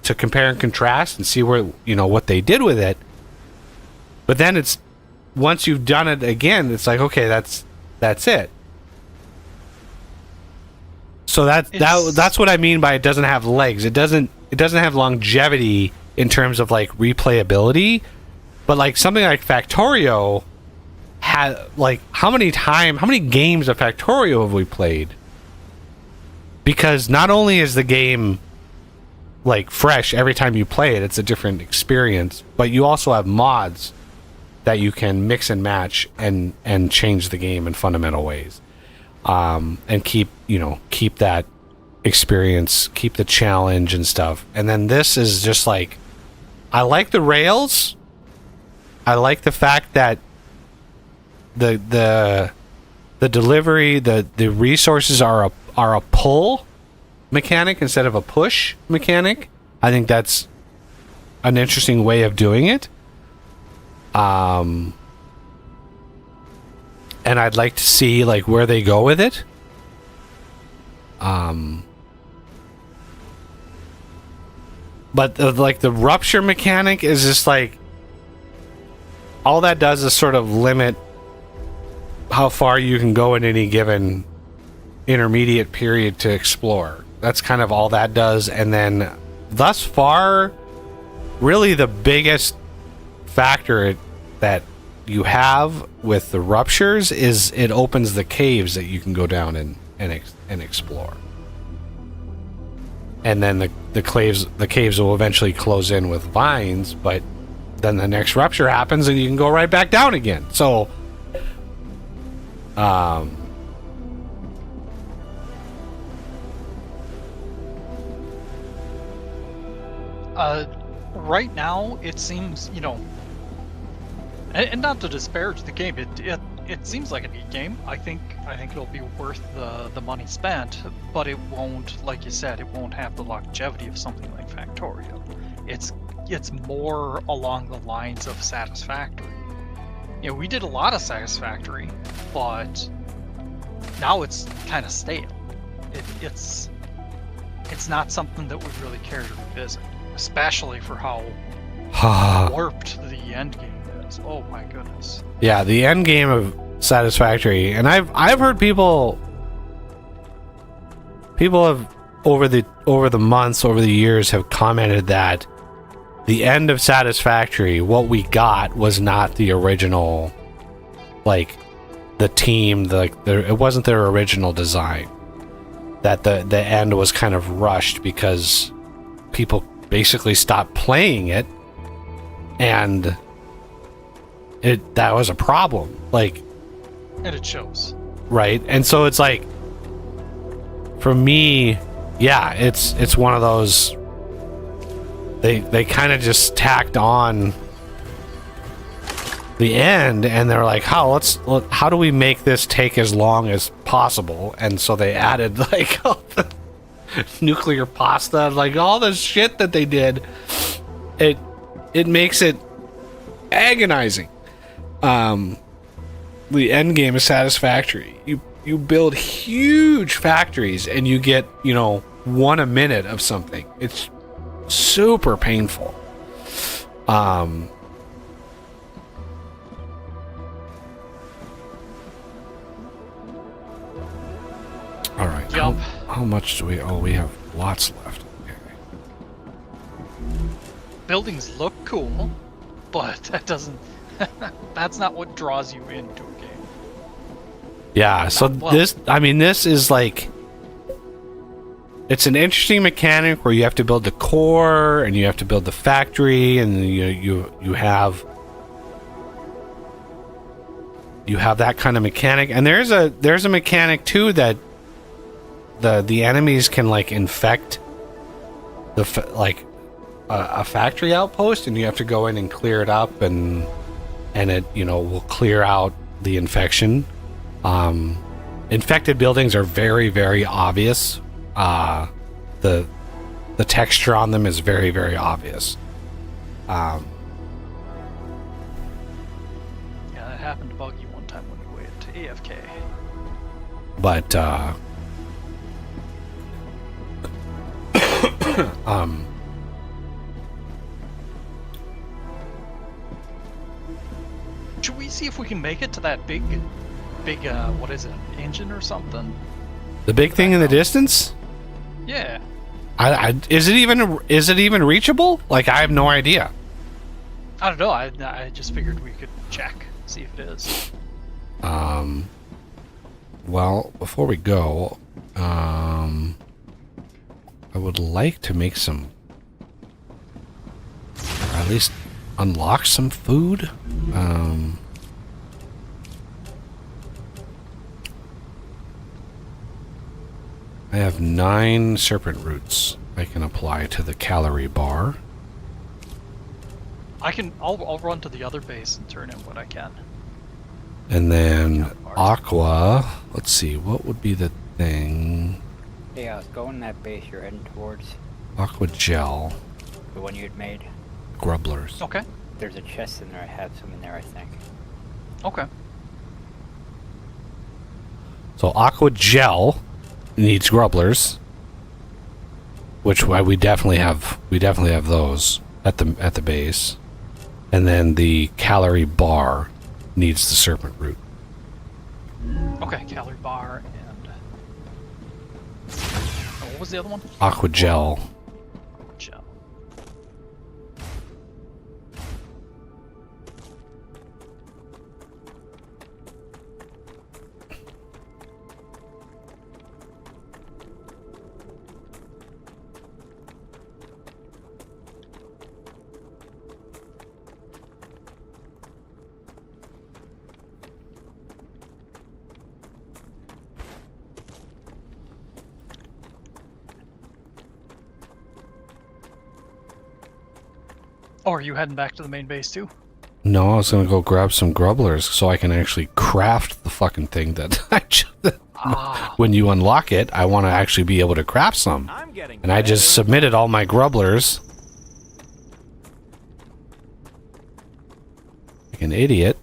to compare and contrast and see where, you know, what they did with it. But then it's, once you've done it again, it's like, okay, that's it. So that's what I mean by it doesn't have legs. It doesn't have longevity in terms of like replayability. But like something like Factorio had, like, how many games of Factorio have we played? Because not only is the game like fresh every time you play it, it's a different experience, but you also have mods that you can mix and match and change the game in fundamental ways. And keep that experience, keep the challenge and stuff. And then this is just like, I like the rails. I like the fact that the delivery, the resources are a pull mechanic instead of a push mechanic. I think that's an interesting way of doing it. And I'd like to see like where they go with it. But the rupture mechanic is just like, all that does is sort of limit how far you can go in any given intermediate period to explore. That's kind of all that does. And then thus far, really the biggest factor that you have with the ruptures is it opens the caves that you can go down and explore. And then the caves will eventually close in with vines, but then the next rupture happens and you can go right back down again. So right now it seems, you know, and not to disparage the game, it seems like a neat game. I think it'll be worth the money spent, but it won't, like you said, it won't have the longevity of something like Factorio. It's more along the lines of Satisfactory. You know, we did a lot of Satisfactory, but now it's kind of stale. It's not something that we really care to revisit, especially for how warped the end game is. Oh my goodness. Yeah, the end game of Satisfactory, and I've heard people have over the months, over the years, have commented that the end of Satisfactory, what we got was not the original, like the team, it wasn't their original design. That the end was kind of rushed because people basically stopped playing it, and that was a problem. Like, and it shows. Right? And so it's like, for me, yeah, it's one of those, they kind of just tacked on the end, and they're like, how do we make this take as long as possible? And so they added like all the nuclear pasta, like all the shit that they did. It makes it agonizing. The end game is Satisfactory. You build huge factories and you get, 1 a minute of something. It's super painful. All right. Yep. How much do we? Oh, we have lots left. Okay. Buildings look cool, but that doesn't. That's not what draws you into a game. Yeah. So this is like, it's an interesting mechanic where you have to build the core and you have to build the factory, and you have that kind of mechanic. And there's a mechanic too that the enemies can like infect a factory outpost, and you have to go in and clear it up, and it will clear out the infection. Infected buildings are very, very obvious. The texture on them is very, very obvious. happened to bug you one time when you went to AFK. But should we see if we can make it to that big, what is it, engine or something? the big thing in the distance? Yeah. Is it even reachable? Like, I have no idea. I don't know. I just figured we could check, see if it is. Well, before we go, I would like to make some, or at least unlock some food. I have 9 serpent roots I can apply to the calorie bar. I'll run to the other base and turn in what I can. And then aqua, let's see, what would be the thing? Hey, go in that base you're heading towards. Aqua gel, The one you had made. grubblers. Okay. There's a chest in there. I have some in there, I think. Okay. So aqua gel needs grubblers, which we definitely have. We definitely have those at the base, and then the calorie bar needs the serpent root. Okay, calorie bar and what was the other one? Aqua gel. Gel. Oh, are you heading back to the main base too? No, I was gonna go grab some grubblers so I can actually craft the fucking thing that I just, when you unlock it, I want to actually be able to craft some. And I just submitted all my grubblers. Like an idiot.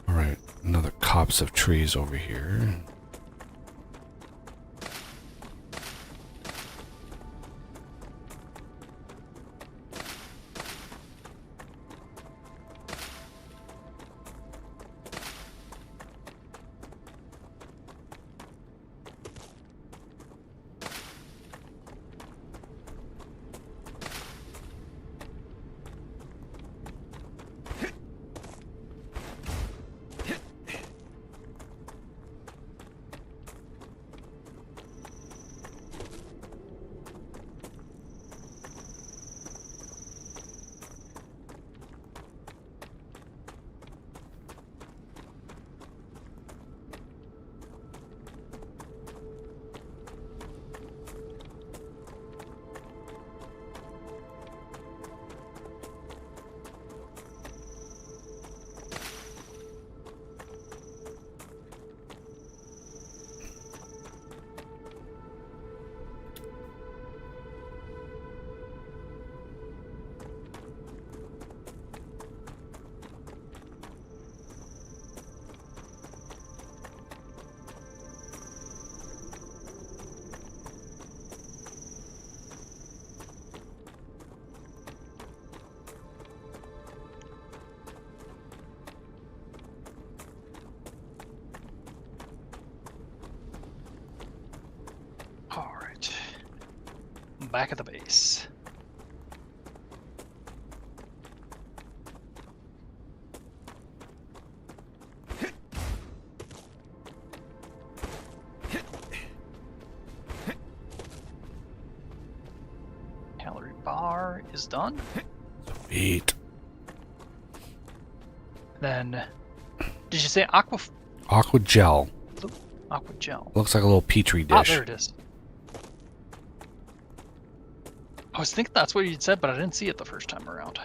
Alright, another copse of trees over here. Alright. Back at the base. Calorie bar is done. Sweet. Then, did you say aqua? Aqua gel. Aqua gel. Looks like a little petri dish. Ah, there it is. I was thinking that's what you'd said, but I didn't see it the first time around.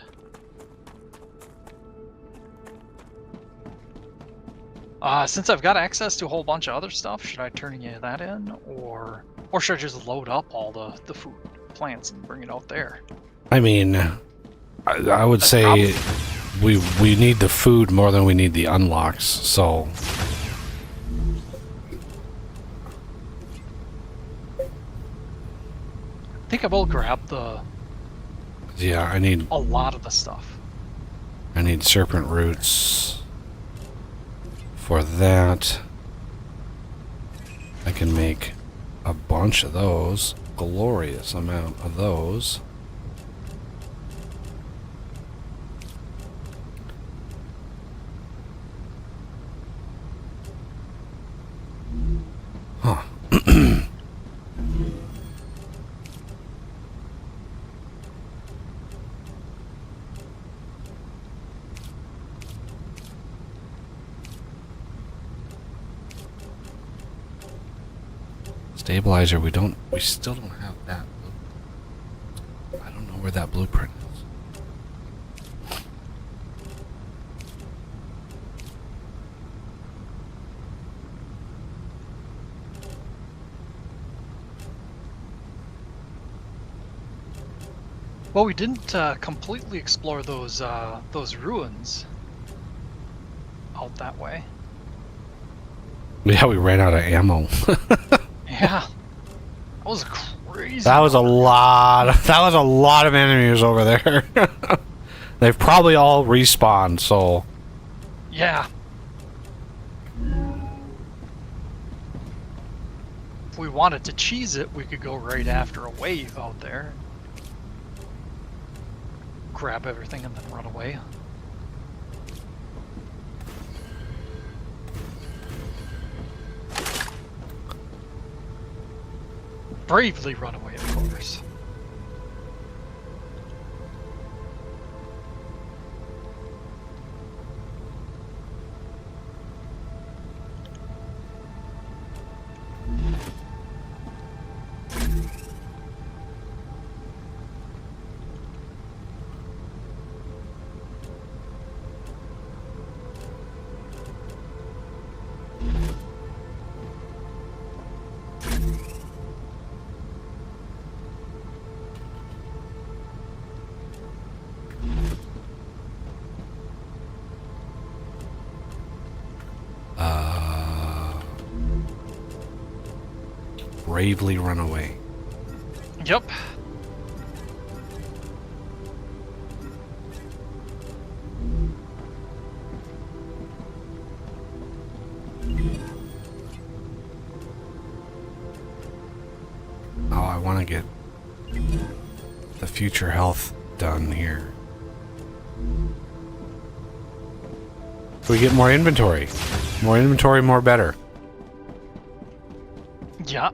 Since I've got access to a whole bunch of other stuff, should I turn any of that in, or should I just load up all the food plants and bring it out there? I mean, I would That's say we need the food more than we need the unlocks. So I think I will grab yeah, I need a lot of the stuff. serpent roots for that. I can make a bunch of those, glorious amount of those. Huh. Stabilizer, we still don't have that. I don't know where that blueprint is. Well, we didn't completely explore those ruins out that way. Yeah, we ran out of ammo. Yeah, that was crazy. That was a lot. That was a lot of enemies over there. They've probably all respawned. So yeah. If we wanted to cheese it, we could go right after a wave out there. Grab everything and then run away. Bravely run away, of course. bravely run away. Yep. Oh, I want to get the future health done here. We get more inventory. More inventory, more better. Yeah.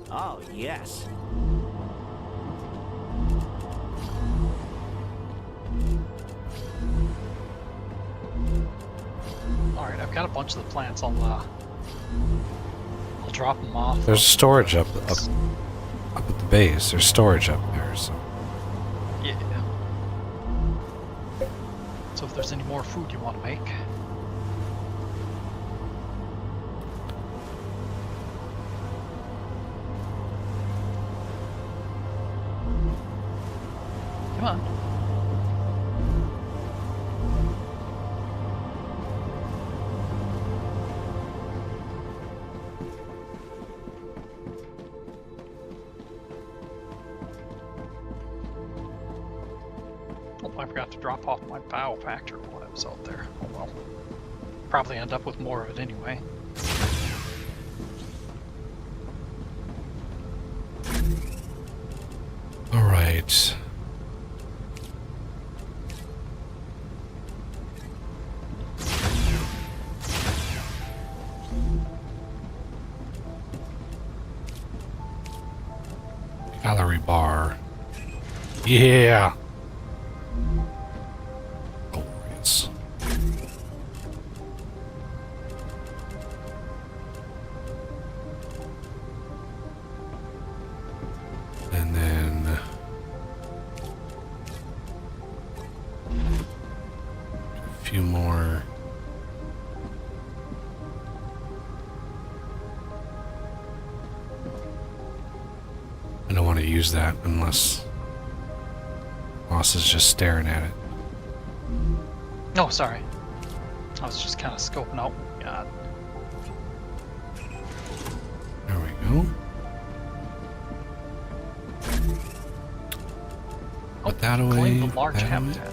Oh, yes. Alright, I've got a bunch of the plants. I'll drop them off. There's storage up at the base. There's storage up there, so. Yeah. So if there's any more food you want to make. Come on. Oh, I forgot to drop off my bow factor when I was out there. Oh well. Probably end up with more of it anyway. All right. Gallery bar. Yeah. Glorious. And then a few more. I don't want to use that unless Moss is just staring at it. Oh, sorry. I was just kind of scoping out what we got. There we go. Put that away. Claim the put large that away. habitat.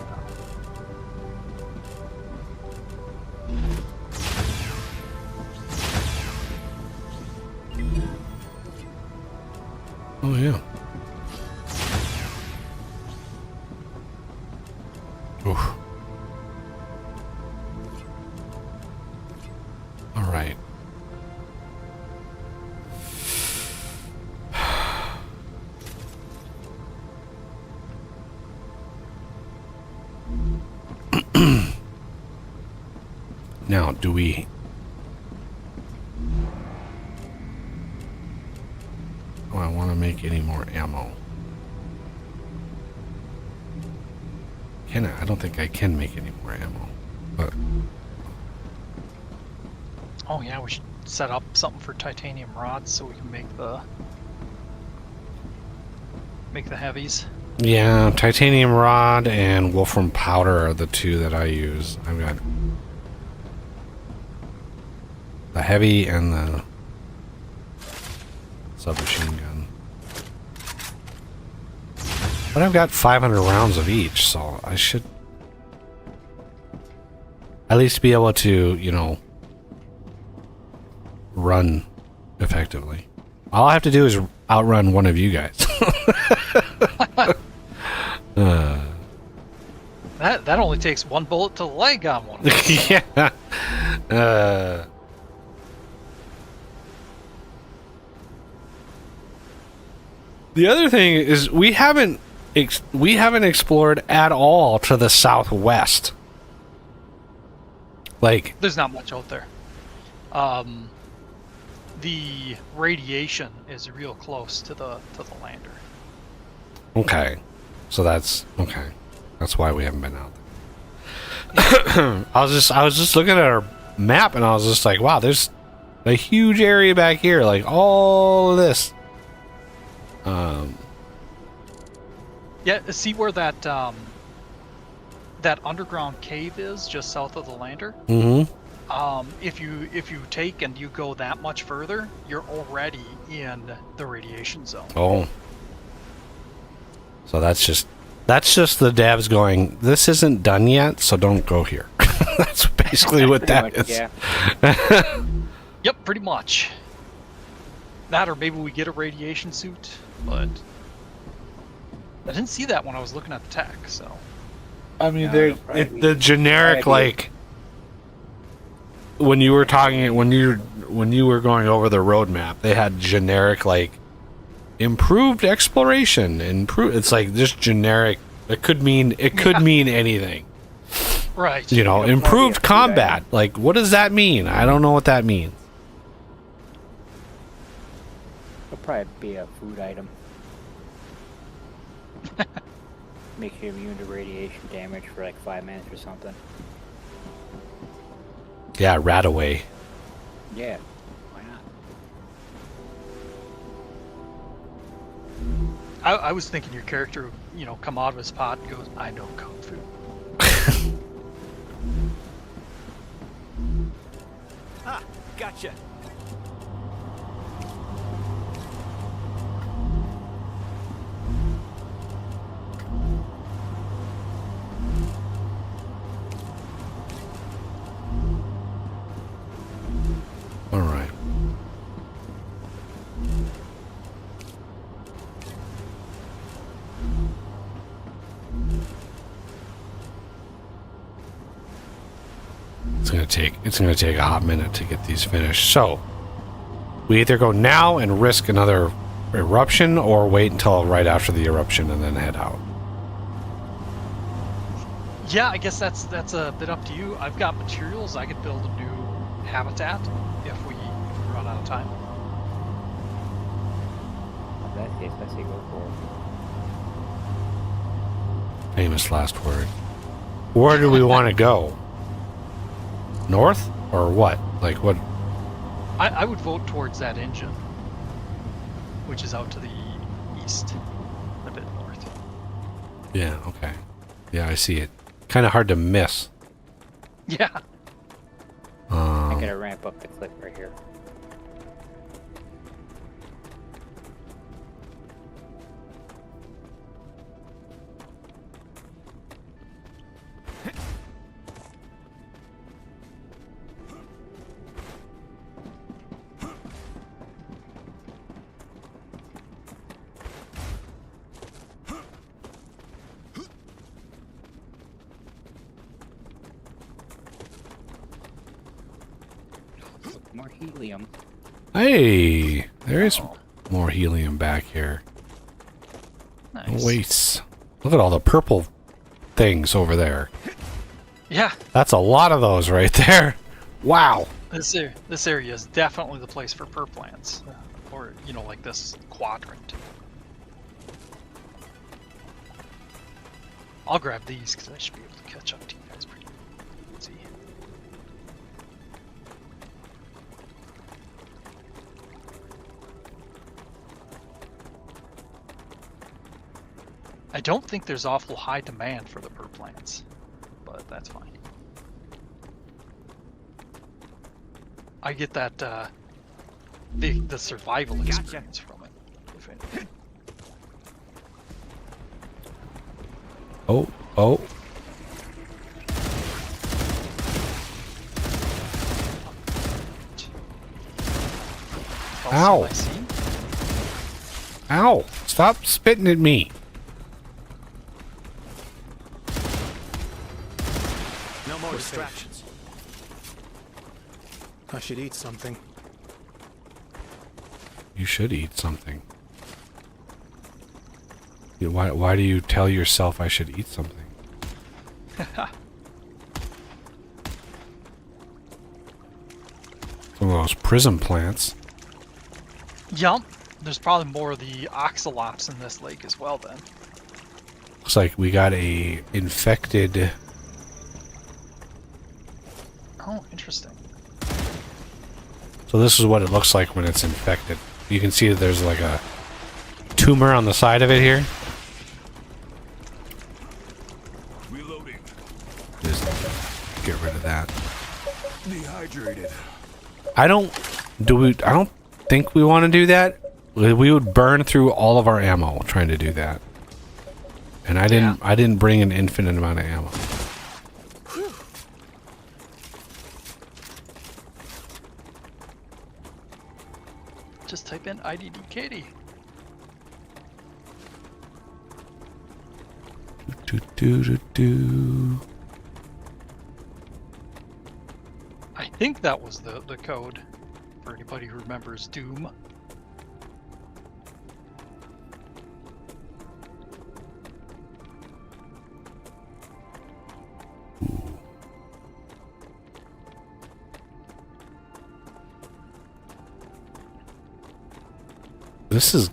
Oh yeah. Oof. All right. Now, do we... Oh, I want to make any more ammo. Can I? I don't think I can make any more ammo. But Oh yeah, we should set up something for titanium rods so we can make the heavies. yeah, titanium rod and wolfram powder are the two that I use. I've got the heavy and the submachine gun. But I've got 500 rounds of each, so I should at least be able to, you know, run effectively. All I have to do is outrun one of you guys. That only takes one bullet to the leg on one. Yeah. The other thing is we haven't explored at all to the southwest. Like, There's not much out there. The radiation is real close to the lander. okay, so that's okay. That's why we haven't been out there. I was just looking at our map and I was just like, wow, there's a huge area back here, like all of this. Yeah, see where that that underground cave is just south of the lander? Mm-hmm. If you take and you go that much further, you're already in the radiation zone. Oh. So that's just the devs going, this isn't done yet, so don't go here. That's basically what that is. Yeah. Yep, pretty much. That, or maybe we get a radiation suit, but I didn't see that when I was looking at the tech, so. I mean, No, the generic, like, when you were talking, when you were going over the roadmap, they had generic, like, improved exploration, it's like just generic. It could mean anything. Right. You know, improved combat. Like, what does that mean? I don't know what that means. It'll probably be a food item. Makes you immune to radiation damage for like 5 minutes or something. Yeah, rat away. Yeah, why not? I was thinking your character, you know, come out of his pod and goes, I know Kung Fu. Ah, gotcha. All right. It's gonna take a hot minute to get these finished. So we either go now and risk another eruption, or wait until right after the eruption and then head out. Yeah, I guess that's a bit up to you. I've got materials. I could build a new habitat if we run out of time. that case, I say go for it. Famous last word. Where do we want to go? North or what? Like what? I would vote towards that engine, which is out to the east, a bit north. Yeah. Okay. Yeah, I see it. Kind of hard to miss. Yeah. I gotta ramp up the clip right here. More helium. Hey, there is more helium back here. Nice. Wait, look at all the purple things over there. Yeah. That's a lot of those right there. Wow. This area is definitely the place for perp plants, or you know, like this quadrant. I'll grab these because I should be able to catch up to you guys pretty easy. I don't think there's awful high demand for the perp plants, but that's fine. I get that the survival experience from it, if anything. Oh, oh. Ow. Ow. Stop spitting at me. No more distractions. I should eat something. You should eat something. Why do you tell yourself I should eat something? Some of those prism plants. Yup. There's probably more of the oxalops in this lake as well then. Looks like we got a infected... Oh, interesting. So this is what it looks like when it's infected. You can see that there's like a tumor on the side of it here. Reloading. Just get rid of that. Dehydrated. I don't think we want to do that. We would burn through all of our ammo trying to do that. And I didn't bring an infinite amount of ammo. Just type in IDD Katie. I think that was the code for anybody who remembers Doom. This is...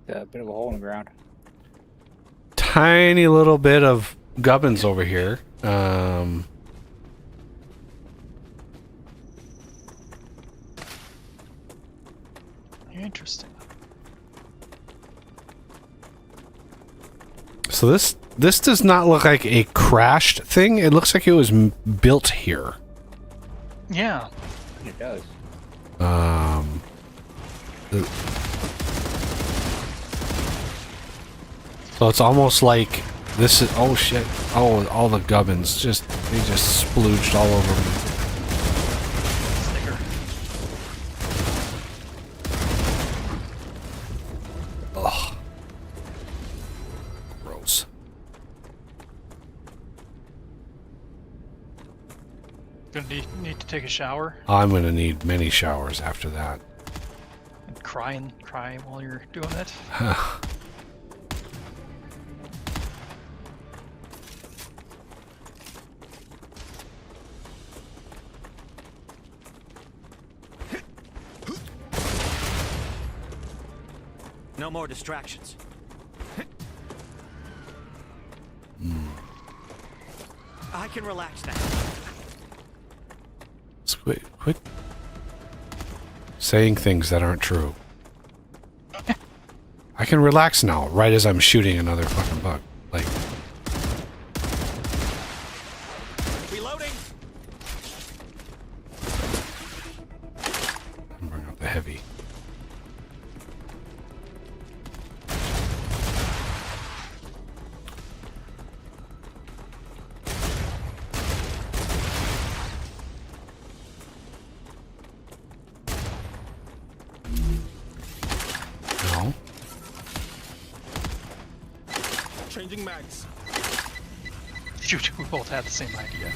A bit of a hole in the ground. Tiny little bit of gubbins over here. Interesting. So this does not look like a crashed thing. It looks like it was built here. Yeah. It does. So it's almost like this is... Oh shit. Oh, all the gubbins they just splooged all over me. Sticker. Ugh. Gross. Gonna need to take a shower I'm gonna need many showers after that. and cry while you're doing it. No more distractions. I can relax now. Quit saying things that aren't true. I can relax now, right as I'm shooting another fucking bug. Like, Reloading. bring up the heavy. No. Changing mags. Shoot, we both had the same idea.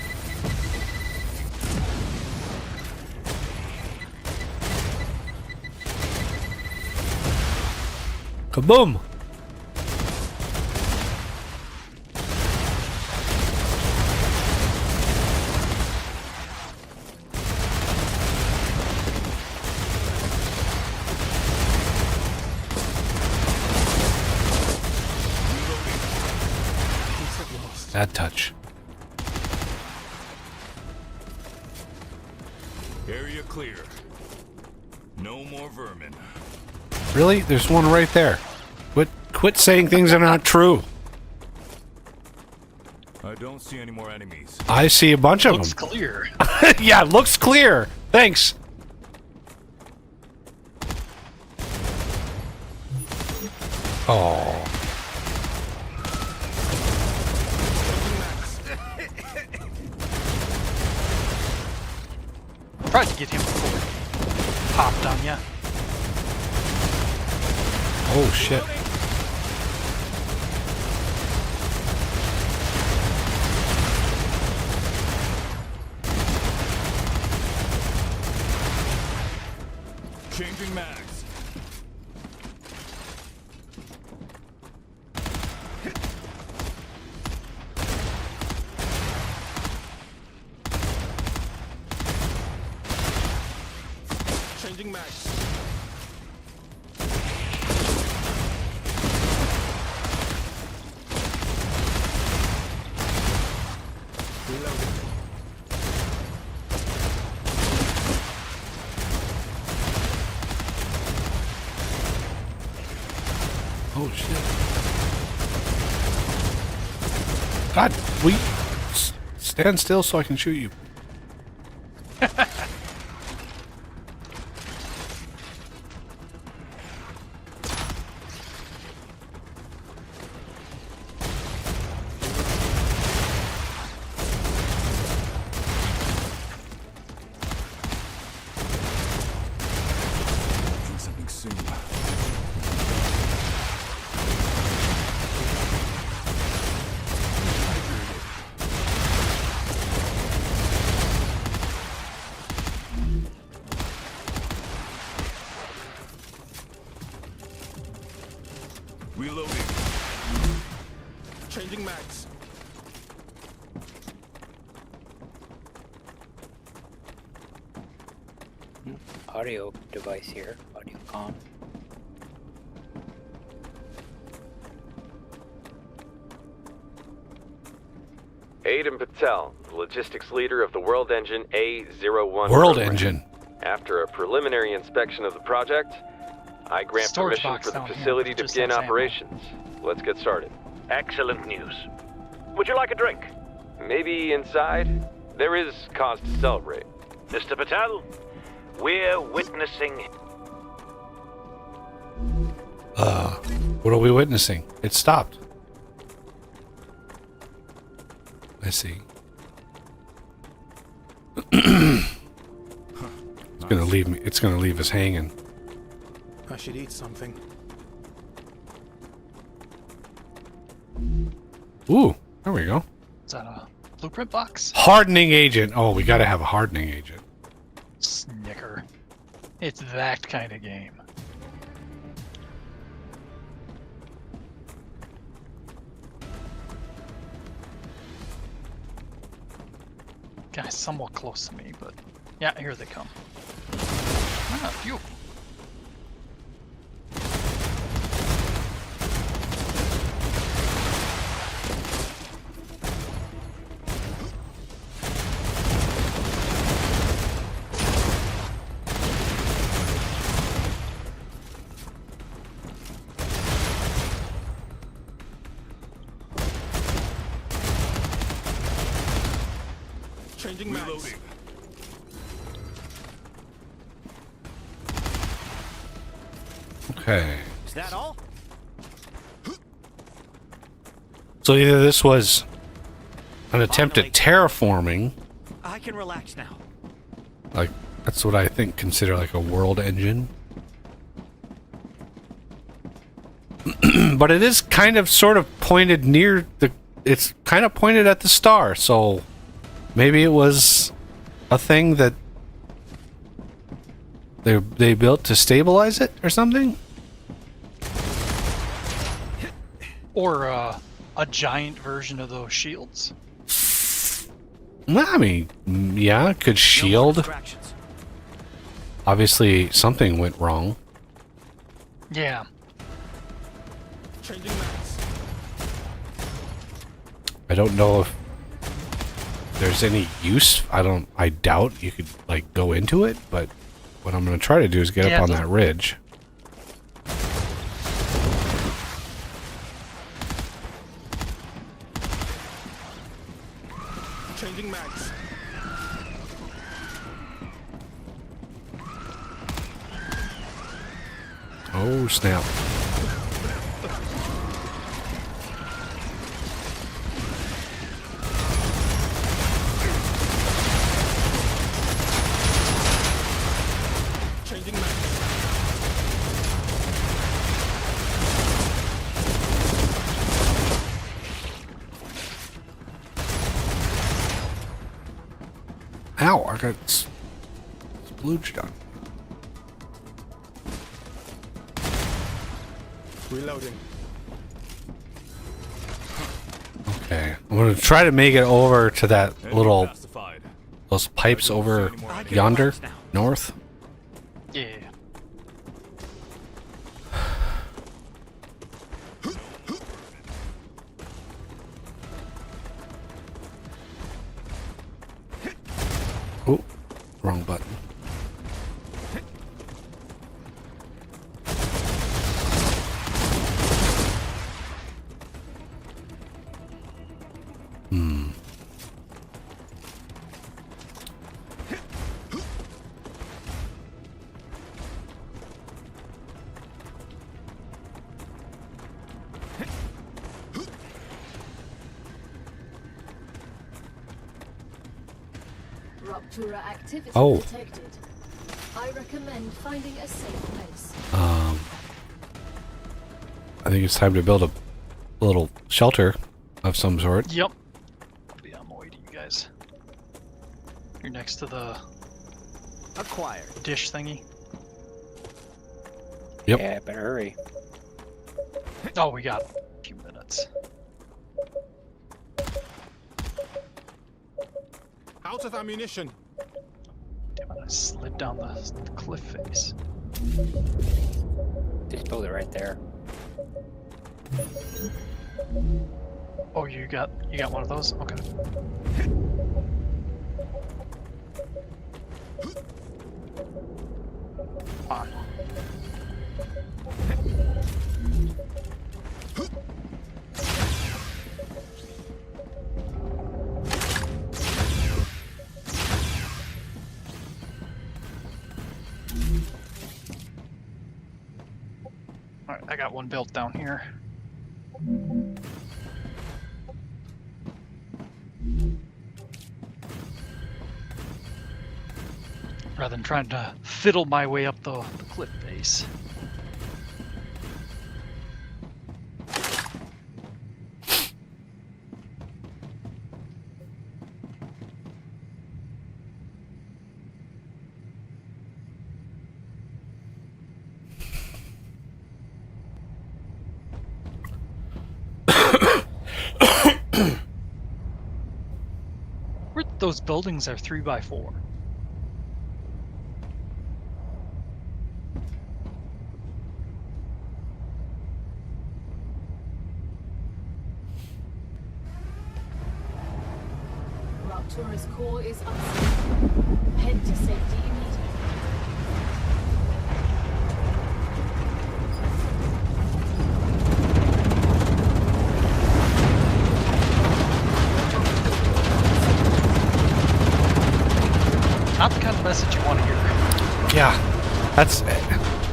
Kaboom! Bad touch. Area clear. No more vermin. Really? There's one right there. Quit saying things that are not true. I don't see any more enemies. I see a bunch of Looks them. clear. Yeah, looks clear. Thanks. Oh. Tried to get him before he popped on ya. Oh shit. Changing mags. Changing mags. Reloading. Oh shit. God, we stand still so I can shoot you. Do something soon. Reloading. Changing mags. Audio device here. Audio com. Aiden Patel, the logistics leader of the World Engine A01 World program. Engine. After a preliminary inspection of the project, I grant Storage permission box for the down here, facility to just begin as ammo. operations. Let's get started. Excellent news. Would you like a drink? Maybe inside? There is cause to celebrate. Mr. Patel, we're witnessing... What are we witnessing? It stopped. I see. It's gonna leave me. It's gonna leave us hanging. I should eat something. Ooh, there we go. Is that a blueprint box? Hardening agent. Oh, we gotta have a hardening agent. Snicker. It's that kind of game. Guys, somewhat close to me, but yeah, here they come. Ah, phew. Changing mags. Okay. Is that all? So either this was an attempt at terraforming, I can relax now. like that's what I think consider like a world engine. But it is kind of sort of pointed near the, it's kind of pointed at the star, so maybe it was a thing that they built to stabilize it or something? Or a giant version of those shields. Well, I mean, yeah, it could No more shield. distractions. Obviously, something went wrong. Yeah. Changing mags. I don't know if there's any use. I doubt you could, like, go into it, but what I'm going to try to do is get up on that ridge. Changing mags. Oh, snap. Changing mags. Ow, I got splooged on. Reloading. Okay, I'm going to try to make it over to that little, Pacified. those pipes over I can yonder, relax now. north. Yeah. Oh, wrong button. Rupture activity Oh. detected. I recommend finding a safe place. I think it's time to build a little shelter of some sort. Yep. Yeah, I'm waiting, you guys. You're next to the Acquired. dish thingy. Yep. Yeah, better hurry. Oh, we got a few minutes. Out of ammunition. Damn it, I slid down the cliff face. Just build it right there. Oh, you got one of those? Okay. On. Alright, I got one built down here. Rather than trying to fiddle my way up the cliff face. Those buildings are 3x4. Raptura's core is unsafe. Head to safety immediately. the message you want to hear. Yeah, that's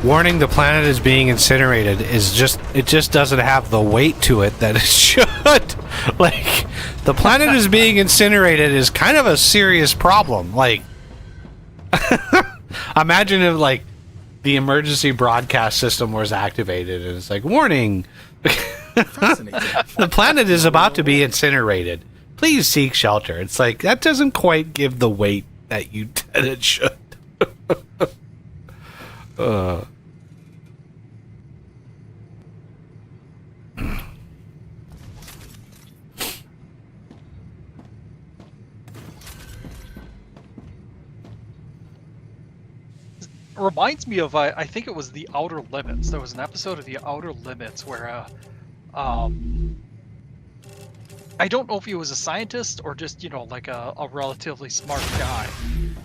warning. The planet is being incinerated is it just doesn't have the weight to it that it should. Like, the planet is being incinerated is kind of a serious problem. Like, imagine if like the emergency broadcast system was activated and it's like, warning, the planet is about to be incinerated. Please seek shelter. It's like, that doesn't quite give the weight that that it should. It reminds me of, I think it was The Outer Limits. There was an episode of The Outer Limits where, I don't know if he was a scientist or just, like a relatively smart guy.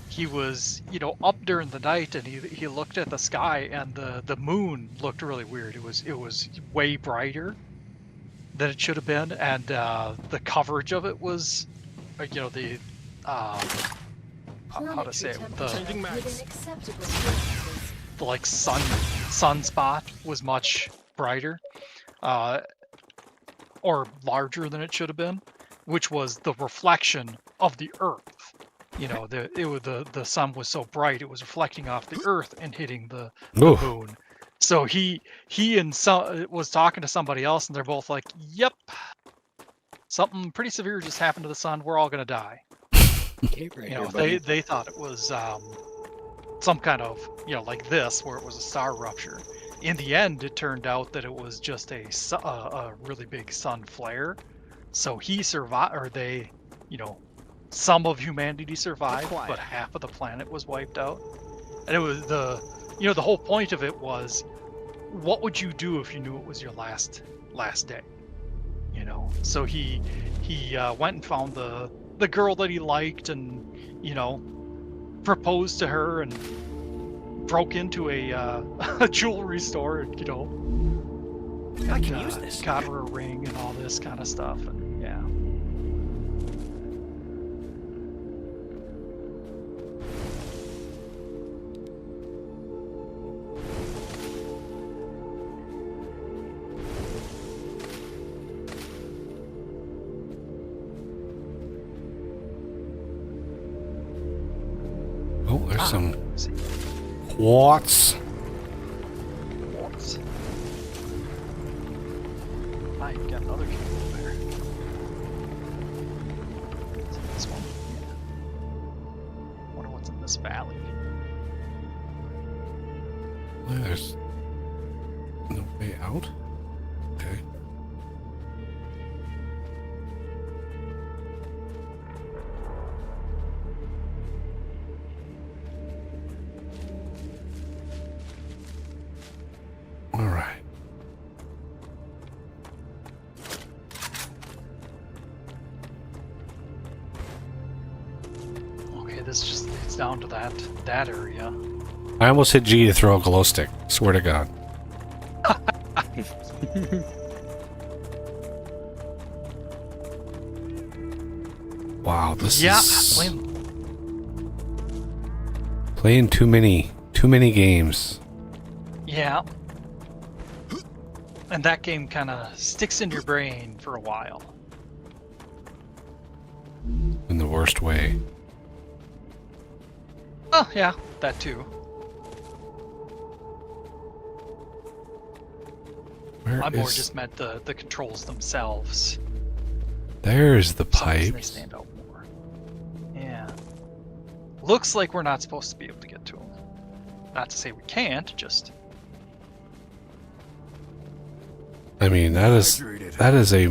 He was, up during the night and he looked at the sky and the moon looked really weird. It was way brighter than it should have been, and the coverage of it was, how to say it, the like sunspot was much brighter, or larger than it should have been, which was the reflection of the Earth. The sun was so bright it was reflecting off the Earth and hitting the moon. So he was talking to somebody else, and they're both like, "Yep, something pretty severe just happened to the sun. We're all gonna die." They thought it was some kind of like this, where it was a star rupture. In the end, it turned out that it was just a really big sun flare. So he survived, or they, some of humanity survived, but half of the planet was wiped out. And it was the whole point of it was, what would you do if you knew it was your last day? So he went and found the girl that he liked, and proposed to her, and broke into a jewelry store, and I can use this. Got her a ring and all this kind of stuff, and yeah. Oh, there's some quartz. Ah, you got another cable there. Is it this one? Yeah. Wonder what's in this valley. There's no way out. Okay. All right. Okay, this just leads down to that area. I almost hit G to throw a glow stick. Swear to God. Wow, this is playing too many games. Yeah. And that game kind of sticks in your brain for a while. In the worst way. Oh, yeah, that too. Where I more is... just meant the controls themselves. There's the For some reason they pipes. stand out more. Yeah. Looks like we're not supposed to be able to get to them. Not to say we can't, just... I mean, that is a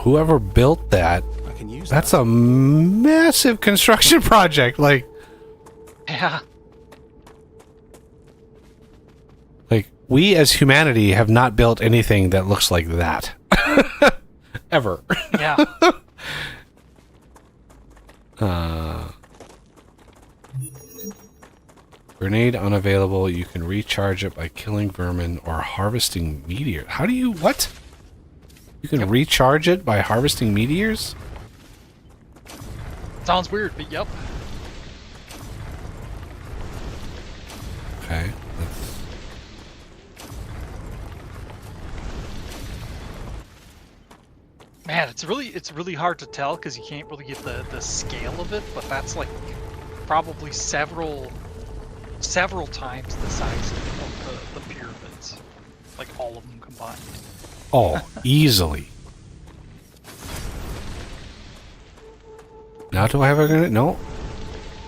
whoever built that. I can use That's a massive construction project. Like Yeah. We as humanity have not built anything that looks like that ever. Yeah. Grenade unavailable. You can recharge it by killing vermin or harvesting meteors. How do you... What? You can recharge it by harvesting meteors? Sounds weird, but yep. Man, it's really hard to tell because you can't really get the scale of it, but that's like probably several times the size of the pyramids, like all of them combined. Oh, easily. Now do I have a grenade? No.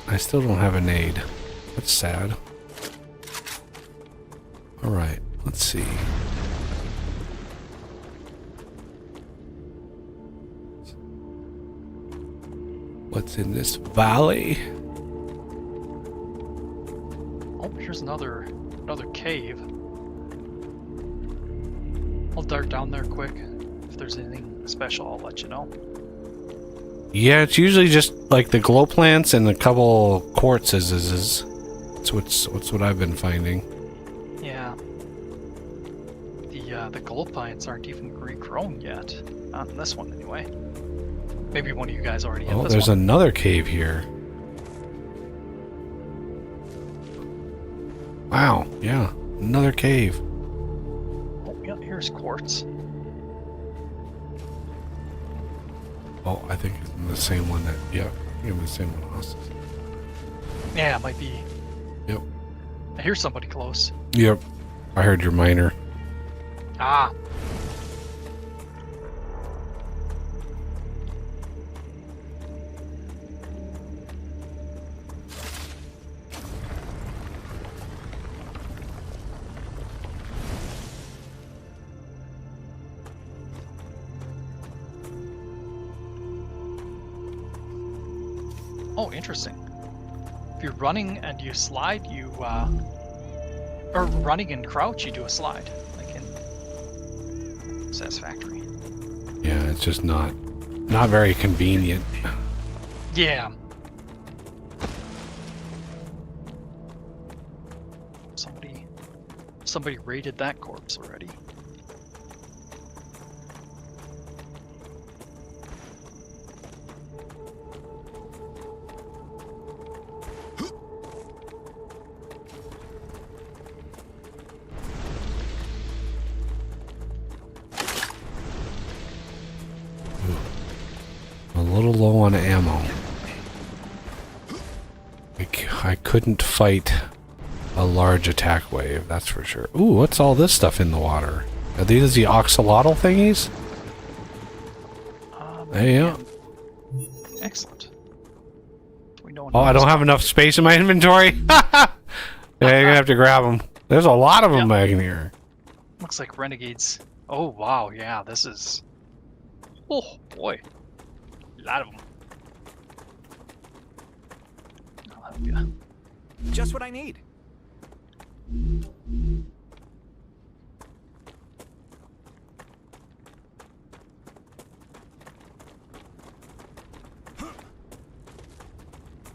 I still don't have a nade. That's sad. Alright, let's see. What's in this valley? Oh, here's another cave. I'll dart down there quick. If there's anything special, I'll let you know. Yeah, it's usually just like the glow plants and a couple quartzes. That's what I've been finding. Yeah. The glow plants aren't even regrown yet. Not in this one, anyway. Maybe one of you guys already hit Oh, this there's one. another cave here. Wow, yeah, another cave. Oh, yeah, here's quartz. Oh, I think it's the same one that, yeah, the same one else. Yeah, it might be. Yep. I hear somebody close. Yep. I heard your miner. Ah. Oh, interesting. If you're running and you slide, you, or running and crouch, you do a slide, like in Satisfactory. Yeah, it's just not very convenient. Yeah. Somebody raided that corpse already. A little low on ammo. I couldn't fight a large attack wave, that's for sure. Ooh, what's all this stuff in the water? Are these the oxalotl thingies? Yeah. Excellent. Oh, I don't have enough space in my inventory? Yeah, you're gonna have to grab them. There's a lot of them back in here. Looks like renegades. Oh, wow, yeah, this is... Oh, boy. A lot of them. I'll help you. Just what I need.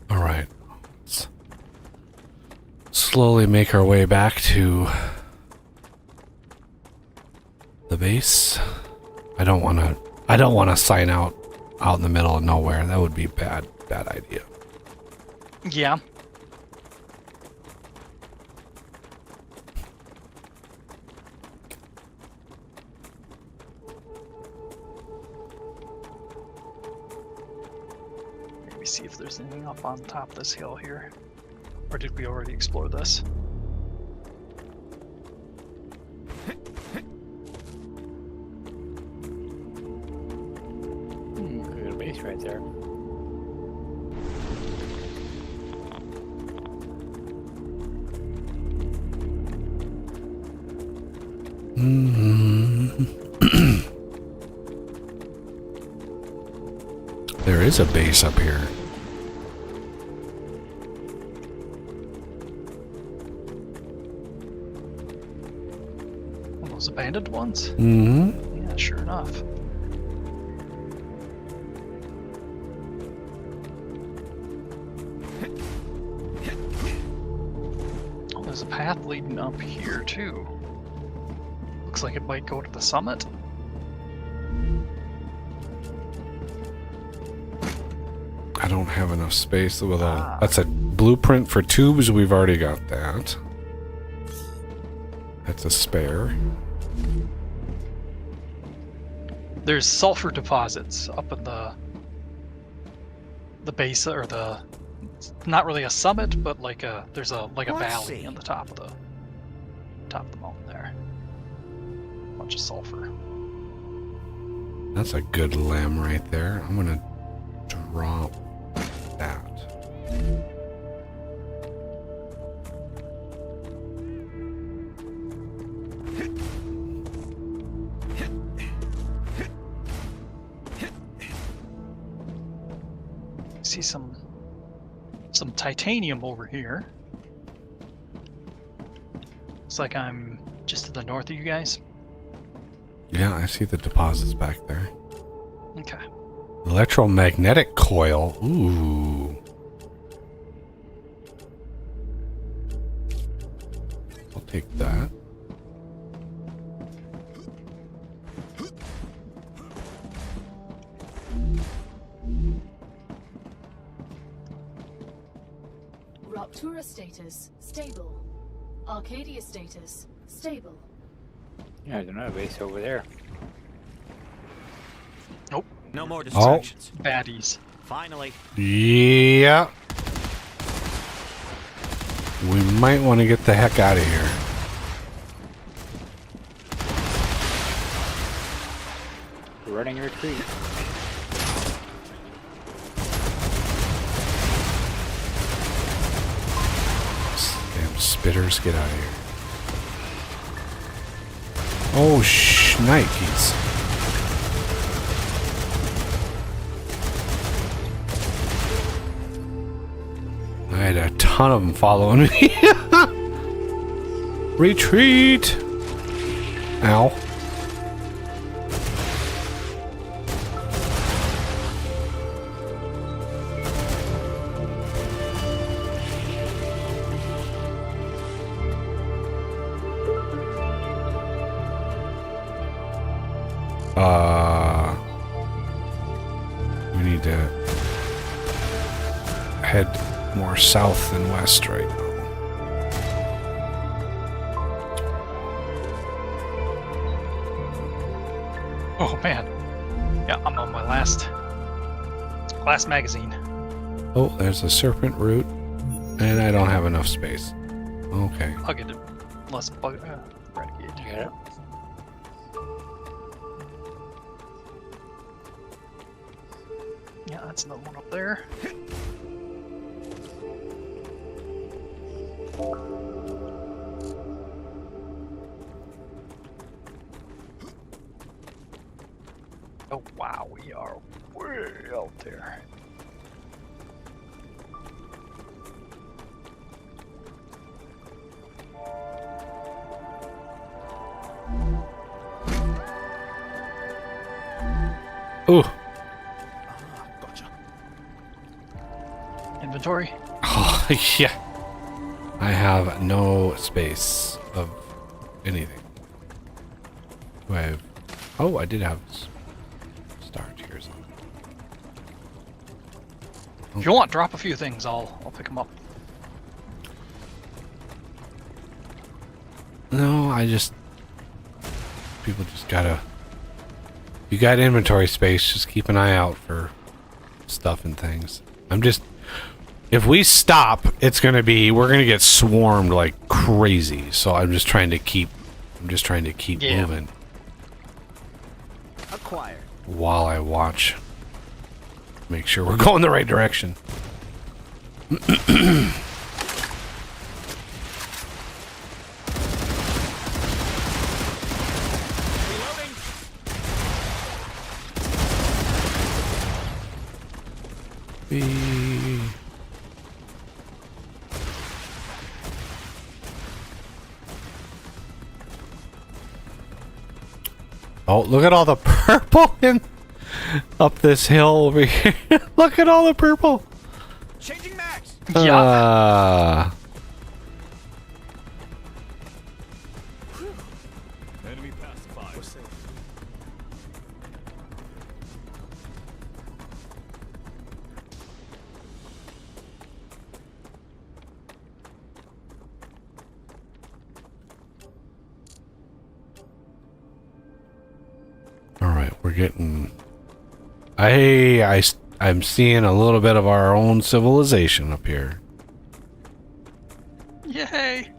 All right. Let's slowly make our way back to the base. I don't want to sign out in the middle of nowhere. That would be bad idea. Yeah. Maybe see if there's anything up on top of this hill here. Or did we already explore this? Good base right there. There is a base up here. One of those abandoned ones? Mm-hmm. Yeah, sure enough. Oh, there's a path leading up here too. Looks like it might go to the summit. I don't have enough space with a... That's a blueprint for tubes. We've already got that. That's a spare. There's sulfur deposits up in the base, or the, not really a summit, but like there's a valley on the top of the mountain there. Bunch of sulfur. That's a good limb right there. I'm gonna drop that. See some titanium over here. Looks like I'm just to the north of you guys. Yeah, I see the deposits back there. Okay. Electromagnetic coil. Ooh. I'll take that. Ruptura status stable. Arcadia status stable. Yeah, there's another base over there. Nope. No more distractions. Baddies. Finally. Yeah. We might want to get the heck out of here. Running a retreat. Damn spitters, get out of here. Oh, shnikes. I had a ton of them following me. Retreat! Ow. We need to head more south than west right now. Oh man. Yeah, I'm on my last magazine. Oh, there's a serpent root, and I don't have enough space. Okay. I'll get it. Less bug. Renegade. You got it? Yeah, that's another one up there. Oh wow, we are way out there. Ooh. Gotcha. Inventory? Oh, yeah. I have no space of anything. Do I have... Oh, I did have star tiers on. If you want, drop a few things. I'll pick them up. No, I just... People just gotta... You got inventory space, just keep an eye out for stuff and things. I'm just... If we stop, it's gonna be... We're gonna get swarmed like crazy. So I'm just trying to keep... moving. Acquired. While I watch. Make sure we're going the right direction. Reloading. Oh, look at all the purple up this hill over here. Look at all the purple. Changing max. Yeah. Enemy pacified. We're safe. All right, we're we're getting... I'm seeing a little bit of our own civilization up here. Yay!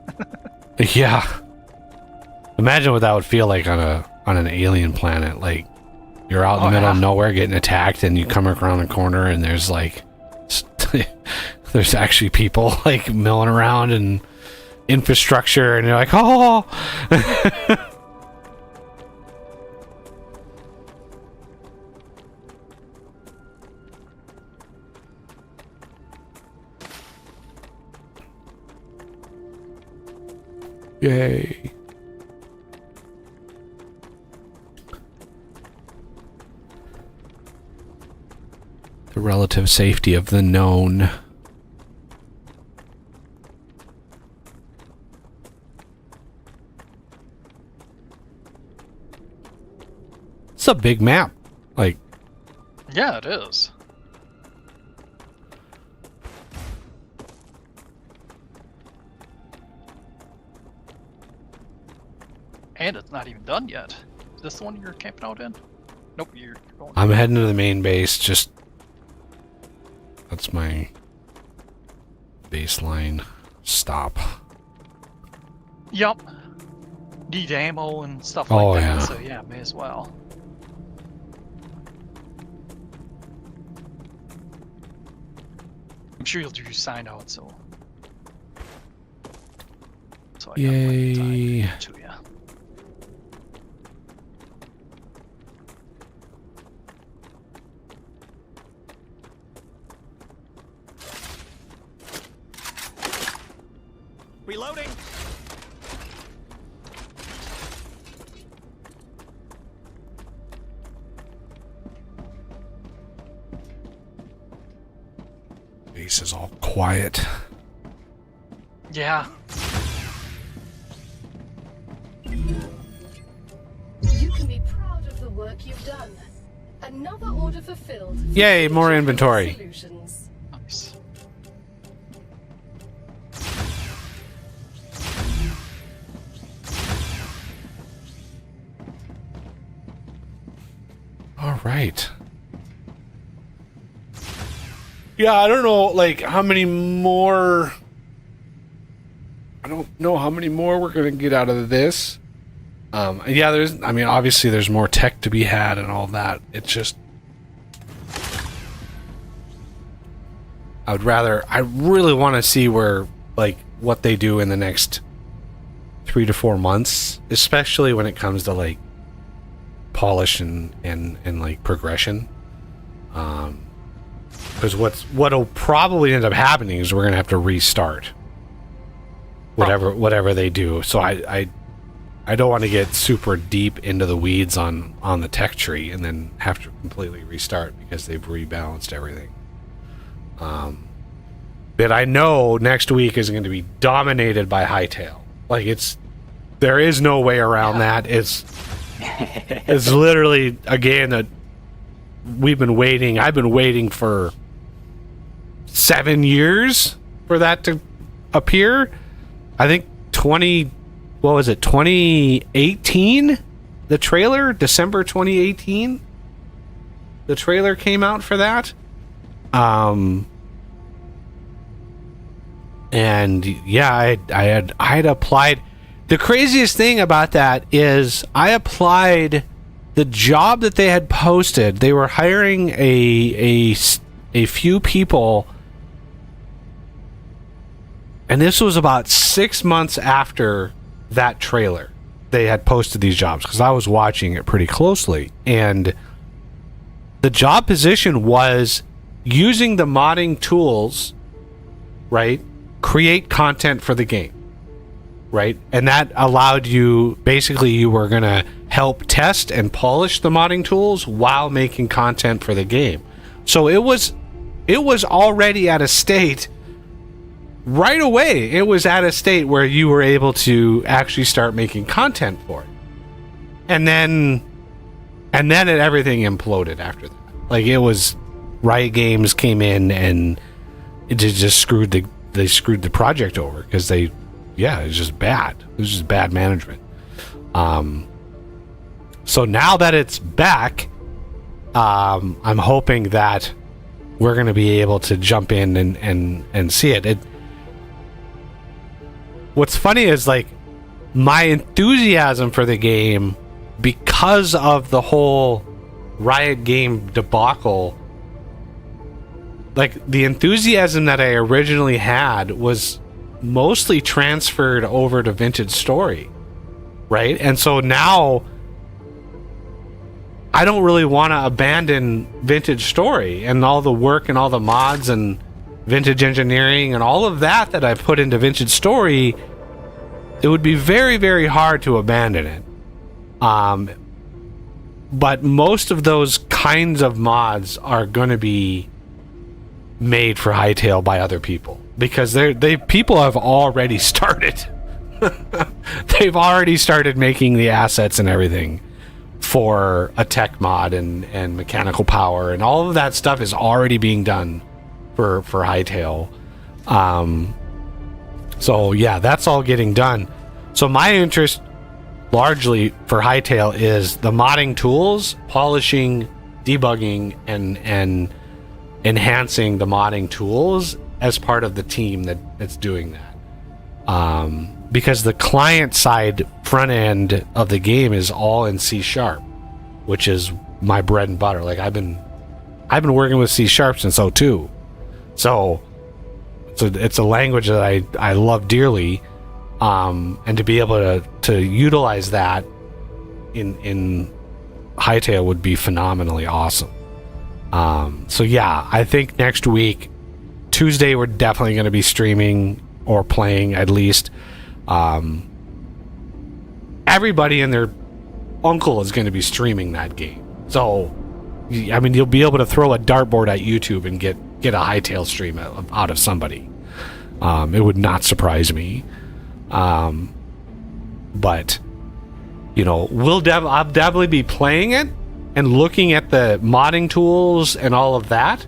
Yeah. Imagine what that would feel like on an alien planet. Like, you're out in the middle of nowhere getting attacked, and you come around the corner, and there's like... there's actually people, like, milling around and infrastructure, and you're like, oh! Yay. The relative safety of the known. It's a big map. Like, yeah, it is. And it's not even done yet. Is this the one you're camping out in? Nope, you're going. I'm heading to the main base. Just that's my baseline stop. Yup. Need ammo and stuff like that. Yeah. So yeah, may as well. I'm sure you'll do your sign out, so I got plenty of time to get to ya. Reloading. Base is all quiet. Yeah. You can be proud of the work you've done. Another order fulfilled. Yay, more inventory. Solutions. Nice. All right. Yeah, I don't know, like, how many more... I don't know how many more we're going to get out of this. Yeah, obviously there's more tech to be had and all that. It's just... I really want to see where, like, what they do in the next 3 to 4 months, especially when it comes to, like, polish and like progression. Because what'll probably end up happening is we're gonna have to restart whatever they do. So I don't want to get super deep into the weeds on the tech tree and then have to completely restart because they've rebalanced everything. But I know next week is going to be dominated by Hightail. Like, there is no way around that. It's literally a game that we've been waiting. I've been waiting for 7 years for that to appear. I think 2018? The trailer, December 2018. The trailer came out for that. And yeah, I had applied. The craziest thing about that is I applied the job that they had posted. They were hiring a few people, and this was about 6 months after that trailer. They had posted these jobs because I was watching it pretty closely, and the job position was using the modding tools, right? Create content for the game, right? And that allowed you, basically you were going to help test and polish the modding tools while making content for the game. So it was already at a state right away. It was at a state where you were able to actually start making content for it. And then everything imploded after that. Like, it was Riot Games came in and it just screwed the project over because it was just bad. It was just bad management. So now that it's back, I'm hoping that we're going to be able to jump in and see it. What's funny is, like, my enthusiasm for the game, because of the whole Riot Game debacle, like, the enthusiasm that I originally had was mostly transferred over to Vintage Story, right? And so now I don't really want to abandon Vintage Story and all the work and all the mods and vintage engineering and all of that I put into Vintage Story. It would be very, very hard to abandon it. But most of those kinds of mods are going to be made for Hytale by other people, because people have already started. They've already started making the assets and everything for a tech mod and mechanical power, and all of that stuff is already being done for Hytale. So yeah, that's all getting done. So my interest largely for Hytale is the modding tools, polishing, debugging, and enhancing the modding tools as part of the team that's doing that. Because the client side front end of the game is all in C#, which is my bread and butter. Like, I've been working with C# since 02. So it's a language that I love dearly. And to be able to utilize that in Hytale would be phenomenally awesome. So yeah, I think next week, Tuesday, we're definitely going to be streaming or playing at least. Everybody and their uncle is going to be streaming that game. So, I mean, you'll be able to throw a dartboard at YouTube and get a Hytale stream out of somebody. It would not surprise me. But, you know, I'll definitely be playing it and looking at the modding tools and all of that.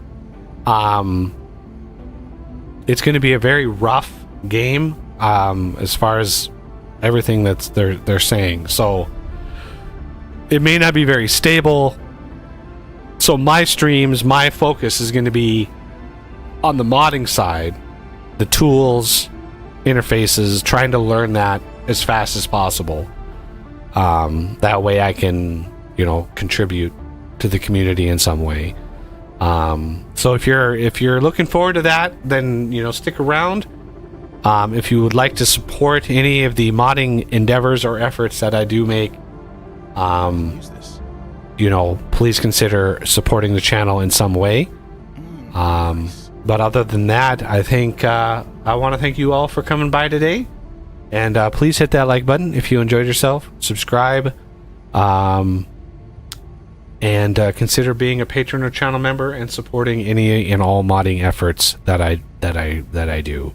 It's going to be a very rough game, as far as everything they're saying. So it may not be very stable. So my focus is going to be on the modding side, the tools, interfaces, trying to learn that as fast as possible. That way I can, you know, contribute to the community in some way. So if you're looking forward to that, then, you know, stick around. If you would like to support any of the modding endeavors or efforts that I do make, you know, please consider supporting the channel in some way. But other than that, I think I want to thank you all for coming by today. And please hit that like button if you enjoyed yourself. Subscribe. And consider being a patron or channel member and supporting any and all modding efforts that I do.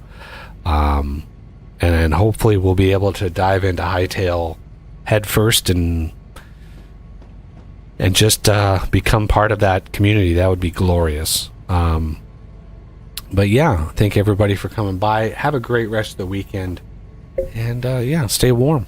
And hopefully we'll be able to dive into Hytale head first and just become part of that community. That would be glorious. But yeah, thank everybody for coming by. Have a great rest of the weekend. And yeah, stay warm.